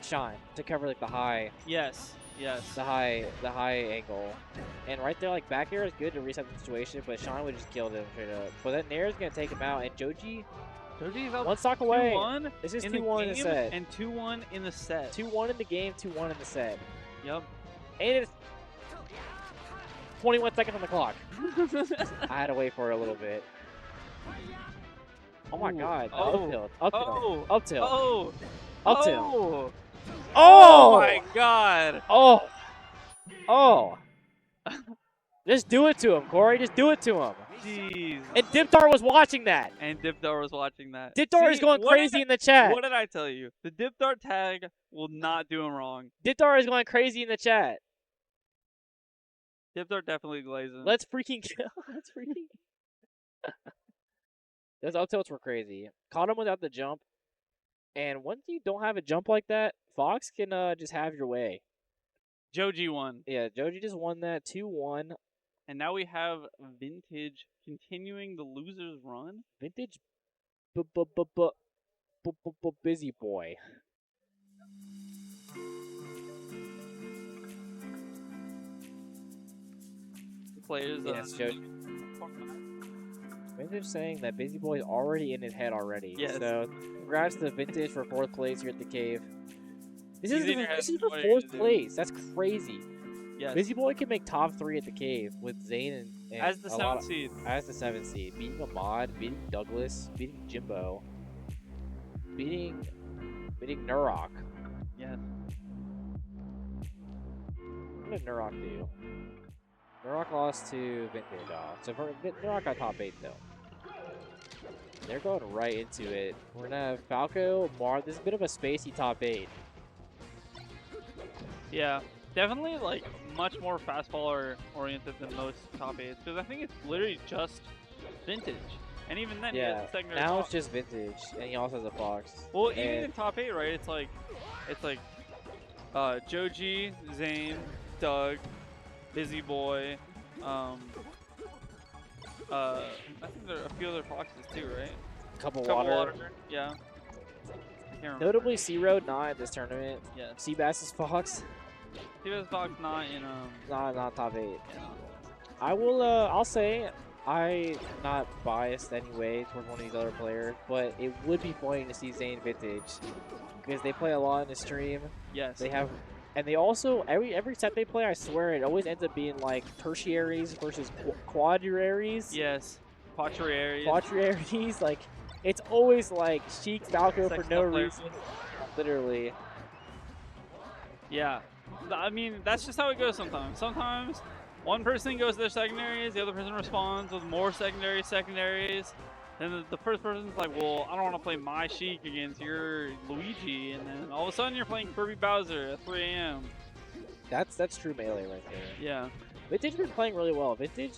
to cover like the high. Yes. Yes. The high angle. And right there, like back air is good to reset the situation, but Shine would just kill him straight up. But that Nair is gonna take him out, and Joji's up one stock away. 2-1 This is in 2-1 in the game set. and 2-1 in the set. 2-1 in the game, 2-1 in the set. Yep. And it's 21 seconds on the clock. I had to wait for it a little bit. Oh my god. Oh. Up tilt. Up tilt. Oh. Up tilt. Oh. Up tilt. Oh. Oh! My god. Oh. Oh. Just do it to him, Corey. Just do it to him. Jeez. And Diptar was watching that. And Dipdar was watching that. Diptar is going crazy in the chat. What did I tell you? The Dipdar tag will not do him wrong. Diptar is going crazy in the chat. Dipdar definitely glazing. Let's freaking kill. Let's freaking. Those up tilts were crazy. Caught him without the jump. And once you don't have a jump like that, Fox can just have your way. Joji won. Yeah, Joji just won that 2-1. And now we have Vintage continuing the loser's run. Vintage busy boy. Players Yes, Joji. Vintage saying that Busy Boy is already in his head already. Yes. So congrats to Vintage for 4th place here at the cave. This He's is in your this head, is for what are you 4th gonna do? place. That's crazy. Yes. Busy Boy can make top 3 at the cave with Zain and As the a lot 7th seed. As the 7th seed, beating Ahmad, beating Douglas, beating Jimbo, beating Nurok. Yes. What did Nurok do? Nurok lost to Vintage. So for Nurok got top 8 though. They're going right into it. We're gonna have Falco, Mar. This is a bit of a spacey top 8. Yeah. Definitely like much more fastballer oriented than most top 8s. Because I think it's literally just Vintage. And even then, he has Yeah, the secondary now fox. it's just Vintage, and he also has a Fox. Well, even And in top 8, right? It's like Joji, Zain, Doug, Busy Boy. I think there are a few other foxes too, right? Cupofwater. Yeah. I can't remember. Notably, C-Road not at this tournament. Yes. Cbass is Fox. Cbass Fox not in Not top 8. Yeah. I will. I'll say I'm not biased anyway towards one of these other players, but it would be funny to see Zain Vintage because they play a lot in the stream. Yes. They have, and they also every set they play, I swear it always ends up being like tertiaries versus quadraries. Yes. Quatraries. Quadraries, like it's always like Sheik Falco for Sex no up reason. Literally. Yeah. I mean, that's just how it goes sometimes. Sometimes one person goes to their secondaries, the other person responds with more secondaries. Then the first person's like, well, I don't want to play my Sheik against your Luigi. And then all of a sudden you're playing Kirby Bowser at 3 a.m. That's true melee right there. Yeah. Vintage been playing really well. Vintage,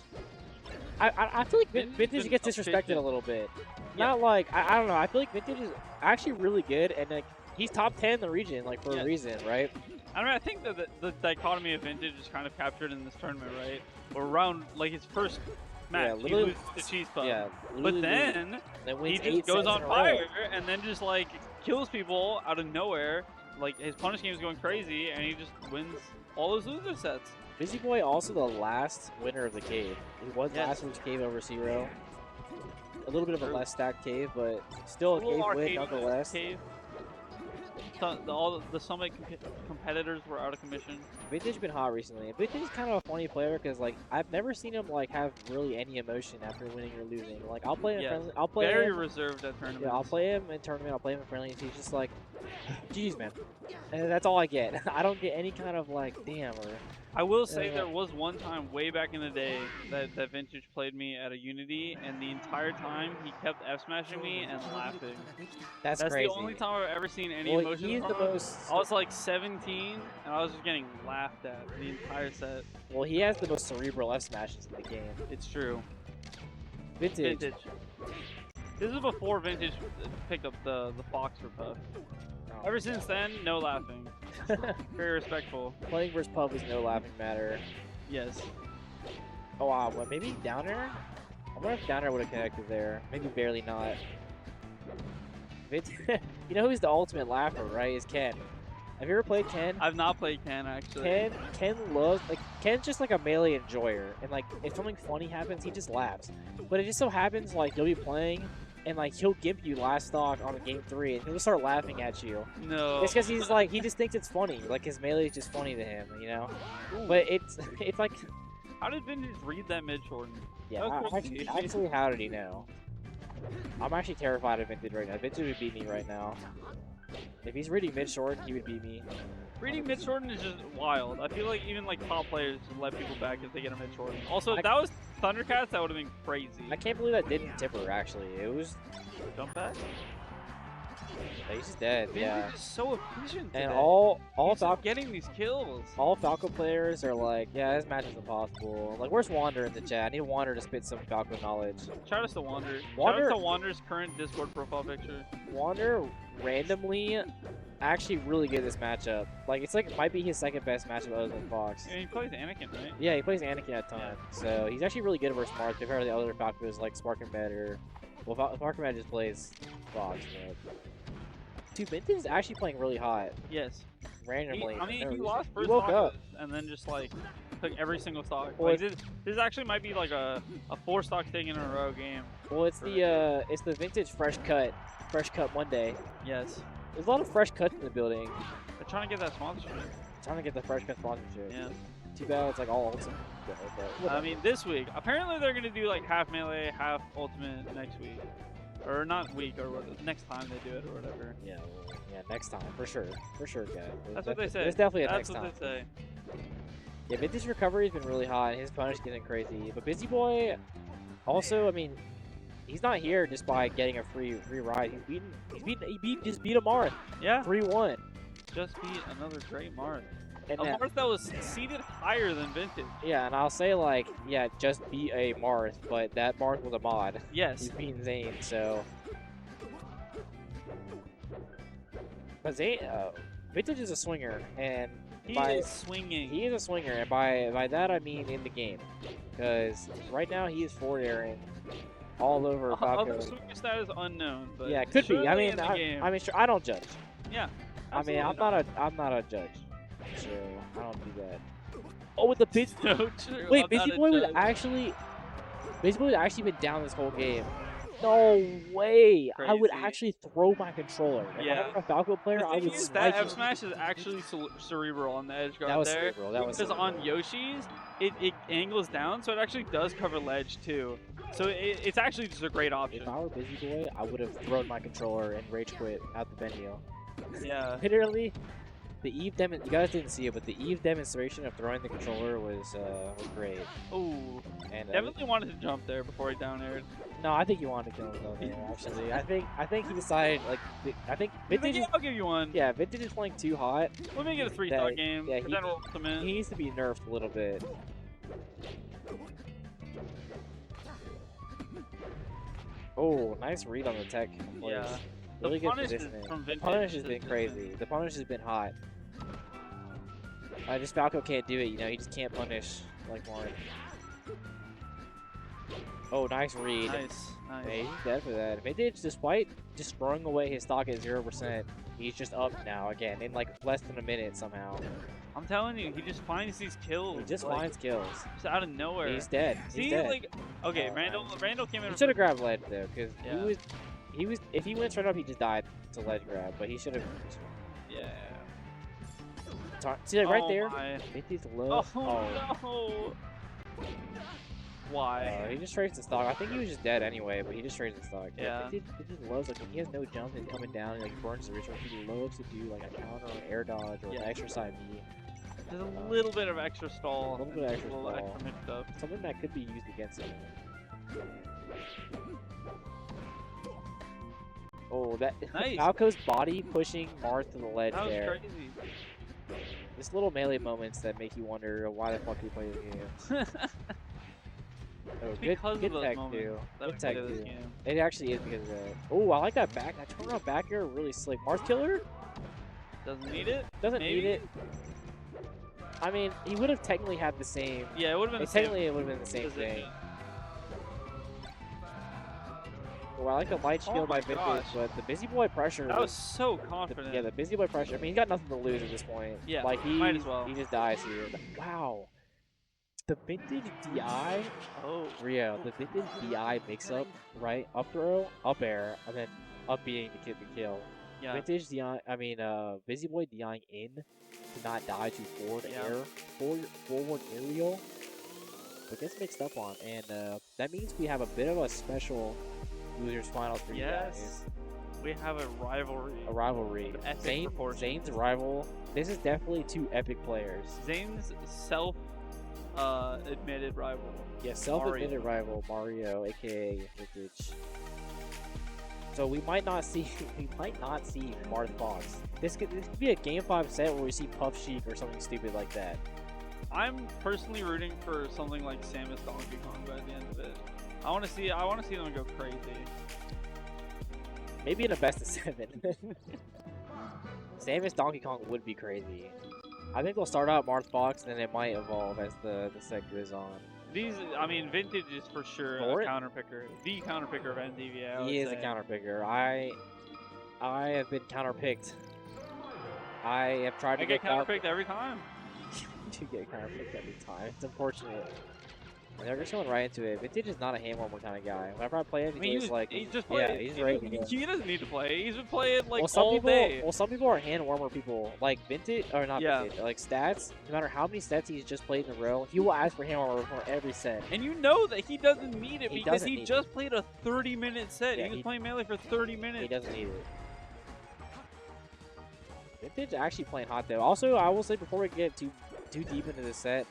I feel like Vintage gets disrespected a little bit. Not like I don't know. I feel like Vintage is actually really good, and like he's top 10 in the region, like for a reason, right? I mean, I think that the dichotomy of Vintage is kind of captured in this tournament, right? Or around like his first match, he literally- loses to Cheese Puff. yeah, But literally then he wins just 8 goes sets on in a row. fire and then just like kills people out of nowhere. Like his punish game is going crazy, and he just wins all those loser sets. Busy Boy also the last winner of the cave. He won last week's cave over Zero. A little bit of a less stacked cave, but still a Little cave win arcade nonetheless. Cave. So, all the Summit competitors were out of commission. Vintage been hot recently. Vintage is kind of a funny player because like I've never seen him like have really any emotion after winning or losing. Like I'll play him in friendly. I'll play very him. reserved at tournaments. Yeah, I'll play him in tournament. I'll play him in friendly. And he's just like, "Geez, man," and that's all I get. I don't get any kind of like, "Damn," or. I will say there was one time way back in the day that Vintage played me at a Unity, and the entire time he kept F-smashing me and laughing. That's the crazy. only time I've ever seen any Well, emotion he's from the him. most- I was like 17, and I was just getting laughed at the entire set. Well, he has the most cerebral F smashes in the game. It's true. Vintage. This is before Vintage picked up the Fox for Puff. Ever since then, no laughing. Very respectful. Playing versus Puff is no laughing matter. Yes. Oh wow, well, maybe down air? I wonder if down air would have connected there. Maybe barely not. You know who's the ultimate laugher, right? Is Ken. Have you ever played Ken? I've not played Ken actually. Ken loves Ken's just like a melee enjoyer, and like if something funny happens, he just laughs. But it just so happens like you'll be playing, and like he'll gimp you last stock on game 3, and he'll start laughing at you. No. It's because he's like he just thinks it's funny. Like his melee is just funny to him, you know. But it's like. How did Vintage read that mid shorten? Yeah, actually, how did he know? I'm actually terrified of Vintage right now. Vintage would beat me right now. If he's reading mid short, he would beat me. Reading mid Jordan is just wild. I feel like even like top players just let people back if they get a mid Jordan. Also, if that was Thundercats, that would have been crazy. I can't believe that didn't tip her, actually. It was... Jump back? Yeah, he's just dead, yeah. He's just so efficient And today. all He's Falco... just getting these kills. All Falco players are like, yeah, this match is impossible. Like, where's Wander in the chat? I need Wander to spit some Falco knowledge. Shout out to Wander. Wander... Shout out to Wander's current Discord profile picture. Wander randomly actually really good at this matchup. Like, it's like, might be his second best matchup other than Fox. Yeah, he plays Anakin, right? Yeah, he plays Anakin at times. So, he's actually really good versus Marth compared to the other Falcos like Sparkman or... Well, Sparkman just plays Fox, but... Dude, Vintage is actually playing really hot. Yes. Randomly. He lost first woke stock up. and then just like took every single stock. Well, Like, this actually might be like a 4-stock thing in a row game. Well, it's the Vintage Fresh Cut Monday. Yes. There's a lot of fresh cuts in the building. They're trying to get that sponsorship. Trying to get the Fresh Cut sponsorship. Yeah. Too bad it's like all ultimate. I mean, this week apparently they're gonna do like half melee, half ultimate next week. Or not week, or next time they do it, or whatever. Yeah, well, yeah, next time for sure, guy. That's what they say. There's definitely a That's next time. what they say. Yeah, Vintage recovery has been really hot. And his punish getting crazy, but Busy Boy, also, I mean, he's not here just by getting a free ride. He just beat a Marth. Yeah. 3-1. Just beat another great Marth. And A Marth that was seated higher than Vintage. Yeah, and I'll say like, yeah, just beat a Marth, but that Marth was a mod. Yes. He's beating Zain, so. But Zain, Vintage is a swinger, and He is swinging. He is a swinger, and by that I mean in the game, because right now he is forward airing all over Other Falco. swinger status unknown, but Yeah, it could be. I surely mean, in the game. I mean, sure, I don't judge. Yeah. I mean, absolutely I'm not a judge, so I don't do that. Oh, with the Busy. So true. Wait, I'm Busy not a Boy was judge. actually. Busy Boy would actually been down this whole game. No way! I would Crazy. actually throw my controller. If Yeah. I were a Falco player, I would That spike F him. smash is actually cerebral on the edge guard That was there. cerebral, that was because on Yoshi's, it angles down, so it actually does cover ledge too. So it's actually just a great option. If I were Busy Boy, I would have thrown my controller and rage quit out the venue. Yeah. Literally, the Eve you guys didn't see it, but the Eve demonstration of throwing the controller was great. Ooh. And Definitely wanted to jump there before he down aired. no, I think he wanted to kill him though. There, actually, I think he decided like I think Vintage. I'll give you one. Yeah, Vintage is playing too hot. Let me get a 3-star that- game. Yeah, then we'll ultimate. he needs to be nerfed a little bit. Oh, nice read on the tech. Yeah. Really The good punish positioning. from The Vintage punish has has been been- crazy. The punish has been hot. Just Falco can't do it, you know, he just can't punish like Warren. Oh, nice read. Nice. Yeah, he's dead for that. Vintage, despite just throwing away his stock at 0%, he's just up now again in like less than a minute somehow. I'm telling you, he just finds these kills. He just like, finds kills. just out of nowhere. He's dead. See, He's dead. like, okay, Randall came in. He should have grabbed ledge though, because Yeah. he was if he went straight up, he just died to ledge grab. But he should have. Yeah. See, like, right Oh there. my. Vintage low. Oh, no. Why? He just trades the stock. I think he was just dead anyway, but he just trades the stock. Yeah. Vintage loves like when he has no jump and coming down, like he burns the resource. He loves to do like a counter or air dodge or an extra side B. There's a little bit of extra stall. A little bit of extra little stall. extra mixed up. Something that could be used against him. Oh, that Nice. Falco's body pushing Marth to the ledge That was there. crazy. Just little melee moments that make you wonder why the fuck you play this game. Oh, good, because good of those tech moments too. that Good we tech play this too. game. It actually is because of that. Oh, I like that back. That turnaround back air really slick. Marth killer? Doesn't need it. Doesn't Maybe? need it. I mean, he would have technically had the same. Yeah, it would have been. Technically, it would have been the same position. thing. Oh, I like the light shield by my Vintage, gosh. but the Busy Boy pressure. That was so confident. Yeah, the Busy Boy pressure. I mean, he's got nothing to lose at this point. Yeah, like he might as well. He just dies here. Wow. The Vintage DI. Oh. Rio. The Vintage DI mix-up, right? Up throw, up air, and then up being to get the kill. Yeah. Vintage DI. I mean, Busy Boy DIing in to not die to forward air, forward aerial. But gets mixed up on, and that means we have a bit of a special losers final 3 Yes. guys. We have a rivalry. A rivalry. Epic proportions. Zane's rival. This is definitely two epic players. Zane's admitted rival. Yeah, self-admitted rival Mario, aka Vintage. So we might not see Marth Fox. This could be a Game 5 set where we see Puff Sheik or something stupid like that. I'm personally rooting for something like Samus Donkey Kong by the end of it. I want to see them go crazy. Maybe in a best of 7. Samus Donkey Kong would be crazy. I think they'll start out Marth Fox, and then it might evolve as the set goes on. Vintage is for sure a counterpicker. The counterpicker of NDVA. He is a counterpicker. I have been counterpicked. I have tried to get counterpicked every time. You get counterpicked every time. It's unfortunate. And they're just going right into it. Vintage is not a hand warmer kind of guy. Whenever I play him, he's ready to go. He doesn't need to play. He's been playing like some all people, day. Well, some people are hand warmer people. Like Vintage, or not Vintage, like Stats. No matter how many sets he's just played in a row, he will ask for hand warmer for every set. And you know that he doesn't need it because he just played a 30-minute set. Yeah, he was playing Melee for 30 minutes. He doesn't need it. Vintage actually playing hot though. Also, I will say before we get too deep into the set,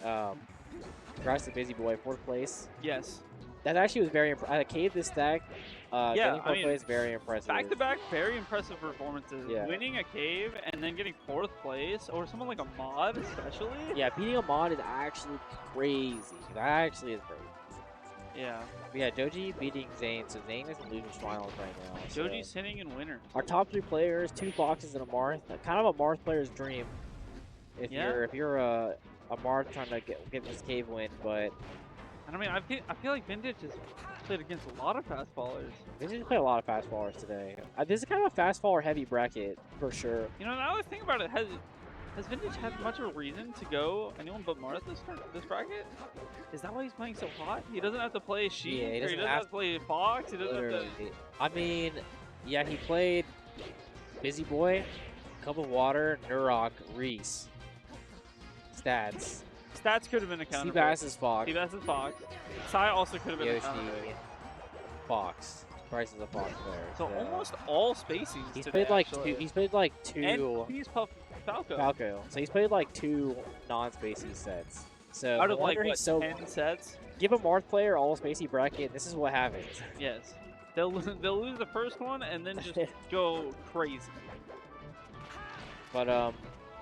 congrats to Busy Boy, 4th place. Yes. That actually was very impressive. I caved this stack. Getting 4th place, very impressive. Back-to-back, very impressive performances. Yeah. Winning a cave and then getting 4th place, or someone like Ahmad especially. Yeah, beating Ahmad is actually crazy. That actually is crazy. Yeah. But yeah, Joji beating Zain, so Zain is in loser's finals right now. Joji's sitting in winners. Our top 3 players, 2 Foxes and a Marth. Kind of a Marth player's dream. If you're a Marth trying to get this cave win, but and I mean, I feel like Vintage has played against a lot of fast fallers. Vintage played a lot of fast fallers today. This is kind of a fast faller heavy bracket for sure. You know, now that I think about it, has Vintage had much of a reason to go anyone but Marth this bracket? Is that why he's playing so hot? He doesn't have to play Sheik, he doesn't have to play Fox, he doesn't have to... I mean, yeah, he played Busy Boy, Cupofwater, Nurok, Reese. Stats could have been a counter. Cbass is Fox. Cbass is Fox. Sai also could have been Yoshi, a counter. Fox. Bryce is a Fox player. So almost all spacies. He's today, played like actually. two. He's played like 2. And he's Falco. So he's played like 2 non-spacey sets. So out of like what, so 10 sets. Give a Marth player all spacey bracket. This is what happens. Yes, they'll lose the first one and then just go crazy. But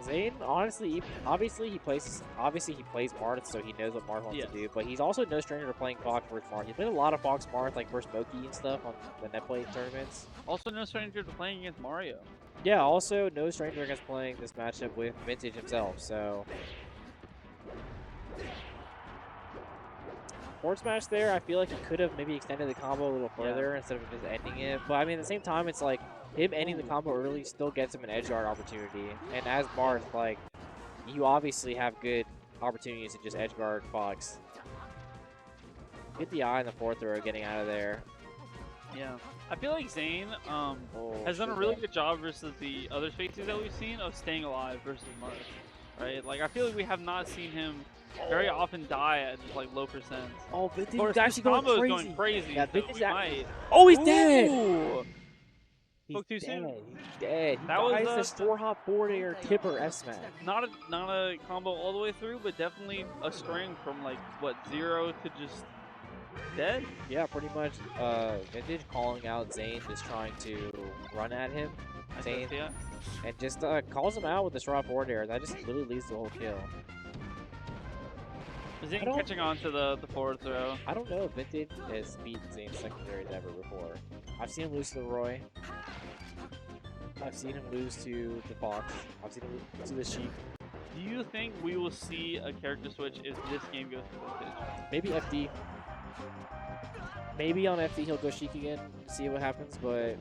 Zain, honestly, obviously he plays Marth, so he knows what Marth wants to do. But he's also no stranger to playing Fox versus Marth. He's played a lot of Fox Marth, like versus Moki and stuff on the Netplay tournaments. Also no stranger to playing against Mario. Yeah, also no stranger against playing this matchup with Vintage himself. So forward smash there, I feel like he could have maybe extended the combo a little further instead of just ending it. But I mean, at the same time, it's like him ending the combo early still gets him an edge guard opportunity. And as Marth, like, you obviously have good opportunities to just edge guard Fox. Get the eye in the 4th row getting out of there. Yeah. I feel like Zain has done a really good job versus the other faces that we've seen of staying alive versus Marth. Right? Like, I feel like we have not seen him very often die at just, like, low percents. Oh, Vintage is actually going crazy. Yeah, so we might. Oh, he's dead! Spoke too soon. He's dead. That was was the 4-hop forward air tipper S-smash. Not a combo all the way through, but definitely a string from like what 0 to just dead. Yeah, pretty much. Vintage calling out Zain, just trying to run at him. Zain, and just calls him out with this raw forward air. That just literally leads to the whole kill. Zain catching on to the forward throw. I don't know if Vintage has beaten Zain's secondary ever before. I've seen him lose to the Roy. I've seen him lose to the Fox. I've seen him lose to the Sheik. Do you think we will see a character switch if this game goes to Vintage? Maybe FD. Maybe on FD he'll go Sheik again, see what happens, but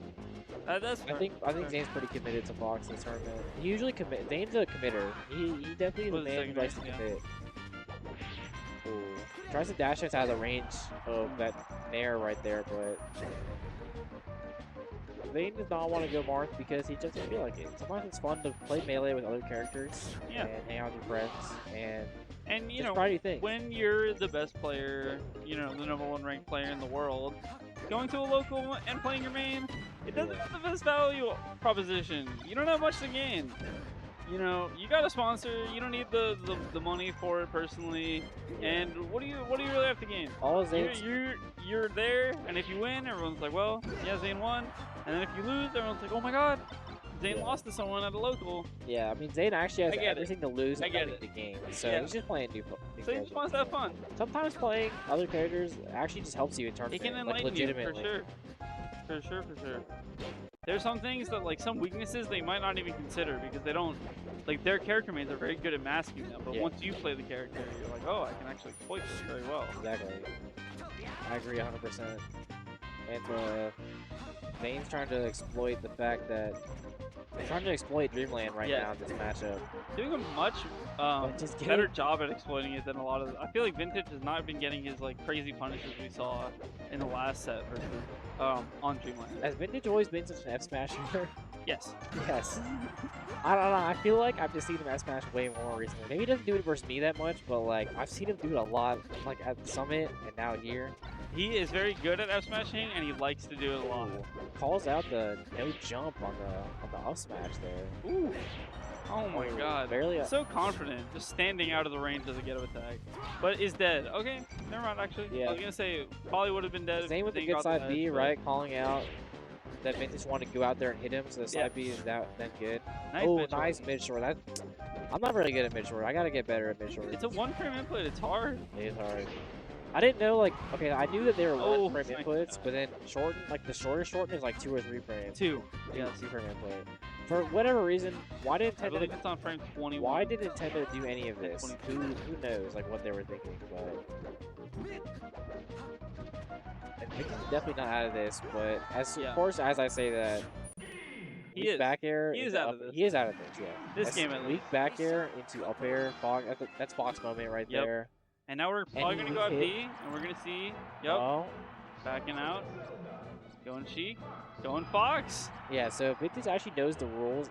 that's I think Zain's pretty committed to Fox this tournament. He usually commit. Zain's a committer. He definitely is a man who likes to commit. Ooh. Tries to dash us out of the range of that nair right there, but Zain does not want to go Marth because he just doesn't feel like it. Sometimes it's fun to play Melee with other characters and hang out with your friends and you know, when you're the best player, you know, the #1 ranked player in the world, going to a local and playing your main, it doesn't have the best value proposition. You don't have much to gain. You know, you got a sponsor. You don't need the money for it personally. And what do you really have to gain? All Zayn, you're there, and if you win, everyone's like, well, yeah, Zayn won. And then if you lose, everyone's like, oh my god, Zayn lost to someone at a local. Yeah, I mean, Zayn actually has everything to lose and nothing to gain. So he's just playing new So he just wants to have fun. Sometimes playing other characters actually just helps you in terms It can of enlighten like, legitimately. you, for sure. There's some things that, like, some weaknesses they might not even consider because they don't, like, their character mains are very good at masking them. But once you play the character, you're like, oh, I can actually exploit this very well. Exactly. I agree 100%. And Zayn's trying to exploit the fact that they're trying to exploit Dreamland right now in this matchup. Doing a much better job at exploiting it than a lot of. I feel like Vintage has not been getting his like crazy punishes we saw in the last set versus on Dreamland. Has Vintage always been such an F smasher? Yes. Yes. I don't know. I feel like I've just seen him F smash way more recently. Maybe he doesn't do it versus me that much, but like I've seen him do it a lot, like at the Summit and now here. He is very good at F smashing, and he likes to do it a lot. Calls out the no jump on the up smash there. Ooh. Oh my god. Barely so confident, just standing out of the range as a get-up attack. But is dead. Okay, never mind actually. Yeah. I was gonna say probably would have been dead. Same with the good side B, right? Calling out that Vintage wanted to go out there and hit him, so the side B is that good. Nice mid short. I'm not really good at mid short. I gotta get better at mid short. It's a 1-frame input. It's hard. It is hard. I didn't know, like, okay, I knew that they were 1-frame inputs, but then shorten, like the shortest shorten is like 2 or 3 frames. 2. Yeah, 2-frame input. For whatever reason, why did I believe it's on frame 21. Why did Nintendo do any of this? Who knows, like, what they were thinking, but... And Vicky's definitely not out of this, but of course, as I say that, he is back air. He is out of this. He is out of this. Yeah. This game at least. Back air into up air. Fox. That's Fox moment right there. And now we're probably gonna go up B, and we're gonna see. Yep. Backing out. Going Sheik. Going Fox. Yeah. So Vintage actually knows the rules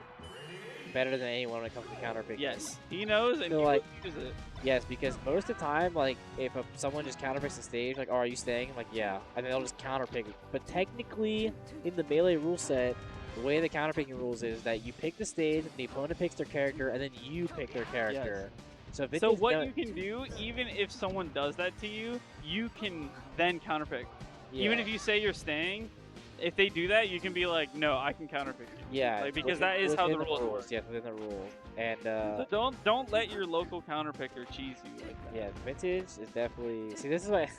better than anyone when it comes to counter picking. Yes, he knows, and he like, uses it. Yes, because most of the time, like, if someone just counter picks the stage, like, oh, are you staying? I'm like, yeah. And then they'll just counter pick it. But technically, in the Melee rule set, the way the counter picking rules is that you pick the stage, the opponent picks their character, and then you pick their character. Yes. So what you can do, even if someone does that to you, you can then counter pick. Yeah. Even if you say you're staying, if they do that, you can be like, no, I can counter pick you. Yeah, like, because that is how the rules work. Yes, within the rules. And so don't let your local counter picker cheese you like that. Yeah, Vintage is definitely. See, this is why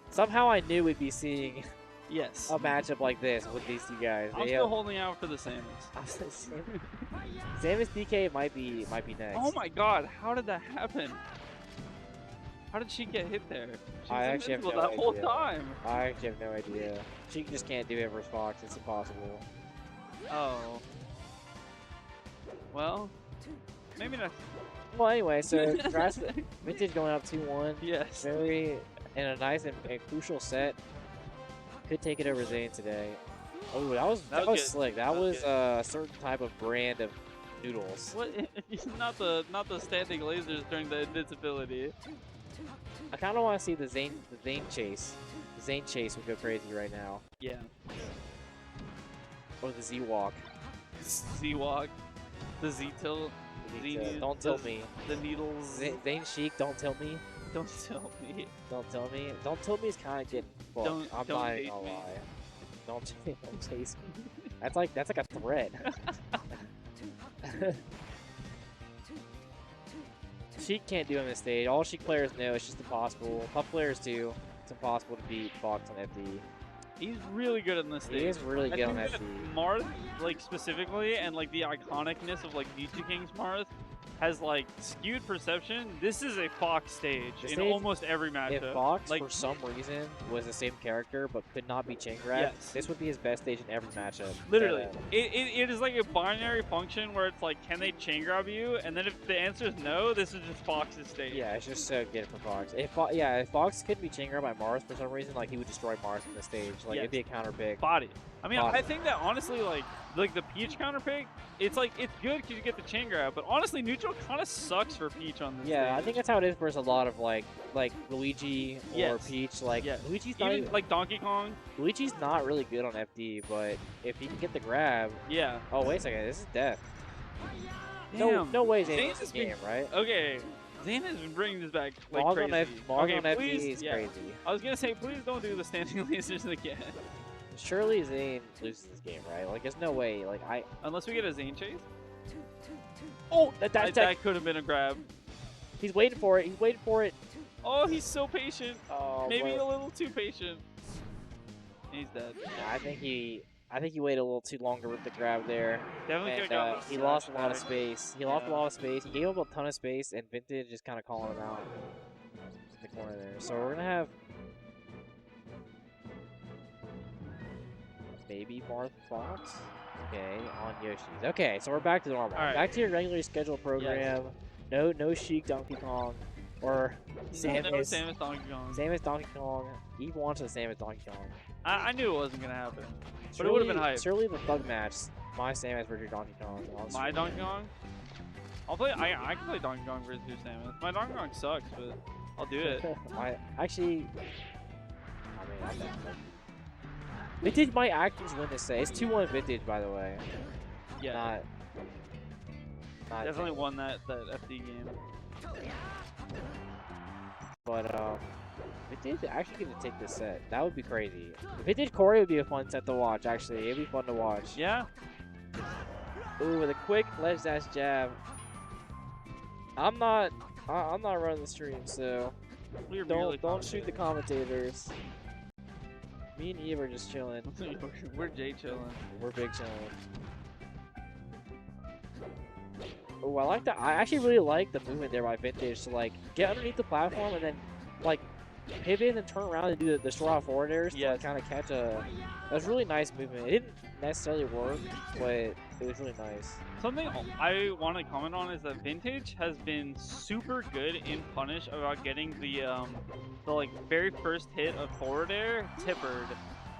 somehow I knew we'd be seeing. Yes. A matchup like this with these two guys. I'm still holding out for the Samus. Samus DK might be next. Oh my god, how did that happen? How did she get hit there? She was actually have no that idea. whole time. I actually have no idea. She just can't do it versus Fox. It's impossible. Oh. Well, maybe not. Well, anyway, so Vintage going up 2-1. Yes. Very in a nice and crucial set. Could take it over Zayn today. Oh, that was slick. That was a certain type of brand of noodles. What? not the standing lasers during the invincibility. I kind of want to see the Zayn chase. The Zayn chase would go crazy right now. Yeah. Or the Z walk. Z walk. The Z tilt. Don't tilt me. The needles. Zayn Sheik, don't tilt me. Don't tilt me. Don't tilt me. Don't tilt me is kind of getting fucked. I'm not gonna lie. Don't chase me. That's like a threat. Sheik can't do on this stage. All Sheik players know it's just impossible. Puff players too. It's impossible to beat Fox on FD. He's really good on this stage. He is really good on FD. Marth, like specifically, and like the iconicness of like Nietzsche King's Marth has like skewed perception. This is a Fox stage in almost every matchup. If Fox, like, for some reason, was the same character but could not be chain grabbed, this would be his best stage in every matchup. Literally. It is like a binary function where it's like, can they chain grab you? And then if the answer is no, this is just Fox's stage. Yeah, it's just so good for Fox. If Fox couldn't be chain grabbed by Marth for some reason, like he would destroy Marth on the stage. Like it'd be a counter pick. Body. I mean, I think that honestly, like the Peach counter pick, it's like it's good because you get the chain grab, but honestly, neutral kind of sucks for Peach on this. Yeah, I stage. think that's how it is versus a lot of like Luigi or Yes. Peach. Like Yes. Luigi's not Even even, like Donkey Kong. Luigi's not really good on FD, but if he can get the grab. Yeah. Oh wait a second, this is death. Damn. No way Zain Zayn wins has this game, been- right? Okay. Zayn has been bringing this back like Mog crazy. on Mog okay, on FD please, is yeah. crazy. I was gonna say, please don't do the standing lasers again. Surely Zayn loses this game, right? Like there's no way. Like Unless we get a Zayn chase. Oh, that That could have been a grab. He's waiting for it. He's waiting for it. Oh, he's so patient. Oh, Maybe but- a little too patient. He's dead. Yeah, I think he waited a little too longer with the grab there. Definitely and, could've got he a lost a slash lot of back. space. He lost a Yeah. lot of space. He gave up a ton of space, and Vintage just kind of calling him out in the corner there. So we're gonna have maybe Marth Fox. Okay, on Yoshi's. Okay, so we're back to normal. All right. Back to your regularly scheduled program. No Sheik Donkey Kong or Samus. No Samus Donkey Kong. Samus Donkey Kong. He wants a Samus Donkey Kong. I knew it wasn't gonna happen, but it would have been hype. Surely the thug match, my Samus versus Donkey Kong. My Donkey Kong. I'll play. I can play Donkey Kong versus your Samus. My Donkey Kong sucks, but I'll do it. Actually, I mean, Vintage might actually win this set. It's 2-1 Vintage, by the way. Yeah. Not Definitely won that FD game. But Vintage actually gonna take this set. That would be crazy. Vintage Corey would be a fun set to watch. Actually, it'd be fun to watch. Yeah. Ooh, with a quick ledge dash jab. I'm not running the stream, so don't shoot the commentators. Me and Eve are just chilling. We're Jay chilling. We're big chilling. Oh, I like that. I actually really like the movement there by Vintage to like get underneath the platform and then like pivot and turn around and do the straw forward airs to kind of catch a. That was really nice movement. It didn't necessarily work, but it was really nice. Something I want to comment on is that Vintage has been super good in punish about getting the like very first hit of forward air tippered,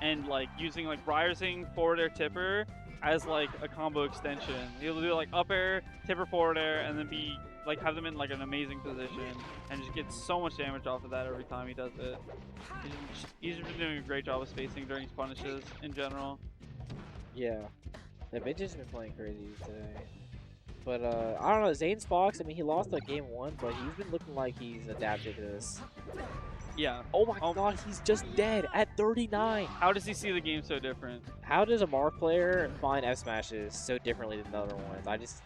and like using like rising forward air tipper as like a combo extension. He'll do like up air, tipper forward air, and then be like have them in like an amazing position and just get so much damage off of that every time he does it. He's been doing a great job of spacing during his punishes in general. Yeah. The Vintage has been playing crazy today. But I don't know, Zane's Fox, I mean he lost like game 1, but he's been looking like he's adapted to this. Yeah. Oh my god, he's just dead at 39. How does he see the game so different? How does a Marth player find F smashes so differently than the other ones?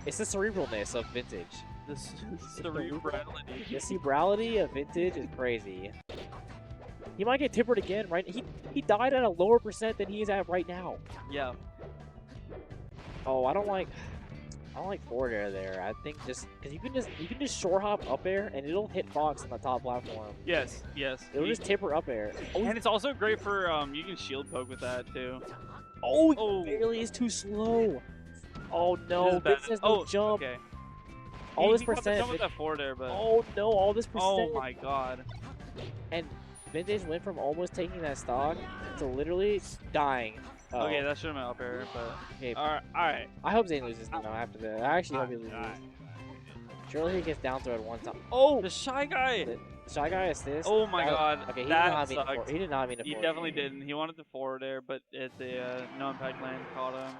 It's the cerebralness of Vintage. The cerebrality. The cerebrality of Vintage is crazy. He might get tippered again, right? He died at a lower percent than he is at right now. Yeah. Oh, I don't like forward air there. I think just because you can just short hop up air and it'll hit Fox on the top platform. Yes, yes. It'll just tipper up air. Oh, and it's also great for you can shield poke with that too. Oh, he barely is too slow. Oh no, this has no jump. Okay. All this he got the percent. jump with that forward air, but Oh no, all this percent. oh my god. And Vintage went from almost taking that stock to literally dying. Oh. Okay, that should have been up air, but okay. All right. I hope Zayn loses now after that. I actually hope he loses. Surely he gets down throw at one time. Oh, the Shy Guy. The Shy Guy assist. Oh my god. Okay, that he did not mean to. He definitely didn't. He wanted the forward air, but at the no impact land caught him.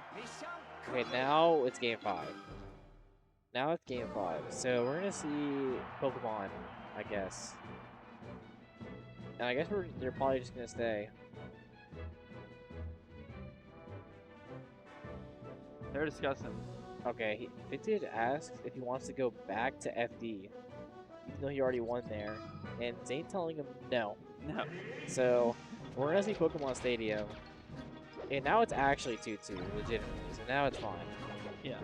Okay, now it's game 5. Now it's game 5. So we're gonna see Pokemon, I guess. And I guess they're probably just gonna stay. They're discussing. Okay, Vintage asks if he wants to go back to FD, even though he already won there, and Zayn telling him no. No. So we're gonna see Pokemon Stadium, and now it's actually 2-2, legitimately. So now it's fine. Yeah.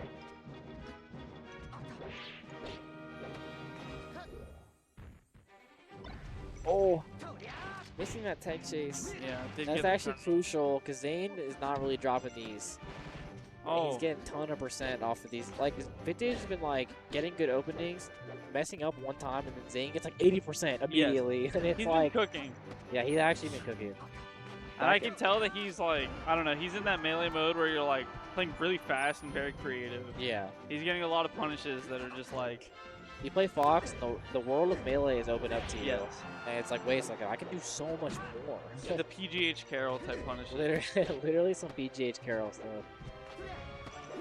Oh, missing that tech chase. Yeah, that's actually crucial because Zayn is not really dropping these. Oh. He's getting a ton of percent off of these. Like, Vintage has been, like, getting good openings, messing up one time, and then Zayn gets, like, 80% immediately. Yes. And it's He's like... been cooking. Yeah, he's actually been cooking. And I can tell that he's like, I don't know, he's in that melee mode where you're like playing really fast and very creative. Yeah. He's getting a lot of punishes that are just like. You play Fox, the world of melee is open up to you. Yes. And it's like, wait a second, I can do so much more. The PGH Carroll type punishes. Literally some PGH Carroll stuff.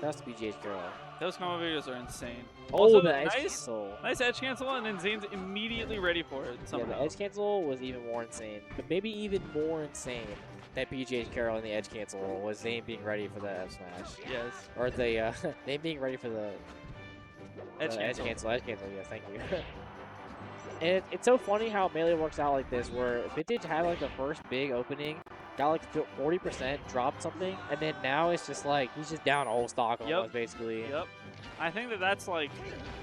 That's PGH Carroll. Those combo videos are insane. Oh, Also, the edge cancel. Nice edge cancel, and then Zane's immediately ready for it. Yeah, Somehow. the edge cancel was even more insane. But maybe even more insane than PGH Carroll and the edge cancel was Zayn being ready for the F smash. Yes. Or the Zayn being ready for the edge cancel. Edge cancel, yes, thank you. And it's so funny how Melee works out like this, where Vintage had like the first big opening, got like 40%, dropped something, and then now it's just like he's just down all stock almost, basically. Yep. I think that that's like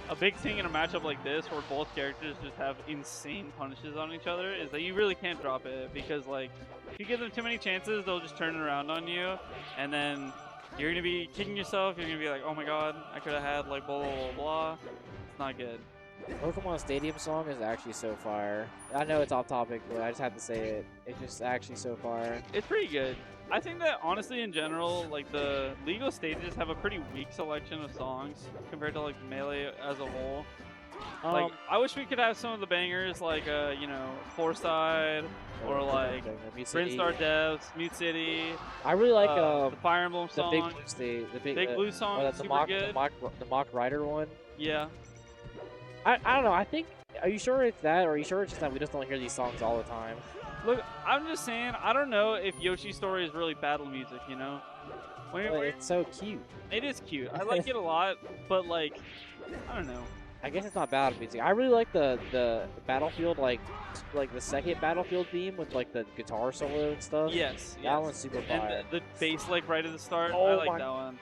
a big thing in a matchup like this, where both characters just have insane punishes on each other, is that you really can't drop it, because like if you give them too many chances, they'll just turn it around on you, and then you're gonna be kicking yourself. You're gonna be like, oh my god, I could have had like blah blah blah blah. It's not good. Pokemon Stadium song is actually so fire. I know it's off topic, but I just have to say it. It's just actually so fire. It's pretty good. I think that honestly, in general, like the legal stages have a pretty weak selection of songs compared to like Melee as a whole. Like I wish we could have some of the bangers, like you know, Foresight or like Brinstar Devs, Mute City. I really like the Fire Emblem song. The Big Blue stage, the Big Blue song. That's super good. The Mock Rider one. Yeah. I don't know. I think. Are you sure it's that, or are you sure it's just that we just don't hear these songs all the time? Look, I'm just saying. I don't know if Yoshi's Story is really battle music. You know. It's so cute. It is cute. I like it a lot, but like, I don't know. I guess it's not battle music. I really like the Battlefield, like the second Battlefield theme with like the guitar solo and stuff. Yes. That one's super fire. And the bass like right at the start. Oh I like that one.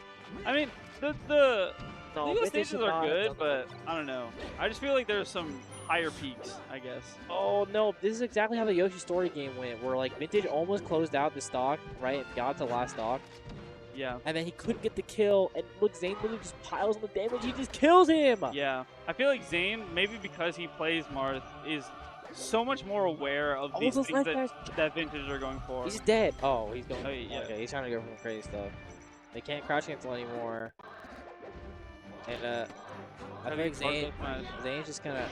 I mean, the legal stages are good, but I don't know. I just feel like there's some higher peaks, I guess. Oh no, this is exactly how the Yoshi Story game went, where like Vintage almost closed out the stock, right, and got to last stock. Yeah. And then he couldn't get the kill, and look, Zayn literally just piles on the damage, he just kills him! Yeah. I feel like Zayn, maybe because he plays Marth, is so much more aware of these things that Vintage are going for. He's dead! Oh, he's going. Oh, yeah. Okay, he's trying to go for some crazy stuff. They can't crouch cancel anymore. And I think Zayn's just kind of.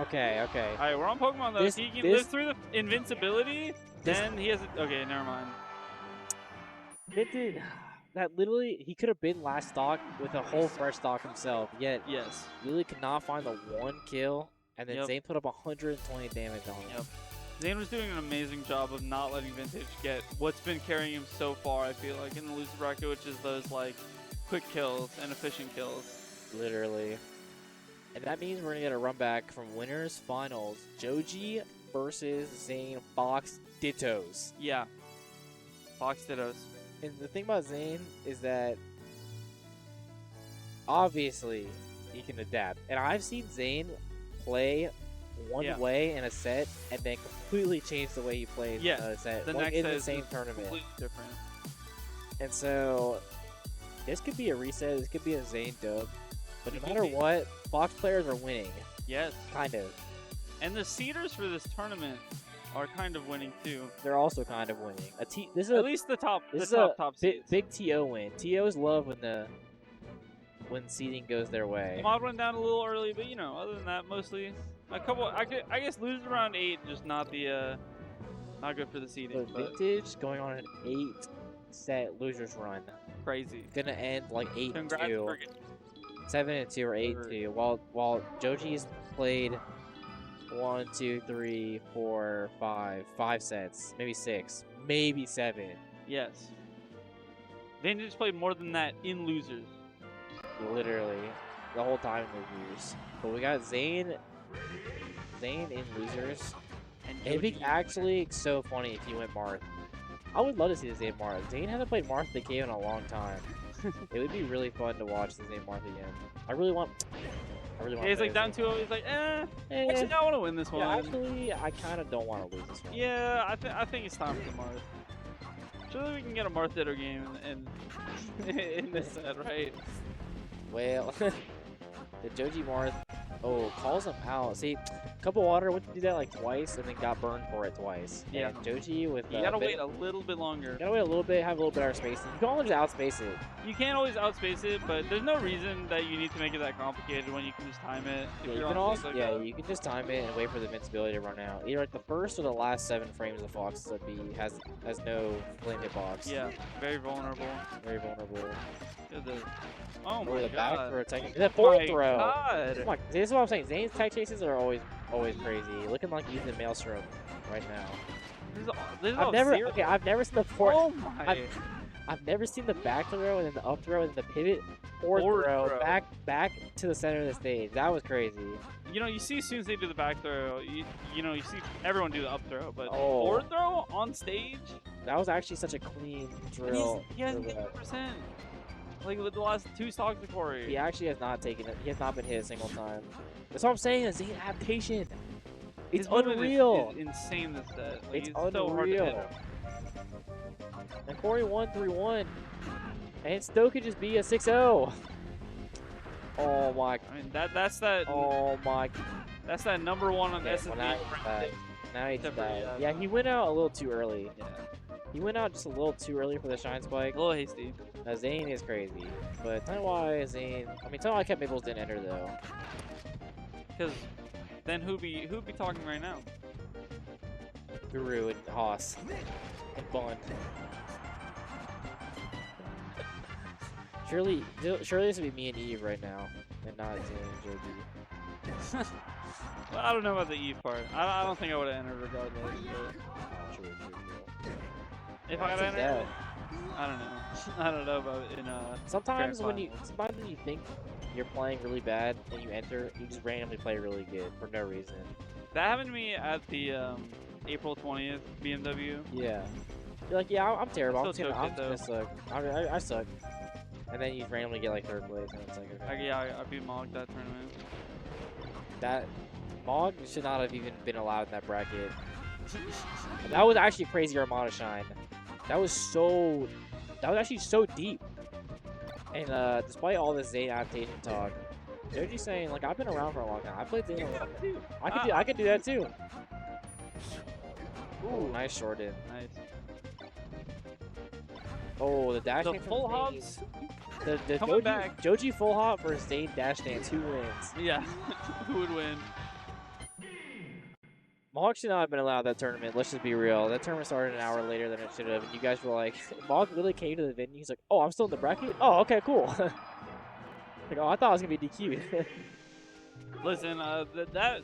Okay. Alright, we're on Pokemon though. He can live through the invincibility, then he has a... Okay, never mind. Vintage... That literally, he could have been last stock with a whole fresh stock himself, yet yes, literally could not find the one kill, and then Zayn put up 120 damage on him. Yep. Zayn was doing an amazing job of not letting Vintage get what's been carrying him so far, I feel like, in the loser bracket, which is those, like, quick kills and efficient kills. Literally. And that means we're going to get a run back from winners finals. Joji versus Zayn Fox Dittos. Yeah. Fox Dittos. And the thing about Zayn is that obviously he can adapt. And I've seen Zayn play one way in a set and then completely change the way he plays in a set. The next in set the same tournament. Completely different. And so this could be a reset. This could be a Zayn dub. But no matter what, Fox players are winning. Yes. Kind of. And the seeders for this tournament are kind of winning too. They're also kind of winning. This is at least the top. This the is top big TO win. TOs love when seeding goes their way. Ahmad went down a little early, but you know, other than that, mostly a couple. I guess losing around 8, just not the not good for the seeding. But Vintage going on an 8-set losers run. Crazy. Gonna end like 8-2, 7-2 or 8-2. While Joji's played 1, 2, 3, 4, 5 sets, maybe 6, maybe 7. Yes. Vintage played more than that in losers. Literally, the whole time in losers. But we got Zayn in losers. And it'd be actually so funny if he went Marth. I would love to see the Zayn Marth. Zayn hasn't played Marth the game in a long time. It would be really fun to watch the Zayn Marth again. I really want. Yeah, he's like down 2-0. He's like, actually, I want to win this one. Yeah, actually, I kind of don't want to lose this one. Yeah, I think it's time for the Marth. Surely we can get a Marth Ditto game in this set, right? Well, the Joji Marth, calls him out. See, Cupofwater went to do that like twice and then got burned for it twice. Yeah. And Joji with You gotta wait a little bit longer. gotta wait a little bit, have a little bit of spacing. You can always outspace it. You can't always outspace it, but there's no reason that you need to make it that complicated when you can just time it. If Yeah, you're you can on also, like yeah, that. you can just time it and wait for the invincibility to run out. Either like the first or the last 7 frames of Fox that has no flame hitbox. Yeah, very vulnerable. Very vulnerable. Oh Or my the back god. for a tech. The forward my throw. God. Come on, this is what I'm saying. Zane's tech chases are always crazy. Looking like he's in Maelstrom right now. This is I've all never zero. okay. I've never seen the forward. Oh my. I've never seen the back throw and then the up throw and then the pivot forward throw back to the center of the stage. That was crazy. You know, you see as soon as they do the back throw, you know, you see everyone do the up throw, but Oh. forward throw on stage? That was actually such a clean drill. He has 80%. Like with the last 2 stocks to Corey. He actually has not taken it. He has not been hit a single time. That's what I'm saying. Is the adaptation? It's His movement unreal. Is insane this set. Like, It's he's so hard to hit unreal. him. And Corey won 3-1. And it still could just be a 6-0. Oh my. I mean that's that. Oh my. That's that number 1 on Okay, SSD. well, now he's died. Now he's Except died. for, Yeah, he went out a little too early. Yeah. He went out just a little too early for the shine spike. A little hasty. Zain is crazy. But tell me why Zain. I mean, tell me why Kept Maples didn't enter though. Because then who'd be talking right now? Guru and Haas and Bond. Surely this would be me and Eve right now, and not Zain and Joji. Well, I don't know about the Eve part. I don't think I would have entered regardless. But True. if I had That's entered, dead. I don't know. I don't know about in Sometimes grand when you think you're playing really bad and you enter, you just randomly play really good for no reason. that happened to me at the April 20th BMW. Yeah. You're like, yeah, I'm terrible. I'm Still just took gonna it, suck. I suck. And then you randomly get like 3rd place, and it's like, okay. I beat Mog that tournament. That Mog should not have even been allowed in that bracket. That was actually a crazy Armada shine. That was actually so deep. And despite all this Zayn adaptation talk, Joji's saying like I've been around for a long time. I played Zayn a lot. I could do that too. Ooh, nice short in. Nice. Oh, the dash The dance full from Zayn. hops. The Coming Joji, back. Joji full hop versus Zayn dash dance. Who wins? Yeah. Who would win? Mog should not have been allowed that tournament. Let's just be real. That tournament started an hour later than it should have. And you guys were like, Mog really came to the venue. He's like, oh, I'm still in the bracket? Oh, okay, cool. Like, oh, I thought I was going to be DQ'd. Listen, that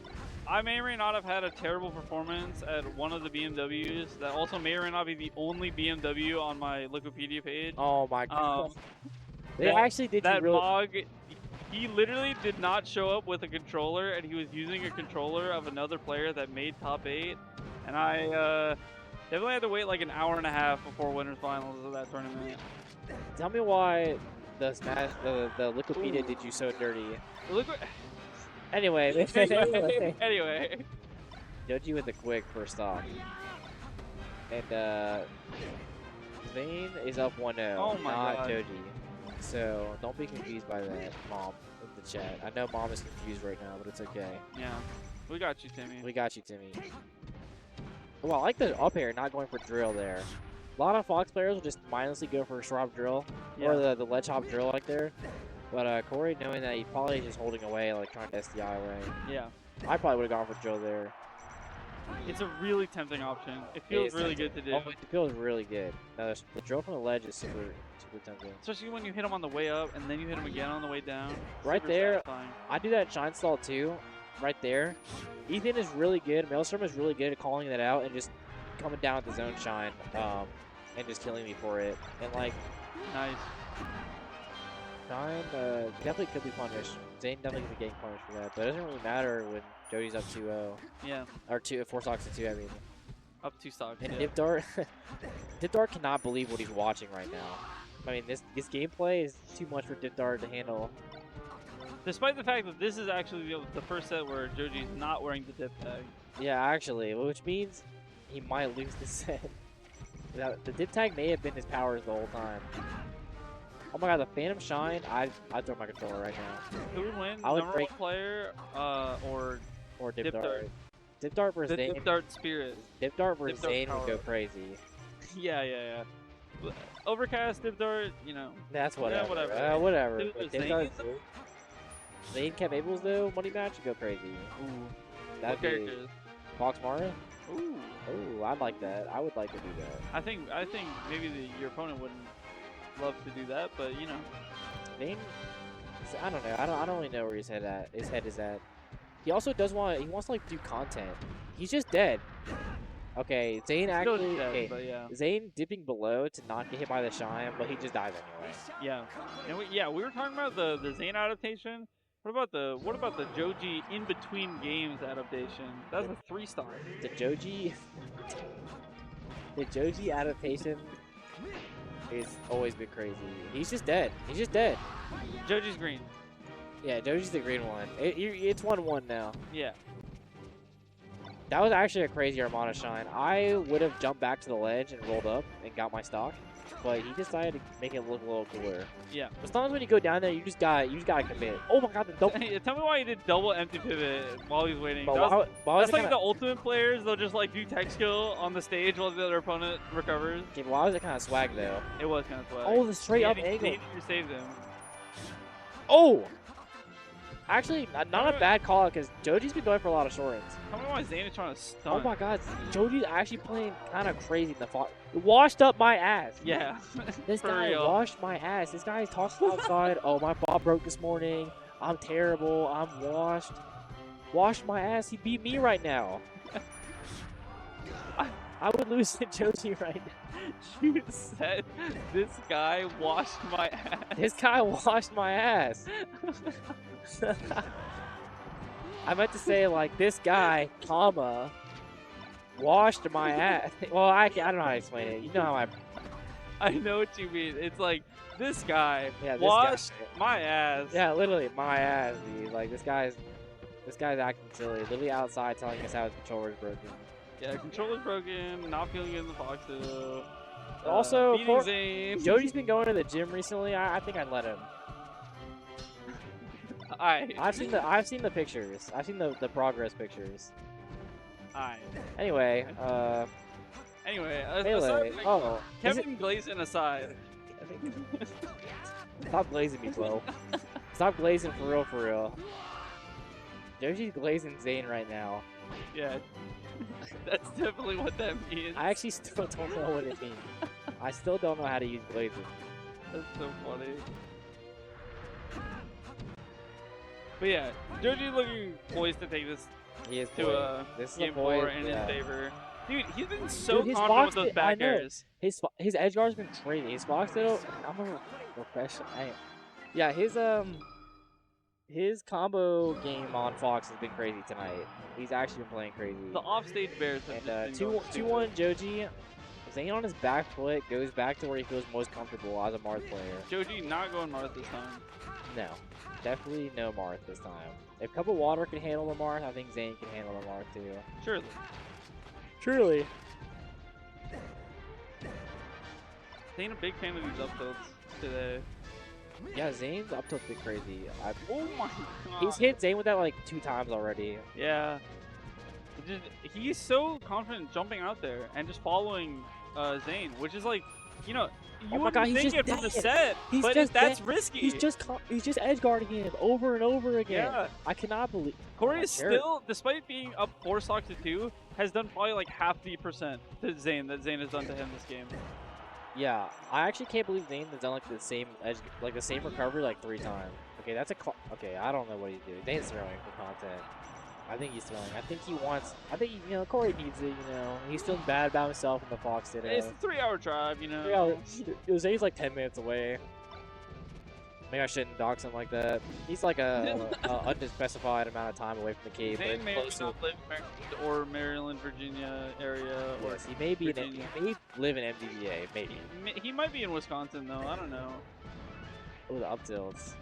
I may or may not have had a terrible performance at one of the BMWs. That also may or may not be the only BMW on my Wikipedia page. Oh my god. They that- actually did you that really... Mog. He literally did not show up with a controller, and he was using a controller of another player that made top 8. And I definitely had to wait like an hour and a half before winners finals of that tournament. Tell me why the Wikipedia did you so dirty. Anyway. Anyway. Joji with the quick first stock. And Zayn is up 1-0, Oh my not God. Joji. So don't be confused by that, Mom, in the chat. I know Mom is confused right now, but it's okay. Yeah. We got you, Timmy. We got you, Timmy. Well, I like the up air not going for drill there. A lot of Fox players will just mindlessly go for a shrub drill or the ledge hop drill like there. But Corey, knowing that he's probably just holding away, like trying to SDI away. Yeah. I probably would have gone for drill there. It's a really tempting option. It feels really good to do. Oh, it feels really good. The drill from the ledge is super tempting. Especially when you hit him on the way up and then you hit him again on the way down. Right Super there, satisfying. I do that shine stall too. Right there. Ethan is really good. Maelstrom is really good at calling that out and just coming down with the zone shine and just killing me for it. And like, nice. Shine definitely could be punished. Zayn definitely could be getting punished for that, but it doesn't really matter when Joji's up 2-0. Yeah. Or 4 stocks to 2, I mean. Up 2 stocks. And yeah. Dipdart cannot believe what he's watching right now. I mean, this gameplay is too much for Dipdart to handle. Despite the fact that this is actually the first set where Joji's not wearing the dip tag. Yeah, actually, which means he might lose this set. The dip tag may have been his powers the whole time. Oh my god, the Phantom Shine, I'd throw my controller right now. Who would win? I would Number break 1 player or Or Dip Dip Dart. Dart. Dip Dart versus The Zain. Dip Dart spirit. Dip Dart versus Dip Dart Zain would power go up. crazy. Yeah. Overcast, Dip Dart, you know. That's whatever. Yeah, whatever. Whatever. Dude, But Zain Dip Dart, is Zain Kev Abels though, money match would go crazy. Ooh. That'd What be characters? Fox Mara? Ooh. Oh, I'd like that. I would like to do that. I think maybe your opponent wouldn't love to do that, but you know. Zain, I don't know. I don't really know where his head is at. He also does want. He wants to like do content. He's just dead. Okay, Zain Still actually. dead, Okay, but yeah. Zain dipping below to not get hit by the shine, but he just dies anyway. Yeah. And we were talking about the Zain adaptation. What about the Joji in between games adaptation? That's a 3-star. The Joji adaptation is always been crazy. He's just dead. He's just dead. Joji's green. Yeah, Joji's the green one. It's 1-1 now. Yeah. That was actually a crazy Armada shine. I would have jumped back to the ledge and rolled up and got my stock, but he decided to make it look a little cooler. Yeah. But sometimes when you go down there, you just gotta commit. Oh my god, the double. Tell me why he did double empty pivot while he's waiting. But That's like the ultimate players. They'll just like do tech skill on the stage while the other opponent recovers. Okay, but why was it kind of swag though? It was kind of swag. Oh, the straight up He angle. needed to save them. Oh! Actually, not a bad call because Joji's been going for a lot of short ends. Tell me why Zain is trying to stun. Oh my god, Joji's actually playing kind of crazy in the fought. Washed up my ass. Yeah. This For guy real. washed my ass. This guy talks outside. Oh, my ball broke this morning. I'm terrible. I'm washed. Washed my ass. He beat me right now. I would lose to Joji right now. You said this guy washed my ass. This guy washed my ass. I meant to say like this guy, comma, washed my ass. Well, I don't know how to explain it. You know how I know what you mean. It's like this guy this washed guy. my ass. Yeah, literally my ass, dude. Like this guy's acting silly. Literally outside telling us how his controller's broken. Yeah, controller's broken. Not feeling good in the Foxtail. Also, beating Zain. Joji's been going to the gym recently. I think I'd let him. I've seen the pictures. I've seen the progress pictures. Anyway, Anyway, Melee. Oh, Kevin Glazin aside. Stop glazing me, bro. Stop glazing for real, for real. Joji's glazing Zain right now. Yeah, that's definitely what that means. I actually still don't know what it means. I still don't know how to use glazing. That's so funny. But yeah, Joji looking poised to take this He is to this is game a boy, 4 in his favor. Dude, he's been so Dude, confident with those back I know. airs. His edge guard's been crazy. His box though, I'm a professional. Yeah, his combo game on Fox has been crazy tonight. He's actually been playing crazy. The offstage bears have And just been going 2-1 Joji. Zain on his back foot goes back to where he feels most comfortable as a Marth player. Joji not going Marth this time. No, definitely no Marth this time. If Cupofwater can handle the Marth, I think Zain can handle the Marth too. Surely. Truly. Zain a big fan of these up tilts today. Yeah, Zane's up tilt's been crazy. Oh my god. He's hit Zain with that like 2 times already. Yeah. He's so confident jumping out there and just following Zain, which is like, you know, you Oh my wouldn't god, he's think just it from the dead. set, He's but just that's dead. risky. He's just edge guarding him over and over again. Yeah. I cannot believe. Corey Oh, is Jared. still, despite being up 4 stocks to 2, has done probably like half the percent to Zain that Zain has done to him this game. Yeah, I actually can't believe Zain has done like the same edge, like the same recovery like 3 times. Okay, that's okay. I don't know what he's doing. Zane's throwing for content. I think he's throwing. I think he wants. I think you know Corey needs it. You know, he's feeling bad about himself in the Fox today. It's a 3-hour drive, you know. 3 hours. Zane's like 10 minutes away. Maybe I shouldn't dox him like that. He's like a unspecified amount of time away from the cave. But Zain it's may close to. not live in Maryland or Maryland, Virginia area. Or Yes, he may be. Virginia. He may live in MDVA. Maybe. He might be in Wisconsin though. I don't know. Oh, the up tilts.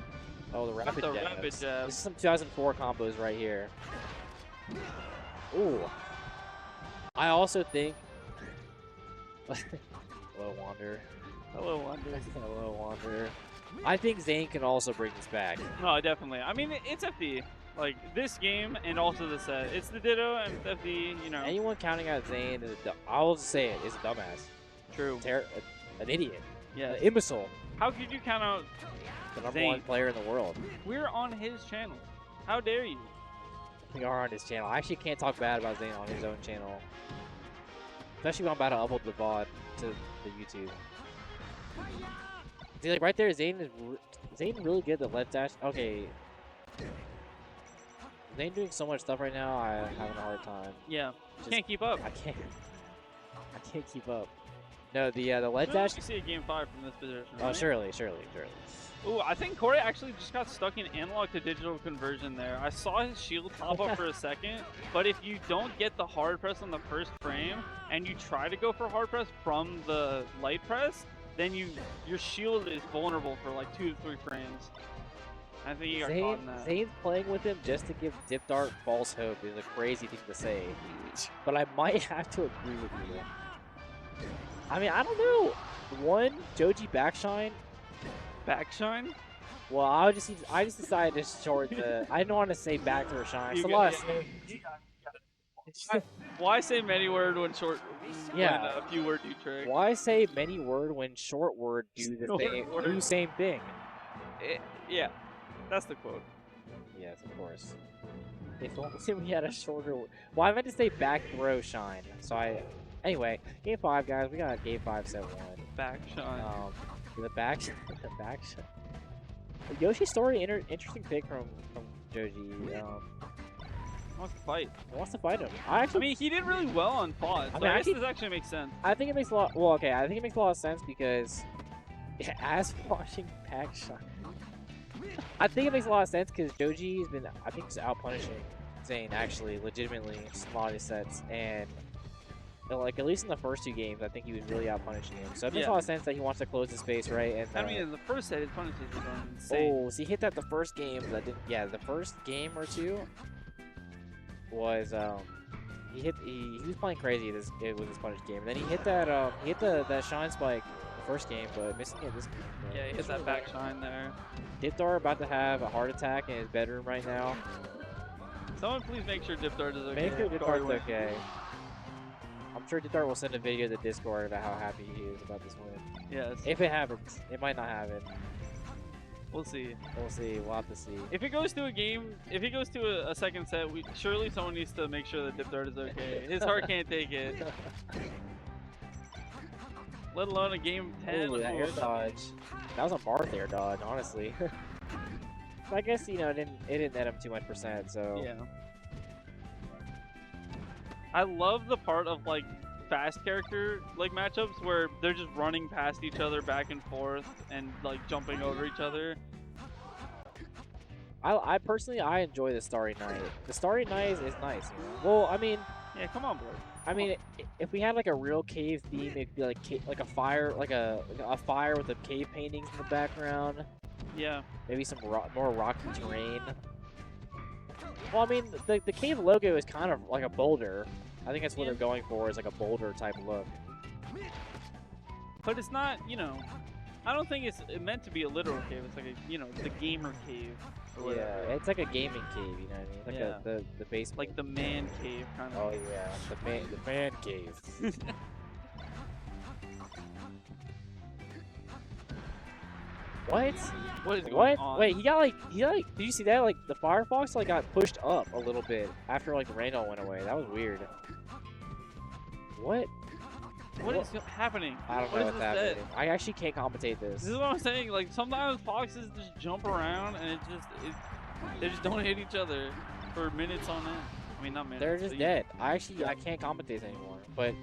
Oh, the rapid the jabs. rapid jabs. This is some 2004 combos right here. Ooh. I also think. Hello, Wander. Hello, Wander. Hello, Wander. I think Zain can also bring this back. No, definitely. I mean, it's FD. Like this game and also the set. It's the Ditto and FD, you know. Anyone counting out Zain, I will just say it, is a dumbass. True. An idiot. Yeah. An imbecile. How could you count out The number Zain? one player in the world. We're on his channel. How dare you? We are on his channel. I actually can't talk bad about Zain on his own channel. Especially when I'm about to upload the VOD to the YouTube. See, like right there, Zain really good at the left dash. Okay. Zain doing so much stuff right now, I'm having a hard time. Yeah. Can't keep up. I can't keep up. No, the led dash. You see a game 5 from this position. Oh, right? surely. Ooh, I think Corey actually just got stuck in analog to digital conversion there. I saw his shield pop up for a second, but if you don't get the hard press on the first frame and you try to go for hard press from the light press, then your shield is vulnerable for like 2 to 3 frames. I think you got caught in that. Zane's playing with him just to give Dip Dart false hope is a crazy thing to say, but I might have to agree with you. I mean, I don't know. One, Joji backshine. Backshine? Well, I just decided to short the. I don't want to say back to shine. It's a lot of. Why say many word when short? Yeah. When a few word do trick. Why say many word when short word do the same thing? Yeah, that's the quote. Yes, of course. If only we had a shorter. Well, I meant to say back throw shine. So anyway, game 5, guys. We got game 5, 7-1. Back shine. The back shine. Yoshi's story, interesting pick from Joji. Wants to fight. He wants to fight him. I mean, he did really well on Pod, so I guess this actually makes sense. I think it makes a lot. Well, okay, I think it makes a lot of sense because as watching back shine. I think it makes a lot of sense because Joji's been, I think, just out punishing Zain actually, legitimately, in a lot of his sets, and like at least in the first 2 games, I think he was really out punishing him. So it makes a lot of sense that he wants to close the space, right? And I mean, in the first set, his punishes were going insane. Oh, so he hit that the first game. That didn't. Yeah, the first game or 2 was he was playing crazy with his punish game. And then he hit that that shine spike the first game, but missing it this game. Yeah, he hit that back shine there. Dipdar about to have a heart attack in his bedroom right now. Someone please make sure Dipdart is okay. Make sure Dipdart's okay. I'm sure Dipdart will send a video to the Discord about how happy he is about this win. Yes. If it happens. It might not happen. We'll see. We'll see. We'll have to see. If it goes to a game, if he goes to a second set, surely someone needs to make sure that Dipdart is okay. His heart can't take it. Let alone a game 10. Ooh, that air dodge. That was a Marth air dodge, honestly. I guess, you know, it didn't net him too much %, so. Yeah. I love the part of like fast character like matchups where they're just running past each other back and forth and like jumping over each other. I personally enjoy the Starry Night. The Starry Night is nice. You know? Well, I mean, yeah, come on, boy. I mean, if we had like a real cave theme, it'd be like a fire, like a fire with the cave paintings in the background. Yeah. Maybe some more rocky terrain. Well, I mean, the cave logo is kind of like a boulder. I think that's what they're going for, is like a boulder type look. But it's not, you know, I don't think it's meant to be a literal cave. It's like a, you know, the gamer cave. Or yeah, whatever. it's like a gaming cave, you know what I mean? Like the basement. Like the man cave kind of. Oh yeah, the man cave. What? What is going on? Wait, he got did you see that? Like the Firefox like got pushed up a little bit after like Randall went away. That was weird. What? What is happening? I don't know what's happening. I actually can't commentate this. This is what I'm saying. Like sometimes foxes just jump around and they just don't hit each other for minutes on end. I mean, not minutes. They're just dead. I can't commentate this anymore. But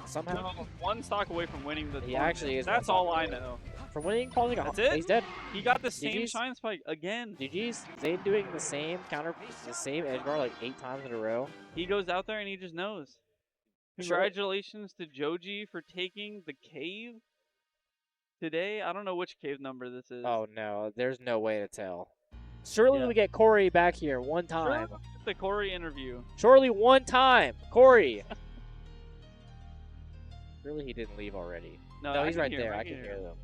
somehow one stock away from winning the. He actually is. That's all I know. From winning, probably got. That's it. He's dead. He got the same shine spike again. GG's. Zain doing the same edge guard like 8 times in a row. He goes out there and he just knows. Congratulations to Joji for taking the cave today. I don't know which cave number this is. Oh no, there's no way to tell. Surely we get Corey back here one time. Surely the Corey interview. Surely one time, Corey. Surely he didn't leave already. No, he's right there. I can hear them.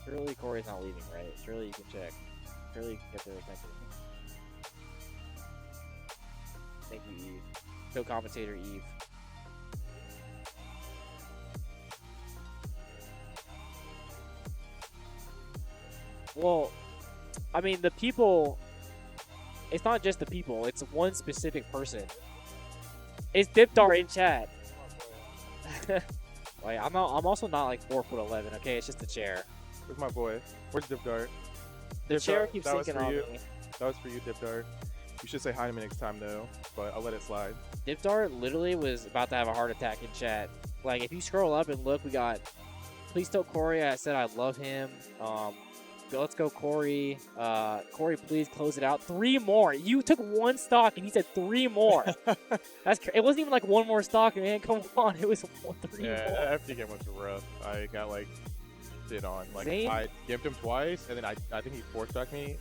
Surely Corey's not leaving, right? Surely you can check. Curly can get there. Thank you, Eve. Co-commentator Eve. Well, I mean, the people, it's not just the people, it's one specific person. It's Dipdar in chat. Wait, I'm also not like 4'11", okay? It's just a chair. Where's my boy? Where's Dipdar? The chair keeps sinking on me. That was for you, Dipdar. You should say hi to me next time, though, but I'll let it slide. Dipdar literally was about to have a heart attack in chat. Like, if you scroll up and look, we got, please tell Corey I said I love him. Let's go, Corey. Corey, please close it out. 3 more. You took 1 stock, and he said 3 more. It wasn't even like 1 more stock, man. Come on. It was 3 more. Yeah, that FT game was rough. I got, like, shit on. Like, Zain? I gimped him twice, and then I think he 4-stocked me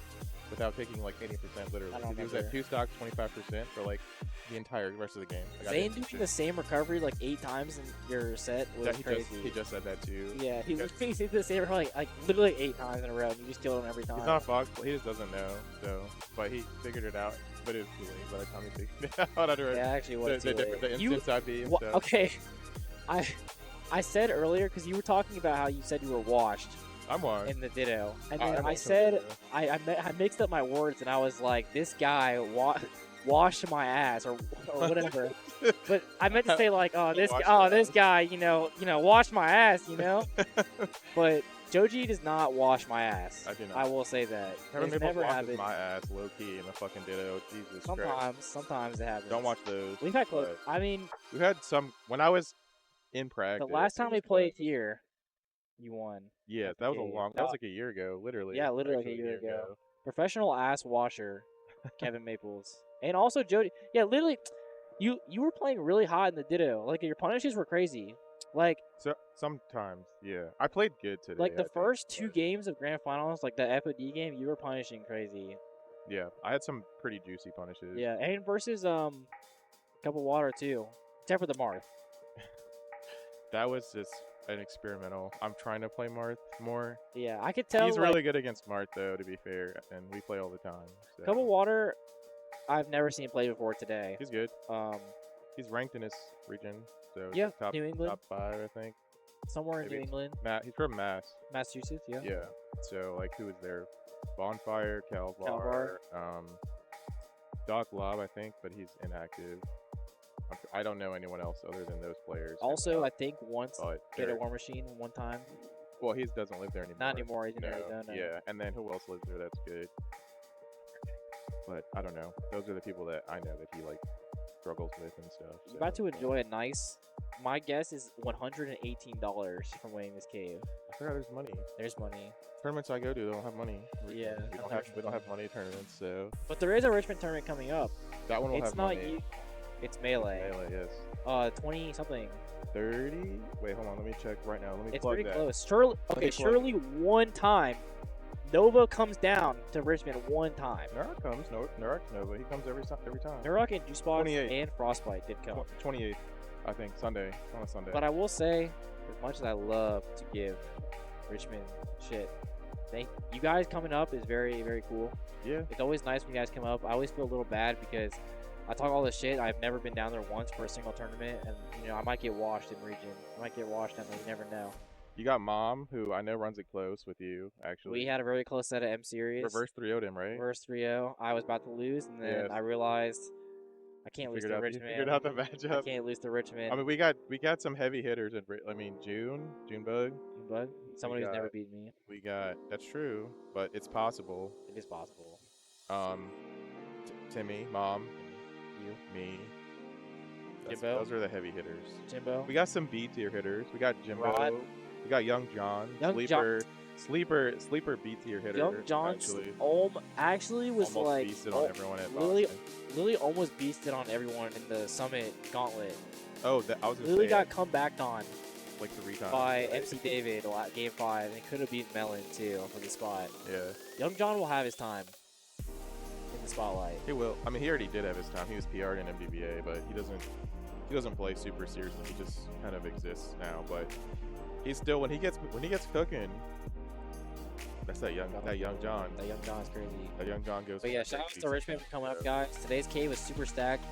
without taking, like, 80%, literally. He was at 2 stocks, 25% for, like, the entire rest of the game. Like, Zain doing the same recovery like 8 times in your set was crazy. He just said that too. Yeah, he did the same recovery like literally 8 times in a row, and you just killed him every time. He's not Fox, he just doesn't know, so. But he figured it out, but it was too late by the time he figured it out. Yeah, actually it was the too late. The instant side B and stuff. Okay, I said earlier, because you were talking about how you said you were washed. I'm washed. In the Ditto. And then I said, I mixed up my words, and I was like, this guy washed my ass, or whatever. But I meant to say, like, this guy, you know, washed my ass, you know? But Joji does not wash my ass. I do not. I will say that. Kevin It's never washes happened. my ass low-key in the fucking Ditto. Jesus Christ. Sometimes it happens. Don't watch those. We've had close. I mean, we had some, when I was in practice. The last time we played here, you won. Yeah, that was that was like a year ago, literally. Yeah, literally like a year ago. Professional ass washer, Kevin Maples. And also Jody. Yeah, literally, you were playing really hot in the Ditto. Like, your punishes were crazy. Like, so sometimes, yeah. I played good today. Like, the first 2 games of Grand Finals, like the FOD game, you were punishing crazy. Yeah, I had some pretty juicy punishes. Yeah, and versus Cupofwater too. Except for the Marth. That was just an experimental. I'm trying to play Marth more. Yeah, I could tell. He's really good against Marth, though, to be fair, and we play all the time. So. Cupofwater, I've never seen play before today. He's good. He's ranked in his region, so yeah, top, New England. top 5, I think. Somewhere in New England. He's from Massachusetts, yeah. Yeah. So, like, who was there? Bonfire, Calvar. Doc Lob, I think, but he's inactive. I don't know anyone else other than those players. Also, I think once did a War Machine one time. Well, he doesn't live there anymore. Not anymore. He's in Arizona. Yeah, and then who else lives there that's good? But I don't know. Those are the people that I know that he, like, struggles with and stuff. You're about to enjoy a nice, my guess is $118 from winning this cave. I forgot there's money. There's money. Tournaments I go to, they don't have money. Yeah. We don't have money tournaments, so. But there is a Richmond tournament coming up. That one will have money. It's Melee. Melee, yes. 20 something. 30? Wait, hold on. Let me check right now. Let me it's plug pretty that. Close. Surely one time, Nova comes down to Richmond one time. Nurak comes. Nurak's Nova. He comes every time. Nurak and Juicebox and Frostbite did come. 28th, I think. Sunday. On a Sunday. But I will say, as much as I love to give Richmond shit, you guys coming up is very, very cool. Yeah. It's always nice when you guys come up. I always feel a little bad because I talk all this shit. I've never been down there once for a single tournament, and I might get washed in region. I might get washed down there. You never know. You got Mom, who I know runs it close with you. Actually, we had a very close set of M series. Reverse 3-0'd him, right? Reverse 3-0. I was about to lose, and then I realized I can't lose to Richmond. You figured out the matchup. I can't lose to Richmond. I mean, we got some heavy hitters. Junebug. Someone who's never beaten me. We got. That's true, but it's possible. It is possible. Timmy, Mom. You. Me. Jimbo. Those are the heavy hitters. Jimbo. We got some B tier hitters. We got Jimbo. Rod. We got Young John. Sleeper B tier hitter. Young John actually was almost like beasted on everyone at Lily almost beasted on everyone in the Summit Gauntlet. Oh, I was Lily got come back on like 3 times by MC David game 5, and could have beaten Melon too for the spot. Yeah. Young John will have his time in the spotlight. He will. I mean, he already did have his time. He was PR'd in MDBA, but he doesn't play super seriously. He just kind of exists now. But he's still when he gets cooking, That's that young John. That young John is crazy. That young John goes. But yeah, shout out to Richmond for coming up, guys. guys. Today's cave was super stacked.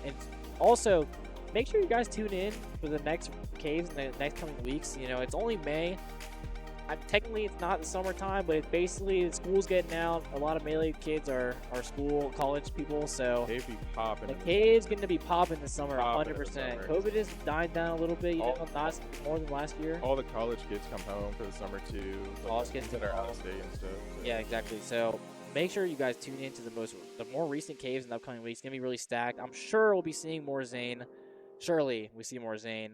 And also, make sure you guys tune in for the next caves in the next coming weeks. You know, it's only May. Technically, it's not the summertime, but it's basically school's getting out. A lot of Melee kids are school, college people, so Cave be popping. the cave's going to be popping this summer, Popping in the 100%. summer. COVID is dying down a little bit, you know, not more than last year. All the college kids come home for the summer too. College kids that come are out home. of state and stuff. So. Yeah, exactly. So make sure you guys tune in to the more recent caves in the upcoming weeks. It's gonna be really stacked. I'm sure we'll be seeing more Zain. Surely we see more Zain.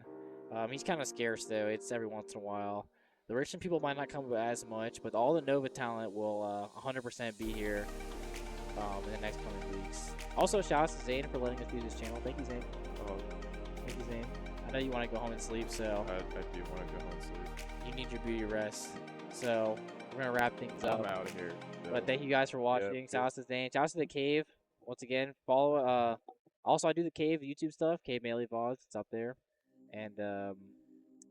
He's kind of scarce though. It's every once in a while. The Richmond people might not come as much, but all the Nova talent will 100% be here in the next coming weeks. Also, shout out to Zain for letting us use his channel. Thank you, Zain. Thank you, Zain. I know you want to go home and sleep, so I do want to go home and sleep. you need your beauty rest. So we're gonna wrap things up. I'm out of here. But thank you guys for watching. Yep. Shout out to Zain. Shout out to the cave. Once again, follow. Also, I do the cave YouTube stuff. Cave Melee VODs. It's up there, and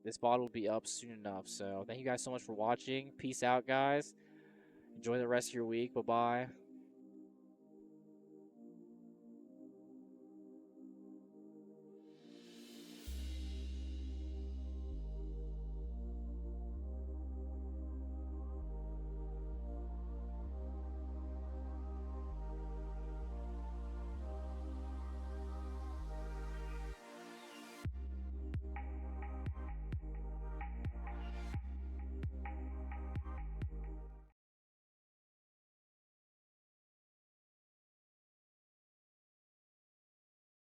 this VOD will be up soon enough. So thank you guys so much for watching. Peace out, guys. Enjoy the rest of your week. Bye bye.